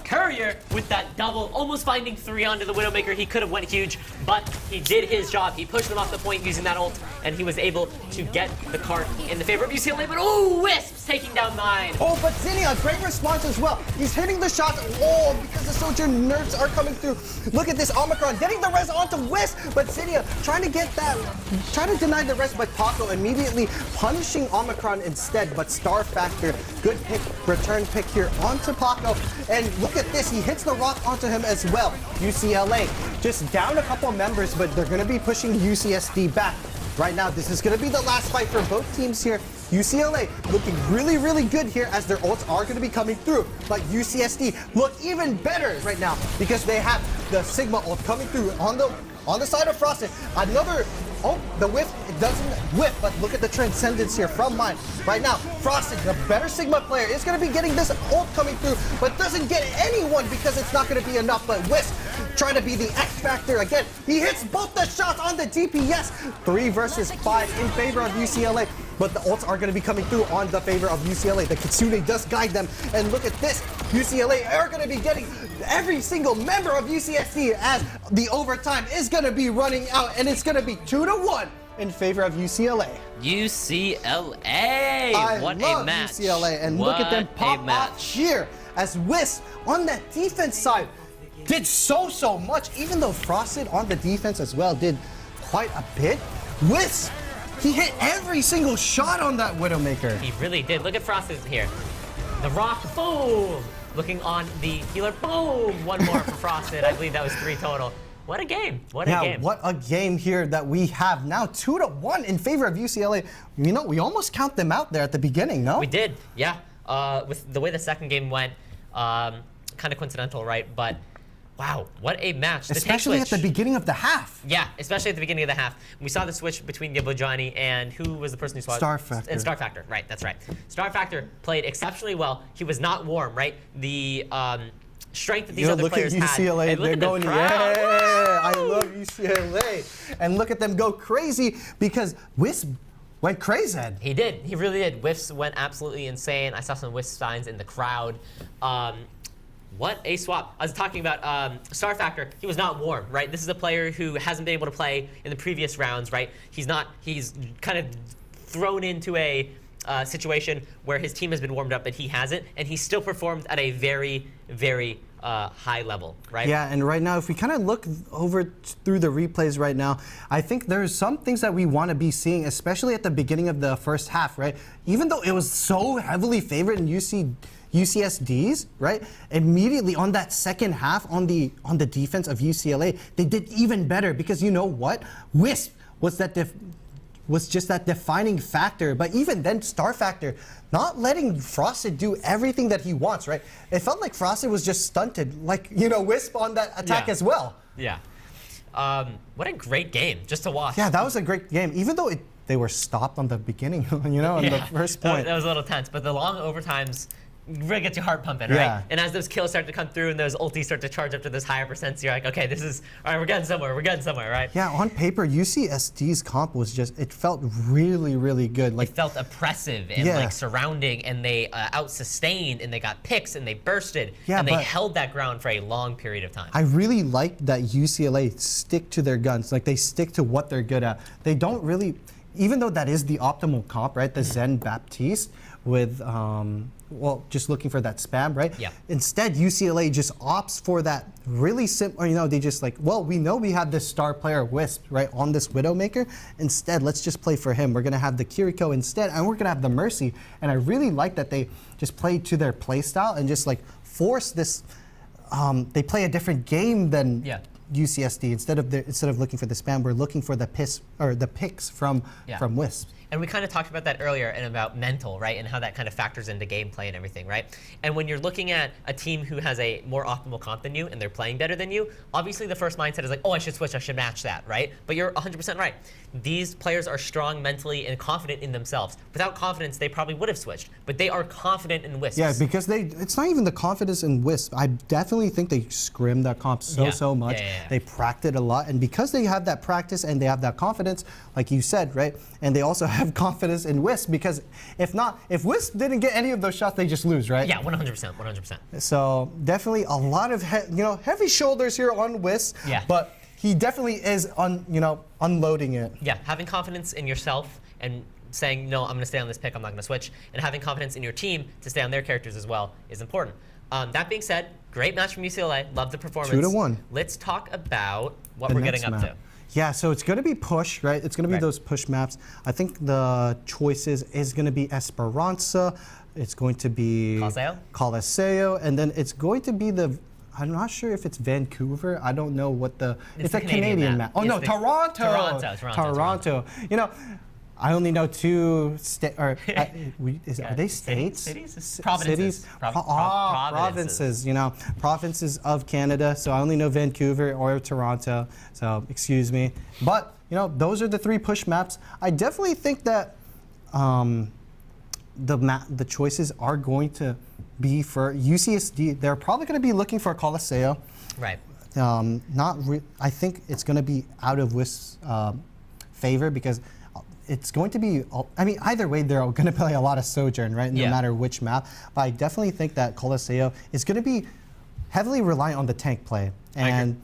Courier with that double, almost finding 3 onto the Widowmaker. He could have went huge, but he did his job. He pushed them off the point using that ult, and he was able to get the cart in the favor of UCLA. But oh, Wisps taking down 9. Oh, but Xenia, great response as well. He's hitting the shots. Oh, because the Soldier nerfs are coming through. Look at this Omicron getting the res onto Wisp, but Xenia trying to get that, trying to deny the res, but Paco immediately punishing Omicron instead. But Star Factor, good pick, return pick here onto Paco, and look at this, he hits the rock onto him as well. UCLA just down a couple members, but they're going to be pushing UCSD back. Right now, this is going to be the last fight for both teams here. UCLA looking really, really good here as their ults are going to be coming through. But UCSD look even better right now because they have the Sigma ult coming through on the side of Frosted. Another, oh, the whiff, it doesn't whiff, but look at the transcendence here from mine. Right now, Frosted, the better Sigma player, is going to be getting this ult coming through, but doesn't get anyone because it's not going to be enough. But Wisp trying to be the X factor again. He hits both the shots on the DPS. 3 versus 5 in favor of UCLA. But the ults are going to be coming through on the favor of UCLA. The Kitsune does guide them. And look at this. UCLA are going to be getting every single member of UCSD as the overtime is going to be running out. And it's going to be 2-1 in favor of UCLA. UCLA! What a match. UCLA. And look at them pop off here as Wisp on that defense side did so much. Even though Frosted on the defense as well did quite a bit. Wisp, he hit every single shot on that Widowmaker. He really did. Look at Frosted here. The rock, boom! Looking on the healer, boom! 1 more for Frosted. I believe that was 3 total. What a game. What a game. What a game here that we have now. 2-1 in favor of UCLA. You know, we almost count them out there at the beginning, no? We did, yeah. With the way the second game went, kind of coincidental, right? But wow, what a match. Especially at the beginning of the half. Yeah, especially at the beginning of the half. We saw the switch between Gibojani and who was the person who switched? Star Factor. And Star Factor, right, that's right. Star Factor played exceptionally well. He was not warm, right? The strength that these other players had. Look at UCLA, they're going, yeah, I love UCLA. And look at them go crazy because Wisp went crazy. He did, he really did. Wisps went absolutely insane. I saw some Wisp signs in the crowd. What a swap. I was talking about Star Factor. He was not warm, right? This is a player who hasn't been able to play in the previous rounds, right? He's kind of thrown into a situation where his team has been warmed up, but he hasn't, and he still performed at a very, very high level, right? Yeah, and right now, if we kind of look over through the replays right now, I think there's some things that we want to be seeing, especially at the beginning of the first half, right? Even though it was so heavily favored in UCSDs, right? Immediately on that second half on the defense of UCLA, they did even better because you know what? Wisp was just that defining factor. But even then, Star Factor, not letting Frosted do everything that he wants, right? It felt like Frosted was just stunted, like, you know, Wisp on that attack as well. Yeah. What a great game, just to watch. Yeah, that was a great game, even though they were stopped on the beginning, you know, on the first point. That was a little tense, but the long overtimes really gets your heart pumping, Yeah. right? And as those kills start to come through and those ultis start to charge up to those higher percents, you're like, okay, this is, all right, we're getting somewhere, right? Yeah, on paper, UCSD's comp was just, it felt really, really good. Like, It felt oppressive and Yeah. like surrounding, and they out-sustained, and they got picks, and they bursted, Yeah, and they but held that ground for a long period of time. I really like that UCLA stick to their guns. Like, they stick to what they're good at. They don't really, even though that is the optimal comp, right? The Zen Baptiste with, well, just looking for that spam, right? Yeah. Instead, UCLA just opts for that really simple, they just like, well, we know we have this star player Wisp, right, on this Widowmaker. Instead, let's just play for him. We're going to have the Kiriko instead, and we're going to have the Mercy. And I really like that they just played to their play style and just like force this, they play a different game than UCSD. Instead of looking for the spam, we're looking for the picks from Wisp. And we kind of talked about that earlier and about mental, right? And how that kind of factors into gameplay and everything, right? And when you're looking at a team who has a more optimal comp than you and they're playing better than you, obviously the first mindset is like, oh, I should switch, I should match that, right? But you're 100% right. These players are strong mentally and confident in themselves. Without confidence, they probably would have switched, but they are confident in Wisps. Yeah, because it's not even the confidence in Wisp. I definitely think they scrimmed that comp so much. They practiced a lot, and because they have that practice and they have that confidence, like you said, right? And they also have confidence in Wisp, because if Wisp didn't get any of those shots, they just lose, right? Yeah, 100%, 100%. So definitely a lot of heavy shoulders here on Wisp. Yeah. But he definitely is unloading it. Yeah, having confidence in yourself and saying, no, I'm going to stay on this pick, I'm not going to switch, and having confidence in your team to stay on their characters as well is important. That being said, great match from UCLA. Love the performance. 2-1. Let's talk about what we're getting up to. Yeah, so it's going to be push, right? It's going to be those push maps. I think the choices is going to be Esperanza. It's going to be Coliseo, and then it's going to be I'm not sure if it's Vancouver. I don't know what it's a Canadian map. Oh no, Toronto. I only know two are they states? Cities? Provinces. Cities? Provinces, provinces of Canada. So I only know Vancouver or Toronto. So excuse me. But, those are the three push maps. I definitely think that the choices are going to be for UCSD. They're probably going to be looking for Coliseo. Right. I think it's going to be out of Wisp's favor, because it's going to be, either way, they're going to play a lot of Sojourn, right? No matter which map. But I definitely think that Coliseo is going to be heavily reliant on the tank play. And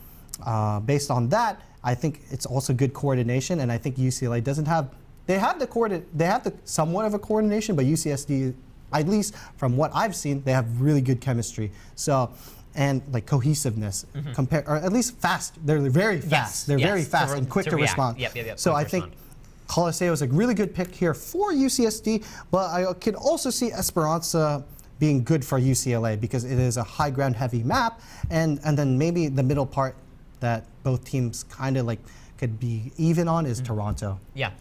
based on that, I think it's also good coordination. And I think UCLA doesn't have, they have the somewhat of a coordination, but UCSD, at least from what I've seen, they have really good chemistry. So, and like cohesiveness, or at least fast. They're very fast. They're very fast and quick to respond. So I think Coliseo is a really good pick here for UCSD, but I could also see Esperanza being good for UCLA, because it is a high ground heavy map, and then maybe the middle part that both teams kind of like could be even on is Toronto. Yeah.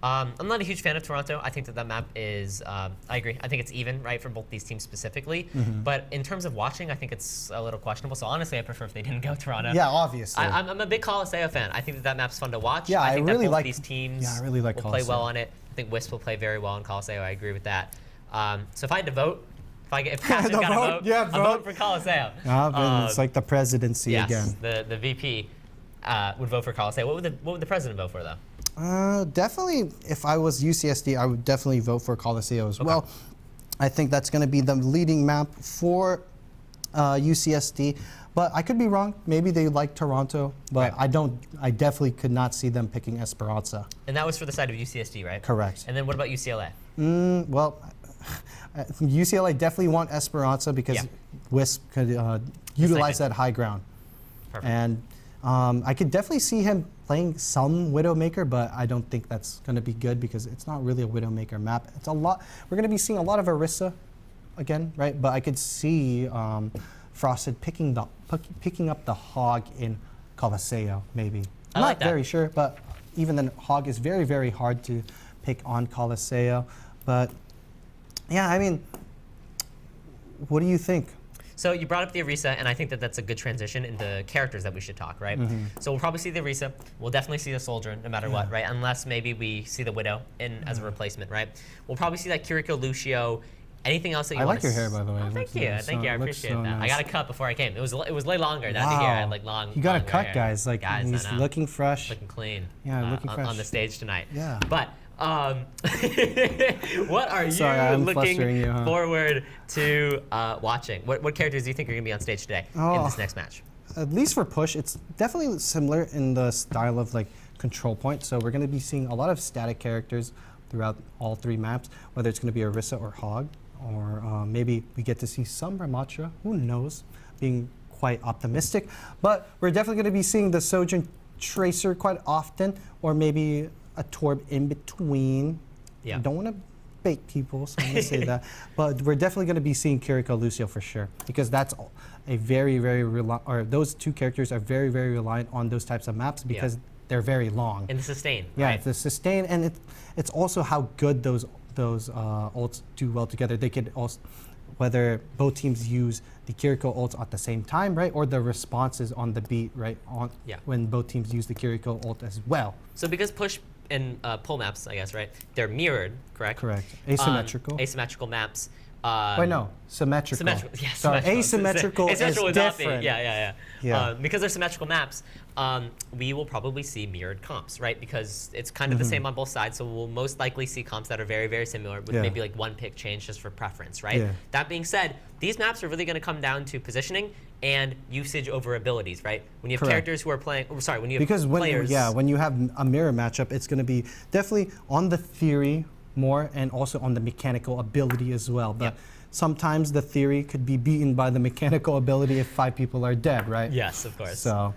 I'm not a huge fan of Toronto. I think that map is, I agree. I think it's even, right, for both these teams specifically. But in terms of watching, I think it's a little questionable. So honestly, I prefer if they didn't go Toronto. Yeah, obviously. I'm a big Coliseo fan. I think that map's fun to watch. Yeah, I think really that both like these teams will play well on it. I think Wisp will play very well in Coliseo. I agree with that. So if I had to vote, if Cass's got to vote, yeah, I'll vote for Coliseo. It's like the presidency again. The VP would vote for Coliseo. What would the president vote for, though? Definitely, if I was UCSD, I would definitely vote for Coliseo as well. I think that's going to be the leading map for UCSD, but I could be wrong. Maybe they like Toronto, but I definitely could not see them picking Esperanza. And that was for the side of UCSD, right? Correct. And then what about UCLA? Well, UCLA definitely want Esperanza, because Wisp could utilize that high ground. Perfect. And I could definitely see him playing some Widowmaker, but I don't think that's going to be good, because it's not really a Widowmaker map. It's a lot. We're going to be seeing a lot of Orisa again, right? But I could see Frosted picking up the Hog in Coliseo, maybe. I'm not very sure, but even then, Hog is very, very hard to pick on Coliseo. But yeah, what do you think? So you brought up the Orisa, and I think that that's a good transition into characters that we should talk, right? So we'll probably see the Orisa. We'll definitely see the Soldier, no matter what, right? Unless maybe we see the Widow as a replacement, right? We'll probably see that Kiriko Lucio Anything else that you I want like your hair, by the way. Oh, thank you. Thank you. I appreciate that. I got a cut before I came. It was way longer. Down to here, I had like long. You got a longer cut, hair. guys. Like he's looking fresh. Looking clean. Yeah, looking fresh. On the stage tonight. Yeah. But what are Sorry, you flustering looking you, huh? forward to watching? What characters do you think are going to be on stage today in this next match? At least for push, it's definitely similar in the style of like control point. So we're going to be seeing a lot of static characters throughout all 3 maps, whether it's going to be Orisa or Hog, or maybe we get to see some Ramatra, who knows, being quite optimistic. But we're definitely going to be seeing the Sojourn Tracer quite often, or maybe a Torb in between. Yeah. I don't want to bait people, so I'm going to say that. But we're definitely going to be seeing Kiriko Lucio for sure, because that's a very, or those 2 characters are very, very reliant on those types of maps because they're very long. And the sustain. Yeah, right? the sustain, and it's also how good those ults do well together. They could also, whether both teams use the Kiriko ults at the same time, right, or the responses on the beat, right, when both teams use the Kiriko ult as well. So because push and pull maps, I guess, right, they're mirrored, correct? Correct. Asymmetrical. Asymmetrical maps. Wait, no, symmetrical. Symmetrical, yeah, So asymmetrical is different. Yeah. Yeah. Because they're symmetrical maps, we will probably see mirrored comps, right? Because it's kind of the same on both sides, so we'll most likely see comps that are very, very similar with maybe like 1 pick change just for preference, right? Yeah. That being said, these maps are really going to come down to positioning and usage over abilities, right? When you have characters who are playing, when you have players. When you have a mirror matchup, it's going to be definitely on the theory more and also on the mechanical ability as well. But sometimes the theory could be beaten by the mechanical ability if 5 people are dead, right? Yes, of course. So,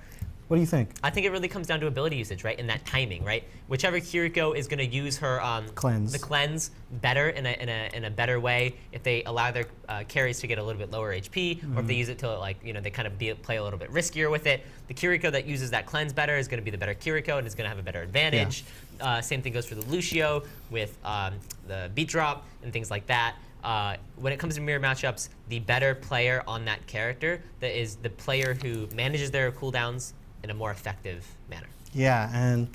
what do you think? I think it really comes down to ability usage, right? And that timing, right? Whichever Kiriko is going to use her cleanse, the cleanse better in a better way, if they allow their carries to get a little bit lower HP, or if they use it to they kind of play a little bit riskier with it. The Kiriko that uses that cleanse better is going to be the better Kiriko and is going to have a better advantage. Same thing goes for the Lucio with the beat drop and things like that. When it comes to mirror matchups, the better player on that character that is the player who manages their cooldowns in a more effective manner. Yeah, and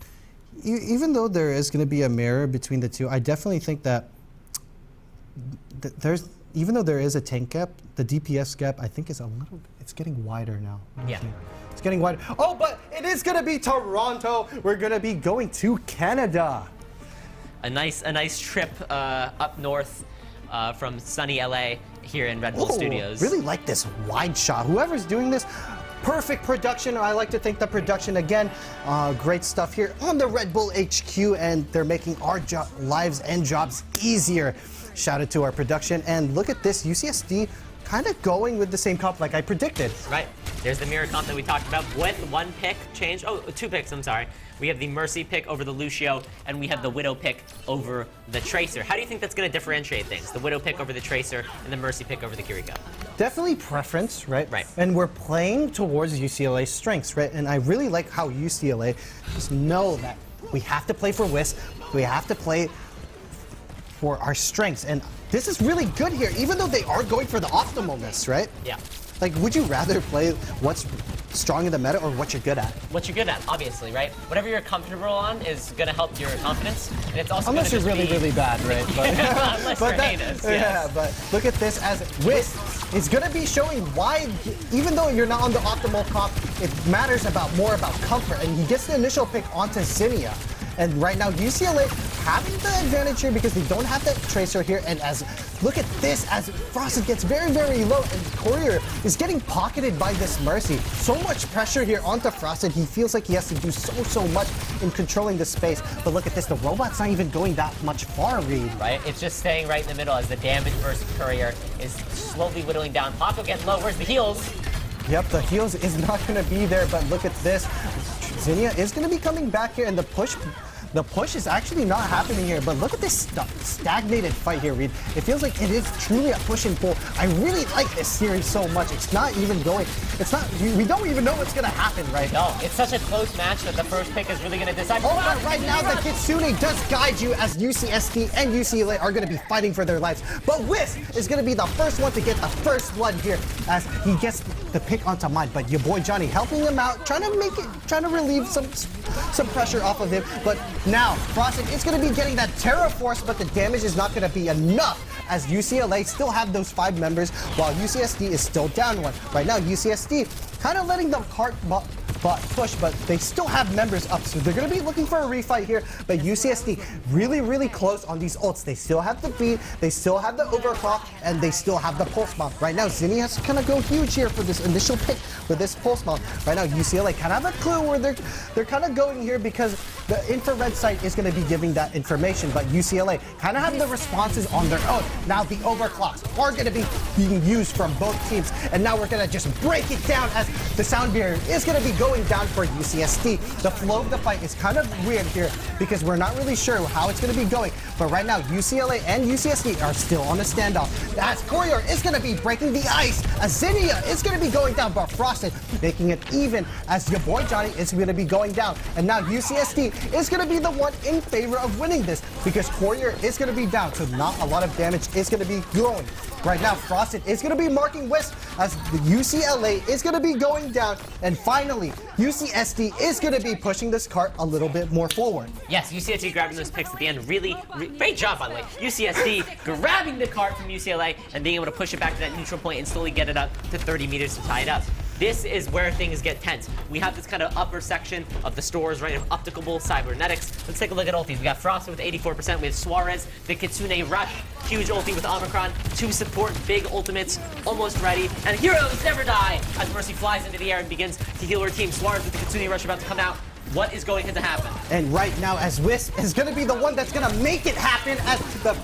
even though there is going to be a mirror between the 2, I definitely think that even though there is a tank gap, the DPS gap I think is it's getting wider now. Yeah. It's getting wider. Oh, but it is going to be Toronto. We're going to be going to Canada. A nice trip up north from sunny LA here in Red Bull Studios. Really like this wide shot. Whoever's doing this, perfect production. I like to thank the production again. Great stuff here on the Red Bull HQ, and they're making our lives and jobs easier. Shout out to our production. And look at this, UCSD kind of going with the same comp like I predicted. Right. There's the mirror comp that we talked about with 1 pick change. Oh, 2 picks, I'm sorry. We have the Mercy pick over the Lucio, and we have the Widow pick over the Tracer. How do you think that's going to differentiate things? The Widow pick over the Tracer and the Mercy pick over the Kiriko? Definitely preference, right? Right. And we're playing towards UCLA's strengths, right? And I really like how UCLA just know that we have to play for Wisp, we have to play for our strengths. And this is really good here, even though they are going for the optimalness, right? Yeah. Like, would you rather play what's strong in the meta or what you're good at? What you're good at, obviously, right? Whatever you're comfortable on is going to help your confidence, and it's also unless you're really, really bad, right? But, unless you're heinous, yes. Yeah, but look at this as Wisp is going to be showing why, even though you're not on the optimal comp, it matters more about comfort, and he gets the initial pick onto Zinnia. And right now, UCLA having the advantage here because they don't have that Tracer here. And look at this, as Frosted gets very, very low, and Courier is getting pocketed by this Mercy. So much pressure here onto Frosted. He feels like he has to do so much in controlling the space. But look at this, the robot's not even going that much far, Reed. Right, it's just staying right in the middle as the damage versus Courier is slowly whittling down. Paco getting low, where's the heals? Yep, the heals is not going to be there, but look at this. Zinnia is going to be coming back here, and the push is actually not happening here, but look at this stagnated fight here, Reed. It feels like it is truly a push and pull. I really like this series so much. It's not even going, we don't even know what's going to happen, right? No, it's such a close match that the first pick is really going to decide. Oh, but right now the Kitsune does guide you as UCSD and UCLA are going to be fighting for their lives. But Wisp is going to be the first one to get the first blood here as he gets the pick onto Mine, but your boy Johnny helping him out, trying to relieve some pressure off of him. But now Frosted is going to be getting that Terra Force, but the damage is not going to be enough, as UCLA still have those 5 members while UCSD is still down 1. Right now UCSD kind of letting the cart push, but they still have members up, so they're going to be looking for a refight here. But UCSD really close on these ults. They still have the beat, they still have the overclock, and they still have the pulse bomb. Right now Zinni has to kind of go huge here for this initial pick with this pulse bomb. Right now UCLA kind of have a clue where they're kind of going here, because the infrared sight is going to be giving that information, but UCLA kind of have the responses on their own. Now the overclocks are going to be being used from both teams, and now we're going to just break it down as the sound barrier is going to be going down for UCSD. The flow of the fight is kind of weird here because we're not really sure how it's going to be going, but right now UCLA and UCSD are still on a standoff, as Courier is going to be breaking the ice, as Zinnia is going to be going down, but Frosted making it even, as your boy Johnny is going to be going down. And now UCSD is going to be the one in favor of winning this, because Courier is going to be down, so not a lot of damage is going to be going. Right now Frosted is going to be marking Wisp, as the UCLA is going to be going down, and finally UCSD is going to be pushing this cart a little bit more forward. Yes, UCSD grabbing those picks at the end. Really great job, by the way. UCSD grabbing the cart from UCLA and being able to push it back to that neutral point and slowly get it up to 30 meters to tie it up. This is where things get tense. We have this kind of upper section of the stores, right, of optical cybernetics. Let's take a look at ultis. We got Frosted with 84%. We have Suarez, the Kitsune Rush, huge ulti with Omicron, 2 support, big ultimates, almost ready. And Heroes Never Die, as Mercy flies into the air and begins to heal her team. Suarez with the Kitsune Rush about to come out. What is going to happen? And right now, as Wisp is going to be the one that's going to make it happen, as the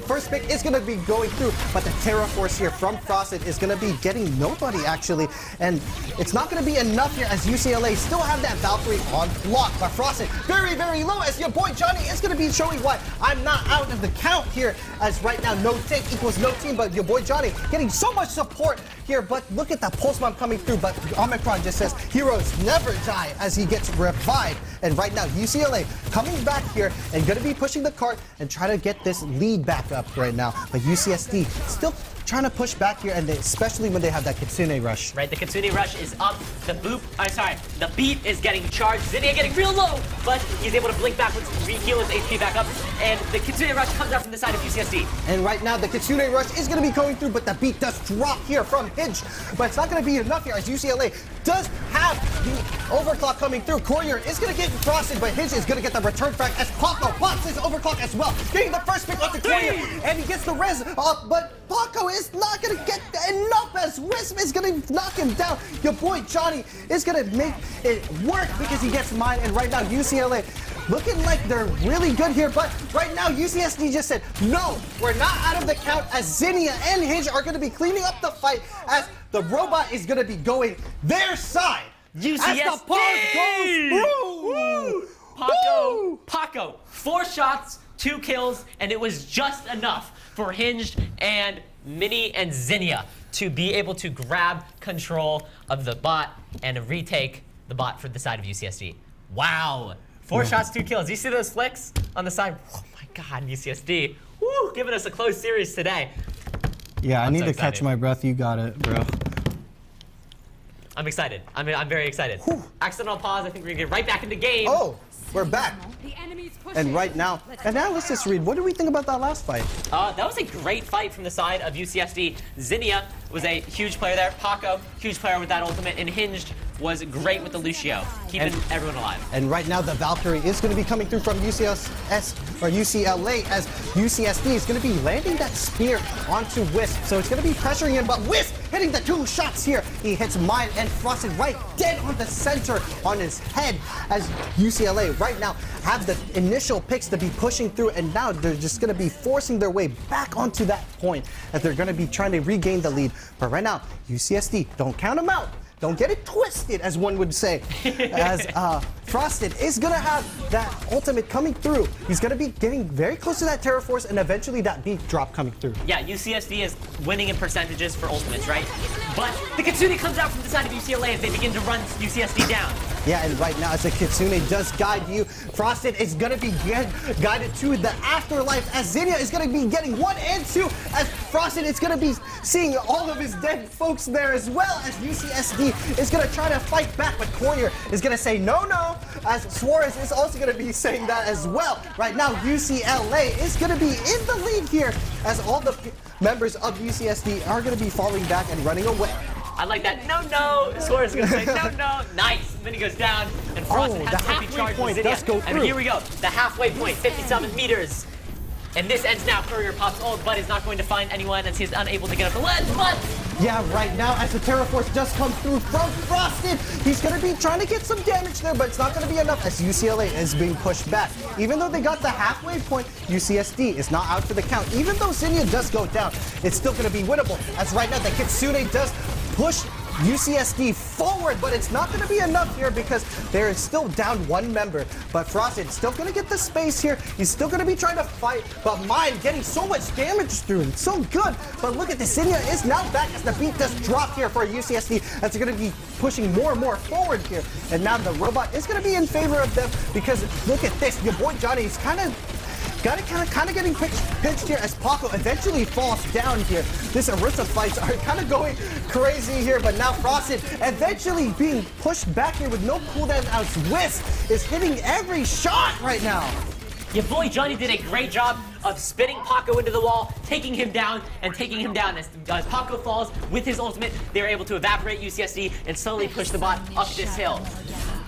first pick is going to be going through, but the Terra Force here from Frosted is going to be getting nobody, actually. And it's not going to be enough here, as UCLA still have that Valkyrie on block. But Frosted very low, as your boy Johnny is going to be showing why I'm not out of the count here, as right now no tank equals no team, but your boy Johnny getting so much support here. But look at that pulse bomb coming through, but Omicron just says Heroes Never Die, as he gets revived. And right now UCLA coming back here and going to be pushing the cart and trying to get this lead back up right now, but UCSD still trying to push back here, and especially when they have that Kitsune Rush. Right, the Kitsune Rush is up. The beat is getting charged. Zinnia getting real low, but he's able to blink backwards, re-heal his HP back up, and the Kitsune Rush comes out from the side of UCSD. And right now the Kitsune Rush is going to be going through, but the beat does drop here from Hinge, but it's not going to be enough here, as UCLA does have the overclock coming through. Courier is going to get Frosted, but Hinge is going to get the return frag, as Paco pops his overclock as well, getting the first pick off the Courier, and he gets the res up, but Paco is not going to get enough, as Wisp is going to knock him down. Your boy Johnny is going to make it work because he gets mine, and right now UCLA looking like they're really good here, but right now UCSD just said, no, we're not out of the count, as Zinnia and Hinge are going to be cleaning up the fight, as the robot is going to be going their side. UCSD! As the pause goes through! Woo! Paco, 4 shots, 2 kills, and it was just enough for Hinged and Mini and Zinnia to be able to grab control of the bot and retake the bot for the side of UCSD. Wow. 4 shots, 2 kills. You see those flicks on the side? Oh my God, UCSD. Woo, giving us a close series today. Yeah, I need to catch my breath. You got it, bro. I'm excited. I'm very excited. Whew. Accidental pause. I think we're gonna get right back in the game. Oh, we're back. And right now, let's just read. What do we think about that last fight? That was a great fight from the side of UCSD. Zinnia was a huge player there. Paco, huge player with that ultimate. And Hinged was great with the Lucio, keeping everyone alive. And right now, the Valkyrie is going to be coming through from UCLA, as UCSD is going to be landing that spear onto Wisp. So it's going to be pressuring him, but Wisp hitting the 2 shots here. He hits mine and Frosted right dead on the center on his head, as UCLA right now have the initial picks to be pushing through, and now they're just going to be forcing their way back onto that point, as they're going to be trying to regain the lead. But right now, UCSD, don't count them out. Don't get it twisted, as one would say, as Frosted is going to have that ultimate coming through. He's going to be getting very close to that Terra Force and eventually that beat drop coming through. Yeah, UCSD is winning in percentages for ultimates, right? But the Kitsune comes out from the side of UCLA as they begin to run UCSD down. Yeah, and right now as the Kitsune does guide you, Frosted is going to be guided to the afterlife as Zinnia is going to be getting 1 and 2 as Frosted is going to be seeing all of his dead folks there as well as UCSD is going to try to fight back, but Courier is going to say no, as Suarez is also going to be saying that as well. Right now, UCLA is going to be in the lead here as all the members of UCSD are going to be falling back and running away. I like that. No. Suarez is going to say no. Nice. And then he goes down, and Frosted has to be charged with Zinnia. And here we go. The halfway point, 57 meters. And this ends now. Courier pops ult, but is not going to find anyone as he's unable to get up the ledge. But yeah, right now as the Terra Force does come through from Frosted, he's going to be trying to get some damage there, but it's not going to be enough as UCLA is being pushed back. Even though they got the halfway point, UCSD is not out for the count. Even though Zinnia does go down, it's still going to be winnable as right now the Kitsune does push UCSD forward, but it's not going to be enough here because there is still down 1 member. But Frosted still going to get the space here. He's still going to be trying to fight, but Mine getting so much damage through him. So good. But look at this. Zinnia is now back as the beat does drop here for UCSD as they're going to be pushing more and more forward here. And now the robot is going to be in favor of them because look at this. Your boy Johnny is kind of getting pinched here as Paco eventually falls down here. This Orisa fights are kind of going crazy here, but now Frosted eventually being pushed back here with no cooldown as Wisp is hitting every shot right now. Your boy Johnny did a great job of spinning Paco into the wall, taking him down. As Paco falls with his ultimate, they were able to evaporate UCSD and slowly push the bot up this hill.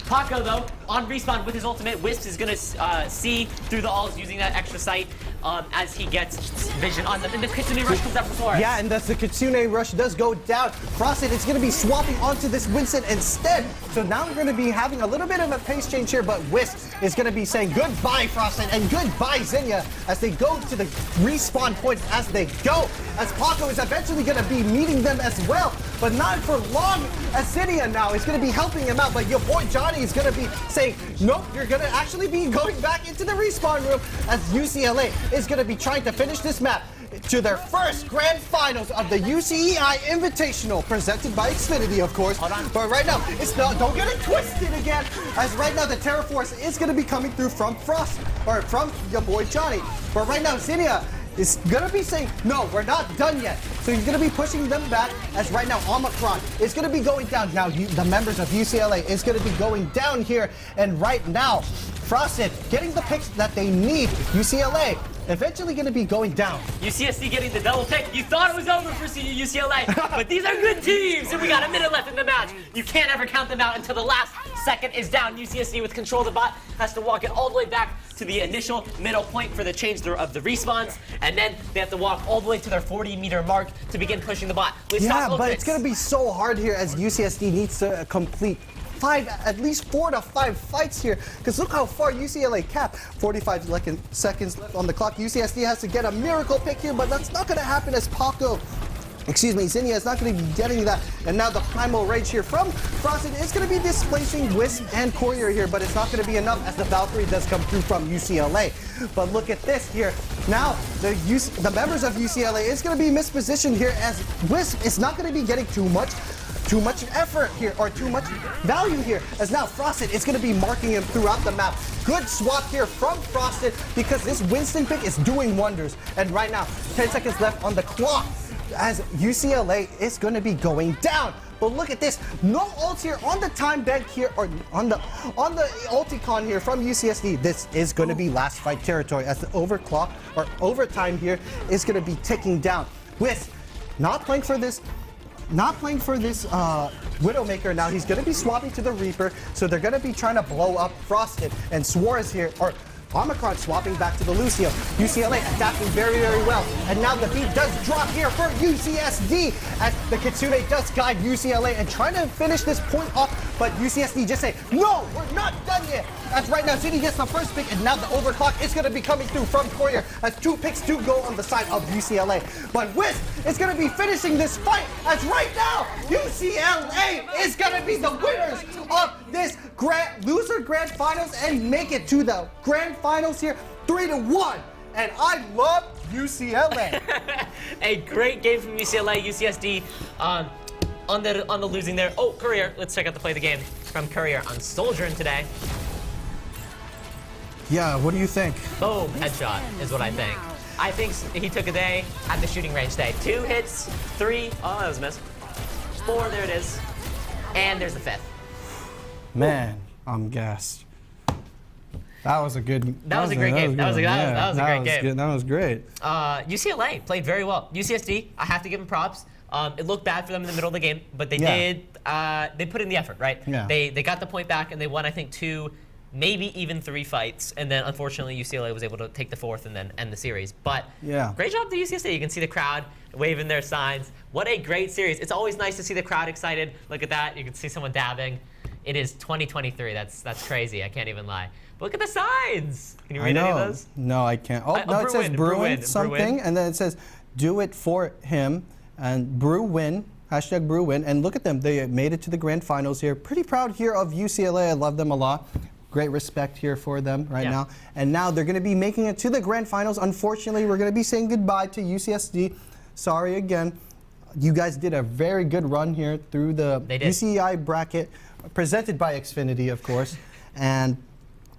Paco, though, on respawn with his ultimate, Wisp is going to see through the alls using that extra sight as he gets vision on them. And the Kitsune Rush comes up for Suarez. Yeah, and thus the Kitsune Rush does go down. Frosted is going to be swapping onto this Winston instead. So now we're going to be having a little bit of a pace change here, but Wisp is going to be saying goodbye, Frosted, and goodbye, Zinnia, as they go to the respawn points as they go. As Paco is eventually going to be meeting them as well, but not for long, as Zinnia now is going to be helping him out, but your boy Johnny is going to be saying, nope, you're going to actually be going back into the respawn room as UCLA is going to be trying to finish this map to their first grand finals of the UCEI Invitational, presented by Xfinity, of course. But right now, it's not, don't get it twisted again, as right now the Terra Force is going to be coming through from from your boy Johnny. But right now, Zinnia is going to be saying, no, we're not done yet. So he's going to be pushing them back as right now Omicron is going to be going down. Now the members of UCLA is going to be going down here. And right now, Frosted getting the picks that they need. UCLA eventually going to be going down. UCSD getting the double pick. You thought it was over for UCLA, but these are good teams, and we got a minute left in the match. You can't ever count them out until the last second is down. UCSD with control of the bot has to walk it all the way back to the initial middle point for the change of the respawns, and then they have to walk all the way to their 40-meter mark to begin pushing the bot. Yeah, but it's going to be so hard here as UCSD needs to complete at least 4 to 5 fights here, because look how far UCLA capped. 45 seconds left on the clock. UCSD has to get a miracle pick here, but that's not going to happen as Zinnia is not going to be getting that. And now the Primal Rage here from Frosted is going to be displacing Wisp and Courier here, but it's not going to be enough as the Valkyrie does come through from UCLA. But look at this here. Now the members of UCLA is going to be mispositioned here as Wisp is not going to be getting too much effort here, or too much value here, as now Frosted is going to be marking him throughout the map. Good swap here from Frosted because this Winston pick is doing wonders. And right now, 10 seconds left on the clock as UCLA is going to be going down. But look at this, no ults here on the time bank here, or on the ulticon here from UCSD. This is going to be last fight territory as the overtime here is going to be ticking down. Wisp not playing for this Widowmaker now. He's going to be swapping to the Reaper, so they're going to be trying to blow up Frosted. And Suarez here, or Omicron swapping back to the Lucio. UCLA adapting very, very well. And now the beat does drop here for UCSD as the Kitsune does guide UCLA and trying to finish this point off. but UCSD just say, no, we're not done yet. As right now, City gets the first pick, and now the overclock is going to be coming through from Courier as 2 picks do go on the side of UCLA. But Wisp is going to be finishing this fight as right now, UCLA is going to be the winners of this loser grand finals and make it to the grand finals here 3-1. And I love UCLA. A great game from UCLA. UCSD on the losing there. Oh, Courier. Let's check out the play of the game from Courier on Soldierin today. Yeah, what do you think? Boom, headshot is what I think. I think he took a day at the shooting range today. 2 hits, 3. Oh, that was a miss. 4, there it is. And there's the 5th. Man, I'm gassed. That was a good. That was a great game. That was a great game. That was great. UCLA played very well. UCSD, I have to give them props. It looked bad for them in the middle of the game, but they did. They put in the effort, right? Yeah. They got the point back and they won, I think, 2, maybe even 3 fights, and then unfortunately UCLA was able to take the 4th and then end the series. But great job to UCSD. You can see the crowd waving their signs. What a great series! It's always nice to see the crowd excited. Look at that. You can see someone dabbing. It is 2023. That's crazy. I can't even lie. But look at the signs. Can you read any of those? No, I can't. Oh, no, it says Bruin something, and then it says do it for him and Bruin. Hashtag Bruin. And look at them. They made it to the grand finals here. Pretty proud here of UCLA. I love them a lot. Great respect here for them right now. And now they're going to be making it to the grand finals. Unfortunately, we're going to be saying goodbye to UCSD. Sorry again. You guys did a very good run here through the UCEI bracket, presented by Xfinity, of course. And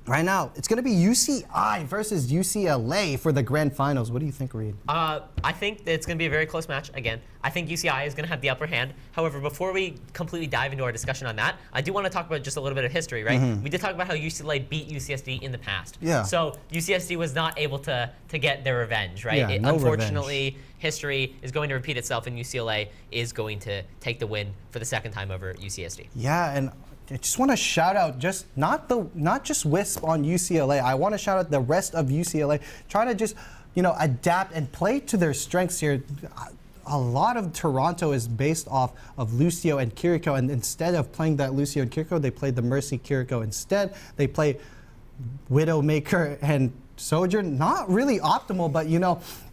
right now, it's going to be UCI versus UCLA for the grand finals. What do you think, Reed? I think it's going to be a very close match again. I think UCI is going to have the upper hand. However, before we completely dive into our discussion on that, I do want to talk about just a little bit of history, right? We did talk about how UCLA beat UCSD in the past. Yeah. So UCSD was not able to get their revenge, right? Yeah, no unfortunately, revenge. History is going to repeat itself, and UCLA is going to take the win for the 2nd time over UCSD. Yeah, and I just want to shout out just not just Wisp on UCLA. I want to shout out the rest of UCLA trying to just, adapt and play to their strengths here. A lot of Toronto is based off of Lucio and Kiriko, and instead of playing that Lucio and Kiriko, they played the Mercy Kiriko instead. They play Widowmaker and Sojourn. Not really optimal, but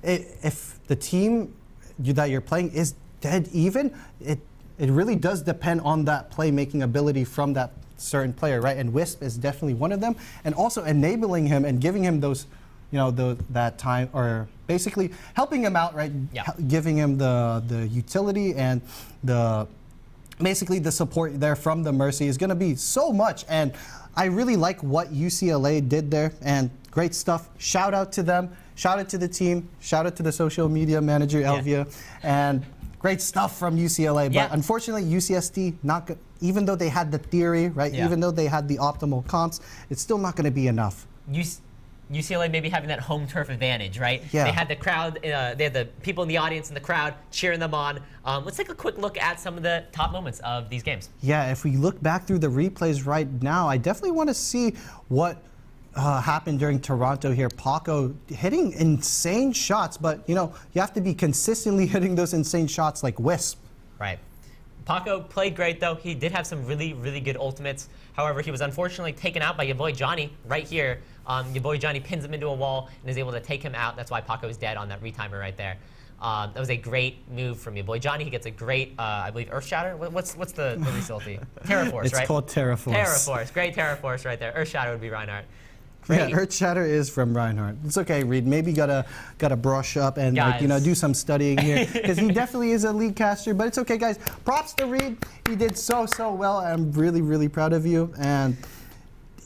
if the team that you're playing is dead even, it really does depend on that playmaking ability from that certain player, right? And Wisp is definitely one of them. And also enabling him and giving him those, that time, or basically helping him out, right? Yeah. Giving him the utility and basically the support there from the Mercy is going to be so much. And I really like what UCLA did there, and great stuff. Shout out to them. Shout out to the team. Shout out to the social media manager, Elvia. And great stuff from UCLA, but unfortunately UCSD not good. Even though they had the theory, right? Even though they had the optimal comps, it's still not going to be enough. UCLA maybe having that home turf advantage, right? Yeah. They had the crowd, they had the people in the audience and the crowd cheering them on. Let's take a quick look at some of the top moments of these games. Yeah, if we look back through the replays right now, I definitely want to see what happened during Toronto here. Paco hitting insane shots, but you have to be consistently hitting those insane shots like Wisp. Right. Paco played great though. He did have some really, really good ultimates. However, he was unfortunately taken out by your boy Johnny right here. Your boy Johnny pins him into a wall and is able to take him out. That's why Paco is dead on that retimer right there. That was a great move from your boy Johnny. He gets a great, I believe, Earth Shatter. What's the result? Terraforce, right? It's called Terraforce. Terraforce. Great Terraforce right there. Earth Shatter would be Reinhardt. Yeah, Earth Shatter is from Reinhardt. It's okay, Reed. Maybe gotta brush up and do some studying here, because he definitely is a league caster. But it's okay, guys. Props to Reed. He did so well. I'm really, really proud of you. And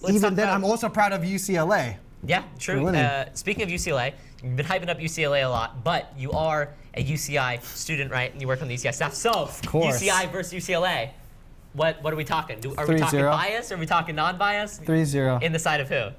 even then, I'm also proud of UCLA. Yeah, true. Speaking of UCLA, you've been hyping up UCLA a lot, but you are a UCI student, right? And you work on the UCI staff. So, of course. UCI versus UCLA. What are we talking? Are we talking bias? Or are we talking non-bias? 3-0. In the side of who?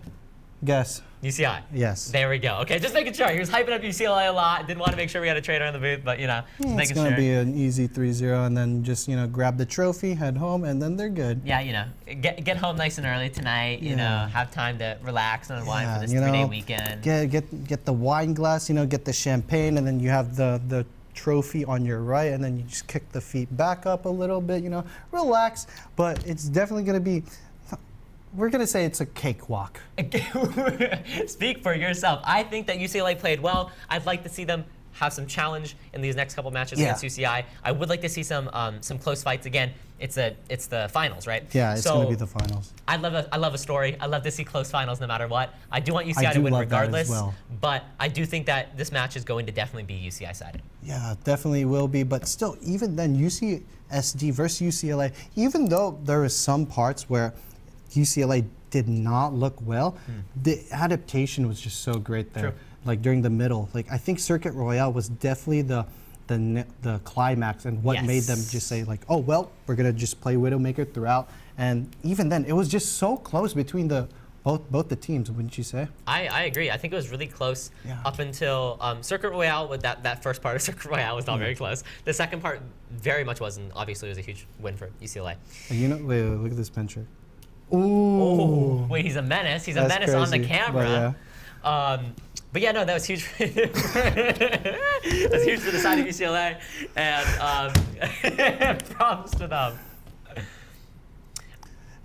Guess. UCI. Yes. There we go. Okay, just making sure. He was hyping up UCLA a lot. Didn't want to make sure we had a trader in the booth, but just making it's going to be an easy 3-0, and then just grab the trophy, head home, and then they're good. Yeah, get home nice and early tonight. Have time to relax and unwind for this 3-day weekend. Get the wine glass, get the champagne, and then you have the trophy on your right, and then you just kick the feet back up a little bit, relax. But it's definitely going to be, we're going to say it's a cakewalk. Speak for yourself. I think that UCLA played well. I'd like to see them have some challenge in these next couple matches against UCI. I would like to see some close fights again. It's the finals, right? Yeah, it's going to be the finals. I love a story. I love to see close finals no matter what. I do want UCI to win regardless, but I do think that this match is going to definitely be UCI sided. Yeah, definitely will be. But still, even then, UCSD versus UCLA, even though there is some parts where UCLA did not look well, the adaptation was just so great there. True. Like during the middle, like I think Circuit Royale was definitely the climax and what made them just say like, oh well, we're gonna just play Widowmaker throughout. And even then, it was just so close between both the teams, wouldn't you say? I agree. I think it was really close up until Circuit Royale. With that first part of Circuit Royale was not very close. The second part very much was, and obviously it was a huge win for UCLA. And wait, look at this picture. Ooh. Wait, he's a menace. He's a menace on the camera. But yeah, no, that was huge. That was huge for the side of UCLA, and props to them.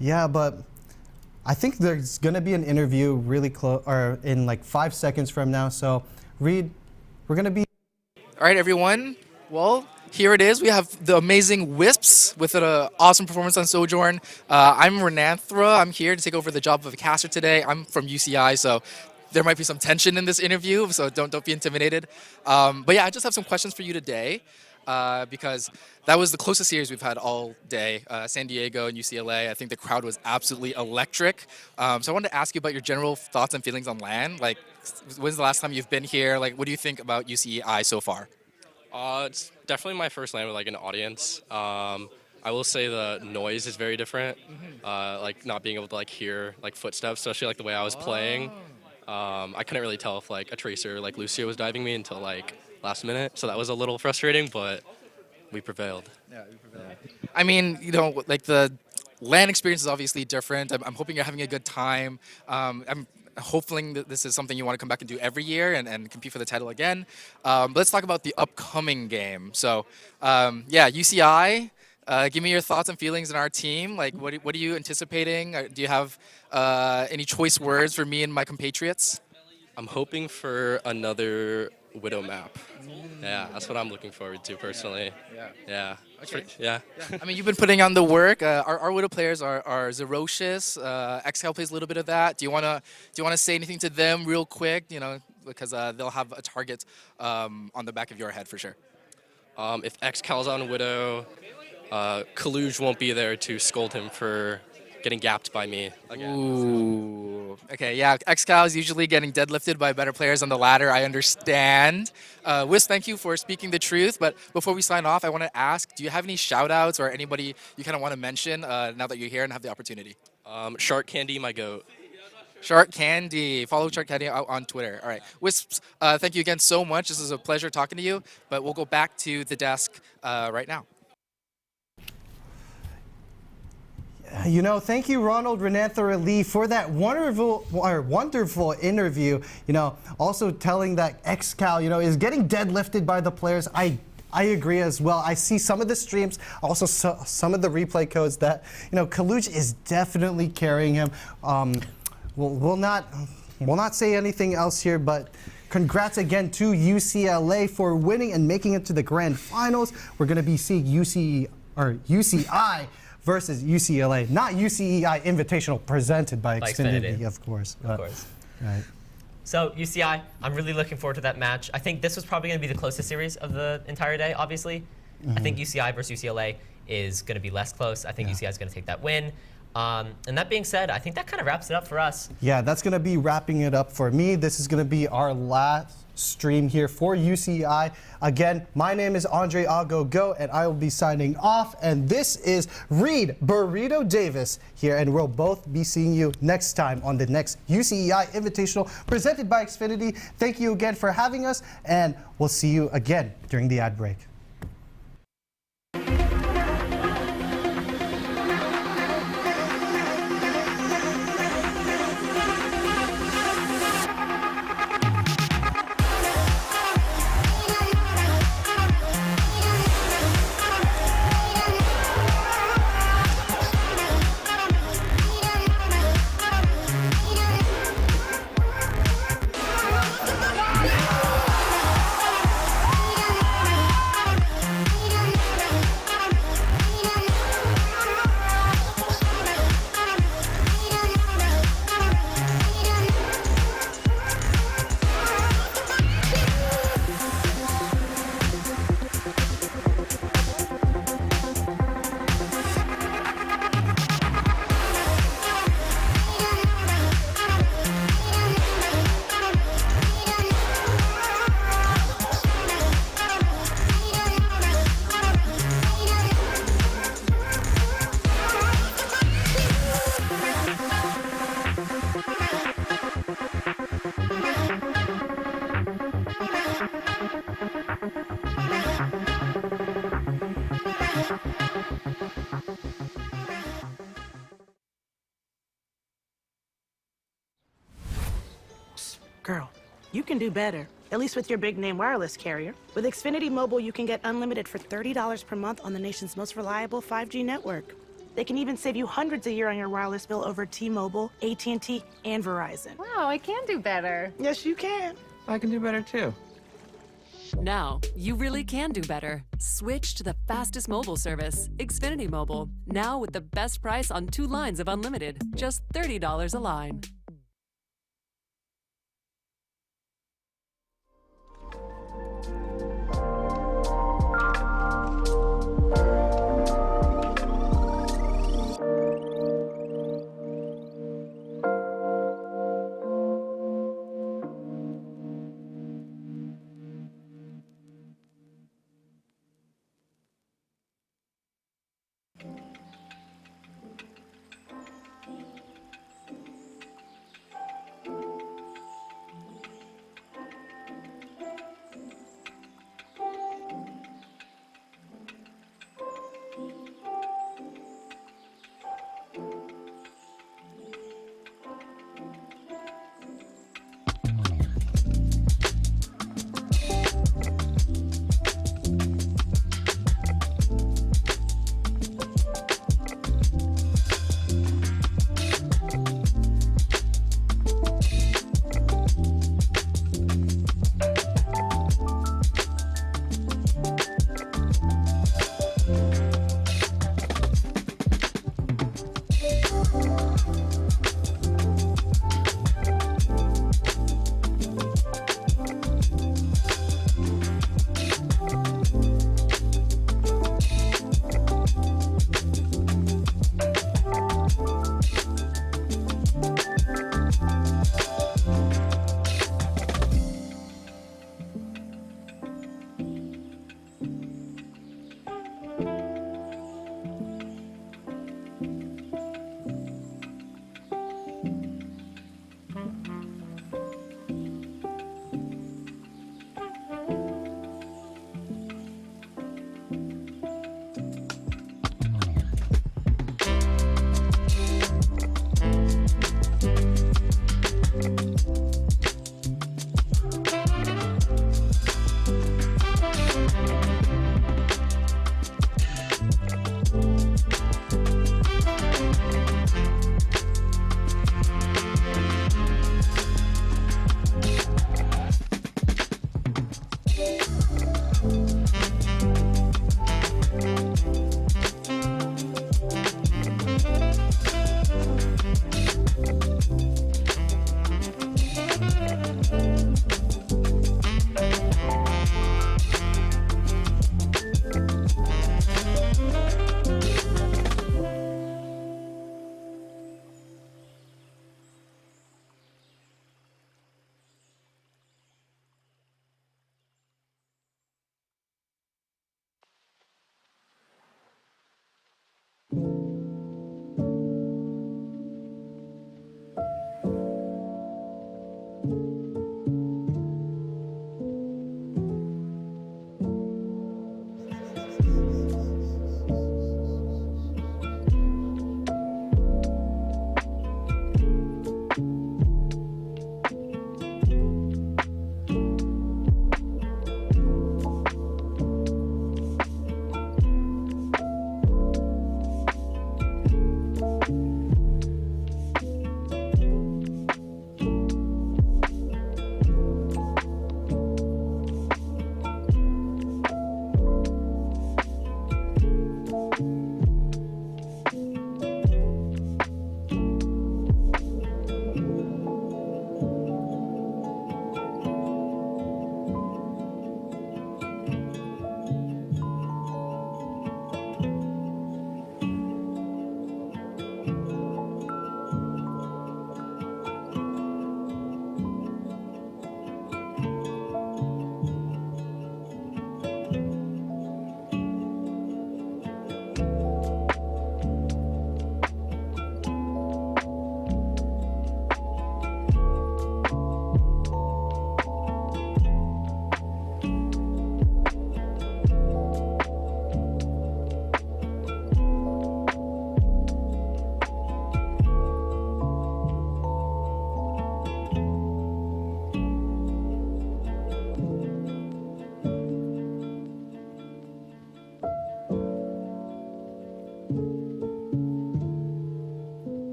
Yeah, but I think there's gonna be an interview really close, or in like 5 seconds from now. So, Reed, we're gonna be. All right, everyone. Well, here it is. We have the amazing Wisps with an awesome performance on Sojourn. I'm Renanthra. I'm here to take over the job of a caster today. I'm from UCI, so there might be some tension in this interview, so don't be intimidated. But yeah, I just have some questions for you today because that was the closest series we've had all day. San Diego and UCLA, I think the crowd was absolutely electric. So I wanted to ask you about your general thoughts and feelings on LAN. Like, when's the last time you've been here? Like, what do you think about UCEI so far? It's definitely my first LAN with like an audience. I will say the noise is very different. Like not being able to like hear like footsteps, especially like the way I was playing. I couldn't really tell if like a Tracer like Lucio was diving me until like last minute, so that was a little frustrating, but we prevailed. Yeah, we prevailed. I mean, like the LAN experience is obviously different. I'm hoping you're having a good time. I'm hoping that this is something you want to come back and do every year and compete for the title again. But let's talk about the upcoming game. So, yeah, UCI. Give me your thoughts and feelings on our team. Like, what are you anticipating? Do you have any choice words for me and my compatriots? I'm hoping for another Widow map. Yeah, that's what I'm looking forward to personally. Yeah. Okay. Yeah. I mean, you've been putting on the work. Our Widow players are Zerocious. XCal plays a little bit of that. Do you wanna say anything to them real quick? Because they'll have a target on the back of your head for sure. If XCal's on Widow, Kaluj won't be there to scold him for getting gapped by me again. Ooh. Okay, yeah, XCal is usually getting deadlifted by better players on the ladder, I understand. Wiz, thank you for speaking the truth, but before we sign off, I want to ask, do you have any shout-outs or anybody you kind of want to mention now that you're here and have the opportunity? Shark Candy, my goat. Shark Candy. Follow Shark Candy on Twitter. All right. Wisps, thank you again so much. This is a pleasure talking to you, but we'll go back to the desk right now. Thank you, Ronald Renanthra Lee, for that wonderful interview. Also telling that XCal, is getting deadlifted by the players. I agree as well. I see some of the streams, also some of the replay codes that, Kaluj is definitely carrying him. We'll not say anything else here, but congrats again to UCLA for winning and making it to the grand finals. We're going to be seeing UCI versus UCLA, not UCEI Invitational, presented by Xfinity, of course. Of course. Right. So UCI, I'm really looking forward to that match. I think this was probably going to be the closest series of the entire day, obviously. I think UCI versus UCLA is going to be less close. I think UCI is going to take that win. And that being said, I think that kind of wraps it up for us. Yeah, that's going to be wrapping it up for me. This is going to be our last stream here for UCI. Again, my name is Andre Ago, and I will be signing off. And this is Reed Burrito Davis here, and we'll both be seeing you next time on the next UCEI Invitational presented by Xfinity. Thank you again for having us, and we'll see you again during the ad break. Girl, you can do better. At least with your big name wireless carrier. With Xfinity Mobile, you can get unlimited for $30 per month on the nation's most reliable 5G network. They can even save you hundreds a year on your wireless bill over T-Mobile, AT&T, and Verizon. Wow, I can do better. Yes, you can. I can do better too. Now, you really can do better. Switch to the fastest mobile service, Xfinity Mobile. Now with the best price on 2 lines of unlimited, just $30 a line.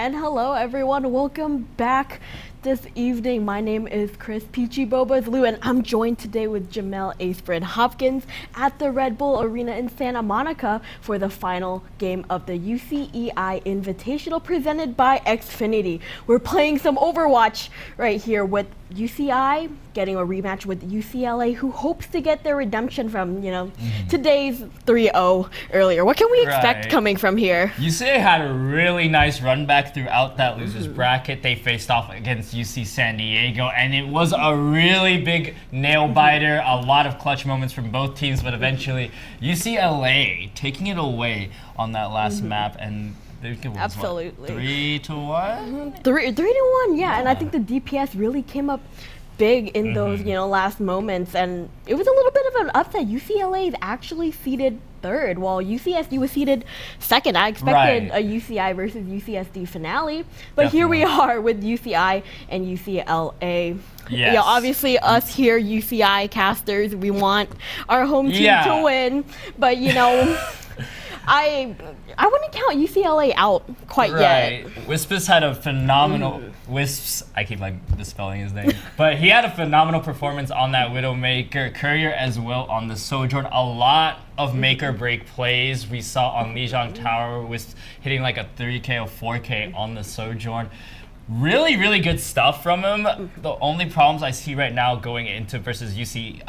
And hello, everyone. Welcome back this evening. My name is Chris Peachy Bobas Lou, and I'm joined today with Jamel Asprin Hopkins at the Red Bull Arena in Santa Monica for the final game of the UCEI Invitational presented by Xfinity. We're playing some Overwatch right here with UCI getting a rematch with UCLA, who hopes to get their redemption from, today's 3-0 earlier. What can we expect coming from here? UCLA had a really nice run back throughout that losers bracket. They faced off against UC San Diego, and it was a really big nail biter. A lot of clutch moments from both teams, but eventually UCLA taking it away on that last map, and Absolutely. 3-1? 3-1, yeah. And I think the DPS really came up big in those, last moments. And it was a little bit of an upset. UCLA is actually seeded third, while UCSD was seeded second. I expected a UCI versus UCSD finale, but here we are with UCI and UCLA. Yes. Yeah, obviously us here, UCI casters, we want our home team to win, but I wouldn't count UCLA out quite yet. Wispus had a phenomenal Wisps. I keep misspelling his name, but he had a phenomenal performance on that Widowmaker. Courier as well on the Sojourn. A lot of make or break plays we saw on Lijiang Tower, with hitting like a 3K or 4K on the Sojourn. Really, really good stuff from him. The only problems I see right now going into versus UC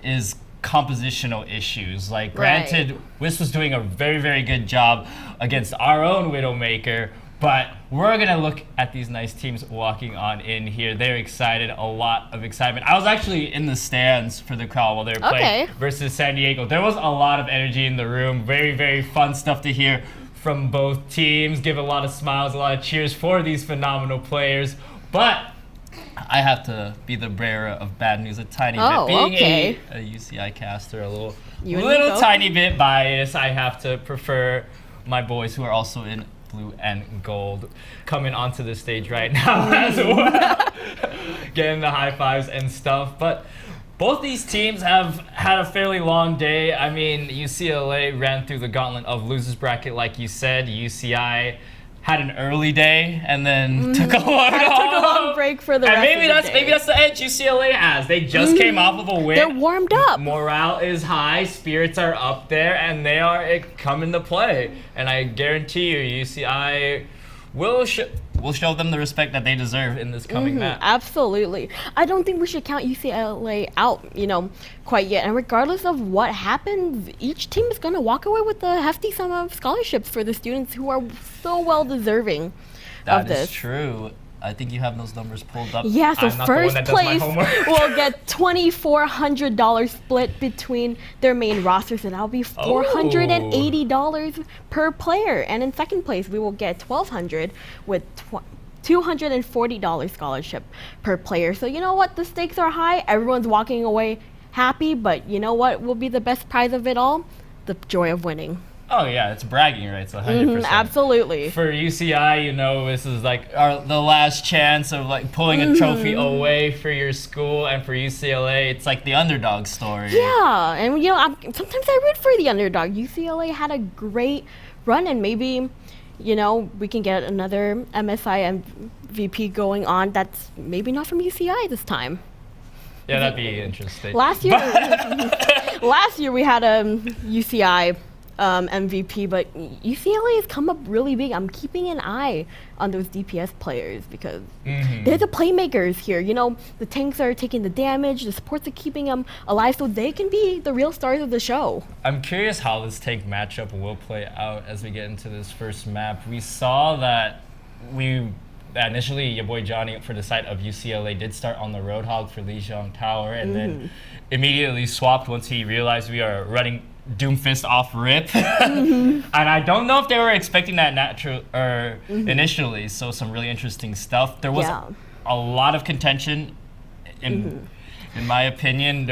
is compositional issues. Like, granted, Wisp was doing a very, very good job against our own Widowmaker, but we're gonna look at these nice teams walking on in here. They're excited, a lot of excitement. I was actually in the stands for the crowd while they were playing versus San Diego. There was a lot of energy in the room. Very, very fun stuff to hear from both teams. Give a lot of smiles, a lot of cheers for these phenomenal players. But I have to be the bearer of bad news a tiny bit. Being a UCI caster, a little tiny bit biased, I have to prefer my boys who are also in blue and gold coming onto the stage right now as well. Getting the high fives and stuff. But both these teams have had a fairly long day. I mean, UCLA ran through the gauntlet of losers bracket, like you said. UCI had an early day and then took a long break for the rest maybe of the day. Maybe that's the edge UCLA has. They just came off of a win. They're warmed up. Morale is high, spirits are up there, and they are coming to play. And I guarantee you, UCI will show them the respect that they deserve in this coming match. Absolutely. I don't think we should count UCLA out, quite yet. And regardless of what happens, each team is going to walk away with a hefty sum of scholarships for the students who are so well deserving of this. That is true. I think you have those numbers pulled up. Yeah, so I'm not first the one that does place my homework. will get $2,400 split between their main rosters, and that'll be $480 per player. And in second place, we will get $1,200 with $240 scholarship per player. So you know what? The stakes are high. Everyone's walking away happy, but you know what will be the best prize of it all? The joy of winning. Oh yeah, it's bragging rights, 100%. Absolutely. For UCI, this is like the last chance of pulling a trophy away for your school, and for UCLA, it's like the underdog story. Yeah, and sometimes I root for the underdog. UCLA had a great run, and maybe, we can get another MSI MVP going on that's maybe not from UCI this time. Yeah, that'd be interesting. Last year we had a UCI MVP, but UCLA has come up really big. I'm keeping an eye on those DPS players because they're the playmakers here. The tanks are taking the damage, the supports are keeping them alive, so they can be the real stars of the show. I'm curious how this tank matchup will play out as we get into this first map. We saw that initially your boy Johnny for the side of UCLA did start on the Roadhog for Lijiang Tower, and then immediately swapped once he realized we are running Doomfist off rip. And I don't know if they were expecting that initially, so some really interesting stuff. There was a lot of contention in my opinion.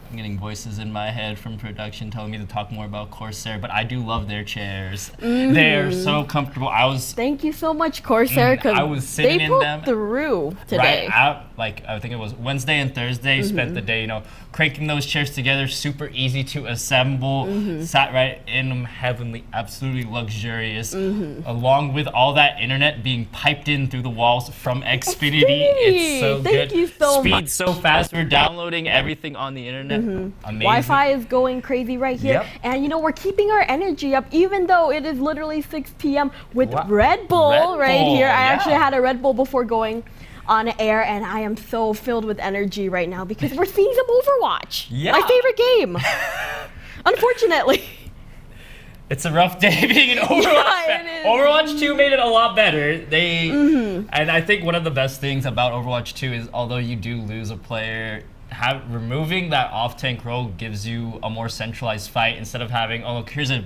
I'm getting voices in my head from production telling me to talk more about Corsair, but I do love their chairs. They're so comfortable. Thank you so much, Corsair, because I was sitting in them through today. Right out, like I think it was Wednesday and Thursday. Spent the day, cranking those chairs together. Super easy to assemble. Sat right in them, heavenly, absolutely luxurious. Along with all that internet being piped in through the walls from Xfinity. It's so good. Thank you so much. Speed's so fast. We're downloading everything on the internet. Amazing. Wi-Fi is going crazy right here. Yep. And we're keeping our energy up even though it is literally 6 p.m. with Red Bull right here. I actually had a Red Bull before going on air, and I am so filled with energy right now because we're seeing some Overwatch. My favorite game. Unfortunately. It's a rough day being an Overwatch fan. Overwatch 2 made it a lot better. And I think one of the best things about Overwatch 2 is although you do lose a player, removing that off-tank role gives you a more centralized fight instead of having, oh, look, here's a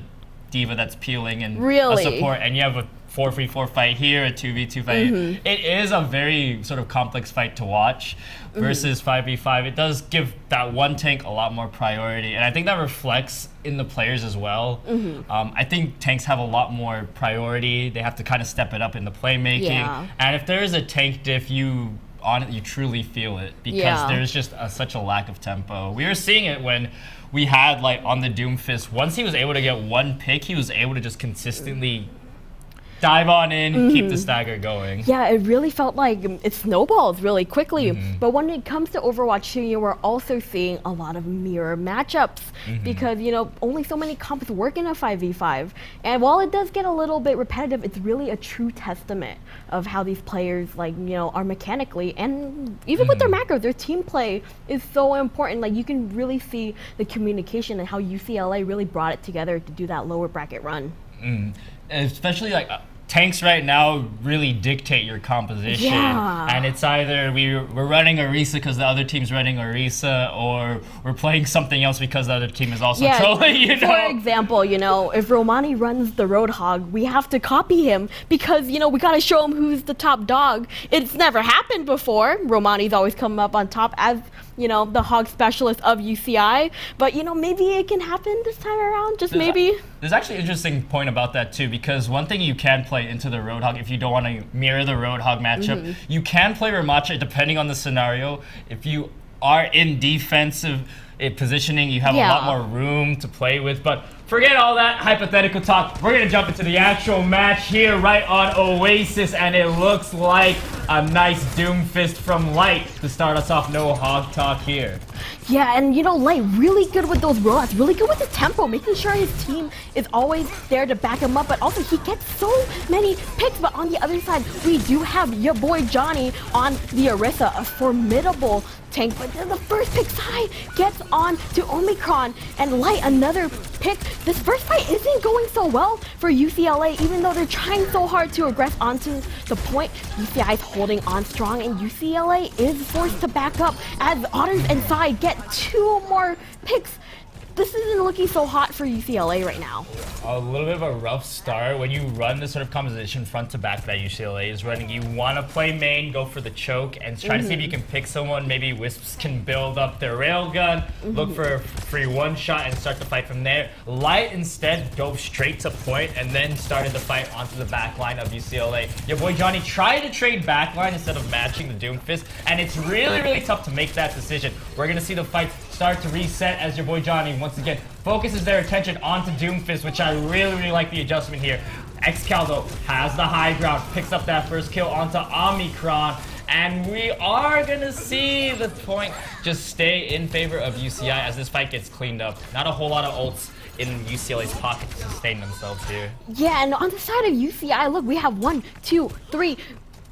diva that's peeling and a support, and you have a 4v4 fight here, a 2v2 fight. It is a very sort of complex fight to watch versus 5v5. It does give that one tank a lot more priority, and I think that reflects in the players as well. I think tanks have a lot more priority. They have to kind of step it up in the playmaking. And if there is a tank diff, you truly feel it because there's just such a lack of tempo. We were seeing it when we had on the Doomfist. Once he was able to get one pick, he was able to just consistently dive on in, keep the stagger going. Yeah, it really felt like it snowballs really quickly. But when it comes to Overwatch 2, we're also seeing a lot of mirror matchups because, only so many comps work in a 5v5. And while it does get a little bit repetitive, it's really a true testament of how these players, are mechanically and even with their macros, their team play is so important. You can really see the communication and how UCLA really brought it together to do that lower bracket run. Especially tanks right now really dictate your composition, and it's either we're running Orisa because the other team's running Orisa, or we're playing something else because the other team is also trolling. For example, if Romani runs the Roadhog, we have to copy him because we gotta show him who's the top dog. It's never happened before. Romani's always come up on top as the hog specialist of UCI, but maybe it can happen this time around. Maybe. There's actually an interesting point about that too, because one thing you can play into the Roadhog if you don't want to mirror the Roadhog matchup, you can play Ramacha depending on the scenario. If you are in defensive positioning, you have a lot more room to play with, but forget all that hypothetical talk. We're going to jump into the actual match here right on Oasis, and it looks like a nice Doomfist from Light to start us off. No hog talk here. Yeah, and Light really good with those rollouts, really good with the tempo, making sure his team is always there to back him up, but also he gets so many picks. But on the other side, we do have your boy Johnny on the Orisa, a formidable tank, but then the first pick side gets on to Omicron, and Light another pick. This first fight isn't going so well for UCLA, even though they're trying so hard to aggress onto the point. UCI is holding on strong, and UCLA is forced to back up as Otters and Sai get 2 more picks. This isn't looking so hot for UCLA right now. A little bit of a rough start. When you run the sort of composition front to back that UCLA is running, you want to play main, go for the choke, and try to see if you can pick someone. Maybe Wisps can build up their railgun, look for a free one shot, and start the fight from there. Light instead dove straight to point and then started the fight onto the back line of UCLA. Your boy Johnny tried to trade backline instead of matching the Doomfist, and it's really, really tough to make that decision. We're going to see the fight start to reset as your boy Johnny once again focuses their attention onto Doomfist, which I really, really like the adjustment here. Excaldo has the high ground, picks up that first kill onto Omicron, and we are gonna see the point just stay in favor of UCI as this fight gets cleaned up. Not a whole lot of ults in UCLA's pocket to sustain themselves here. Yeah, and on the side of UCI, look, we have 1, 2, 3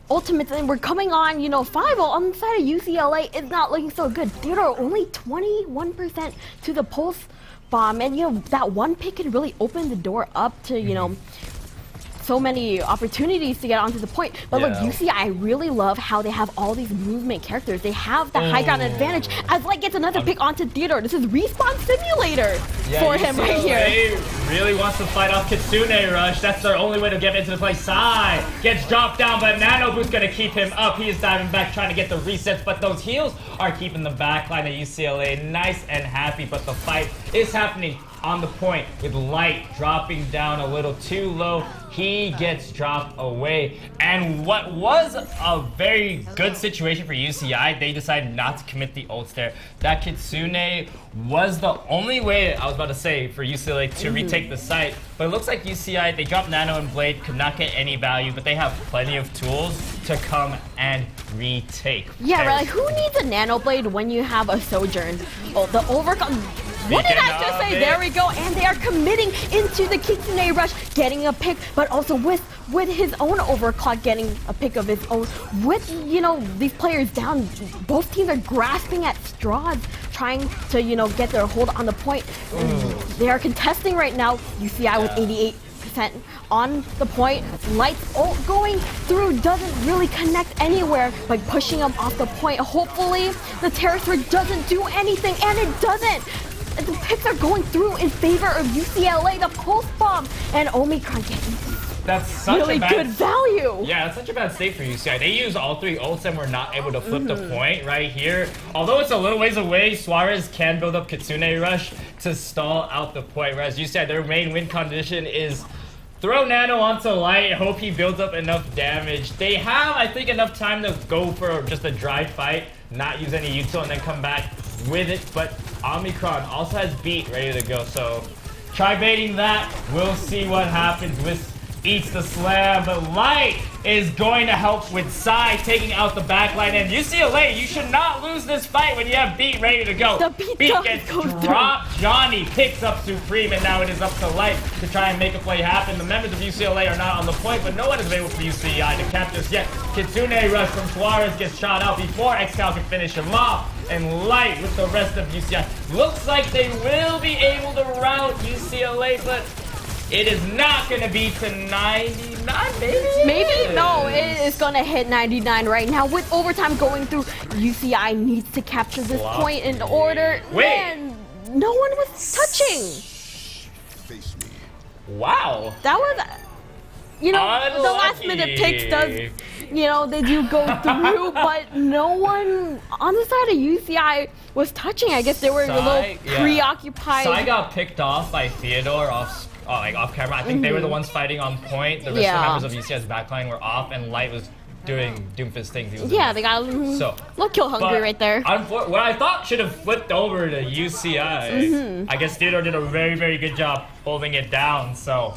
ultimates, and we're coming on, 5-0 on the side of UCLA. It's not looking so good. Theodore only 21% to the pulse bomb, and that one pick can really open the door up to, so many opportunities to get onto the point. But look, UCI, I really love how they have all these movement characters. They have the high ground advantage as Light gets another pick onto Theodore. This is Respawn Simulator for him right here. Really wants to fight off Kitsune Rush. That's their only way to get into the play. Sai gets dropped down, but Nano Boo's gonna keep him up. He is diving back, trying to get the resets, but those heals are keeping the backline of UCLA nice and happy. But the fight is happening on the point with Light dropping down a little too low. He gets dropped away. And what was a very good situation for UCI, they decided not to commit the ults there. That Kitsune was the only way, I was about to say, for UCLA to retake the site. But it looks like UCI, they dropped Nano and Blade, could not get any value, but they have plenty of tools to come and retake. Yeah, right. Like, who needs a Nano Blade when you have a Sojourn? Oh, the overcome. What did I just say? There we go. And they are committing into the Kitsune Rush, getting a pick, but also with his own overclock, getting a pick of his own. With, you know, these players down, both teams are grasping at straws, trying to, you know, get their hold on the point. They are contesting right now. UCI with 88% on the point. Light's ult going through doesn't really connect anywhere, but pushing him off the point. Hopefully the Terror doesn't do anything, and it doesn't. The picks are going through in favor of UCLA. The pulse bomb and Omicron getting that's such really a bad, good value. Yeah, that's such a bad state for UCI. They used all 3 ults and were not able to flip the point right here. Although it's a little ways away, Suarez can build up Kitsune Rush to stall out the point. Whereas UCI, their main win condition is throw Nano onto Light, hope he builds up enough damage. They have, I think, enough time to go for just a dry fight, not use any util, and then come back with it. But Omicron also has beat ready to go, so try baiting that. We'll see what happens. With eats the slam, but Light is going to help with Sai taking out the backline. And UCLA, you should not lose this fight when you have Beat ready to go. The Beat gets dropped. Johnny picks up Supreme, and now it is up to Light to try and make a play happen. The members of UCLA are not on the point, but no one is available for UCI to capture this yet. Kitsune Rush from Suarez gets shot out before Excal can finish him off. And Light with the rest of UCI. Looks like they will be able to rout UCLA, but it is not going to be to 99, maybe? Maybe? No, it is going to hit 99 right now. With overtime going through, UCI needs to capture this point in order. Wait. And no one was touching. Wow. That was, you know, Unlucky. the last minute picks does, you know, they do go through, but no one on the side of UCI was touching. I guess they were a little preoccupied. Sai got picked off by Theodore off camera. I think they were the ones fighting on point. The rest of the members of UCI's backline were off, and Light was doing Doomfist things. They got a little kill hungry right there. What I thought should have flipped over to UCI. I guess Theodore did a very, very good job holding it down. So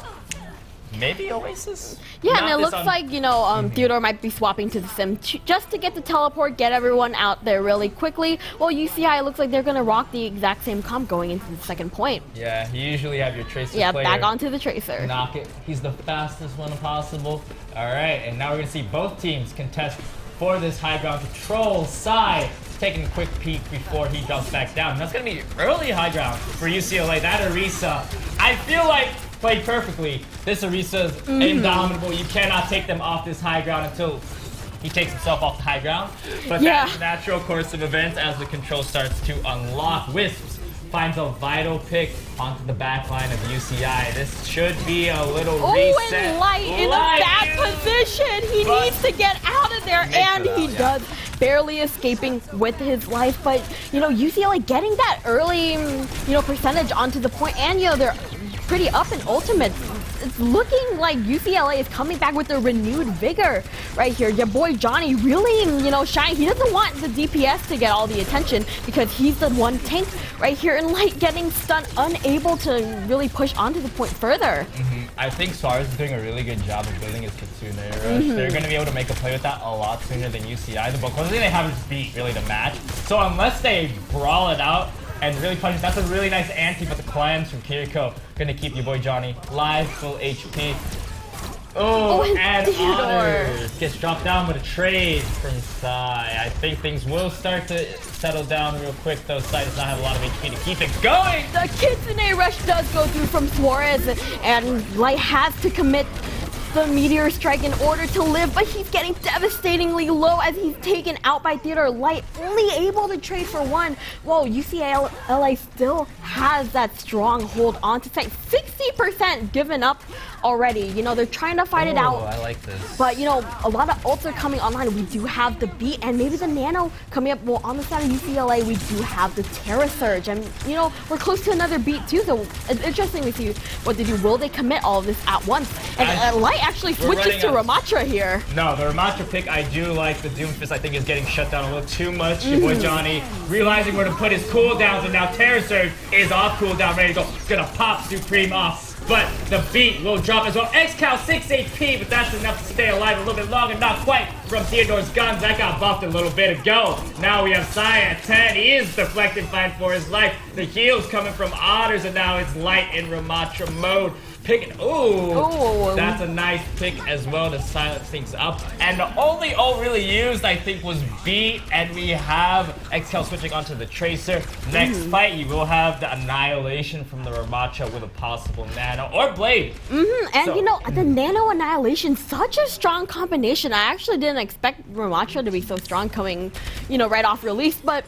maybe Oasis? Yeah, and it looks like, you know, Theodore might be swapping to the Sim just to get the teleport, get everyone out there really quickly. Well, UCI looks like they're going to rock the exact same comp going into the second point. Yeah, you usually have your Tracer player. player. Back onto the Tracer. Knock it. He's the fastest one possible. All right, and now we're going to see both teams contest for this high ground control. Sai taking a quick peek before he drops back down. And that's going to be early high ground for UCLA. That Orisa, I feel like, played perfectly. This Orisa is indomitable. You cannot take them off this high ground until he takes himself off the high ground. But that's the natural course of events as the control starts to unlock. Wisps finds a vital pick onto the back line of UCI. This should be a little reset. And Light in a bad position. He needs to get out of there, and he does. Barely escaping with his life, but, you know, UCLA getting that early, you know, percentage onto the point, and, you know, they're pretty up in ultimates. It's looking like UCLA is coming back with a renewed vigor right here. Your boy Johnny really, you know, shine. He doesn't want the DPS to get all the attention because he's the one tank right here, and Light getting stunned, unable to really push onto the point further. I think Suarez is doing a really good job of building his Kitsune Rush. They're going to be able to make a play with that a lot sooner than UCI. The Bokosi, they haven't beat really the match. So unless they brawl it out and really punish, that's a really nice ante, but the clans from Kiriko going to keep your boy Johnny live, full HP. Oh, and Honor gets dropped down with a trade from Sai. I think things will start to settle down real quick, though. Sai does not have a lot of HP to keep it going. The Kitsune Rush does go through from Suarez, and Light has to commit the Meteor Strike in order to live, but he's getting devastatingly low as he's taken out by Theodore Light, only able to trade for one. Whoa, UCLA still has that strong hold on to site. 60% given up already. You know, they're trying to fight it out. I like this. But, you know, a lot of ults are coming online. We do have the beat and maybe the nano coming up. Well, on the side of UCLA, we do have the Terra Surge. And, you know, we're close to another beat too, so it's interesting to see what they do. Will they commit all of this at once? And Light actually switches to Ramatra here. No, the Ramatra pick, I do like. The Doomfist, I think, is getting shut down a little too much. Your boy Johnny realizing where to put his cooldowns, and now Terra Surge is off cooldown, ready to go. It's gonna pop Supreme off. But the beat will drop as well. XCal 6 HP, but that's enough to stay alive a little bit longer. Not quite from Theodore's guns. That got buffed a little bit ago. Now we have Sai at 10. He is deflecting, fighting for his life. The heals coming from Otters, and now it's Light in Ramatra mode. Picking, ooh, that's a nice pick as well to silence things up. And the only ult really used, I think, was B, and we have XCal switching onto the Tracer. Next fight, you will have the Annihilation from the Ramatra with a possible Nano or Blade. And you know, the Nano Annihilation, such a strong combination. I actually didn't expect Ramatra to be so strong coming, you know, right off release, but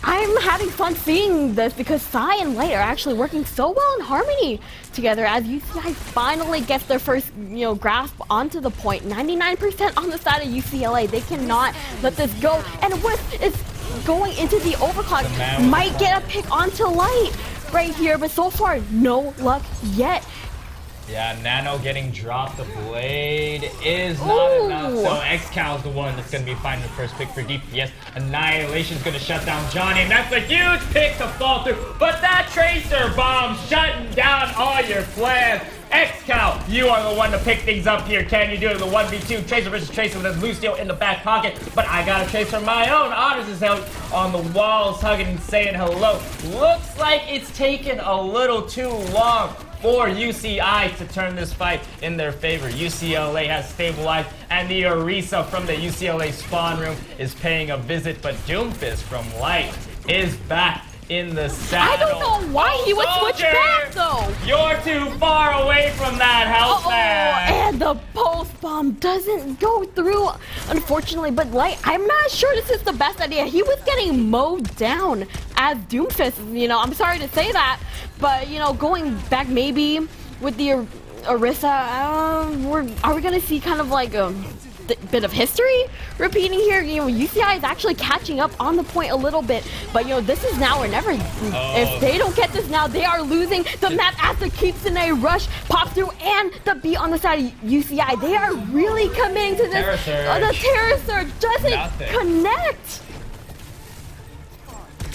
I'm having fun seeing this because Sai and Light are actually working so well in harmony together as UCI finally gets their first, you know, grasp onto the point. 99% on the side of UCLA. They cannot let this go. And Wisp is going into the overclock. Might get a pick onto Light right here, but so far, no luck yet. Yeah, Nano getting dropped. The Blade is not enough. So XCal is the one that's going to be finding the first pick for DPS. Annihilation's going to shut down Johnny, and that's a huge pick to fall through. But that Tracer Bomb shutting down all your plans. XCal, you are the one to pick things up here. Can you do it? The 1v2, Tracer versus Tracer with his Lucio in the back pocket. But I got a Tracer of my own. Otters is held on the walls, hugging and saying hello. Looks like it's taken a little too long for UCI to turn this fight in their favor. UCLA has stabilized, and the Orisa from the UCLA spawn room is paying a visit, but Doomfist from Light is back in the saddle. I don't know why he would switch back, though. You're too far away from that health and the pulse bomb doesn't go through, unfortunately. But Light, I'm not sure this is the best idea. He was getting mowed down as Doomfist. You know, I'm sorry to say that, but you know, going back maybe with the Orisa, are we gonna see kind of like a bit of history repeating here? You know, UCI is actually catching up on the point a little bit, but you know, this is now or never. If they don't get this now, they are losing the map as the Kitsune rush pops through, and the beat on the side of UCI. They are really committing to this. The Terra Surge doesn't connect.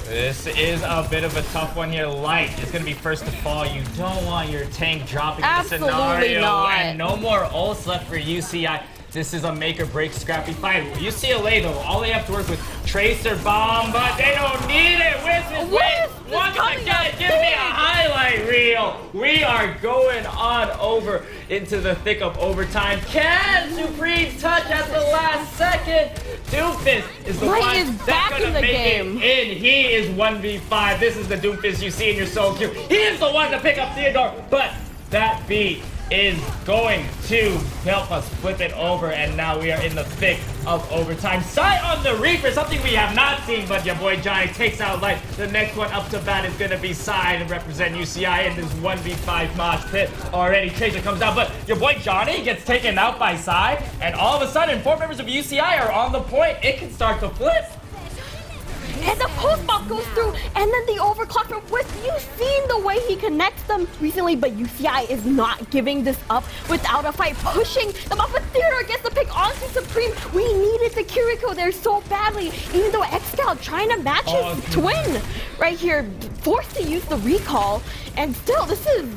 This is a bit of a tough one here. Light is going to be first to fall. You don't want your tank dropping in the scenario. And no more ults left for UCI. This is a make or break scrappy fight. UCLA though, all they have to work with Tracer Bomb, but they don't need it. Wisp, once again, give me a highlight reel. We are going on over into the thick of overtime. Can Supreme touch at the last second? Doomfist is the one that's gonna make it in. He is 1v5. This is the Doomfist you see in your solo queue. He is the one to pick up Theodore, but that beat is going to help us flip it over, and now we are in the thick of overtime. Sight on the Reaper, something we have not seen, but your boy Johnny takes out Light. The next one up to bat is going to be Sai to represent UCI in this 1v5 mosh pit. Already Tracer comes down, but your boy Johnny gets taken out by Sai, and all of a sudden 4 members of UCI are on the point. It can start to flip. And the post bomb goes through, and then the overclock from Wisp. You've seen the way he connects them recently, but UCI is not giving this up without a fight, pushing them up. But Theodore gets the pick onto Supreme. We needed the Kiriko there so badly, even though XCal trying to match his twin right here, forced to use the recall, and still this is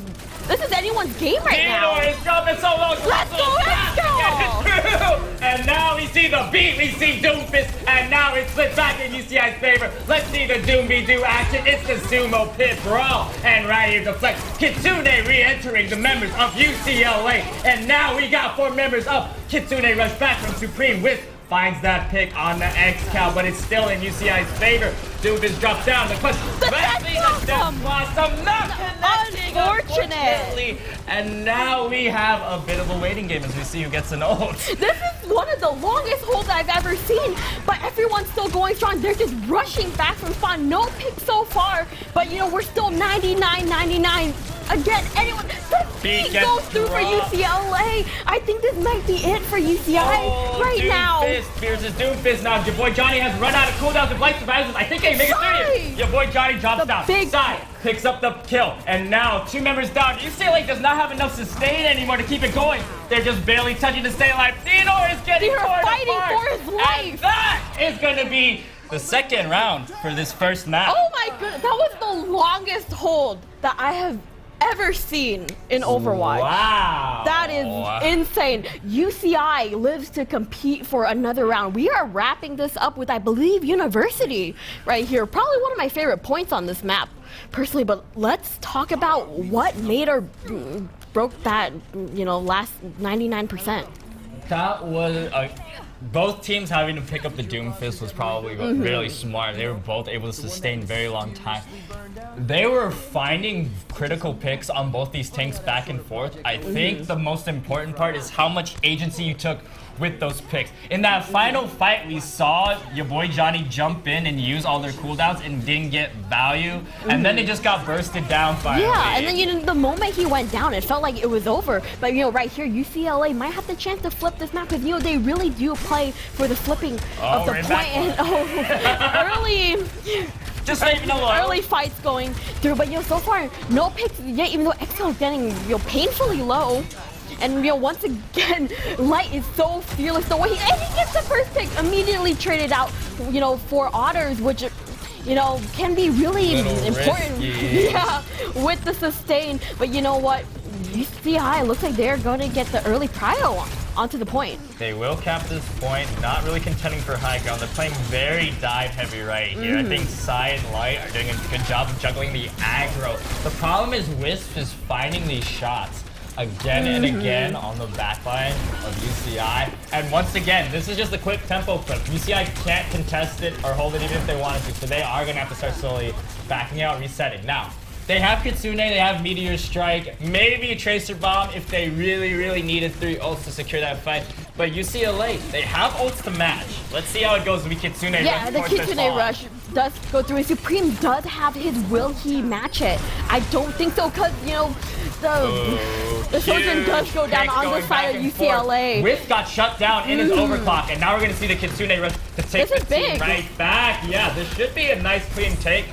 anyone's game right now. Theodore is dropping so low. Let's go, XCal! And now we see the beat, we see Doomfist, and now it's split back in UCI's favor. Let's see the Doom-be-Doo action. It's the Sumo Pit Brawl. And right here, the Flex. Kitsune re-entering the members of UCLA. And now we got 4 members up. Kitsune rush back from Supreme with finds that pick on the X-Cal, but it's still in UCI's favor. Doofus drops down. The question, unfortunately. And now we have a bit of a waiting game as we see who gets an ult. This is one of the longest holds I've ever seen, but everyone's still going strong. They're just rushing back from spawn. No pick so far, but we're still 99-99. Again, anyone, the beat goes through for UCLA. I think this might be it for UCI right now. Spears is Doomfist now. Your boy Johnny has run out of cooldowns. If Light survives him, I think they make it through. Your boy Johnny drops down. Sai picks up the kill, and now 2 members down. UCLA does not have enough sustain anymore to keep it going. They're just barely touching to stay alive. Theodore is getting torn fighting apart. for his life. And that is going to be the second round for this first match. Oh my goodness, that was the longest hold that I have ever seen in Overwatch. Wow. That is insane. UCI lives to compete for another round. We are wrapping this up with, I believe, University right here. Probably one of my favorite points on this map, personally, but let's talk about what made or broke that, last 99%. That was both teams having to pick up the Doomfist was probably really smart. They were both able to sustain very long time. They were finding critical picks on both these tanks back and forth. I think the most important part is how much agency you took with those picks. In that final fight, we saw your boy Johnny jump in and use all their cooldowns and didn't get value. And then they just got bursted down finally. Yeah, and then the moment he went down, it felt like it was over. But right here, UCLA might have the chance to flip this map because they really do play for the flipping of the point. And early. Just leaving alone. Early fights going through, but so far no picks yet. Even though XL is getting painfully low, and once again Light is so fearless. The way he gets the first pick, immediately traded out, for Otters, which can be really important. Yeah, with the sustain. But you know what? UCI looks like they're going to get the early prio onto the point. They will cap this point, not really contending for high ground. They're playing very dive heavy right here. I think Sai and Light are doing a good job of juggling the aggro. The problem is Wisp is finding these shots again and again on the backline of UCI. And once again, this is just a quick tempo clip. UCI can't contest it or hold it even if they wanted to, so they are going to have to start slowly backing out, resetting. Now, they have Kitsune, they have Meteor Strike, maybe a Tracer Bomb if they really, really needed 3 ults to secure that fight. But UCLA, they have ults to match. Let's see how it goes with Kitsune. Yeah, the Kitsune rush does go through. Supreme does have his will he match it? I don't think so, because, the Sojourn does go down on the side of UCLA. Wisp got shut down in his overclock, and now we're going to see the Kitsune rush to take the team right back. Yeah, this should be a nice clean take.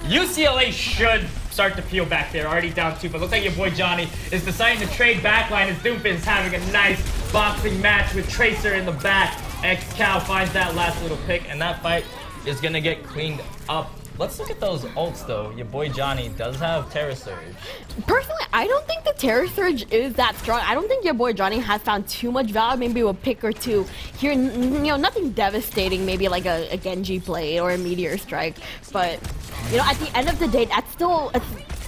UCLA should start to peel back there, already down 2, but looks like your boy Johnny is deciding to trade backline as Doomfist is having a nice boxing match with Tracer in the back. X-Cal finds that last little pick, and that fight is gonna get cleaned up. Let's look at those ults though. Your boy Johnny does have Terra Surge. Personally, I don't think the Terra Surge is that strong. I don't think your boy Johnny has found too much value, maybe a pick or two. Here, nothing devastating, maybe like a Genji Blade or a Meteor Strike. But, at the end of the day, that's still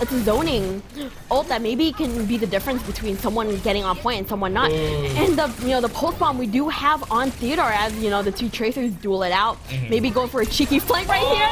it's a zoning ult that maybe can be the difference between someone getting on point and someone not. And the post bomb we do have on Theodore as the 2 Tracers duel it out. Maybe go for a cheeky flank right here.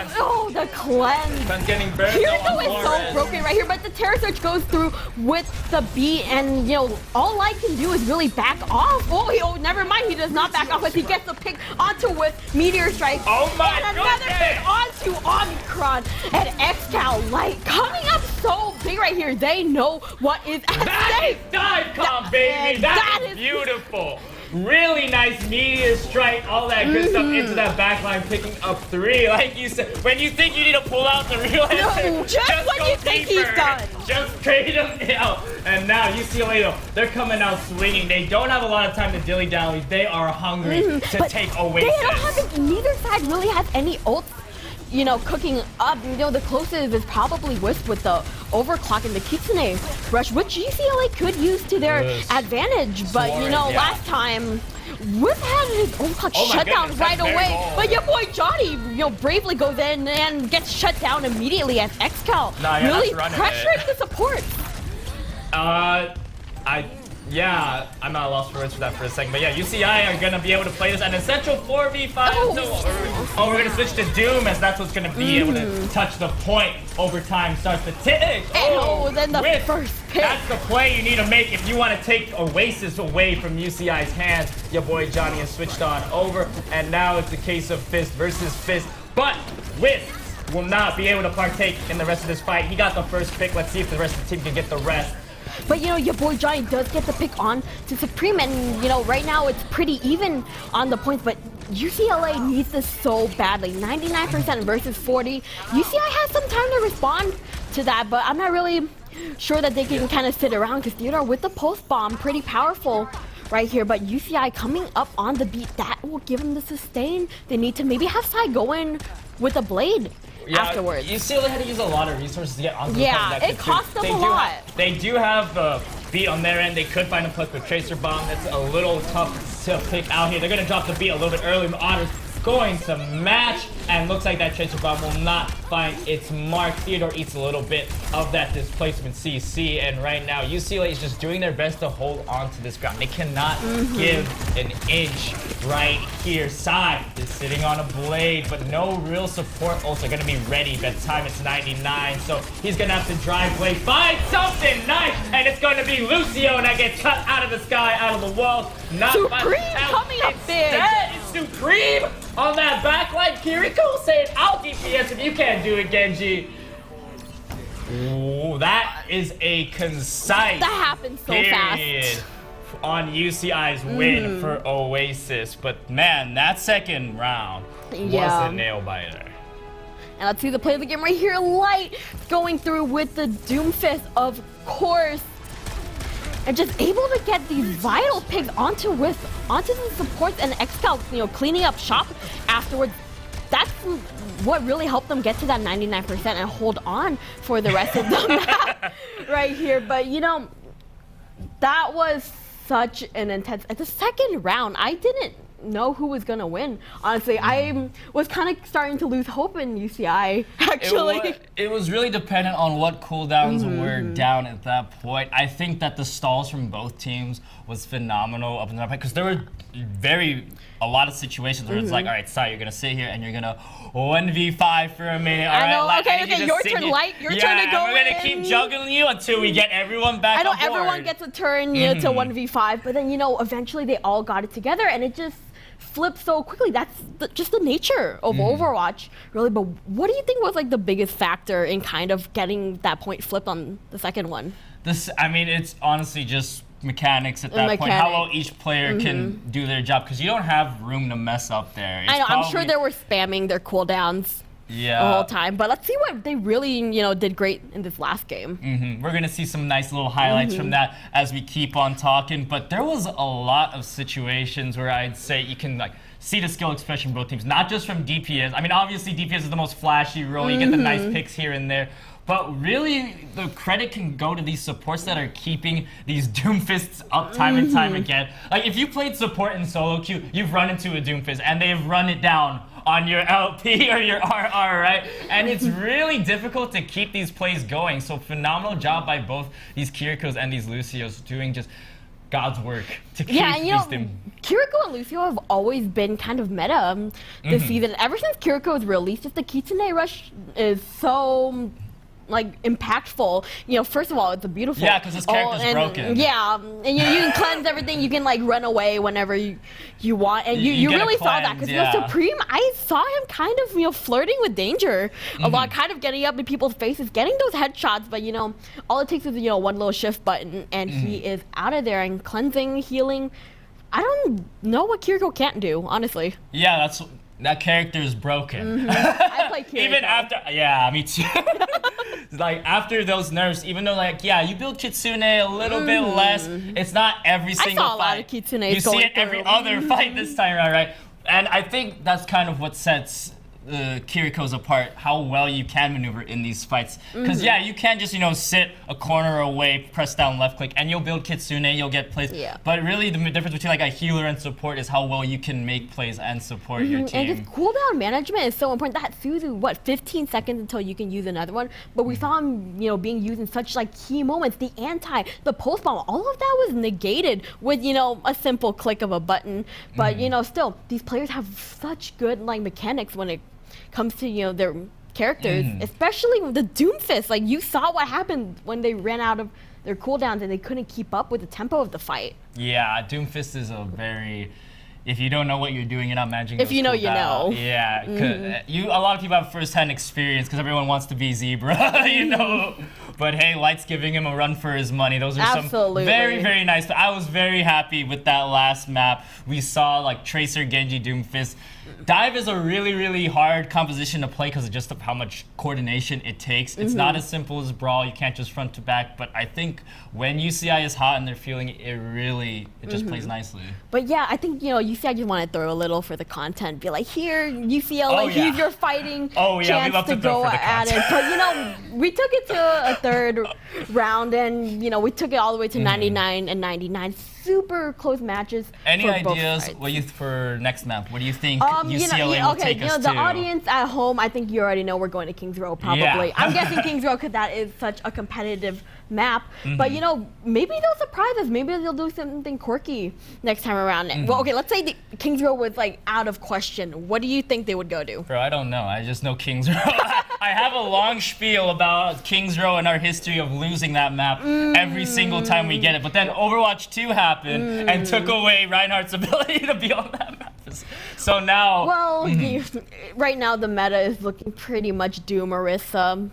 And the cleanse. Getting burned. Kiriko is so broken right here, but the Terra Surge goes through with the beat, and all Light can do is really back off. Oh, never mind, he does not back off as he gets the pick onto with Meteor Strike. Oh my and another pick onto Omicron, and X-Cal Light coming up so big right here. They know what is at stake. Dive comp, baby. That is beautiful. Really nice Meteor Strike, all that good stuff into that backline, picking up 3. Like you said, when you think you need to pull out the real answer, just when you think he's done. Just trade him out. And now UCLA, though, they're coming out swinging. They don't have a lot of time to dilly-dally. They are hungry to take Oasis. They don't have neither side really has any ults cooking up. The closest is probably Wisp with the overclock and the Kitsune rush, which UCLA could use to their advantage. But, last time, Wisp had his overclock shut down right away. But your boy Johnny, bravely goes in and gets shut down immediately as X-Cal really pressuring the support. Yeah, I'm at a loss for words for that for a second. But yeah, UCI are going to be able to play this an essential 4v5. Oh, we're going to switch to Doom as that's what's going to be able to touch the point. Overtime starts to tick. Then the first pick. That's the play you need to make if you want to take Oasis away from UCI's hands. Your boy Johnny has switched on over. And now it's a case of Fist versus Fist. But Wisp will not be able to partake in the rest of this fight. He got the first pick. Let's see if the rest of the team can get the rest. But your boy Johnny does get the pick on to Supreme, and right now it's pretty even on the points, but UCLA needs this so badly. 99% versus 40. UCI has some time to respond to that, but I'm not really sure that they can kind of sit around because Theodore with the post bomb, pretty powerful right here, but UCI coming up on the beat, that will give them the sustain. They need to maybe have Sai going with a blade. Afterwards. UCLA had to use a lot of resources to get onto the Yeah, it cost them a lot. They do have the beat on their end. They could find a plus with Tracer Bomb. That's a little tough to pick out here. They're going to drop the beat a little bit early. Otter's going to match, and looks like that Tracer Bomb will not find its mark. Theodore eats a little bit of that displacement CC, and right now UCLA is just doing their best to hold on to this ground. They cannot give an inch right here. Sai is sitting on a blade, but no real support. Also going to be ready. That time it's 99, so he's going to have to drive blade, find something nice, and it's going to be Lucio, and that gets cut out of the sky, out of the walls. Not Supreme coming up big. It's Supreme on that backline. Kiriko saying, I'll DPS if you can't do it, Genji. Ooh, that is a concise That happened so fast. On UCI's win for Oasis. But man, that second round was a nail biter. And let's see the play of the game right here. Light going through with the Doomfist, of course. And just able to get these vital picks onto the supports, and X-Scout, cleaning up shop afterwards. That's what really helped them get to that 99% and hold on for the rest of the map right here. But that was such an intense. At the second round, I didn't know who was gonna win. Honestly, I was kind of starting to lose hope in UCI. Actually, it was really dependent on what cooldowns were down at that point. I think that the stalls from both teams was phenomenal up in that point because there were a lot of situations where it's like, all right, Sai, you're gonna sit here and you're gonna 1v5 for a minute. All I know. right, Okay, your turn, Light. Your turn to go. We're gonna keep juggling you until we get everyone back. I know on board. everyone gets a turn to 1v5, but then eventually they all got it together, and it just flipped so quickly. That's just the nature of Overwatch, really. But what do you think was the biggest factor in kind of getting that point flipped on the second one? It's honestly just mechanics at that point. How well each player can do their job, because you don't have room to mess up there. I know. I'm sure they were spamming their cooldowns the whole time. But let's see what they really, did great in this last game. We're gonna see some nice little highlights from that as we keep on talking. But there was a lot of situations where I'd say you can see the skill expression from both teams, not just from DPS. Obviously DPS is the most flashy role. You get the nice picks here and there. But really, the credit can go to these supports that are keeping these Doomfists up time and time again. If you played support in solo queue, you've run into a Doomfist, and they've run it down on your LP or your RR, right? And it's really difficult to keep these plays going. So phenomenal job by both these Kirikos and these Lucios doing just God's work to keep these teams. Kiriko and Lucio have always been kind of meta this season. Ever since Kiriko was released, just the Kitsune Rush is so impactful. First of all, it's a beautiful. Yeah, because his character's broken. Yeah, and you can cleanse everything. You can run away whenever you want, and you really saw that because Supreme. I saw him kind of flirting with danger a lot, kind of getting up in people's faces, getting those headshots. But all it takes is one little shift button, and he is out of there and cleansing, healing. I don't know what Kiriko can't do, honestly. Yeah, that character is broken. I play Kiriko. Even after, me too. After those nerfs, even though you build Kitsune a little bit less, it's not every single fight. I saw a lot of Kitsunes You see it every other fight this time around, right? And I think that's kind of what sets Kiriko's apart, how well you can maneuver in these fights. Because yeah, you can just sit a corner away, press down left click, and you'll build Kitsune, you'll get plays. Yeah. But really, the difference between like a healer and support is how well you can make plays and support your team. And his cooldown management is so important. That Suzu, 15 seconds until you can use another one. But we saw him, being used in such like key moments. The anti, the post bomb, all of that was negated with a simple click of a button. But still, these players have such good like mechanics when it comes to their characters, especially with the Doomfist. Like you saw what happened when they ran out of their cooldowns and they couldn't keep up with the tempo of the fight. Yeah, Doomfist is a very, if you don't know what you're doing, you're not managing. If you know, you know. Yeah, a lot of people have first-hand experience because everyone wants to be Zebra, But hey, Light's giving him a run for his money. Those are some very, very nice. I was very happy with that last map. We saw like Tracer, Genji, Doomfist. Dive is a really, really hard composition to play because of just how much coordination it takes. It's not as simple as Brawl. You can't just front to back. But I think when UCI is hot and they're feeling it, it just plays nicely. But yeah, I think, UCI just want to throw a little for the content. Be like, here, UCLA, here's your fighting chance to go at it. But, we took it to a third round and, we took it all the way to 99 and 99. Super close matches. Any ideas for next map? What do you think UCLA will take us to? The audience at home, I think you already know we're going to Kings Row probably. Yeah. I'm guessing Kings Row because that is such a competitive map. But maybe they'll surprise us. Maybe they'll do something quirky next time around. Well, okay, let's say the Kings Row was like out of question. What do you think they would go to? Bro, I don't know. I just know Kings Row. I have a long spiel about Kings Row and our history of losing that map every single time we get it. But then Overwatch 2 happened and took away Reinhardt's ability to be on that map. So now... Well, right now the meta is looking pretty much Doom Orisa.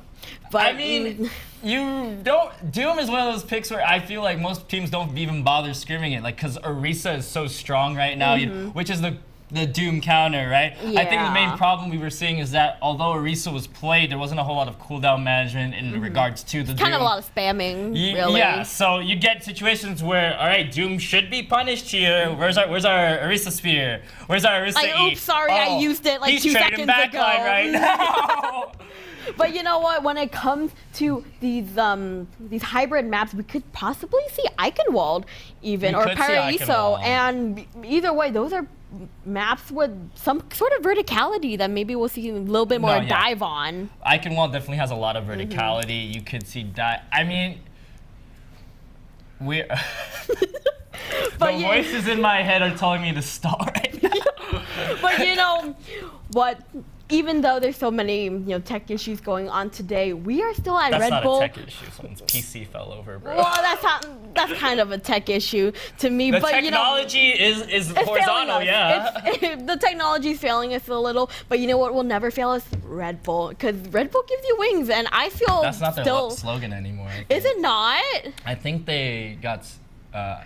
But I mean, Doom is one of those picks where I feel like most teams don't even bother scrimming it, like because Orisa is so strong right now, which is the Doom counter, right? Yeah. I think the main problem we were seeing is that although Orisa was played, there wasn't a whole lot of cooldown management in regards to the Doom. Kind of a lot of spamming, really. Yeah, so you get situations where, all right, Doom should be punished here. Where's our Orisa spear? Where's our Orisa E? Oops, sorry, I used it like 2 seconds ago. He's trading backline right now. But you know what? When it comes to these hybrid maps, we could possibly see Eichenwald even, or Paraiso. And either way, those are maps with some sort of verticality that maybe we'll see a little bit more dive on. Eichenwald definitely has a lot of verticality. You could see I mean, the voices in my head are telling me to stop right now. But what? Even though there's so many tech issues going on today, we are still at Red Bull. That's not a tech issue. Someone's PC fell over, bro. Well, that's kind of a tech issue to me. The but technology is horizontal, yeah. The technology is failing us a little, but you know what will never fail us? Red Bull, because Red Bull gives you wings, and I feel that's not their slogan anymore. Is it not? I think they got.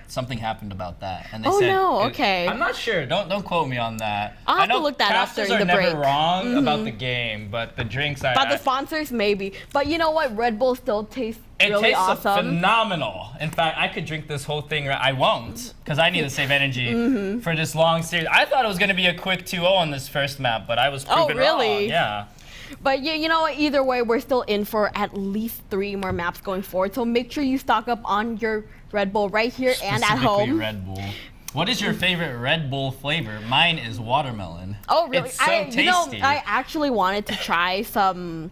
Something happened about that, and they said, no, okay. I'm not sure. Don't quote me on that. I'll have to look that up during the break. Casters are never wrong about the game, but the drinks. About the sponsors, maybe. But you know what? Red Bull still tastes really awesome. It tastes phenomenal. In fact, I could drink this whole thing. I won't, because I need to save energy for this long series. I thought it was going to be a quick 2-0 on this first map, but I was proven wrong. Yeah. But you know what? Either way, we're still in for at least 3 more maps going forward. So make sure you stock up on your Red Bull right here and at home. Red Bull. What is your favorite Red Bull flavor? Mine is watermelon. Oh, really? It's so tasty. I actually wanted to try some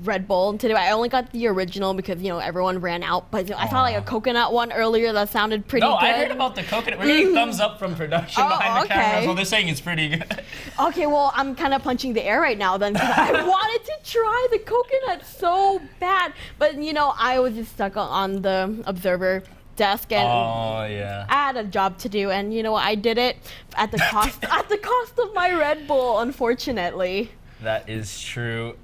Red Bull today. I only got the original because everyone ran out. But I saw like a coconut one earlier that sounded pretty good. No, I heard about the coconut. We're getting thumbs up from production behind the camera, so they're saying it's pretty good. Okay, well, I'm kind of punching the air right now then because I wanted to try the coconut so bad. But I was just stuck on the observer desk and I had a job to do, and I did it at the cost of my Red Bull, unfortunately. That is true.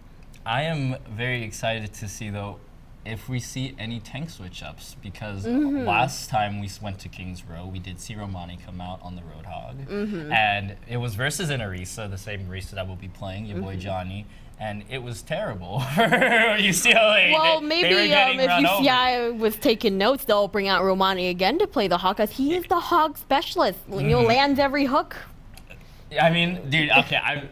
I am very excited to see though if we see any tank switch ups, because last time we went to Kings Row, we did see Romani come out on the Roadhog, and it was versus an Orisa, the same Orisa that we'll be playing, your boy Johnny. And it was terrible for UCLA. Well, maybe if UCI was taking notes, they'll bring out Romani again to play the Hawk, because he is the Hawk specialist. Lands every hook. I mean, dude, okay,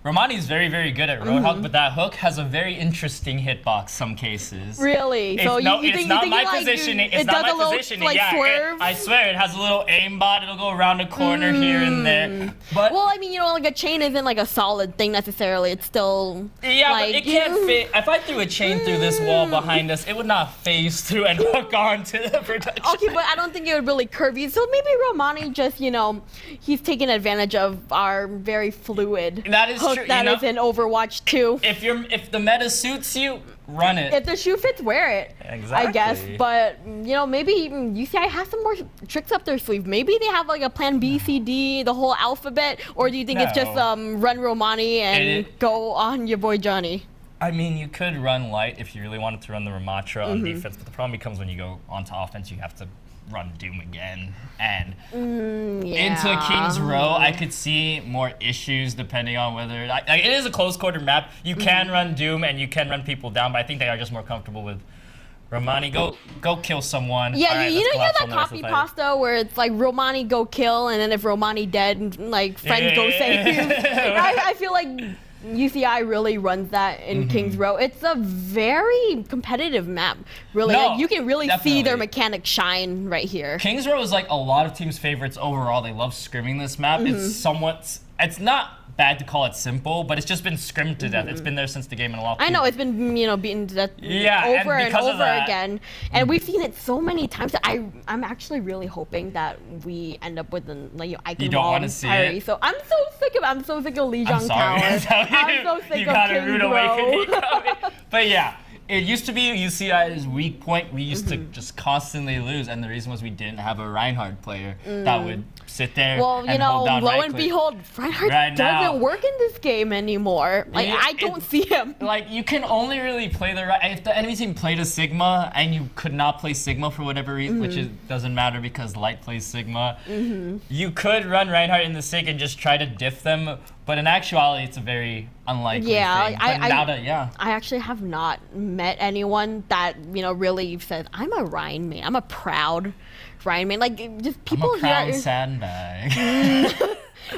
Romani's very, very good at Roadhog, but that hook has a very interesting hitbox some cases. Really? So It's not my positioning. It's not my positioning. Like, swerve? I swear, it has a little aimbot. It'll go around a corner here and there. But well, I mean, you know, like a chain isn't like a solid thing necessarily. It's still yeah, like, but it can't fit. If I threw a chain through this wall behind us, it would not phase through and hook onto the protection. Okay, but I don't think it would really curve you. So maybe Romani just, you know, he's taking advantage of our very fluid hook true, that is in Overwatch 2. If the meta suits you, run it. If the shoe fits, wear it. Exactly. I guess, but you know, maybe UCI has some more tricks up their sleeve. Maybe they have like a plan B, C, D, the whole alphabet, or do you think it's just run Romani and go on your boy Johnny? I mean, you could run light if you really wanted to run the Ramatra on defense, but the problem becomes when you go onto offense, you have to run Doom again. And into King's Row, I could see more issues depending on whether it is a close quarter map. You can run Doom and you can run people down, but I think they are just more comfortable with Romani. Go kill someone. Yeah, right, you know that copy pasta where it's like Romani go kill, and then if Romani dead, like friends go save. I feel like UCI really runs that in King's Row. It's a very competitive map, really. No, like, you can really definitely see their mechanics shine right here. King's Row is like a lot of teams' favorites overall. They love scrimming this map. It's not bad to call it simple, but it's just been scrimmed to death. It's been there since the game in a lot. I know it's been beaten to death over and over again, and we've seen it so many times. I'm actually really hoping that we end up with an Icon You don't want to see it. So I'm so sick of Lijiang Tower. I'm so sick you of gotta King's root Row. away. But yeah. It used to be UCI's weak point. We used to just constantly lose, and the reason was we didn't have a Reinhardt player that would sit there. Well, you and know, hold down lo right and click. behold, Reinhardt doesn't work in this game anymore. Like, I don't see him. Like, you can only really play if the enemy team played a Sigma and you could not play Sigma for whatever reason, which doesn't matter because Light plays Sigma, you could run Reinhardt in the Sig and just try to diff them. But in actuality, it's a very unlikely thing. I actually have not met anyone that, you know, really says, I'm a Ryan main. I'm a proud Ryan main. Like, just people I'm a proud sandbag.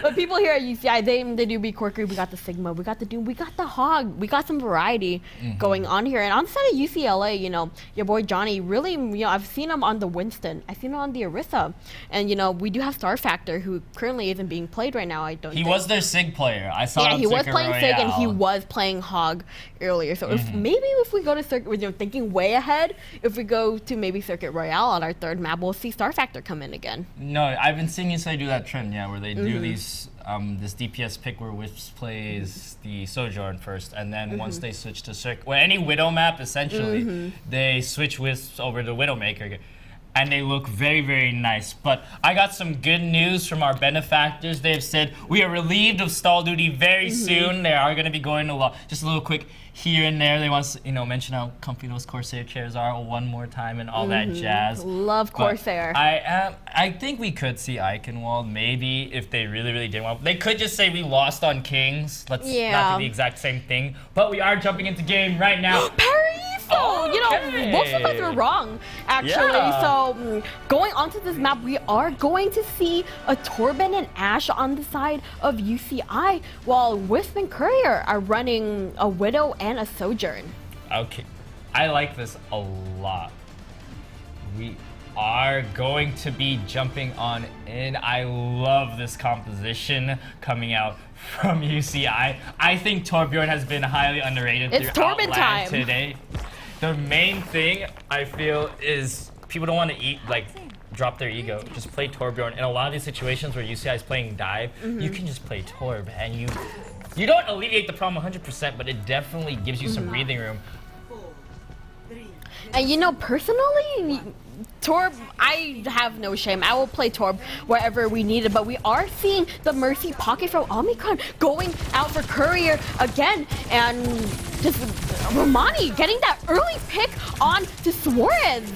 But people here at UCI, they do be quirky. We got the Sigma, we got the Doom, we got the Hog, we got some variety going on here. And on the side of UCLA, you know, your boy Johnny, really, you know, I've seen him on the Winston, I've seen him on the Orisa, and you know, we do have Star Factor, who currently isn't being played right now. He was their Sig player. I saw him. Yeah, he was playing Sig and he was playing Hog earlier. So if we go to Circuit, you know, thinking way ahead, if we go to maybe Circuit Royale on our third map, we'll see Star Factor come in again. No, I've been seeing UCI do that trend, where they do these this DPS pick where Wisps plays the Sojourn first, and then once they switch to Circuit, any Widow map essentially, they switch Wisps over to Widowmaker, and they look very, very nice. But I got some good news from our benefactors. They've said we are relieved of stall duty very soon. They are going to be going to just a little quick here and there. They want to, you know, mention how comfy those Corsair chairs are one more time and all that jazz. Love Corsair. I think we could see Eichenwald maybe if they really, really did well. They could just say we lost on Kings. Let's not do the exact same thing. But we are jumping into game right now. So, you know, both of us were wrong, actually. So, going onto this map, we are going to see a Torben and Ashe on the side of UCI, while Wisp and Courier are running a Widow and a Sojourn. Okay, I like this a lot. We are going to be jumping on in. I love this composition coming out from UCI. I think Torbjorn has been highly underrated throughout LAN today. The main thing I feel is people don't want to drop their ego. Just play Torbjorn. In a lot of these situations where UCI is playing dive, you can just play Torb, and you don't alleviate the problem 100%, but it definitely gives you some breathing room. And you know, personally, Torb, I have no shame. I will play Torb wherever we need it, but we are seeing the Mercy pocket from Omicron going out for Courier again, and just Romani getting that early pick on to Suarez.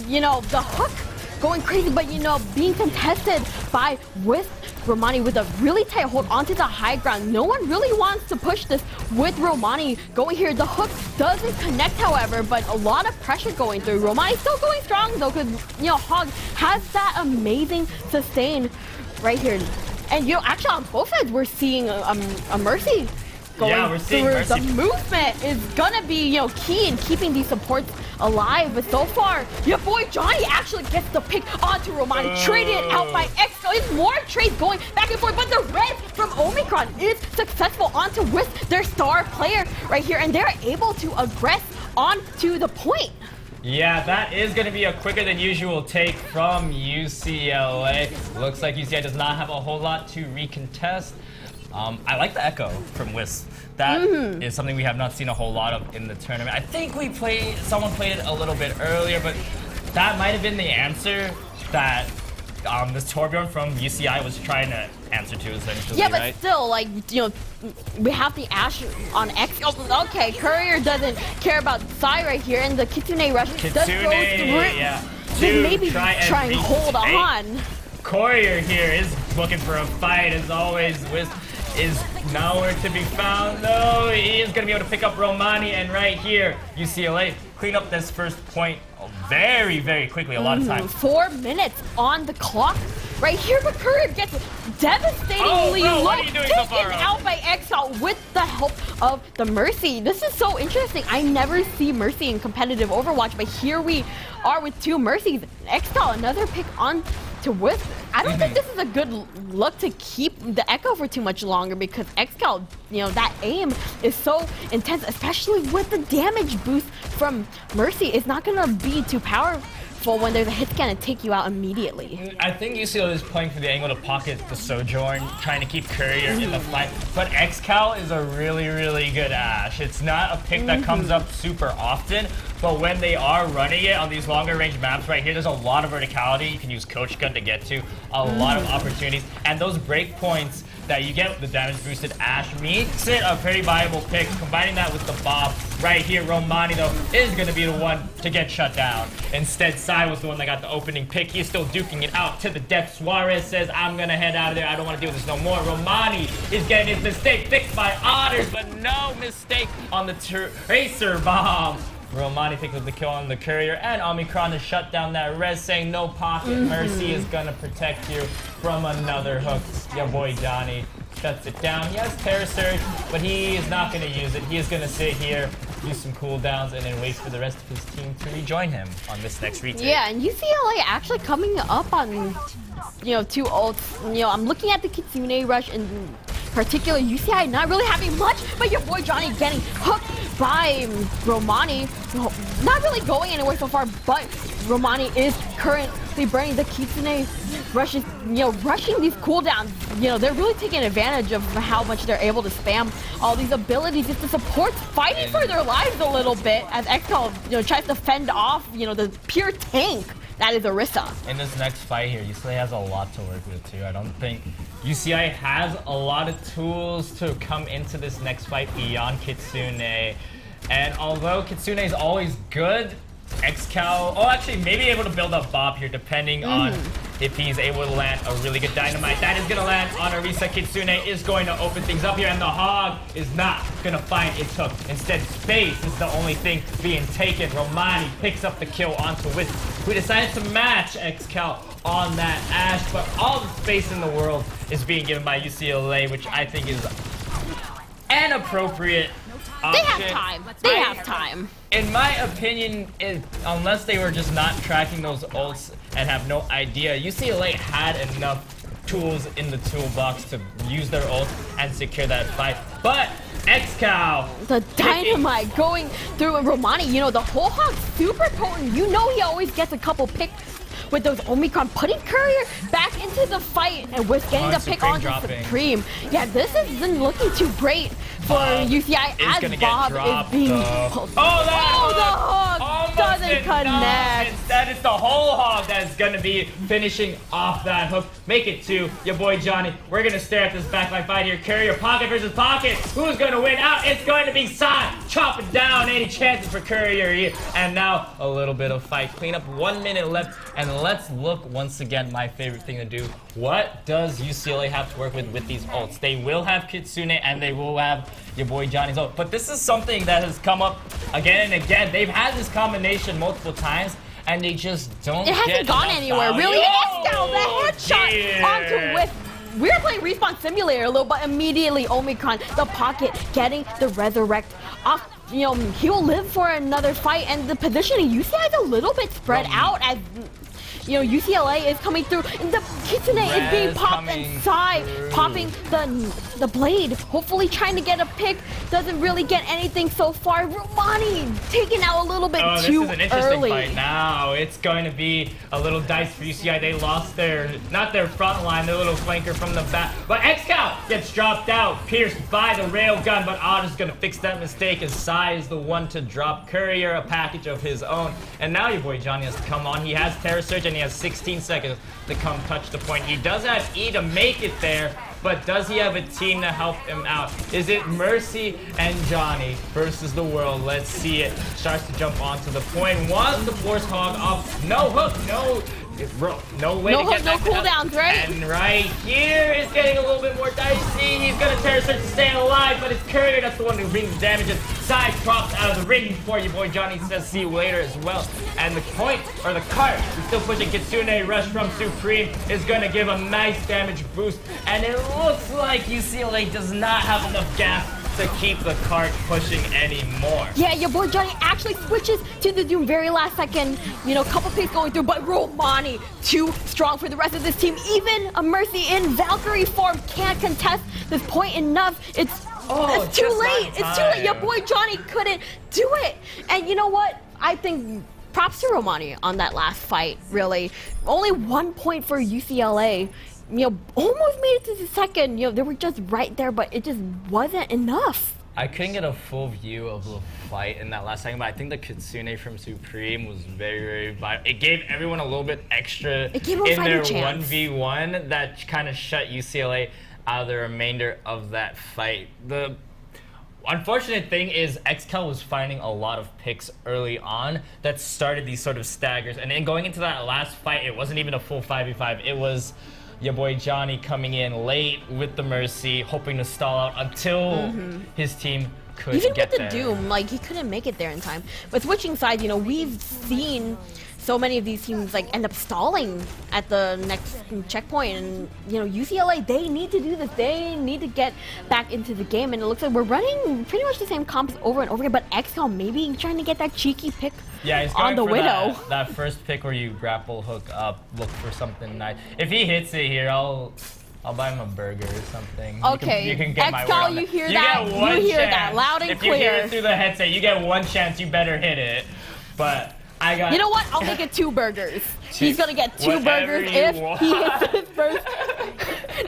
You know, the hook going crazy, but you know, being contested by Wisp. Romani with a really tight hold onto the high ground. No one really wants to push this with Romani going here. The hook doesn't connect, however, but a lot of pressure going through. Romani still going strong though, because you know, Hog has that amazing sustain right here. And you know, actually on both sides we're seeing a Mercy going we're seeing through. Mercy. The movement is gonna be, key in keeping these supports alive. But so far, your boy Johnny actually gets the pick onto Romani, traded out by Exco. It's more trades going back and forth, but the red from Omicron is successful onto Wisp, their star player right here, and they're able to aggress onto the point. Yeah, that is going to be a quicker than usual take from UCLA. Looks like UCI does not have a whole lot to recontest. I like the echo from Wisp. That is something we have not seen a whole lot of in the tournament. I think someone played it a little bit earlier, but that might have been the answer that this Torbjorn from UCI was trying to answer to, essentially. Yeah, but right? still, we have the Ashe on X. Oh, okay, Courier doesn't care about Psy right here, and the Kitsune rush does go through. Yeah. Maybe try and hold on. Courier here is looking for a fight, as always. Wisp is nowhere to be found, though. He is going to be able to pick up Romani, and right here, UCLA clean up this first point very, very quickly, a lot of times. 4 minutes on the clock right here, but Courier gets devastatingly taken out by Exile with the help of the Mercy. This is so interesting. I never see Mercy in competitive Overwatch, but here we are with 2 Mercies. Exile, another pick on to Wisp. I don't think this is a good look to keep the Echo for too much longer, because Excal, that aim is so intense, especially with the damage boost from Mercy. It's not gonna be too powerful when there's a hit scan and take you out immediately. I think UCLA is playing for the angle to pocket the Sojourn, trying to keep Courier in the fight. But Excal is a really, really good Ashe. It's not a pick that comes up super often, but when they are running it on these longer range maps right here, there's a lot of verticality you can use Coach Gun to get to, a lot of opportunities, and those break points that you get with the damage boosted Ashe makes it a pretty viable pick. Combining that with the Bob right here, Romani though is going to be the one to get shut down. Instead, Sai was the one that got the opening pick. He's still duking it out to the death. Suarez says, I'm going to head out of there. I don't want to deal with this no more. Romani is getting his mistake fixed by Otters, but no mistake on the Tracer Bomb. Romani picks up the kill on the Courier, and Omicron to shut down that res, saying no pocket. Mercy is gonna protect you from another hook. Your boy Johnny shuts it down. He has Terror Surge, but he is not gonna use it. He is gonna sit here, do some cooldowns, and then wait for the rest of his team to rejoin him on this next retake. Yeah, and UCLA actually coming up on, 2 ults. I'm looking at the Kitsune rush in particular. UCI not really having much, but your boy Johnny getting hooked by Romani. Not really going anywhere so far, but Romani is currently burning the Kitsune rushes, rushing these cooldowns. They're really taking advantage of how much they're able to spam all these abilities. Just the supports fighting for their lives a little bit as Excal, tries to fend off, the pure tank that is Orisa. In this next fight here, UCLA has a lot to work with too. I don't think UCI has a lot of tools to come into this next fight beyond Kitsune. And although Kitsune is always good, Excal, actually maybe able to build up Bob here depending on if he's able to land a really good dynamite. That is going to land on Orisa. Kitsune is going to open things up here, and the Hog is not going to find its hook. Instead, space is the only thing being taken. Romani picks up the kill onto Wisp, who decides to match Excal on that Ashe, but all the space in the world is being given by UCLA, which I think is an appropriate option. They have time. They have time. In my opinion, unless they were just not tracking those ults and have no idea, UCLA had enough tools in the toolbox to use their ult and secure that fight. But Excal, the dynamite going through Romani, the whole Hog super potent. He always gets a couple picks with those Omicron, putting Courier back into the fight and with getting the pick on Supreme. Yeah, this isn't looking too great for UCI as Bob is being pulled. The Hog doesn't connect. Instead, it's the whole Hog that's going to be finishing off that hook. Make it 2, your boy Johnny. We're going to stare at this backline fight here. Courier, pocket versus pocket. Who's going to win out? It's going to be Sai chopping down any chances for Courier here. And now a little bit of fight. Clean up, 1 minute left. And let's look once again, my favorite thing to do. What does UCLA have to work with these ults? They will have Kitsune and they will have your boy Johnny's ult. But this is something that has come up again and again. They've had this combination multiple times and they just don't It hasn't gone anywhere, really. Excal, the headshot onto Wisp. we're playing Respawn Simulator a little, but immediately Omicron, the pocket, getting the Resurrect off. You know, he'll live for another fight, and the positioning UCI is a little bit spread out as, you know, UCLA is coming through. And the Kitsune is being popped inside, popping the blade. Hopefully trying to get a pick. Doesn't really get anything so far. Romani taken out a little bit too this is an interesting early. fight now. It's going to be a little dice for UCI. They lost not their front line, their little flanker from the back. But XCal gets dropped out, pierced by the railgun, but Odd is going to fix that mistake as Sai is the one to drop Courier, a package of his own. And now your boy Johnny has to come on. He has Terror Surge and he has 16 seconds to come touch the point. He does have E to make it there, but does he have a team to help him out? Is it Mercy and Johnny versus the world? Let's see it. Starts to jump onto the point. Wants the Force Hog off. No hook, no way to get that cooldowns, right? And right here is getting a little bit more dicey. He's gonna Terror Surge to stay alive, but it's Courier that's the one who brings the damages. Side drops out of the ring before your boy Johnny says see you later as well. And the point, or the cart, is still pushing. Kitsune Rush from Supreme is gonna give a nice damage boost. And it looks like UCLA does not have enough gas to keep the cart pushing anymore. Yeah, your boy Johnny actually switches to the Doom very last second. You know, couple picks going through, but Romani too strong for the rest of this team. Even a Mercy in Valkyrie form can't contest this point enough. It's too late. It's too late. Your boy Johnny couldn't do it. And you know what? I think props to Romani on that last fight, really. Only 1 point for UCLA. You know, almost made it to the second. You know, they were just right there, but it just wasn't enough. I couldn't get a full view of the fight in that last second, but I think the Kitsune from Supreme was very, very vital. It gave everyone a little bit extra in their 1v1 that kind of shut UCLA out of the remainder of that fight. The unfortunate thing is XCal was finding a lot of picks early on that started these sort of staggers. And then going into that last fight, it wasn't even a full 5v5. It was your boy Johnny coming in late with the Mercy, hoping to stall out until his team could even get with the Doom, like he couldn't make it there in time. But switching sides, you know, we've seen so many of these teams like end up stalling at the next checkpoint, and you know, UCLA, they need to do this. They need to get back into the game, and it looks like we're running pretty much the same comps over and over again. But XCal maybe trying to get that cheeky pick. Yeah, he's on going the for Widow. That first pick where you grapple hook up, look for something nice. If he hits it here, I'll buy him a burger or something. Okay, you can get my word XCal, on you that. hear You that? get one You hear chance. that loud and if clear. If you hear it through the headset, you get one chance. You better hit it. But I got. You know what? I'll make it 2 burgers. He's gonna get 2 Whatever burgers you if want. he hits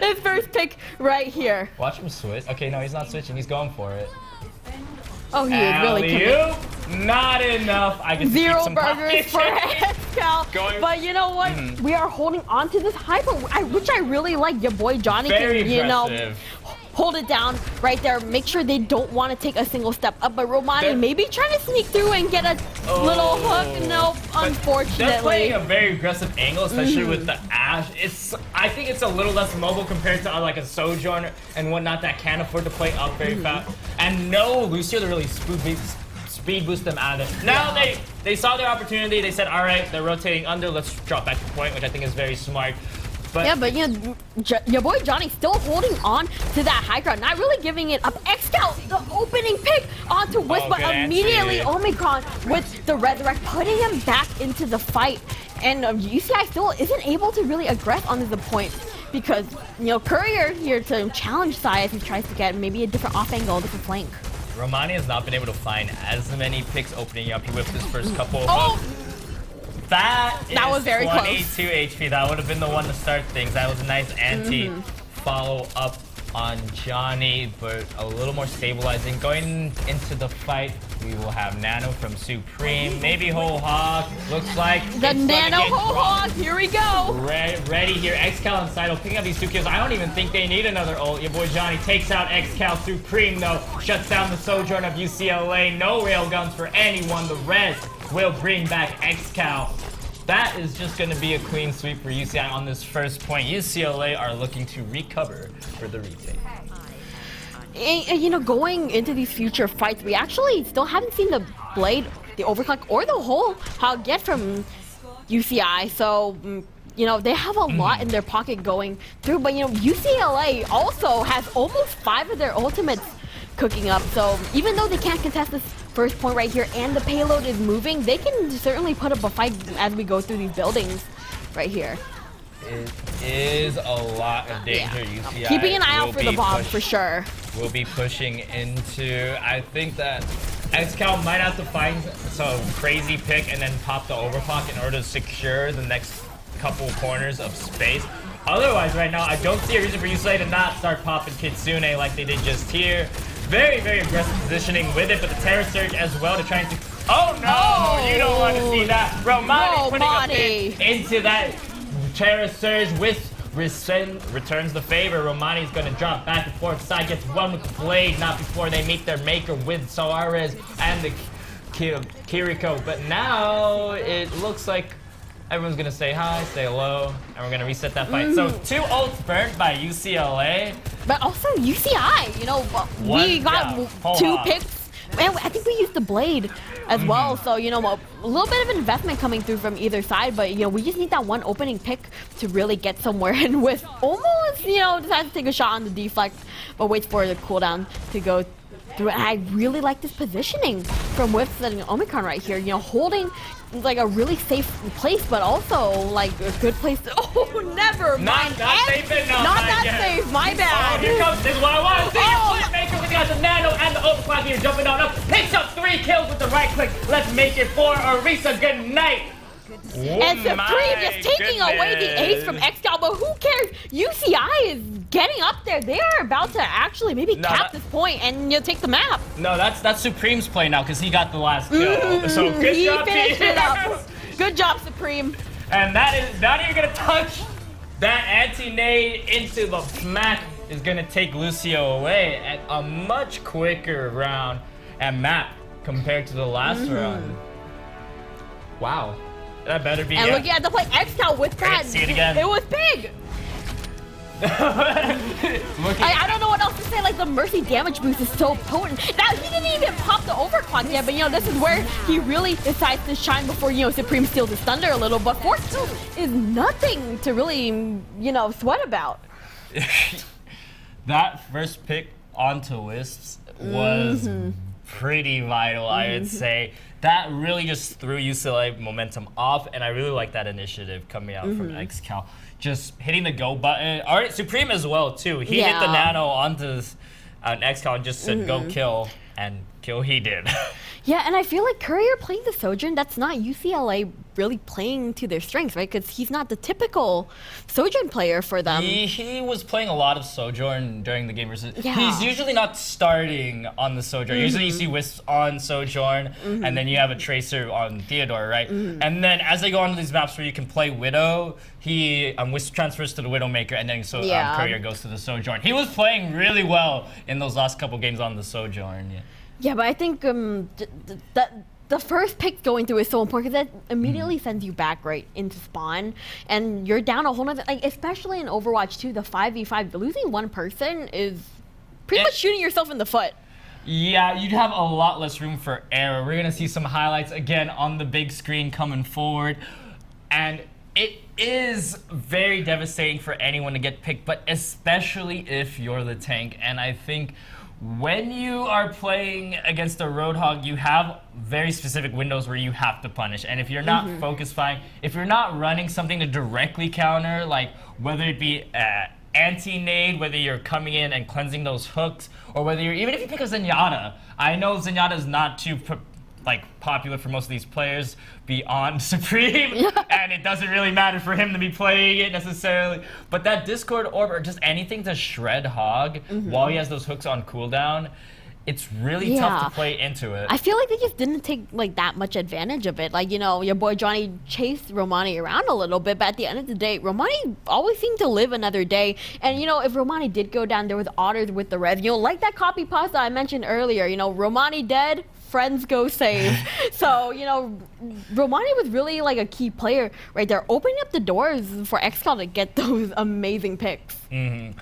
his first pick right here. Watch him switch. Okay, no, he's not switching. He's going for it. Oh, he is really coming. Not enough. I can 0 some burgers for XCal. But you know what? We are holding on to this hyper, which I really like. Your boy Johnny Very can, you know, impressive. hold it down right there. Make sure they don't want to take a single step up. But Romani maybe trying to sneak through and get a little hook. Nope, unfortunately. They're playing a very aggressive angle, especially with the Ash. I think it's a little less mobile compared to like a Sojourner and whatnot that can't afford to play up very fast. And no Lucio to really speed boost them out of it. Now they saw their opportunity. They said, all right, they're rotating under. Let's drop back to point, which I think is very smart. But yeah, but you know, your boy Johnny still holding on to that high ground, not really giving it up. XCal, the opening pick onto Wisp, but immediately Omicron with the Resurrect, putting him back into the fight. And UCI still isn't able to really aggress on the point because, you know, Courier here to challenge Sai as he tries to get maybe a different off angle, a different flank. Romani has not been able to find as many picks opening up. He whipped his first couple. That was very 22 close. HP. That would have been the one to start things. That was a nice anti-follow up on Johnny, but a little more stabilizing. Going into the fight, we will have Nano from Supreme, maybe Whole Hog. Looks like the Nano Whole Hog. Here we go. Ready here. XCal and Sidle picking up these 2 kills. I don't even think they need another ult. Your boy Johnny takes out XCal. Supreme though shuts down the Sojourn of UCLA. No railguns for anyone. The res will bring back XCal. That is just going to be a clean sweep for UCI on this first point. UCLA are looking to recover for the retake. And, you know, going into these future fights, we actually still haven't seen the Blade, the Overclock, or the whole Hog get from UCI. So you know, they have a lot in their pocket going through. But, you know, UCLA also has almost 5 of their ultimates cooking up. So even though they can't contest this first point right here and the payload is moving, they can certainly put up a fight as we go through these buildings right here. It is a lot of danger. Yeah. UCI Keeping an eye out for the bomb for sure. We'll be pushing into, I think that XCal might have to find some crazy pick and then pop the overclock in order to secure the next couple corners of space. Otherwise, right now, I don't see a reason for UCLA to not start popping Kitsune like they did just here. Very, very aggressive positioning with it, but the Terror Surge as well to try and... Oh, no! You don't want to see that. Romani putting a pick into that Terror Surge with returns the favor. Romani's going to drop back and forth. Side gets one with the blade, not before they meet their maker with Suarez and the Kiriko. But now it looks like everyone's going to say hi, say hello, and we're going to reset that fight. So 2 ults burnt by UCLA. But also UCI, you know, we got 2 picks. And I think we used the blade as well, so, you know, a little bit of investment coming through from either side, but, you know, we just need that one opening pick to really get somewhere. And with almost, you know, decides to take a shot on the deflect, but waits for the cooldown to go through. And I really like this positioning from Whiffs and Omicron right here, you know, holding like a really safe place, but also like a good place to, oh, never mind. Not safe enough. Not that safe, my bad. Oh, here comes, this is what I want to see. Playmaker with the nano and the overclock here jumping on up. Picks up 3 kills with the right click. Let's make it for Arisa. Good night. And Supreme just taking away the ace from XCal, but who cares? UCI is getting up there. They are about to actually maybe cap this point and, you know, take the map. No, that's Supreme's play now because he got the last kill. So good job, finished it up. Good job, Supreme. And that is not even gonna touch that anti-nade into the smack. Is gonna take Lucio away at a much quicker round and map compared to the last round. Wow. That better be. And looking at the play, XCal with that. See it again. It was big. I don't know what else to say. Like, the Mercy damage boost is so potent. Now, he didn't even pop the overclock yet, but, you know, this is where he really decides to shine before, you know, Supreme steals his thunder a little. But Force 2 is nothing to really, you know, sweat about. That first pick onto Wisps was pretty vital, I would say. That really just threw UCLA momentum off, and I really like that initiative coming out from XCal. Just hitting the go button. All right, Supreme as well, too. He hit the nano onto XCal and just said, go kill, and kill he did. Yeah, and I feel like Courier playing the Sojourn, that's not UCLA really playing to their strengths, right? Because he's not the typical Sojourn player for them. He was playing a lot of Sojourn during the game versus. He's usually not starting on the Sojourn. Usually you see Wisp on Sojourn, and then you have a Tracer on Theodore, right? And then as they go on to these maps where you can play Widow, Wisp transfers to the Widowmaker, and then Courier goes to the Sojourn. He was playing really well in those last couple games on the Sojourn. Yeah, but I think the first pick going through is so important because that immediately sends you back right into spawn, and you're down a whole nother, like, especially in Overwatch 2, the 5v5, losing one person is pretty much shooting yourself in the foot. Yeah, you'd have a lot less room for error. We're gonna see some highlights again on the big screen coming forward, and it is very devastating for anyone to get picked, but especially if you're the tank. And I think when you are playing against a Roadhog, you have very specific windows where you have to punish. And if you're not focus fine, if you're not running something to directly counter, like whether it be anti-nade, whether you're coming in and cleansing those hooks, or whether you're, even if you pick a Zenyatta, I know Zenyatta is not too popular for most of these players beyond Supreme, and it doesn't really matter for him to be playing it necessarily. But that Discord Orb, or just anything to shred Hog while he has those hooks on cooldown, it's really tough to play into it. I feel like they just didn't take like that much advantage of it. Like, you know, your boy Johnny chased Romani around a little bit, but at the end of the day, Romani always seemed to live another day. And, you know, if Romani did go down, there was otters with the res. You know, like that copy pasta I mentioned earlier, you know, Romani dead, friends go save. So, you know, Romani was really like a key player right there, opening up the doors for XCal to get those amazing picks. And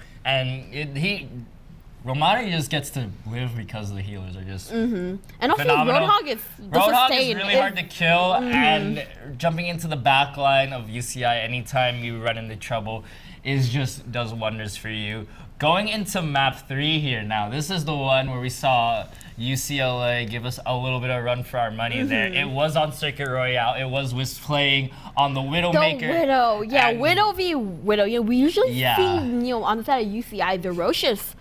Romani just gets to live because the healers are just And also phenomenal. Roadhog is the Roadhog sustain. is really hard to kill, and jumping into the back line of UCI anytime you run into trouble is just does wonders for you. Going into map 3 here now, this is the one where we saw UCLA give us a little bit of run for our money there. It was on Circuit Royale. It was Wisp playing on the Widowmaker. The Widow, yeah, Widow v Widow. You know, we usually Yeah. see, you know, on the side of UCI, Ferocious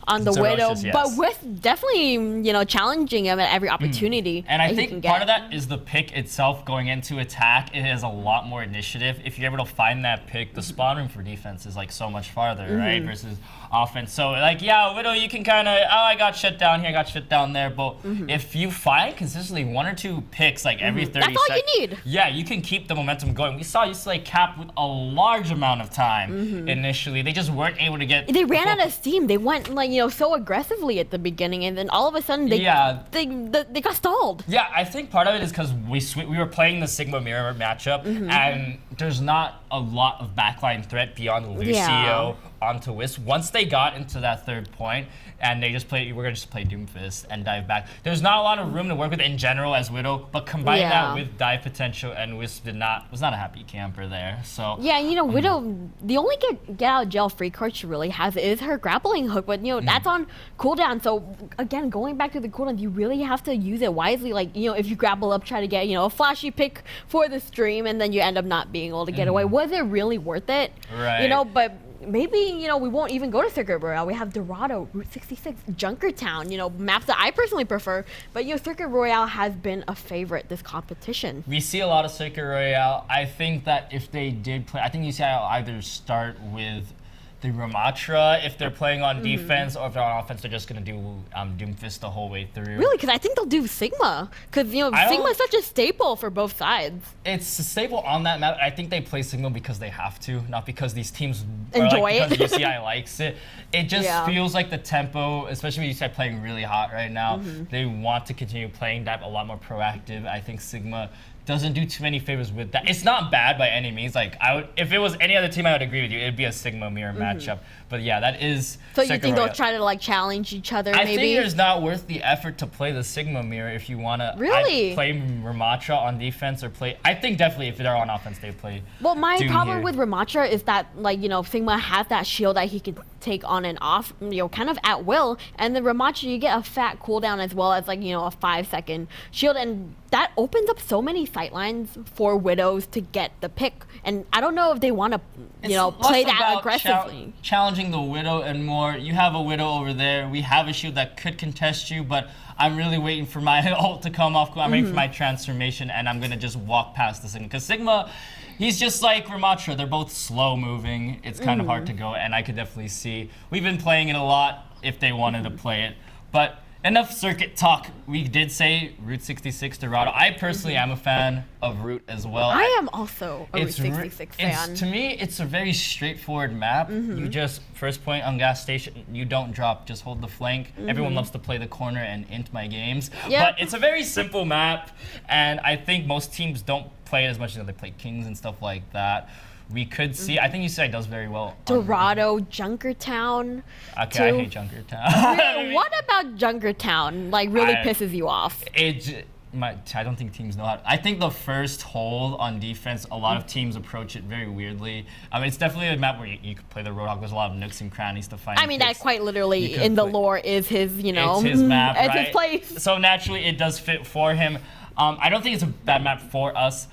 on the Widow, Ferocious, yes. but with definitely, you know, challenging him at every opportunity. And I that he think can part get. of that is the pick itself going into attack. It has a lot more initiative. If you're able to find that pick, the spawn room for defense is like so much farther, right? Versus offense. So like, yeah, Widow, you can kind of, oh, I got shut down here, I got shut down there. But if you find consistently 1 or 2 picks like every 30 That's all seconds. you need. Yeah, you can keep the momentum going. We saw UCLA cap with a large amount of time initially. They just weren't able to get. They ran out of steam. They went like, you know, so aggressively at the beginning, and then all of a sudden they got stalled. Yeah, I think part of it is because we were playing the Sigma Mirror matchup, and there's not a lot of backline threat beyond Lucio onto Wisp. Once they got into that 3rd point, and they just played, we're gonna just play Doomfist and dive back. There's not a lot of room to work with in general as Widow, but combine that with dive potential, and Wisp was not a happy camper there. So yeah, you know, Widow, the only get out of jail free card she really has is her grappling hook, but you know that's on cooldown. So again, going back to the cooldown, you really have to use it wisely. Like, you know, if you grapple up, try to get, you know, a flashy pick for the stream, and then you end up not being able to get away. Was it really worth it? Right. You know, but maybe, you know, we won't even go to Circuit Royale. We have Dorado, Route 66, Junkertown, you know, maps that I personally prefer. But, you know, Circuit Royale has been a favorite this competition. we see a lot of Circuit Royale. I think that if they did play, I think UCI will either start with the Ramatra if they're playing on defense, or if they're on offense, they're just going to do Doomfist the whole way through. Really? Because I think they'll do Sigma. Because, you know, Sigma is such a staple for both sides. It's a staple on that map. I think they play Sigma because they have to, not because these teams enjoy it. Because UCI it. likes it. It just feels like the tempo, especially with UCI playing really hot right now, they want to continue playing that a lot more proactive. I think Sigma doesn't do too many favors with that. It's not bad by any means. Like, if it was any other team, I would agree with you. It'd be a Sigma Mirror matchup. But yeah, that is. So you think they'll try to like challenge each other? I maybe? think it's not worth the effort to play the Sigma Mirror if you want to play Ramatra on defense or play. I think definitely if they're on offense, they play. Well, my Doom problem here. with Ramatra is that, like, you know, Sigma has that shield that he can take on and off, you know, kind of at will. And the Ramatra, you get a fat cooldown as well as, like, you know, a 5-second shield. And that opens up so many sightlines for Widows to get the pick. And I don't know if they want to, you know, play that aggressively. Challenging the Widow and more. You have a Widow over there. We have a shield that could contest you, but I'm really waiting for my ult to come off. I'm waiting for my transformation, and I'm going to just walk past the Sigma. Because Sigma, he's just like Ramatra. They're both slow moving. It's kind of hard to go, and I could definitely see. We've been playing it a lot if they wanted to play it. But enough circuit talk. We did say Route 66 Dorado. I personally am a fan of Route as well. I am also a Route 66 fan. To me, it's a very straightforward map. You just, first point on gas station, you don't drop, just hold the flank. Everyone loves to play the corner and int my games. But it's a very simple map, and I think most teams don't play it as much as they play Kings and stuff like that. We could see, I think UCI does very well. Dorado, Junkertown. Okay, I hate Junkertown. What about Junkertown, like, really pisses you off? I don't think teams know how. I think the first hold on defense, a lot of teams approach it very weirdly. I mean, it's definitely a map where you could play the Roadhog. There's a lot of nooks and crannies to find. I mean, that quite literally in the lore is his, you know, it's his map, it's right? his place. So naturally, it does fit for him. I don't think it's a bad map for us,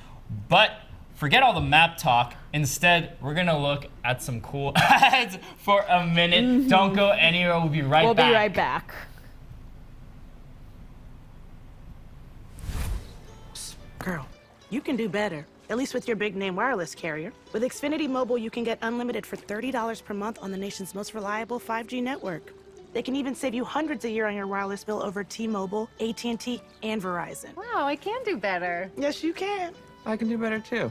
but forget all the map talk. Instead, we're gonna look at some cool ads for a minute. Don't go anywhere. We'll be right back. We'll be right back. Girl, you can do better. At least with your big name wireless carrier. With Xfinity Mobile, you can get unlimited for $30 per month on the nation's most reliable 5G network. They can even save you hundreds a year on your wireless bill over T-Mobile, AT&T, and Verizon. Wow, I can do better. Yes, you can. I can do better too.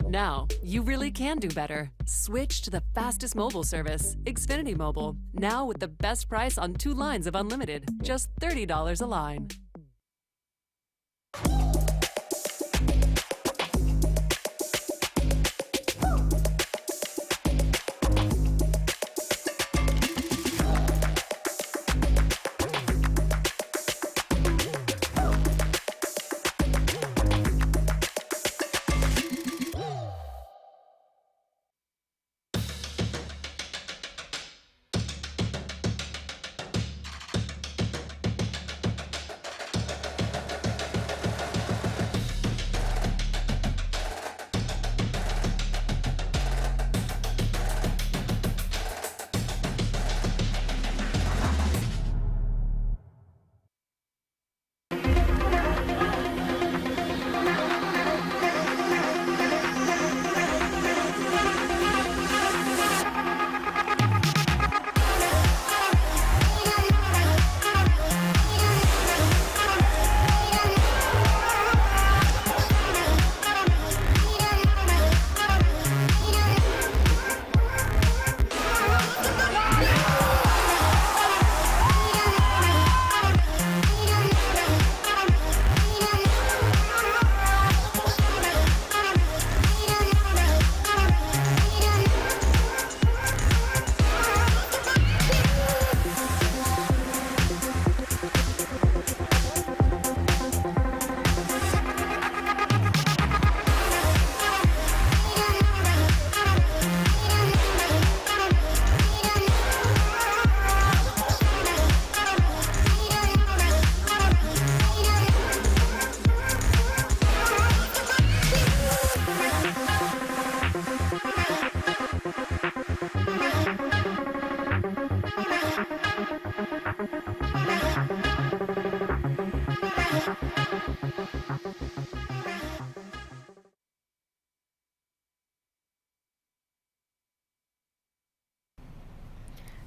Now, you really can do better. Switch to the fastest mobile service, Xfinity Mobile. Now with the best price on 2 lines of unlimited, just $30 a line.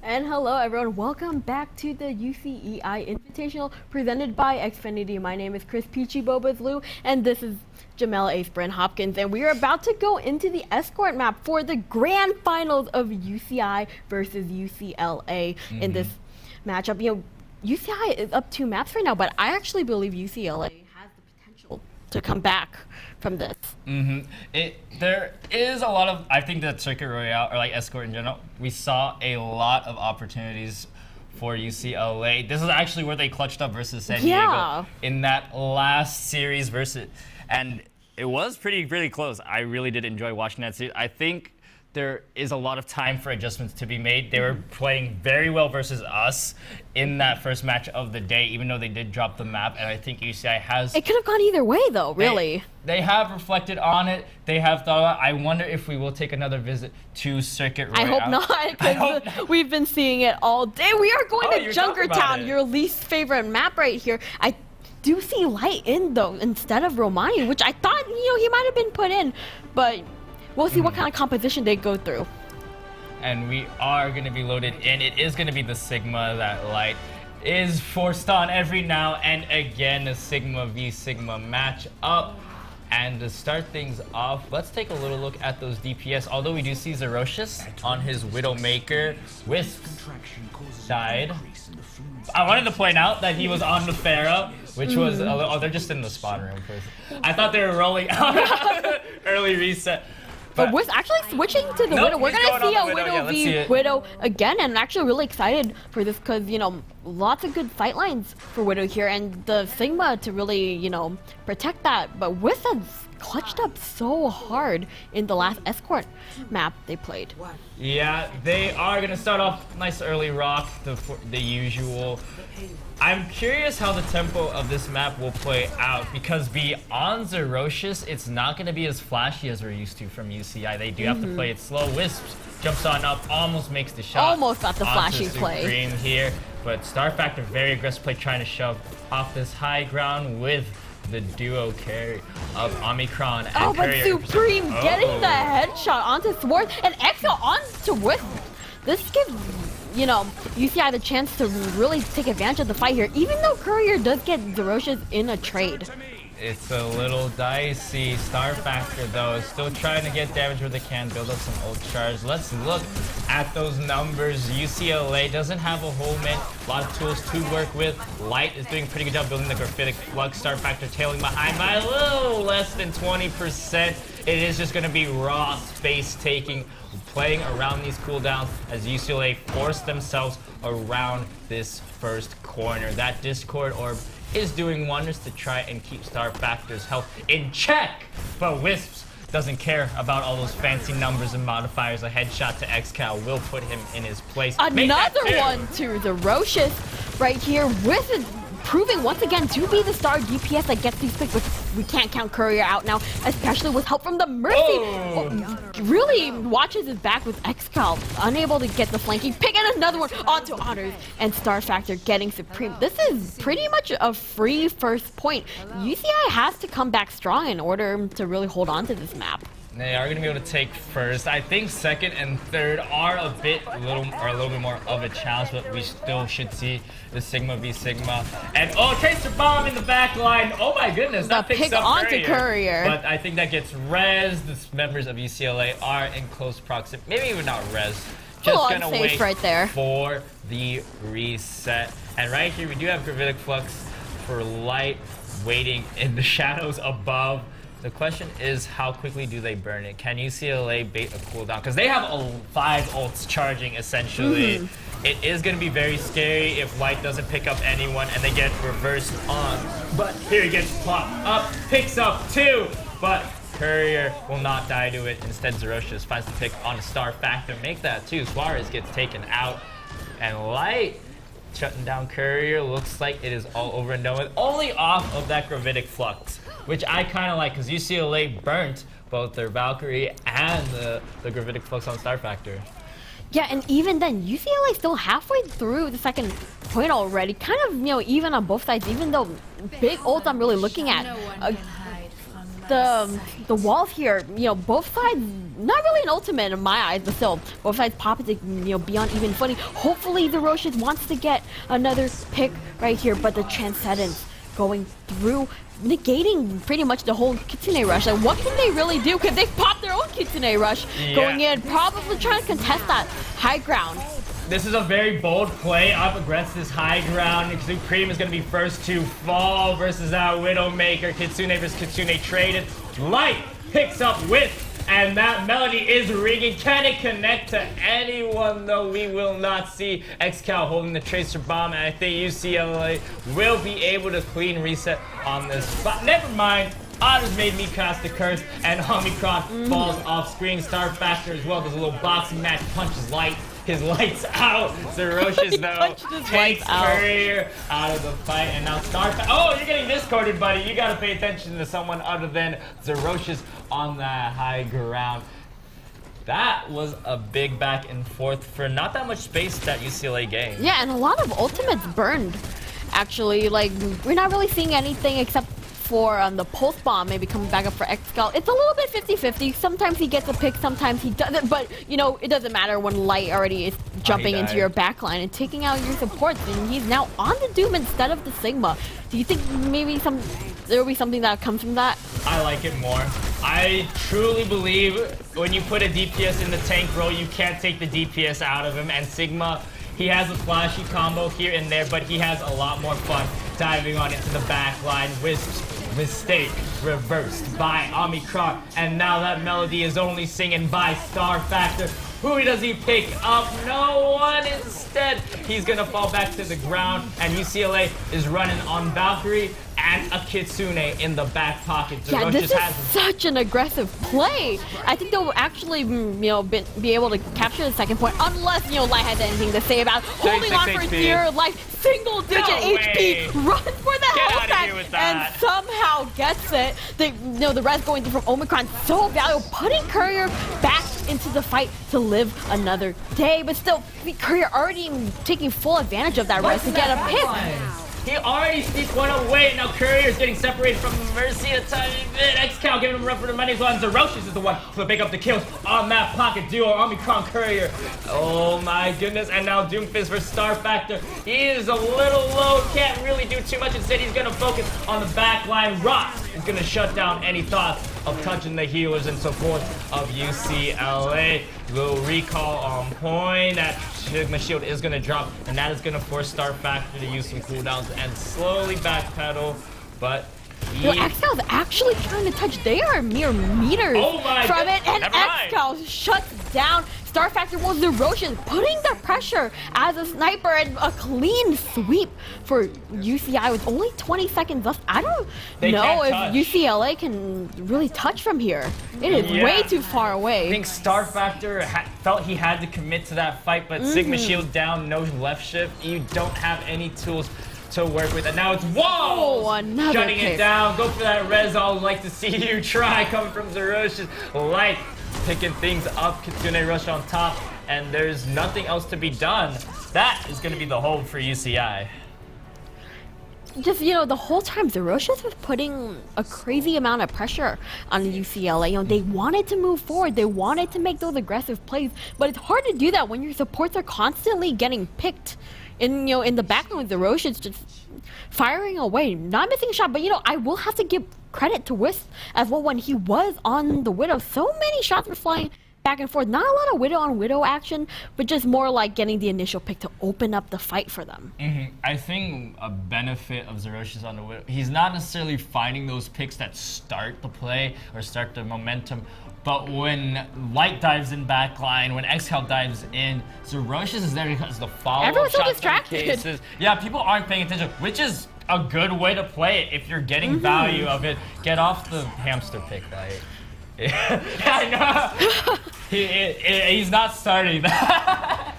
And hello everyone, welcome back to the UCEI Invitational presented by Xfinity. My name is Chris Peachy Bobas-Lou, and this is Jamel Asprin Hopkins, and we are about to go into the escort map for the grand finals of UCI versus UCLA in this matchup. You know, UCI is up 2 maps right now, but I actually believe UCLA has the potential to come back from this. There is a lot of, I think that Circuit Royale, or like Escort in general, we saw a lot of opportunities for UCLA. This is actually where they clutched up versus San Diego in that last series and it was really close. I really did enjoy watching that series. I think there is a lot of time for adjustments to be made. They were playing very well versus us in that first match of the day, even though they did drop the map, and I think UCI has... It could have gone either way, though, really. They have reflected on it. They have thought about it. I wonder if we will take another visit to Circuit Royale. I hope not, because we've been seeing it all day. We are going to Junkertown, your least favorite map right here. I do see Light in, though, instead of Romani, which I thought, he might have been put in, but... We'll see what kind of composition they go through. And we are going to be loaded in. It is going to be the Sigma that Light is forced on every now and again. A Sigma v Sigma match up. And to start things off, let's take a little look at those DPS. Although we do see Zerocious on his Widowmaker. Wisp died. I wanted to point out that he was on the Pharaoh, which was, they're just in the spawn room. I thought they were rolling out early reset. But with actually switching to the Widow, we're going to see a Widow v Widow again, and I'm actually really excited for this because, lots of good fight lines for Widow here, and the Sigma to really, protect that. But Wiz has clutched up so hard in the last escort map they played. Yeah, they are going to start off nice early rock, the usual. I'm curious how the tempo of this map will play out, because beyond Zerocious, it's not going to be as flashy as we're used to from UCI. They do have to play it slow. Wisps jumps on up, almost makes the shot. Almost got the flashy play. Supreme here, but Star Factor, very aggressive play, trying to shove off this high ground with the duo carry of Omicron and Courier. But Supreme getting the headshot onto Sword and Exo onto Wisp. This gives UCI the chance to really take advantage of the fight here, even though Courier does get Zerocious in a trade. It's a little dicey. Star Factor, though, is still trying to get damage where they can, build up some ult charge. Let's look at those numbers. UCLA doesn't have a whole a lot of tools to work with. Light is doing a pretty good job building the Graphitic Flux. Star Factor tailing behind by a little less than 20%. It is just going to be raw space taking, playing around these cooldowns as UCLA force themselves around this first corner. That Discord Orb is doing wonders to try and keep Star Factor's health in check, but Wisps doesn't care about all those fancy numbers and modifiers. A headshot to XCal will put him in his place. Another one to Zerocious right here with it, proving once again to be the star DPS that gets these picks, but we can't count Courier out now, especially with help from the Mercy. Really watches his back with XCal, unable to get the flanking, picking another one onto Honors, and Star Factor getting Supreme. This is pretty much a free first point. UCI has to come back strong in order to really hold on to this map. They are going to be able to take first. I think second and third are a little bit more of a challenge, but we still should see the Sigma v Sigma. And Tracer Bomb in the back line. Oh my goodness, that picks up onto Courier. But I think that gets res. The members of UCLA are in close proximity. Maybe even not res. Just gonna wait right there for the reset. And right here we do have Gravitic Flux for Light waiting in the shadows above. The question is, how quickly do they burn it? Can UCLA bait a cooldown? Because they have 5 ults charging, essentially. It is going to be very scary if Light doesn't pick up anyone and they get reversed on. But here he gets plopped up, picks up 2, but Courier will not die to it. Instead, Zerocious finds the pick on a Star Factor. Make that 2. Suarez gets taken out. And Light shutting down Courier. Looks like it is all over and done with. Only off of that Gravitic Flux, which I kind of like, because UCLA burnt both their Valkyrie and the Gravitic Flux on Star Factor. Yeah, and even then, UCLA still halfway through the second point already. Kind of, even on both sides, even though big ult I'm really looking at. the walls here, both sides, not really an ultimate in my eyes, but still, both sides pop it to, be on even footing. Hopefully the Roches wants to get another pick right here, but the Transcendence going through, negating pretty much the whole Kitsune Rush. Like, what can they really do? Because they've popped their own Kitsune Rush, going in, probably trying to contest that high ground. This is a very bold play up against this high ground. Supreme is going to be first to fall versus that Widowmaker. Kitsune versus Kitsune traded. Light picks up with, and that Melody is ringing. Can it connect to anyone, though? We will not see. XCal holding the Tracer Bomb, and I think UCLA will be able to clean reset on this. But never mind. Otters made me cast the curse, and Omicron falls off screen. Star Factor as well. There's a little boxing match. Punches Light. His lights out. Zerocious though takes Courier out of the fight, and now Starfire. Oh, you're getting miscoded, buddy. You gotta pay attention to someone other than Zerocious on that high ground. That was a big back and forth for not that much space that UCLA gained. Yeah, and a lot of ultimates burned. Actually, like, we're not really seeing anything except for the pulse bomb maybe coming back up for XCal. It's a little bit 50-50. Sometimes he gets a pick, sometimes he doesn't, but it doesn't matter when Light already is jumping into your backline and taking out your supports, and he's now on the Doom instead of the Sigma. Do you think maybe there will be something that comes from that? I like it more. I truly believe when you put a DPS in the tank role, you can't take the DPS out of him, and Sigma, he has a flashy combo here and there, but he has a lot more fun diving on into the back line. Wisps mistake reversed by Omicron, and now that Melody is only singing by Star Factor. Who does he pick up? No one. Instead, he's gonna fall back to the ground, and UCLA is running on Valkyrie and a Kitsune in the back pocket. Yeah, this is such an aggressive play. I think they'll actually, be able to capture the second point, unless, Light has anything to say about holding on for dear life. Single-digit HP, runs for the health pack, and somehow gets it. The res going through from Omicron, so valuable, putting Courier back into the fight to live another day. But still, Courier already taking full advantage of that res to get a pick. He already sneaked one away. Now Courier's getting separated from Mercy a tiny bit. XCal giving him a run for the money as well. And Zerocious is the one to pick up the kills on that pocket duo. Omicron Courier. Oh my goodness. And now Doomfist for Star Factor. He is a little low. Can't really do too much. Instead, he's going to focus on the back line. Rock is going to shut down any thoughts of touching the healers and support of UCLA. Little recall on point. That Sigma shield is going to drop, and that is going to force Star Factor to use some cooldowns and slowly backpedal, but XCal's actually trying to touch. They are mere meters from it, and XCal shuts down. Star Factor was the Roshan, putting the pressure as a sniper, and a clean sweep for UCI with only 20 seconds left. I don't know if UCLA can really touch from here. It is way too far away. I think Star Factor felt he had to commit to that fight, but Sigma shield down, no left shift. You don't have any tools to work with, and now it's walls shutting it down. Go for that res. I'll like to see you try, coming from Zerocious. Light picking things up. Kitsune Rush on top, and there's nothing else to be done. That is going to be the hold for UCI. Just, the whole time Zerocious was putting a crazy amount of pressure on UCLA. They wanted to move forward. They wanted to make those aggressive plays, but it's hard to do that when your supports are constantly getting picked. In the backline with Zerocious just firing away, not missing a shot. But I will have to give credit to Wisp as well. When he was on the Widow, so many shots were flying back and forth. Not a lot of Widow on Widow action, but just more like getting the initial pick to open up the fight for them. I think a benefit of Zerocious on the Widow, he's not necessarily finding those picks that start the play or start the momentum. But when Light dives in backline, when XCal dives in, Zerocious is there because the follow-up shots in cases. Yeah, people aren't paying attention, which is a good way to play it if you're getting value of it. Get off the hamster pick, Light. I know. He's not starting that.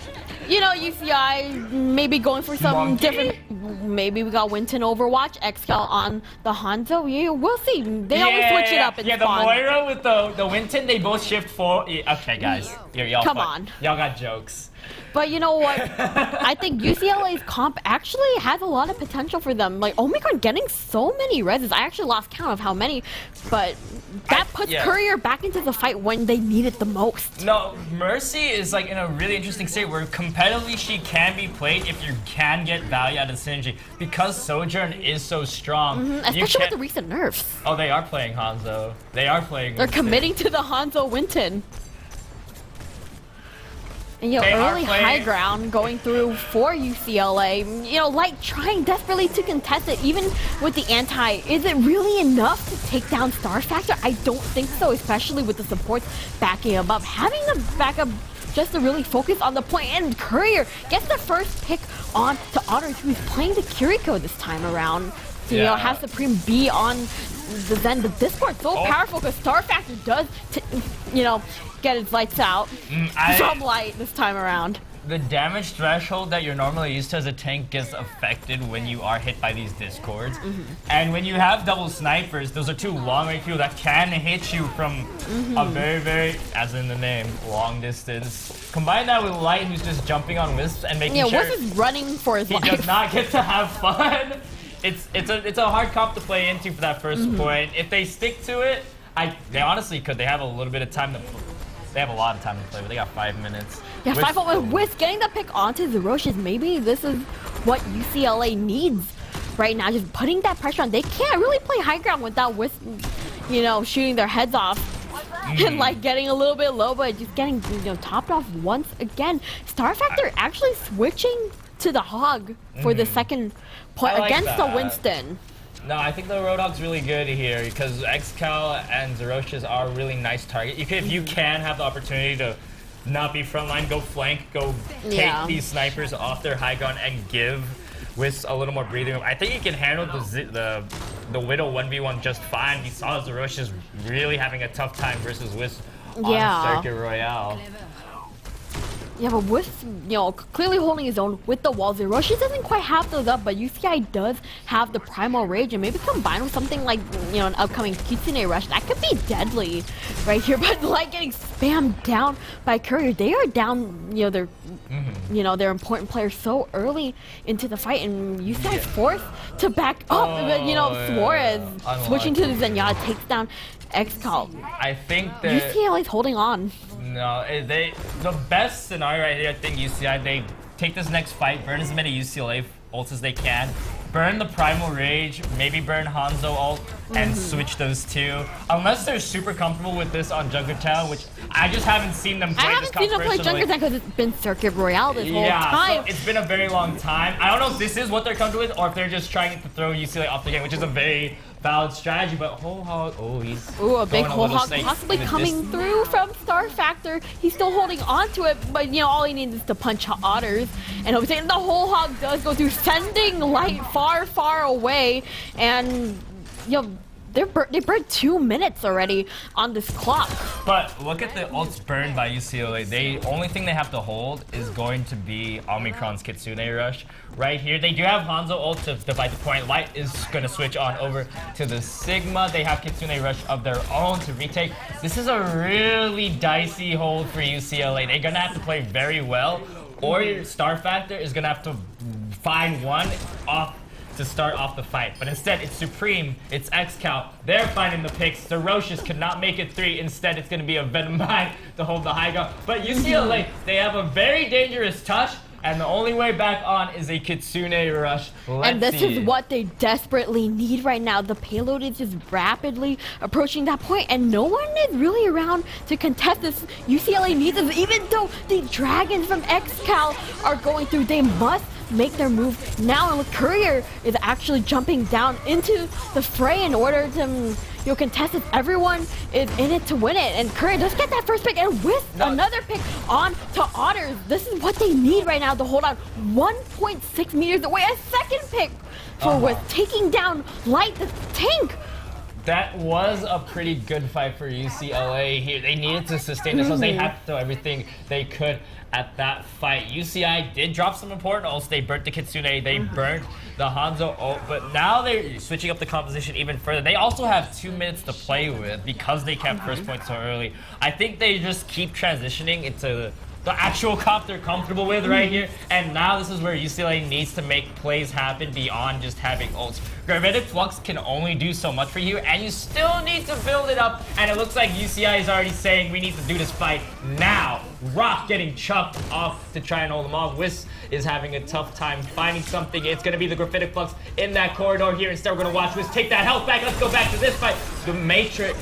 UCI maybe going for some different. Maybe we got Winton Overwatch, XCal on the Hanzo. We'll see. They always switch it up. It's the Moira with the Winton, they both shift forward. Okay, guys. Y'all Come on. Y'all got jokes. But you know what? I think UCLA's comp actually has a lot of potential for them. Like, Omicron getting so many reses. I actually lost count of how many, but that puts Courier back into the fight when they need it the most. No, Mercy is like in a really interesting state where competitively she can be played if you can get value out of the synergy. Because Sojourn is so strong. Especially with the recent nerfs. Oh, they are playing Hanzo. They are playing They're Winston. committing to the Hanzo Winton. And early high ground going through for UCLA. Light trying desperately to contest it, even with the anti. Is it really enough to take down Star Factor? I don't think so, especially with the supports backing him up. Having the backup just to really focus on the point, and Courier gets the first pick on to Otters, who's playing the Kiriko this time around. To have Supreme be on the Discord. So powerful because Star Factor does, get his lights out from Light this time around. The damage threshold that you're normally used to as a tank gets affected when you are hit by these Discords. And when you have double snipers, those are two long-range people that can hit you from a very, very, as in the name, long distance. Combine that with Light, who's just jumping on Wisps and making sure Wisp is running for his life. He does not get to have fun. It's a hard comp to play into for that first point. If they stick to it, they honestly could. They have a little bit of time to. They have a lot of time to play, but they got 5 minutes. Yeah, 5 with Wisp getting the pick onto the Roches. Maybe this is what UCLA needs right now. Just putting that pressure on. They can't really play high ground without Wisp, shooting their heads off. And like getting a little bit low, but just getting topped off once again. Star Factor actually switching to the Hog for the second point against the Winston. No, I think the Roadhog's really good here because XCal and Zerosh's are a really nice target. If you can have the opportunity to not be frontline, go flank, go take these snipers off their high ground and give Wisp a little more breathing room. I think he can handle the Widow 1v1 just fine. We saw Zerosh's really having a tough time versus Wisp on Circuit Royale. Yeah, but Wisp, clearly holding his own with the walls. Roshi doesn't quite have those up, but UCI does have the Primal Rage, and maybe combined with something like, an upcoming Kitsune Rush, that could be deadly right here. But like getting spammed down by Courier, they are down, their, their important players so early into the fight, and UCI is forced to back up. But, Suarez switching to the Zenyatta takes down XCal. I think that UCLA is holding on. No, the best scenario right here, I think UCI, they take this next fight, burn as many UCLA ults as they can, burn the Primal Rage, maybe burn Hanzo ult, and switch those two. Unless they're super comfortable with this on Junkertown, which I just haven't seen them play. I haven't seen them play Junkertown because it's been Circuit Royale this whole time. So it's been a very long time. I don't know if this is what they're comfortable with or if they're just trying to throw UCLA off the game, which is a very valid strategy, but Whole Hog, he's a big Whole Hog possibly coming through from Star Factor. He's still holding on to it, but all he needs is to punch Otters. And the Whole Hog does go through, sending Light far, far away. And, they burned 2 minutes already on this clock. But look at the ults burned by UCLA. The only thing they have to hold is going to be Omicron's Kitsune Rush. Right here, they do have Hanzo ult to divide the point. Light is going to switch on over to the Sigma. They have Kitsune Rush of their own to retake. This is a really dicey hold for UCLA. They're going to have to play very well, or Star Factor is going to have to find one off to start off the fight. But instead, it's Supreme, it's XCal. They're finding the picks. The Roches could not make it 3. Instead, it's going to be a Venom Mine to hold the high ground. But UCLA, they have a very dangerous touch, and the only way back on is a Kitsune Rush. And this is what they desperately need right now. The payload is just rapidly approaching that point, and no one is really around to contest this. UCLA needs this, even though the Dragons from XCal are going through. They must make their move now, and Courier is actually jumping down into the fray in order to contest it. Everyone is in it to win it, and Courier does get that first pick, and with another pick on to Otters. This is what they need right now to hold on 1.6 meters away. A second pick for Wisp, taking down Light, the tank. That was a pretty good fight for UCLA here. They needed to sustain themselves. They had to throw everything they could at that fight. UCI did drop some important ults. They burnt the Kitsune, they burnt the Hanzo ult, but now they're switching up the composition even further. They also have 2 minutes to play with because they kept first point so early. I think they just keep transitioning into the actual comp they're comfortable with right here. And now this is where UCLA needs to make plays happen beyond just having ults. Gravitic Flux can only do so much for you, and you still need to build it up. And it looks like UCI is already saying we need to do this fight now. Rock getting chucked off to try and hold them off. Wisp is having a tough time finding something. It's going to be the Graphitic Flux in that corridor here. Instead, we're going to watch Wisp take that health back. Let's go back to this fight. The Matrix,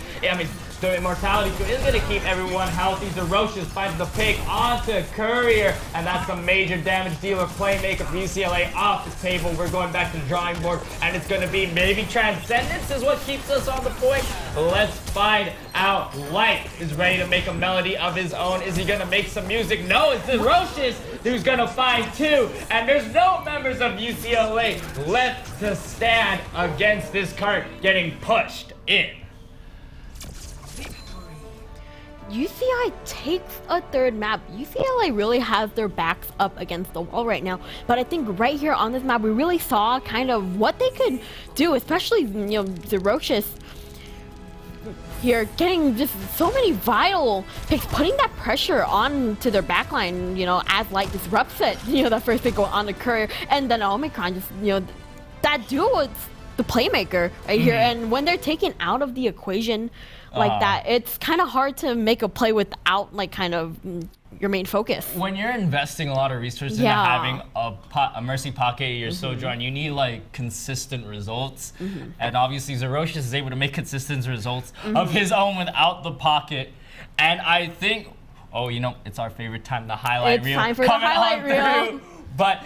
the Immortality is going to keep everyone healthy. Zerocious finds the pick onto Courier, and that's the major damage dealer playmaker for UCLA off the table. We're going back to the drawing board, and it's going to be maybe Transcendence is what keeps us on the point. Let's find out. Light is ready to make a melody of his own. Is he going to make some music? No, it's Zerocious who's going to find two, and there's no members of UCLA left to stand against this cart getting pushed in. UCI takes a third map. UCLA really has their backs up against the wall right now. But I think right here on this map, we really saw kind of what they could do, especially, Zerocious here getting just so many vital picks, putting that pressure onto their backline, as Light disrupts it, that first pick go on the Courier, and then Omicron just, that duo is the playmaker right here. And when they're taken out of the equation like that, it's kind of hard to make a play without your main focus. When you're investing a lot of resources into having a Mercy Pocket, your Sojourn, you need consistent results. And obviously Zerocious is able to make consistent results of his own without the pocket. And I think, it's our favorite time, the highlight reel. It's time for the highlight reel. But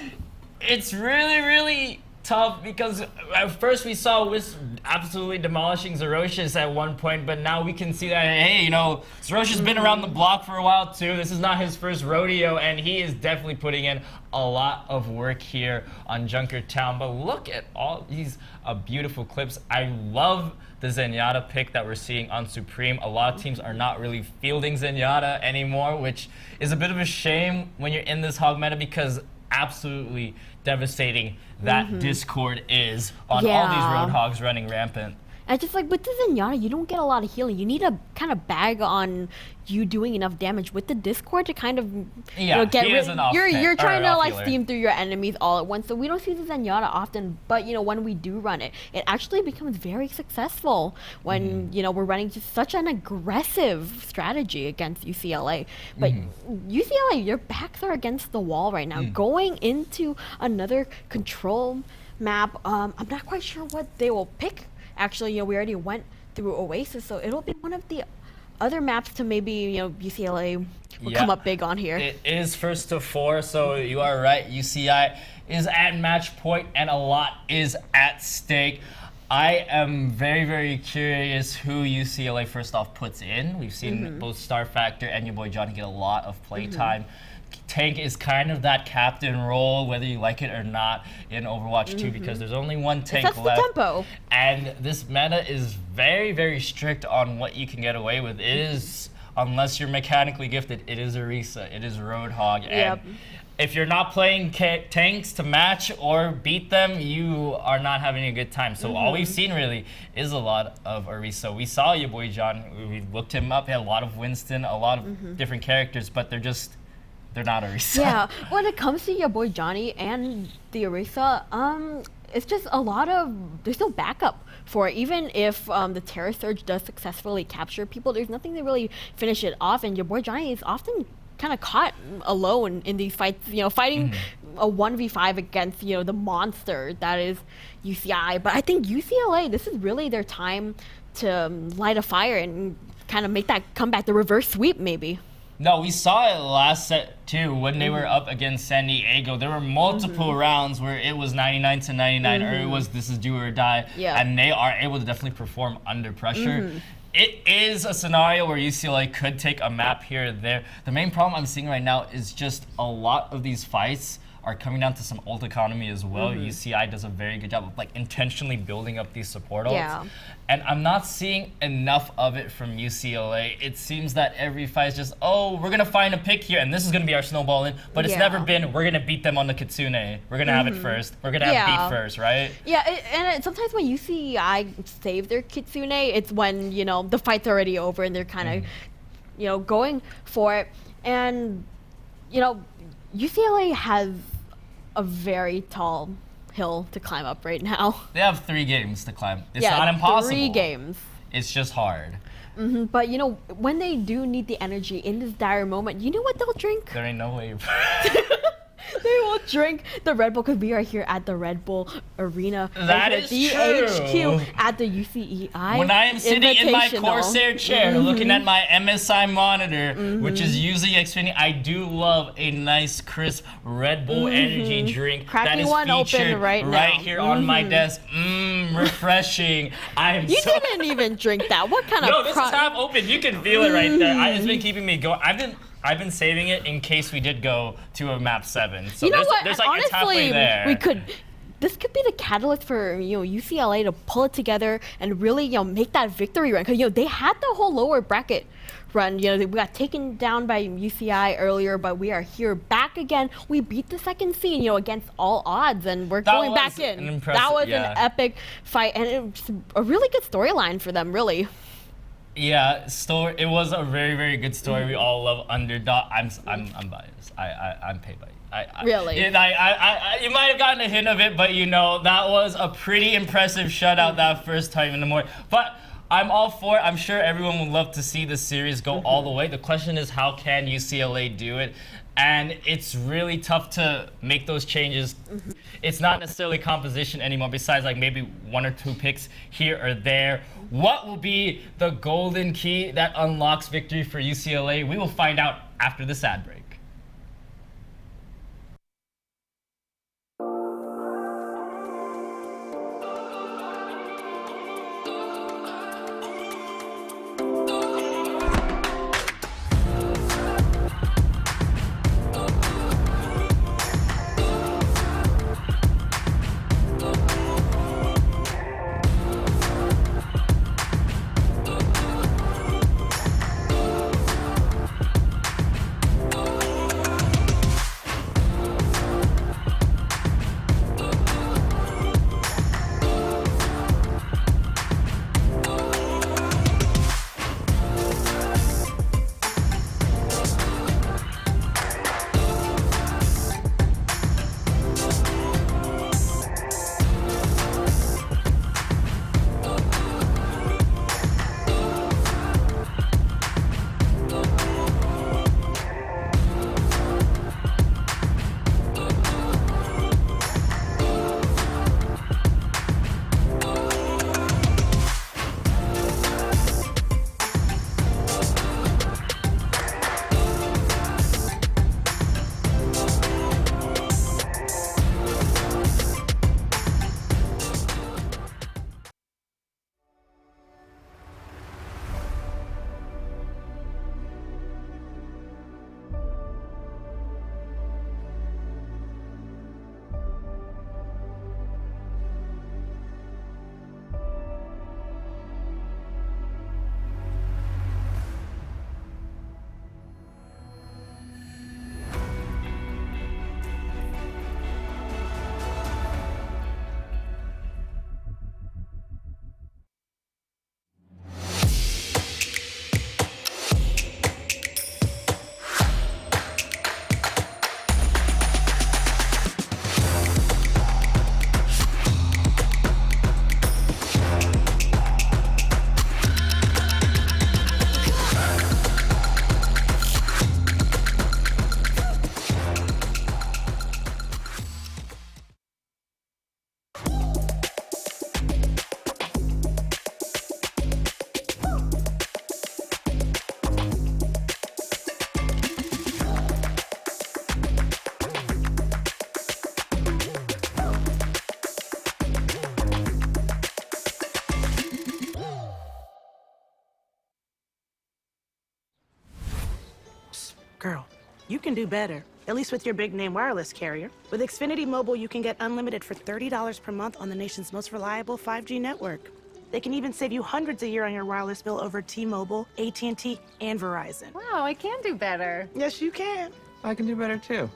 it's really, really tough because at first we saw Wisp absolutely demolishing Zerocious at one point, but now we can see that, hey, Zerocious has been around the block for a while too. This is not his first rodeo, and he is definitely putting in a lot of work here on Junkertown. But look at all these beautiful clips. I love the Zenyatta pick that we're seeing on Supreme. A lot of teams are not really fielding Zenyatta anymore, which is a bit of a shame when you're in this hog meta, because absolutely devastating that Discord is on all these Roadhogs running rampant. And just with the Zenyatta, you don't get a lot of healing. You need to kind of bag on you doing enough damage with the Discord to kind of get rid. You're trying to steam through your enemies all at once. So we don't see the Zenyatta often, but when we do run it, it actually becomes very successful when we're running just such an aggressive strategy against UCLA. But UCLA, your backs are against the wall right now. Going into another control map, I'm not quite sure what they will pick. Actually, we already went through Oasis, so it'll be one of the other maps to maybe, UCLA will come up big on here. It is first to 4, so you are right. UCI is at match point, and a lot is at stake. I am very, very curious who UCLA first off puts in. We've seen both Star Factor and your boy Johnny get a lot of play time. Tank is kind of that captain role, whether you like it or not, in Overwatch 2, because there's only one tank left. The tempo. And this meta is very, very strict on what you can get away with. It is, unless you're mechanically gifted, it is Orisa, it is Roadhog. And if you're not playing tanks to match or beat them, you are not having a good time. So all we've seen really is a lot of Orisa. We saw your boy John, we looked him up, he had a lot of Winston, a lot of different characters, but they're not Orisa. Yeah, when it comes to your boy Johnny and the Orisa, it's just there's no backup for it. Even if the Terror Surge does successfully capture people, there's nothing to really finish it off, and your boy Johnny is often kind of caught alone in these fights, fighting a 1v5 against, the monster that is UCI. But I think UCLA, this is really their time to light a fire and kind of make that comeback, the reverse sweep maybe. No, we saw it last set too when they were up against San Diego. There were multiple rounds where it was 99 to 99, or it was this is do or die, and they are able to definitely perform under pressure. It is a scenario where UCLA could take a map here or there. The main problem I'm seeing right now is just a lot of these fights are coming down to some ult economy as well. UCI does a very good job of intentionally building up these support ults. And I'm not seeing enough of it from UCLA. It seems that every fight is just, we're gonna find a pick here and this is gonna be our snowball in, but it's never been, we're gonna beat them on the Kitsune. We're gonna have it first. We're gonna have beat first, right? Yeah, and sometimes when UCI save their Kitsune, it's when, the fight's already over and they're kind of, going for it. And you know, UCLA has a very tall hill to climb up right now. They have 3 games to climb. It's Yeah, not impossible. 3 games. It's just hard. But you know, when they do need the energy in this dire moment, you know what they'll drink? There ain't no way. They will drink the Red Bull because we are here at the Red Bull Arena. That right is here at the true. HQ at the UCEI. When I am sitting in my Invitational. Corsair chair looking at my MSI monitor, which is usually Xfinity, I do love a nice crisp Red Bull energy drink Cracking that is one open featured right now. here on my desk. Refreshing. I am You so didn't even drink that. What kind No, of this is half open. You can feel it right there. It's been keeping me going. I've been saving it in case we did go to a map 7. So you know what? there's like it's halfway Honestly, there. this could be the catalyst for UCLA to pull it together and really make that victory run, because they had the whole lower bracket run. We got taken down by UCI earlier, but we are here back again. We beat the second seed, against all odds, and we're going back in. That was an epic fight, and it was a really good storyline for them, really. Yeah, it was a very, very good story. We all love underdog. I'm biased. I'm paid by you. Really? You might have gotten a hint of it, but that was a pretty impressive shutout that first time in the morning. But I'm all for it. I'm sure everyone would love to see the series go all the way. The question is, how can UCLA do it? And it's really tough to make those changes. It's not necessarily composition anymore, besides like maybe 1 or 2 picks here or there. What will be the golden key that unlocks victory for UCLA? We will find out after this ad break. Girl, you can do better. At least with your big name wireless carrier. With Xfinity Mobile, you can get unlimited for $30 per month on the nation's most reliable 5G network. They can even save you hundreds a year on your wireless bill over T-Mobile, AT&T, and Verizon. Wow, I can do better. Yes, you can. I can do better too.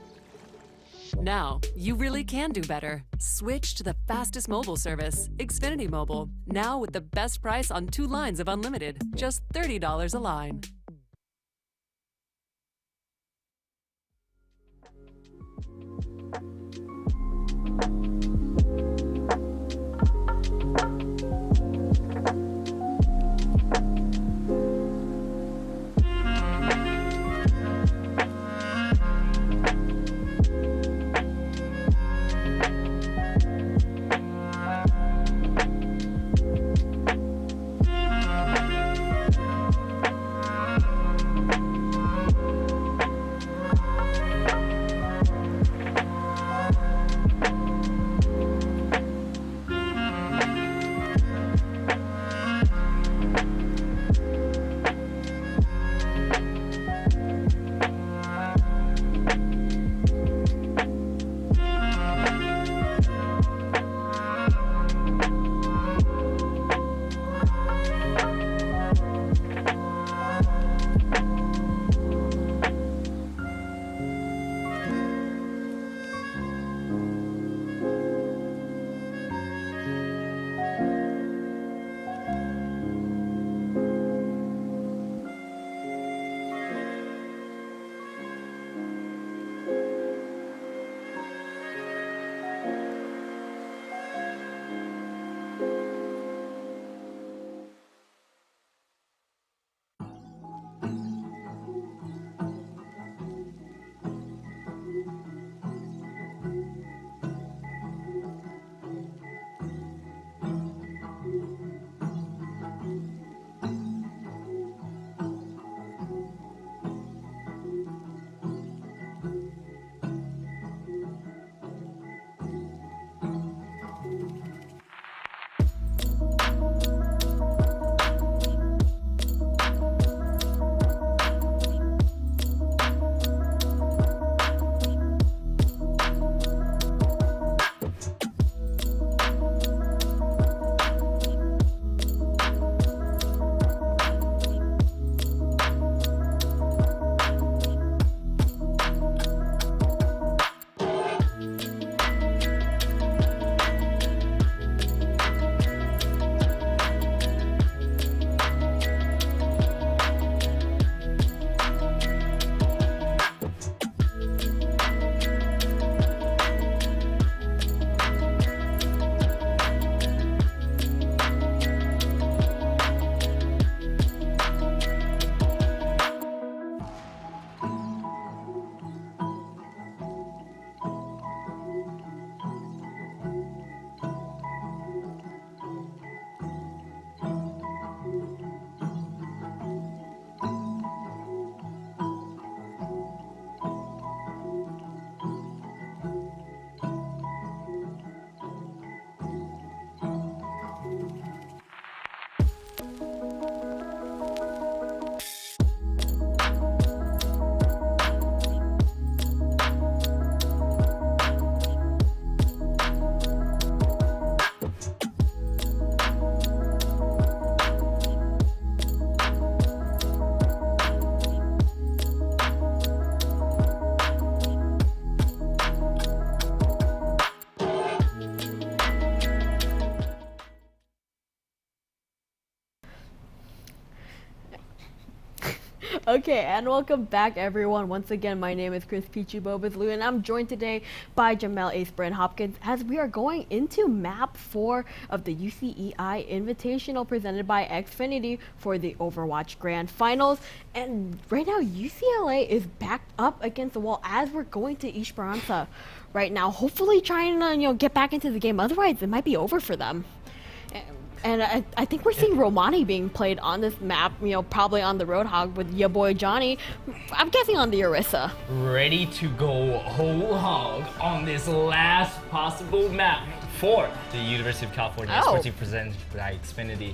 Now, you really can do better. Switch to the fastest mobile service, Xfinity Mobile. Now with the best price on 2 lines of unlimited, just $30 a line. Okay, and welcome back, everyone. Once again, my name is Chris Peachy Bobazlu, and I'm joined today by Jamel Aisbrand Hopkins as we are going into Map 4 of the UCEI Invitational presented by Xfinity for the Overwatch Grand Finals. And right now, UCLA is backed up against the wall as we're going to Esperanza right now, hopefully trying to get back into the game. Otherwise, it might be over for them. And I think we're seeing Romani being played on this map, probably on the Roadhog with your boy Johnny. I'm guessing on the Orisa. Ready to go whole hog on this last possible map for the University of California Sports Team presented by Xfinity.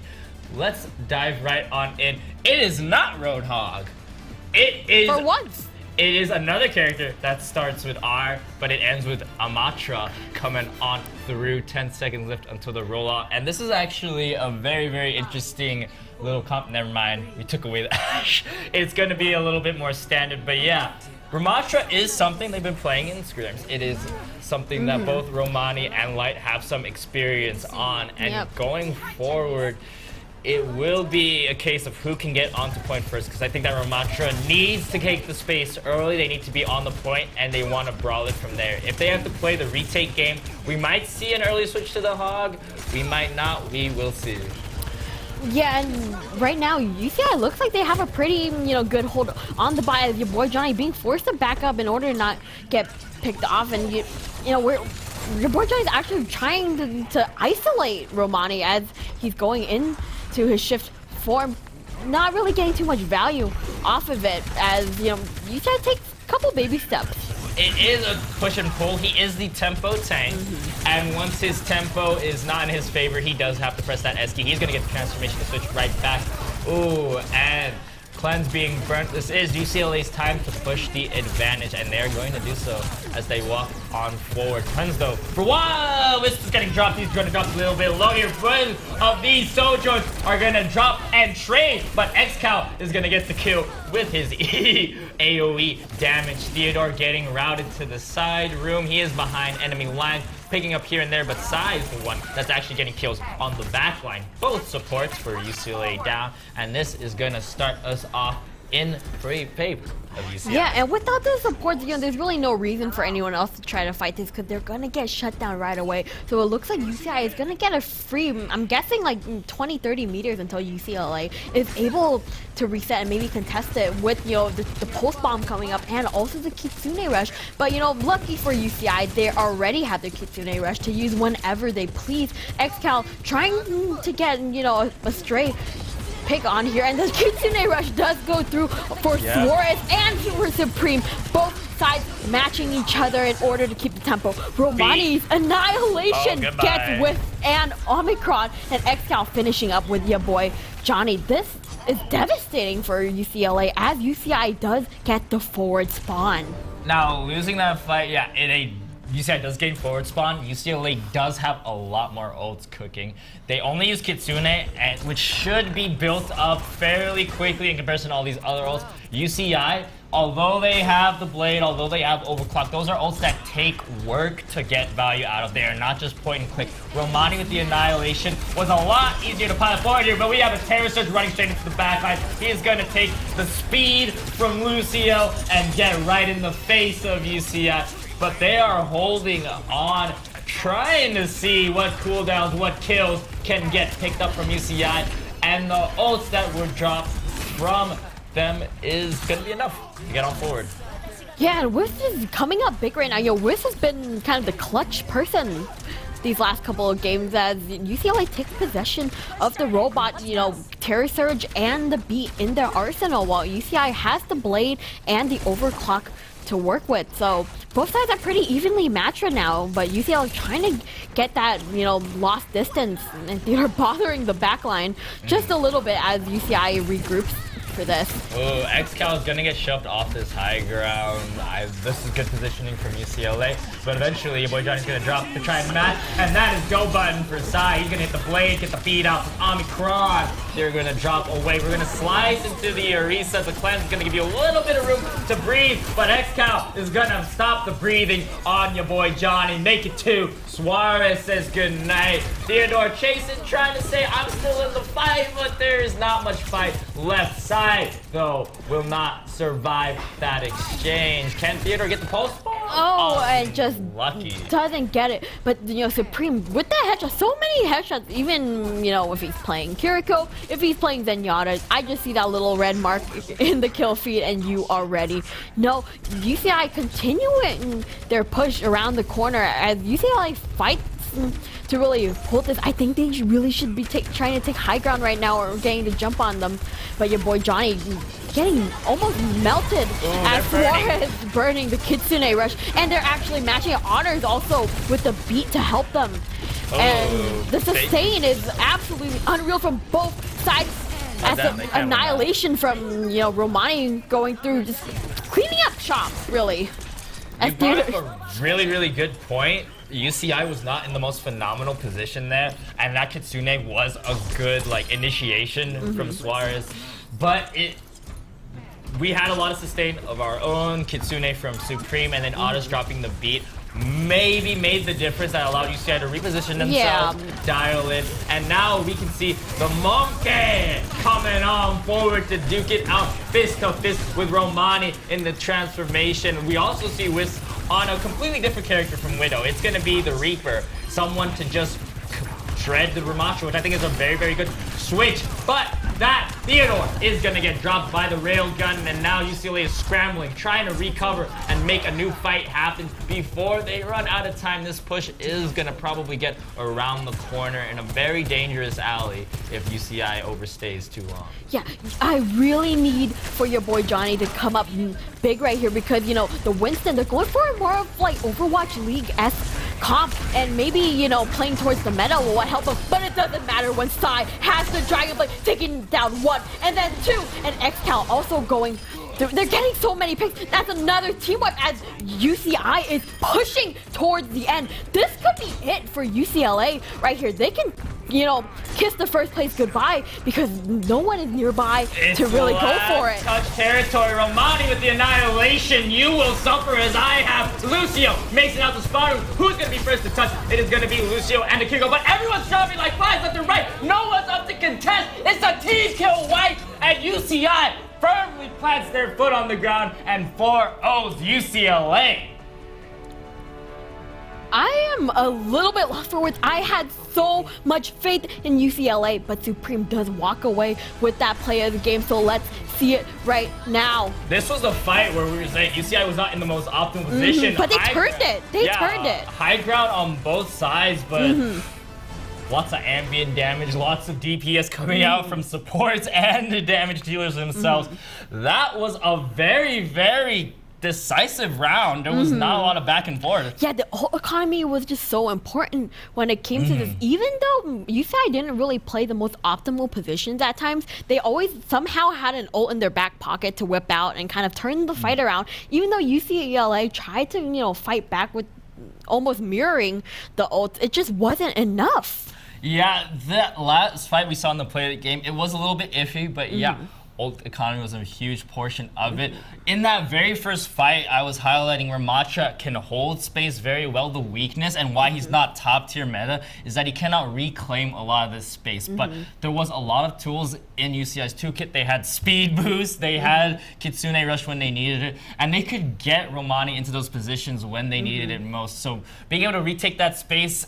Let's dive right on in. It is not Roadhog. It is... For once. It is another character that starts with R, but it ends with Amatra coming on through. 10 seconds left until the rollout. And this is actually a very, very interesting little comp. Never mind, we took away the Ash. It's going to be a little bit more standard, but yeah. Ramatra is something they've been playing in scrims. It is something that both Romani and Light have some experience on. And going forward, it will be a case of who can get onto point first, because I think that Ramatra needs to take the space early. They need to be on the point, and they want to brawl it from there. If they have to play the retake game, we might see an early switch to the Hog. We might not. We will see. Yeah, and right now, UCI looks like they have a pretty, good hold on the buy. Your boy Johnny being forced to back up in order to not get picked off, and your boy Johnny's actually trying to isolate Romani as he's going in to his shift form, not really getting too much value off of it, as UCI takes a couple baby steps. It is a push and pull. He is the tempo tank, and once his tempo is not in his favor, he does have to press that S key. He's gonna get the transformation to switch right back. Ooh, and Cleanse being burnt. This is UCLA's time to push the advantage, and they're going to do so as they walk on forward. Cleanse though, for while this is getting dropped, he's going to drop a little bit low here. Both of these Sojourns are going to drop and trade, but XCal is going to get the kill with his AoE damage. Theodore getting routed to the side room. He is behind enemy lines, picking up here and there, but Sai is the one that's actually getting kills on the back line. Both supports for UCLA down, and this is going to start us off in favor of UCLA. Yeah, and without the support, there's really no reason for anyone else to try to fight this, because they're going to get shut down right away. So it looks like UCI is going to get a free, I'm guessing like 20, 30 meters until UCLA is able to reset and maybe contest it with, the post bomb coming up and also the Kitsune Rush. But, lucky for UCI, they already have their Kitsune Rush to use whenever they please. XCal trying to get, a stray pick on here, and the Kitsune Rush does go through for Suarez and for Supreme. Both sides matching each other in order to keep the tempo. Romani's Annihilation gets with an Omicron, and XCal finishing up with your boy Johnny. This is devastating for UCLA as UCI does get the forward spawn. Now, losing that fight, UCI does gain forward spawn. UCLA does have a lot more ults cooking. They only use Kitsune, which should be built up fairly quickly in comparison to all these other ults. UCI, although they have the Blade, although they have Overclock, those are ults that take work to get value out of. They are not just point and click. Romani with the Annihilation was a lot easier to pilot forward here, but we have a Terror Surge running straight into the backline. He is going to take the speed from Lucio and get right in the face of UCI. But they are holding on, trying to see what cooldowns, what kills can get picked up from UCI. And the ults that were dropped from them is going to be enough to get on forward. Yeah, and Wiz is coming up big right now. Wiz has been kind of the clutch person these last couple of games as UCLA takes possession of the robot, Terror Surge and the Beat in their arsenal, while UCI has the Blade and the Overclock to work with. So both sides are pretty evenly matched right now, but UCL is trying to get that, lost distance, and they're bothering the backline just a little bit as UCI regroups for this. Oh, XCal is gonna get shoved off this high ground. This is good positioning from UCLA, but eventually your boy Johnny's gonna drop to try and match, and that is go button for Sai. He's gonna hit the Blade, get the beat out from Omicron. They're gonna drop away. We're gonna slice into the Orisa. The Cleanse is gonna give you a little bit of room to breathe, but XCal is gonna stop the breathing on your boy Johnny. Make it 2. Suarez says goodnight. Theodore chasing, trying to say, I'm still in the fight, but there is not much fight. Left side, though, will not survive that exchange. Can Theodore get the post ball? Oh, and just lucky. doesn't get it. But, Supreme, with that headshot, so many headshots, even, if he's playing Kiriko, if he's playing Zenyatta, I just see that little red mark in the kill feed, and you are ready. No, UCI continuing their push around the corner as UCI fights to really hold this. I think they really should be trying to take high ground right now or getting the jump on them. But your boy Johnny getting almost melted as Suarez is burning the Kitsune rush. And they're actually matching honors also with the beat to help them. And the sustain is absolutely unreal from both sides. As the annihilation from, Romani going through, just cleaning up shop, really. You brought up a really, really good point. UCI was not in the most phenomenal position there, and that Kitsune was a good initiation from Suarez. But we had a lot of sustain of our own. Kitsune from Supreme, and then Otis dropping the beat maybe made the difference that allowed UCI to reposition themselves, dial in, and now we can see the Monkey coming on forward to duke it out fist to fist with Romani in the transformation. We also see Wisp on a completely different character from Widow. It's going to be the Reaper, someone to just shred the Ramacho, which I think is a very, very good switch. But that Theodore is going to get dropped by the railgun, and now UCLA is scrambling, trying to recover and make a new fight happen before they run out of time. This push is going to probably get around the corner in a very dangerous alley if UCI overstays too long. Yeah, I really need for your boy Johnny to come up big right here because, the Winston, they're going for more of Overwatch League-esque comp and maybe, playing towards the meta will help them, but it doesn't matter when Sai has the Dragon Blade taking down 1 and then 2, and XCal also going. They're getting so many picks. That's another team wipe as UCI is pushing towards the end. This could be it for UCLA right here. They can, kiss the first place goodbye because no one is nearby to really go for it. Touch territory. Romani with the annihilation. You will suffer as I have. Lucio makes it out the spot. Who's going to be first to touch? It is going to be Lucio and Akiko, but everyone's dropping like flies left and right. No one's up to contest. It's a team kill wipe, and UCI firmly plants their foot on the ground and 4-0's UCLA. I am a little bit lost for words. I had so much faith in UCLA, but Supreme does walk away with that play of the game, so let's see it right now. This was a fight where we were saying UCI was not in the most optimal position. But they turned it. They turned it. High ground on both sides, but lots of ambient damage, lots of DPS coming out from supports and the damage dealers themselves. That was a very, very decisive round. There was not a lot of back and forth. Yeah, the whole economy was just so important when it came to this. Even though UCI didn't really play the most optimal positions at times, they always somehow had an ult in their back pocket to whip out and kind of turn the fight around. Even though UCLA tried to, fight back with almost mirroring the ult, it just wasn't enough. Yeah, that last fight we saw in the play of the game, it was a little bit iffy, but yeah. Ult economy was a huge portion of it. In that very first fight, I was highlighting where Matcha can hold space very well. The weakness and why he's not top tier meta is that he cannot reclaim a lot of this space. But there was a lot of tools in UCI's toolkit. They had speed boost, they had Kitsune rush when they needed it, and they could get Romani into those positions when they needed it most. So being able to retake that space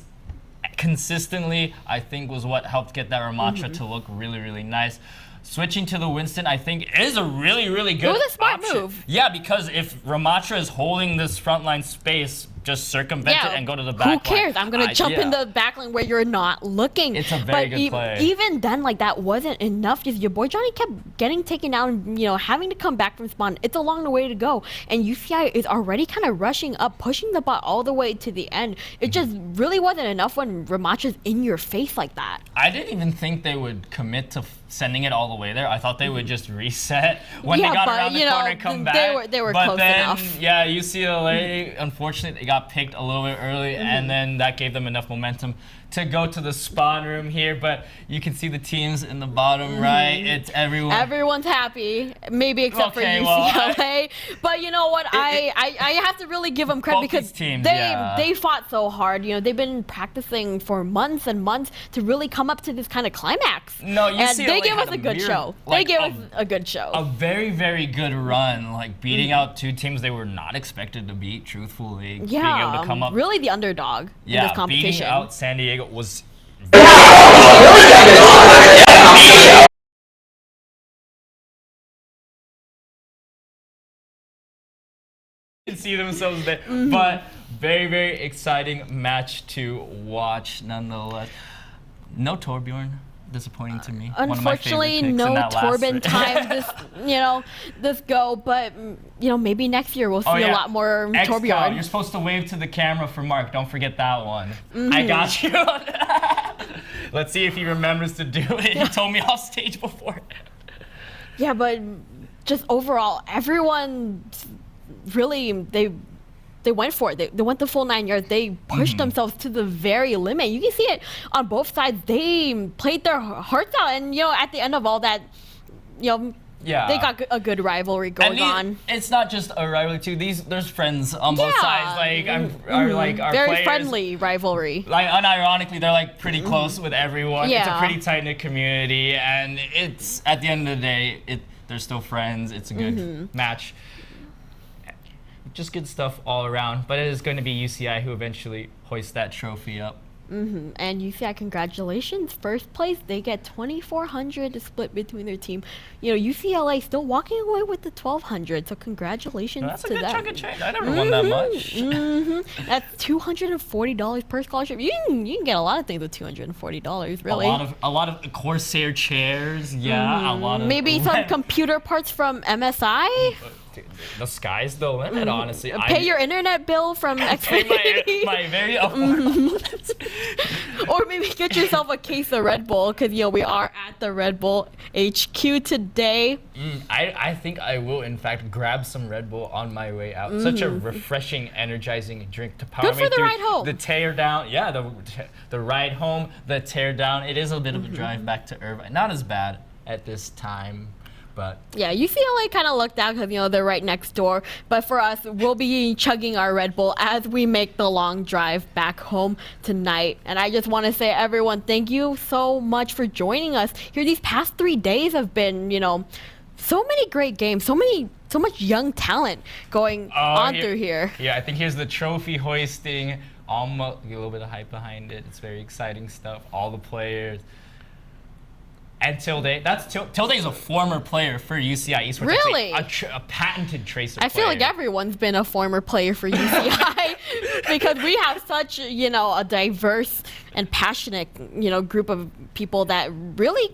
consistently, I think, was what helped get that Ramatra to look really, really nice. Switching to the Winston, I think, is a really, really good option. It was a smart move. Yeah, because if Ramatra is holding this frontline space, just circumvent it and go to the back line. Who cares? I'm going to jump in the back line where you're not looking. It's a very good play. Even then, that wasn't enough. Just your boy Johnny kept getting taken down, having to come back from spawn. It's a long way to go. And UCI is already kind of rushing up, pushing the bot all the way to the end. It just really wasn't enough when Ramatra's in your face like that. I didn't even think they would commit to sending it all the way there. I thought they would just reset when they got around the corner and come back. They were close enough. Yeah, UCLA, unfortunately, they got picked a little bit early, and then that gave them enough momentum to go to the spawn room here, but you can see the teams in the bottom right. It's everyone. Everyone's happy, maybe except for UCLA. But you know what? I have to really give them credit because teams, they fought so hard. You know, they've been practicing for months and months to really come up to this kind of climax. No, and they gave us a good show. They gave us a good show. A very, very good run, like beating out two teams they were not expected to beat, truthfully. Yeah, being able to come up. Really the underdog in this competition. Beating out San Diego was can see themselves there, but very, very exciting match to watch nonetheless. No Torbjorn, disappointing to me. Unfortunately, no Torben time this go, but maybe next year we'll see a lot more Torbjorn. You're supposed to wave to the camera for Mark. Don't forget that one. I got you. Let's see if he remembers to do it. He told me off stage before. Yeah, but just overall, everyone really they went for it. They went the full 9 yards. They pushed themselves to the very limit. You can see it on both sides. They played their hearts out, and at the end of all that, they got a good rivalry going on. It's not just a rivalry too. There's friends on both sides. Like our very players, friendly rivalry. Like unironically, they're like pretty close with everyone. Yeah. It's a pretty tight knit community, and it's at the end of the day, they're still friends. It's a good match. Just good stuff all around, but it is going to be UCI who eventually hoists that trophy up. And UCI, congratulations, first place. They get 2,400 to split between their team. UCLA still walking away with the 1,200, so congratulations to them. That's a good chunk of change. I never won that much. That's $240 per scholarship. You can get a lot of things with $240, really. A lot of Corsair chairs, a lot of maybe some computer parts from MSI. The sky's the limit, honestly. Pay your internet bill from Xfinity. my very affordable. Or maybe get yourself a case of Red Bull, because we are at the Red Bull HQ today. I think I will, in fact, grab some Red Bull on my way out. Such a refreshing, energizing drink to power me through. Good for the ride home. The tear down, the ride home, the tear down. It is a bit of a drive back to Irvine. Not as bad at this time. But yeah, UCLA kind of looked out because they're right next door. But for us, we'll be chugging our Red Bull as we make the long drive back home tonight. And I just want to say, everyone, thank you so much for joining us here. These past 3 days have been, so many great games, so much young talent going on through here. Yeah, I think here's the trophy hoisting. Almost a little bit of hype behind it. It's very exciting stuff. All the players. And Tilde, Tilde is a former player for UCI Esports. Really? A patented tracer I feel like everyone's been a former player for UCI because we have such, a diverse and passionate, group of people that really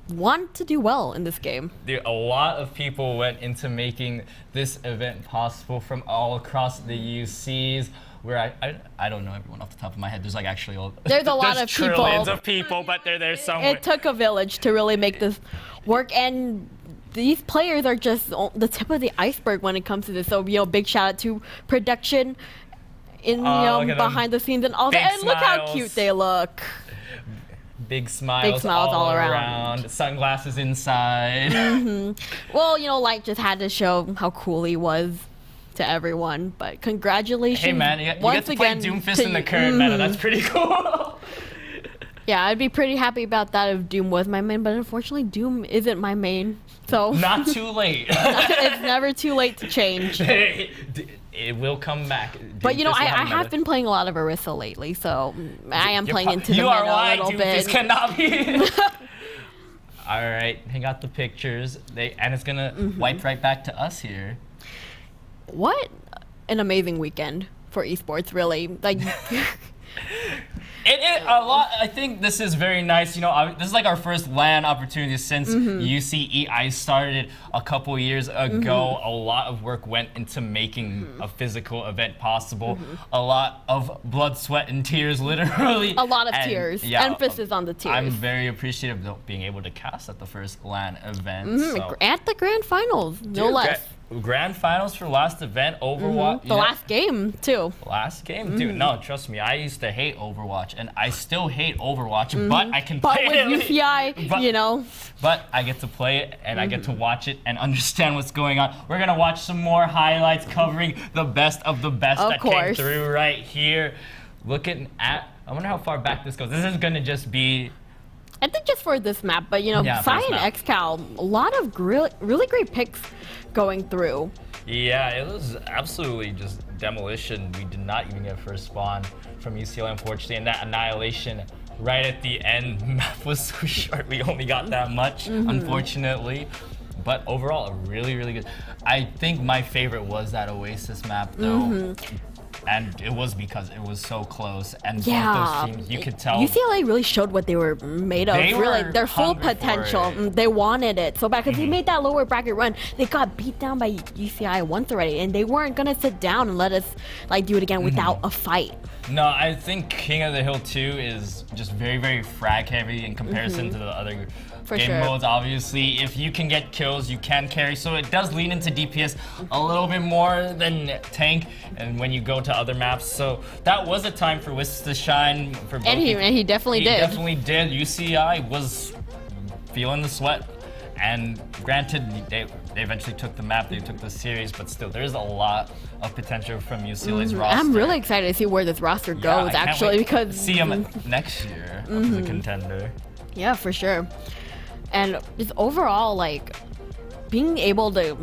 want to do well in this game. A lot of people went into making this event possible from all across the UCs. Where I don't know everyone off the top of my head. There's actually there's a lot of trillions of people, but they're there somewhere. It took a village to really make this work, and these players are just the tip of the iceberg when it comes to this. So big shout out to production in behind the scenes and all that. And look how cute they look. Big smiles all around. Sunglasses inside. Well, Light just had to show how cool he was to everyone, but congratulations. Hey man, you get to play Doomfist in the current meta. That's pretty cool. Yeah, I'd be pretty happy about that if Doom was my main, but unfortunately Doom isn't my main. So not too late. It's never too late to change. It will come back. But I have been playing a lot of Orisa lately, so I am playing into the meta a little bit. Doomfist cannot be. All right, I got the pictures. And it's gonna wipe right back to us here. What an amazing weekend for esports, really. Like a lot. I think this is very nice. This is like our first LAN opportunity since UCEI started a couple years ago. A lot of work went into making a physical event possible. A lot of blood, sweat, and tears, literally. A lot of tears. Yeah, emphasis on the tears. I'm very appreciative of being able to cast at the first LAN event. At the grand finals, no less. grand finals for last event, Overwatch. The last game too. Last game, dude. No, trust me. I used to hate Overwatch, and I still hate Overwatch, but I can play with it. UCI, But- But I get to play it, and I get to watch it and understand what's going on. We're gonna watch some more highlights covering the best of the best Of that came course. through right here. Looking at, I wonder how far back this goes. This is gonna just be. I think just for this map, but Psy and XCal, a lot of really great picks going through. Yeah, it was absolutely just demolition. We did not even get first spawn from UCLA, unfortunately, and that annihilation right at the end map was so short. We only got that much, unfortunately. But overall, a really, really good. I think my favorite was that Oasis map, though. And it was because it was so close, and both those teams, you could tell. UCLA really showed what they were made of. They really, were their full hungry for potential. it. They wanted it so bad because they made that lower bracket run. They got beat down by UCI once already, and they weren't gonna sit down and let us do it again without a fight. No, I think King of the Hill 2 is just very, very frag heavy in comparison to the other For game sure. modes. Obviously, if you can get kills, you can carry. So it does lean into DPS a little bit more than tank, and when you go to other maps. So that was a time for Wisps to shine. For both And he definitely He did. definitely did. UCI was feeling the sweat. And granted, they eventually took the map, they took the series, but still, there's a lot of potential from UCLA's roster. I'm really excited to see where this roster Yeah, goes, I can't actually, wait because to see him next year as a contender. Yeah, for sure. And just overall, being able to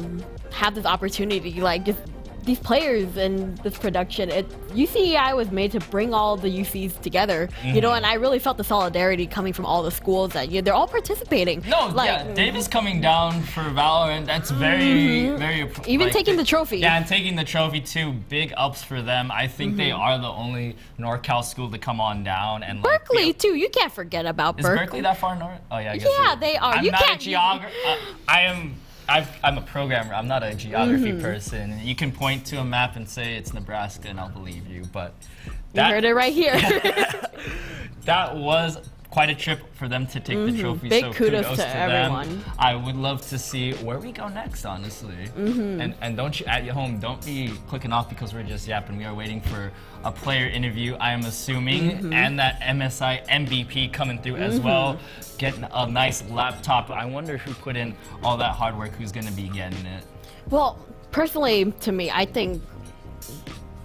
have this opportunity, just these players and this production, UCEI was made to bring all the UCs together, and I really felt the solidarity coming from all the schools that they're all participating. No, Davis coming down for Valorant, that's very, very... Even taking the trophy. Yeah, and taking the trophy too, big ups for them. I think they are the only NorCal school to come on down. And Berkeley, too, you can't forget about Is Berkeley. Berkeley that far north? Oh yeah, I guess Yeah, they are. I'm You not can't- a geographer. I'm a programmer. I'm not a geography person. You can point to a map and say it's Nebraska, and I'll believe you. But You heard it right here. that was quite a trip for them to take the trophy. Big so kudos to them. everyone. I would love to see where we go next, honestly. And don't you at your home, don't be clicking off because we're just yapping. We are waiting for a player interview, I am assuming, and that MSI MVP coming through as well. Getting a nice laptop. I wonder who put in all that hard work, who's going to be getting it. Well, personally, to me, I think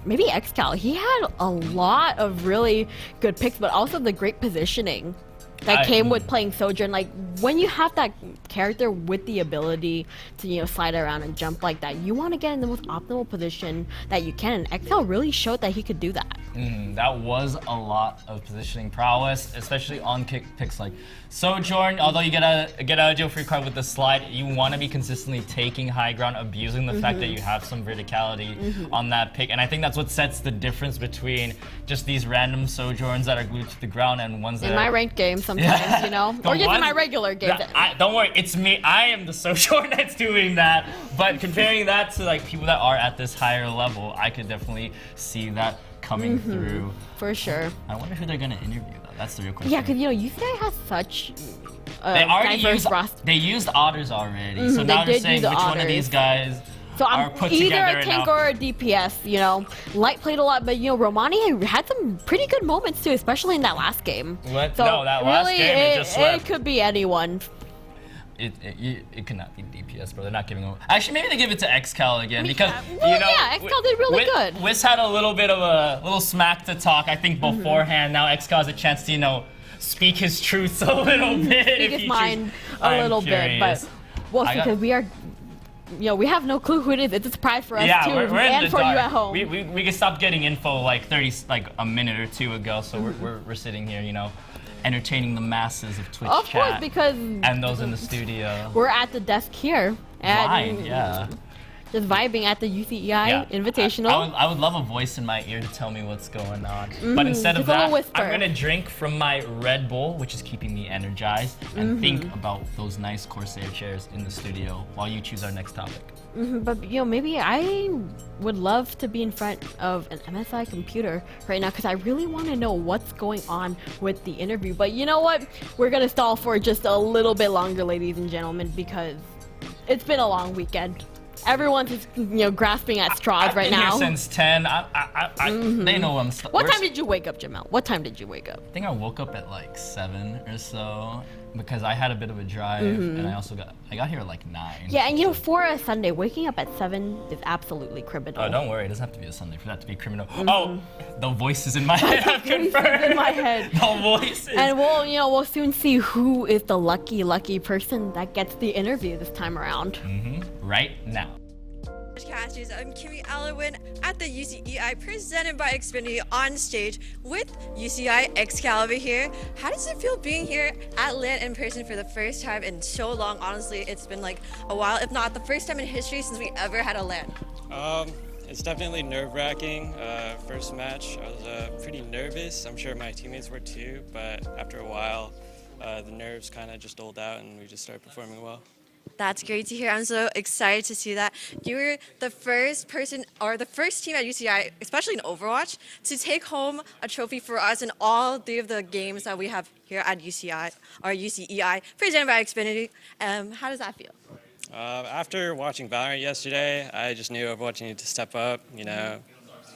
maybe XCal. He had a lot of really good picks, but also the great positioning that came with playing Sojourn. When you have that character with the ability to slide around and jump like that, you want to get in the most optimal position that you can. And XCal really showed that he could do that. That was a lot of positioning prowess, especially on kick picks like Sojourn. Although you get a jail free card with the slide, you want to be consistently taking high ground, abusing the fact that you have some verticality on that pick. And I think that's what sets the difference between just these random Sojourns that are glued to the ground and ones that In my ranked game sometimes, or just in my regular games. Don't worry, it's me. I am the Sojourn that's doing that. But comparing that to people that are at this higher level, I could definitely see that coming through. For sure. I wonder who they're gonna interview though. That's the real question. Yeah, because UCI has such they already diverse used roster. they used otters already, so They now they're did saying use which the one of these otters. guys So are I'm put either together a tank enough. or a DPS. Light played a lot, but Romani had some pretty good moments too, especially in that last game. What? So No, that last really, game, it just swept. it could be anyone. It cannot be DPS, bro. They're not giving them. Actually, maybe they give it to XCal again because XCal did really good. Wiz had a little bit of a little smack to talk, I think, beforehand. Now XCal has a chance to speak his truths a little bit. Speak his mind a little bit, but we'll see because we are. We have no clue who it is. It's a surprise for us too, we're in and the for dark. you at home. We can stop getting info like a minute or two ago. So we're sitting here, entertaining the masses of Twitch Of chat. course, because and those in the studio. We're at the desk here. Fine, yeah. Just vibing at the UCEI Invitational. I would love a voice in my ear to tell me what's going on. But instead of just a little that, whisper. I'm gonna drink from my Red Bull, which is keeping me energized, and think about those nice Corsair chairs in the studio while you choose our next topic. But maybe I would love to be in front of an MSI computer right now because I really want to know what's going on with the interview. But you know what? We're gonna stall for just a little bit longer, ladies and gentlemen, because it's been a long weekend. Everyone's just, grasping at straws right I've been now. here since 10. They know I'm. What time did you wake up, Jamel? What time did you wake up? I think I woke up at like 7 or so because I had a bit of a drive, and I got here at like 9. Yeah, and for a Sunday, waking up at 7 is absolutely criminal. Oh, don't worry, it doesn't have to be a Sunday for that to be criminal. Oh, the voices in my head have confirmed. In my head. The voices. And we'll soon see who is the lucky person that gets the interview this time around. Right now. Casters, I'm Kimmy Allowin at the UCEI presented by Xfinity on stage with UCI Excalibur here. How does it feel being here at LAN in person for the first time in so long? Honestly, it's been like a while, if not the first time in history since we ever had a LAN. It's definitely nerve-wracking. First match, I was pretty nervous. I'm sure my teammates were too, but after a while, the nerves kind of just dulled out and we just started performing well. That's great to hear. I'm so excited to see that. You were the first person or the first team at UCI, especially in Overwatch, to take home a trophy for us in all 3 of the games that we have here at UCI or UCEI, presented by Xfinity. How does that feel? After watching Valorant yesterday, I just knew Overwatch needed to step up,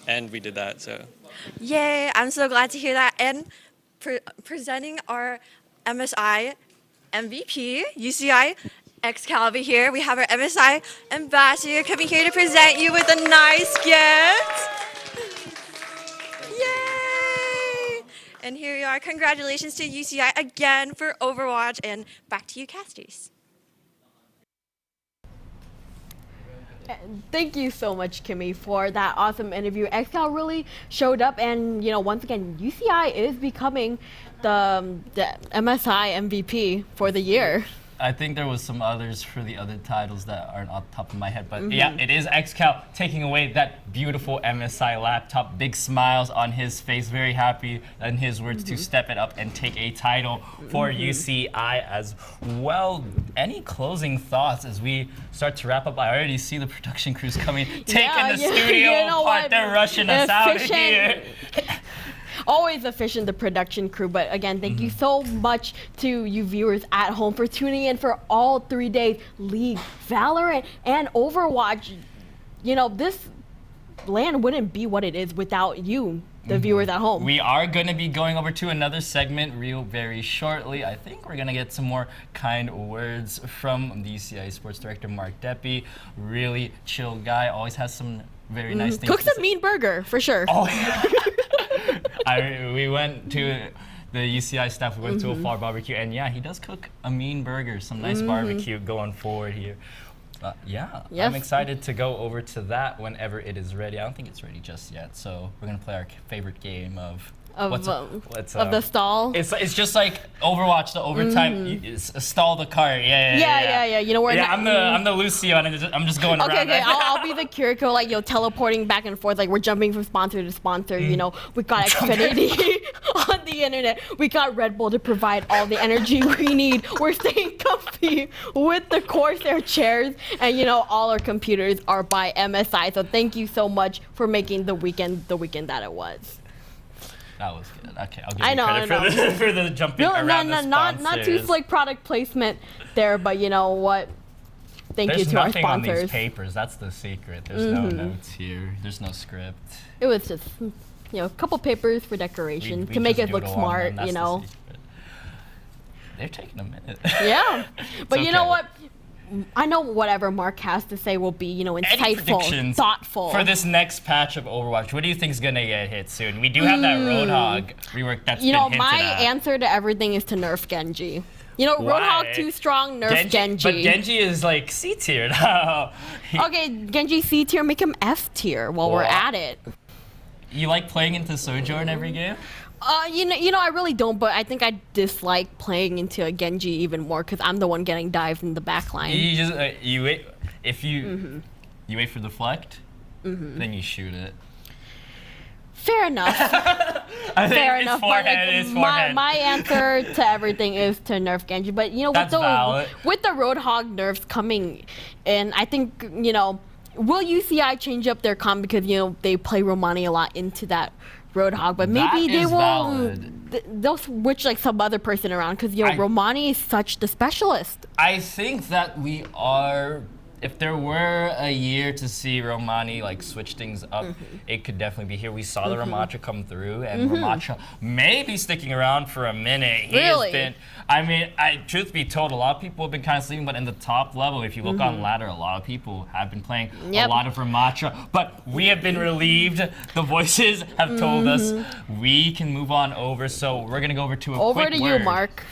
and we did that. So. Yay! I'm so glad to hear that. And presenting our MSI MVP, UCI Excalibur here. We have our MSI ambassador coming here to present you with a nice gift. Yay! And here we are. Congratulations to UCI again for Overwatch. And back to you, casters. Thank you so much, Kimmy, for that awesome interview. Excal really showed up, and once again, UCI is becoming the MSI MVP for the year. I think there was some others for the other titles that aren't off the top of my head, but yeah, it is XCal taking away that beautiful MSI laptop. Big smiles on his face, very happy in his words to step it up and take a title for UCI as well. Any closing thoughts as we start to wrap up? I already see the production crews coming, taking the studio apart. They're rushing us out of here. Always efficient, the production crew. But again, thank you so much to you viewers at home for tuning in for all 3 days. League, Valorant, and Overwatch. This LAN wouldn't be what it is without you, the viewers at home. We are going to be going over to another segment very shortly. I think we're going to get some more kind words from the UCI Sports Director, Mark Deppy. Really chill guy, always has some very nice things. Cooks a mean burger, for sure. Oh, yeah. We went to the UCI staff, we went to a Fall Barbecue, and yeah, he does cook a mean burger, some nice barbecue going forward here. I'm excited to go over to that whenever it is ready. I don't think it's ready just yet, so we're gonna play our favorite game of the stall. It's just like Overwatch, the overtime. Stall the cart. Yeah. I'm the Lucio, and I'm just going around. Okay. I'll be the Kiriko, teleporting back and forth, like we're jumping from sponsor to sponsor. We got Xfinity on the internet. We got Red Bull to provide all the energy we need. We're staying comfy with the Corsair chairs, and all our computers are by MSI. So thank you so much for making the weekend that it was. That was good. Okay, I'll give you credit for the jumping around the sponsors. Not too slick product placement there, but you know what? Thank you to our sponsors. There's nothing on these papers. That's the secret. There's no notes here. There's no script. It was just, a couple papers for decoration to make it look smart. They're taking a minute. Yeah, but you know what? I know whatever Mark has to say will be, insightful, thoughtful. For this next patch of Overwatch, what do you think is going to get hit soon? We do have that Roadhog rework that's been hinted my at. answer to everything is to nerf Genji. Roadhog too strong, nerf Genji. But Genji is like C tier now. Okay, Genji C tier, make him F tier while we're at it. You like playing into Sojourn every game? I really don't, but I think I dislike playing into a Genji even more because I'm the one getting dived in the back line. You just you wait. If you you wait for the deflect, then you shoot it. Fair enough. Fair enough. My answer to everything is to nerf Genji, but with the Roadhog nerfs coming in, I think will UCI change up their comp because they play Romani a lot into that Roadhog, but maybe they will. They'll switch like some other person around because Romani is such the specialist. I think that we are if there were a year to see Romani like switch things up, it could definitely be here. We saw the Ramacha come through, and Ramacha may be sticking around for a minute. He has been, I mean, truth be told, a lot of people have been kind of sleeping, but in the top level, if you look on ladder, a lot of people have been playing a lot of Ramacha. But we have been relieved. The voices have told us we can move on over, so we're gonna go over to a quick word. Over to you, Mark.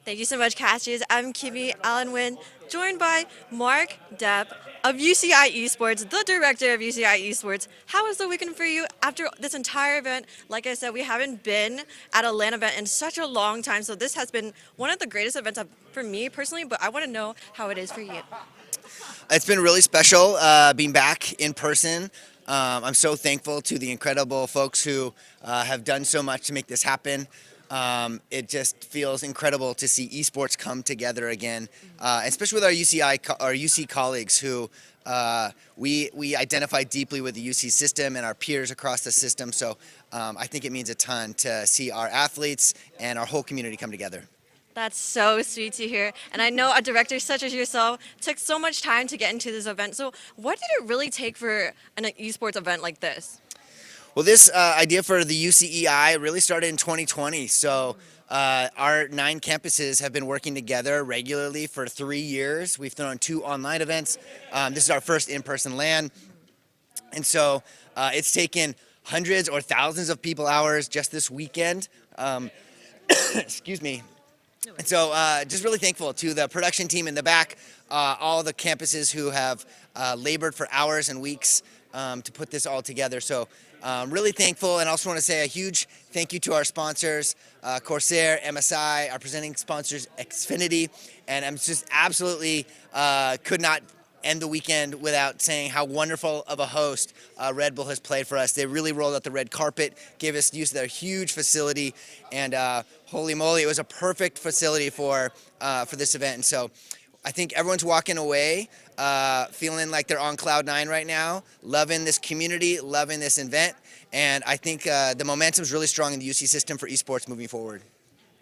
Thank you so much, casters. I'm Kimmy Allenwin, joined by Mark Depp of UCI Esports, the director of UCI Esports. How was the weekend for you after this entire event? Like I said, we haven't been at a LAN event in such a long time, so this has been one of the greatest events for me personally, but I want to know how it is for you. It's been really special being back in person. I'm so thankful to the incredible folks who have done so much to make this happen. It just feels incredible to see esports come together again, especially with our UC colleagues who we identify deeply with the UC system and our peers across the system. So I think it means a ton to see our athletes and our whole community come together. That's so sweet to hear. And I know a director such as yourself took so much time to get into this event. So what did it really take for an esports event like this? Well, this idea for the UCEI really started in 2020. So our 9 campuses have been working together regularly for 3 years. We've thrown 2 online events. This is our first in-person LAN. And so it's taken hundreds or thousands of people hours just this weekend. Excuse me. And so just really thankful to the production team in the back, all the campuses who have labored for hours and weeks to put this all together. So really thankful, and also want to say a huge thank you to our sponsors, Corsair, MSI, our presenting sponsors, Xfinity, and I'm just absolutely could not end the weekend without saying how wonderful of a host Red Bull has played for us. They really rolled out the red carpet, gave us use of their huge facility, and holy moly, it was a perfect facility for this event. And so I think everyone's walking away feeling like they're on cloud 9 right now, loving this community, loving this event, and I think the momentum is really strong in the UC system for esports moving forward.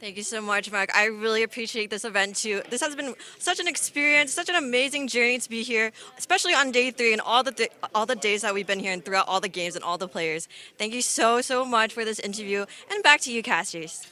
Thank you so much, Mark. I really appreciate this event too. This has been such an experience, such an amazing journey to be here, especially on day 3 and all the days that we've been here and throughout all the games and all the players. Thank you so much for this interview, and back to you, casters.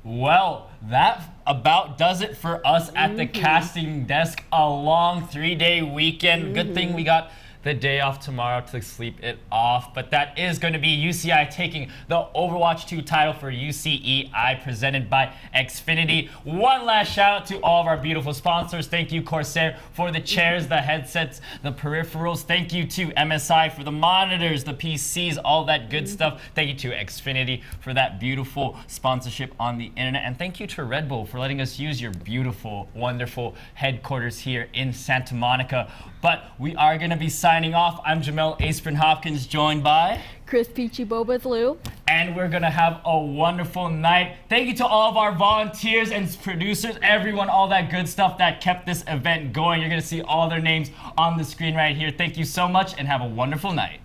Well, that about does it for us at the casting desk. A long 3-day weekend. Good thing we got the day off tomorrow to sleep it off. But that is going to be UCI taking the Overwatch 2 title for UCEI, presented by Xfinity. One last shout out to all of our beautiful sponsors. Thank you, Corsair, for the chairs, the headsets, the peripherals. Thank you to MSI for the monitors, the PCs, all that good stuff. Thank you to Xfinity for that beautiful sponsorship on the internet. And thank you to Red Bull for letting us use your beautiful, wonderful headquarters here in Santa Monica. But we are going to be signing off. I'm Jamel Asprin Hopkins, joined by Chris Peachy Bobas Lou. And we're going to have a wonderful night. Thank you to all of our volunteers and producers, everyone, all that good stuff that kept this event going. You're going to see all their names on the screen right here. Thank you so much and have a wonderful night.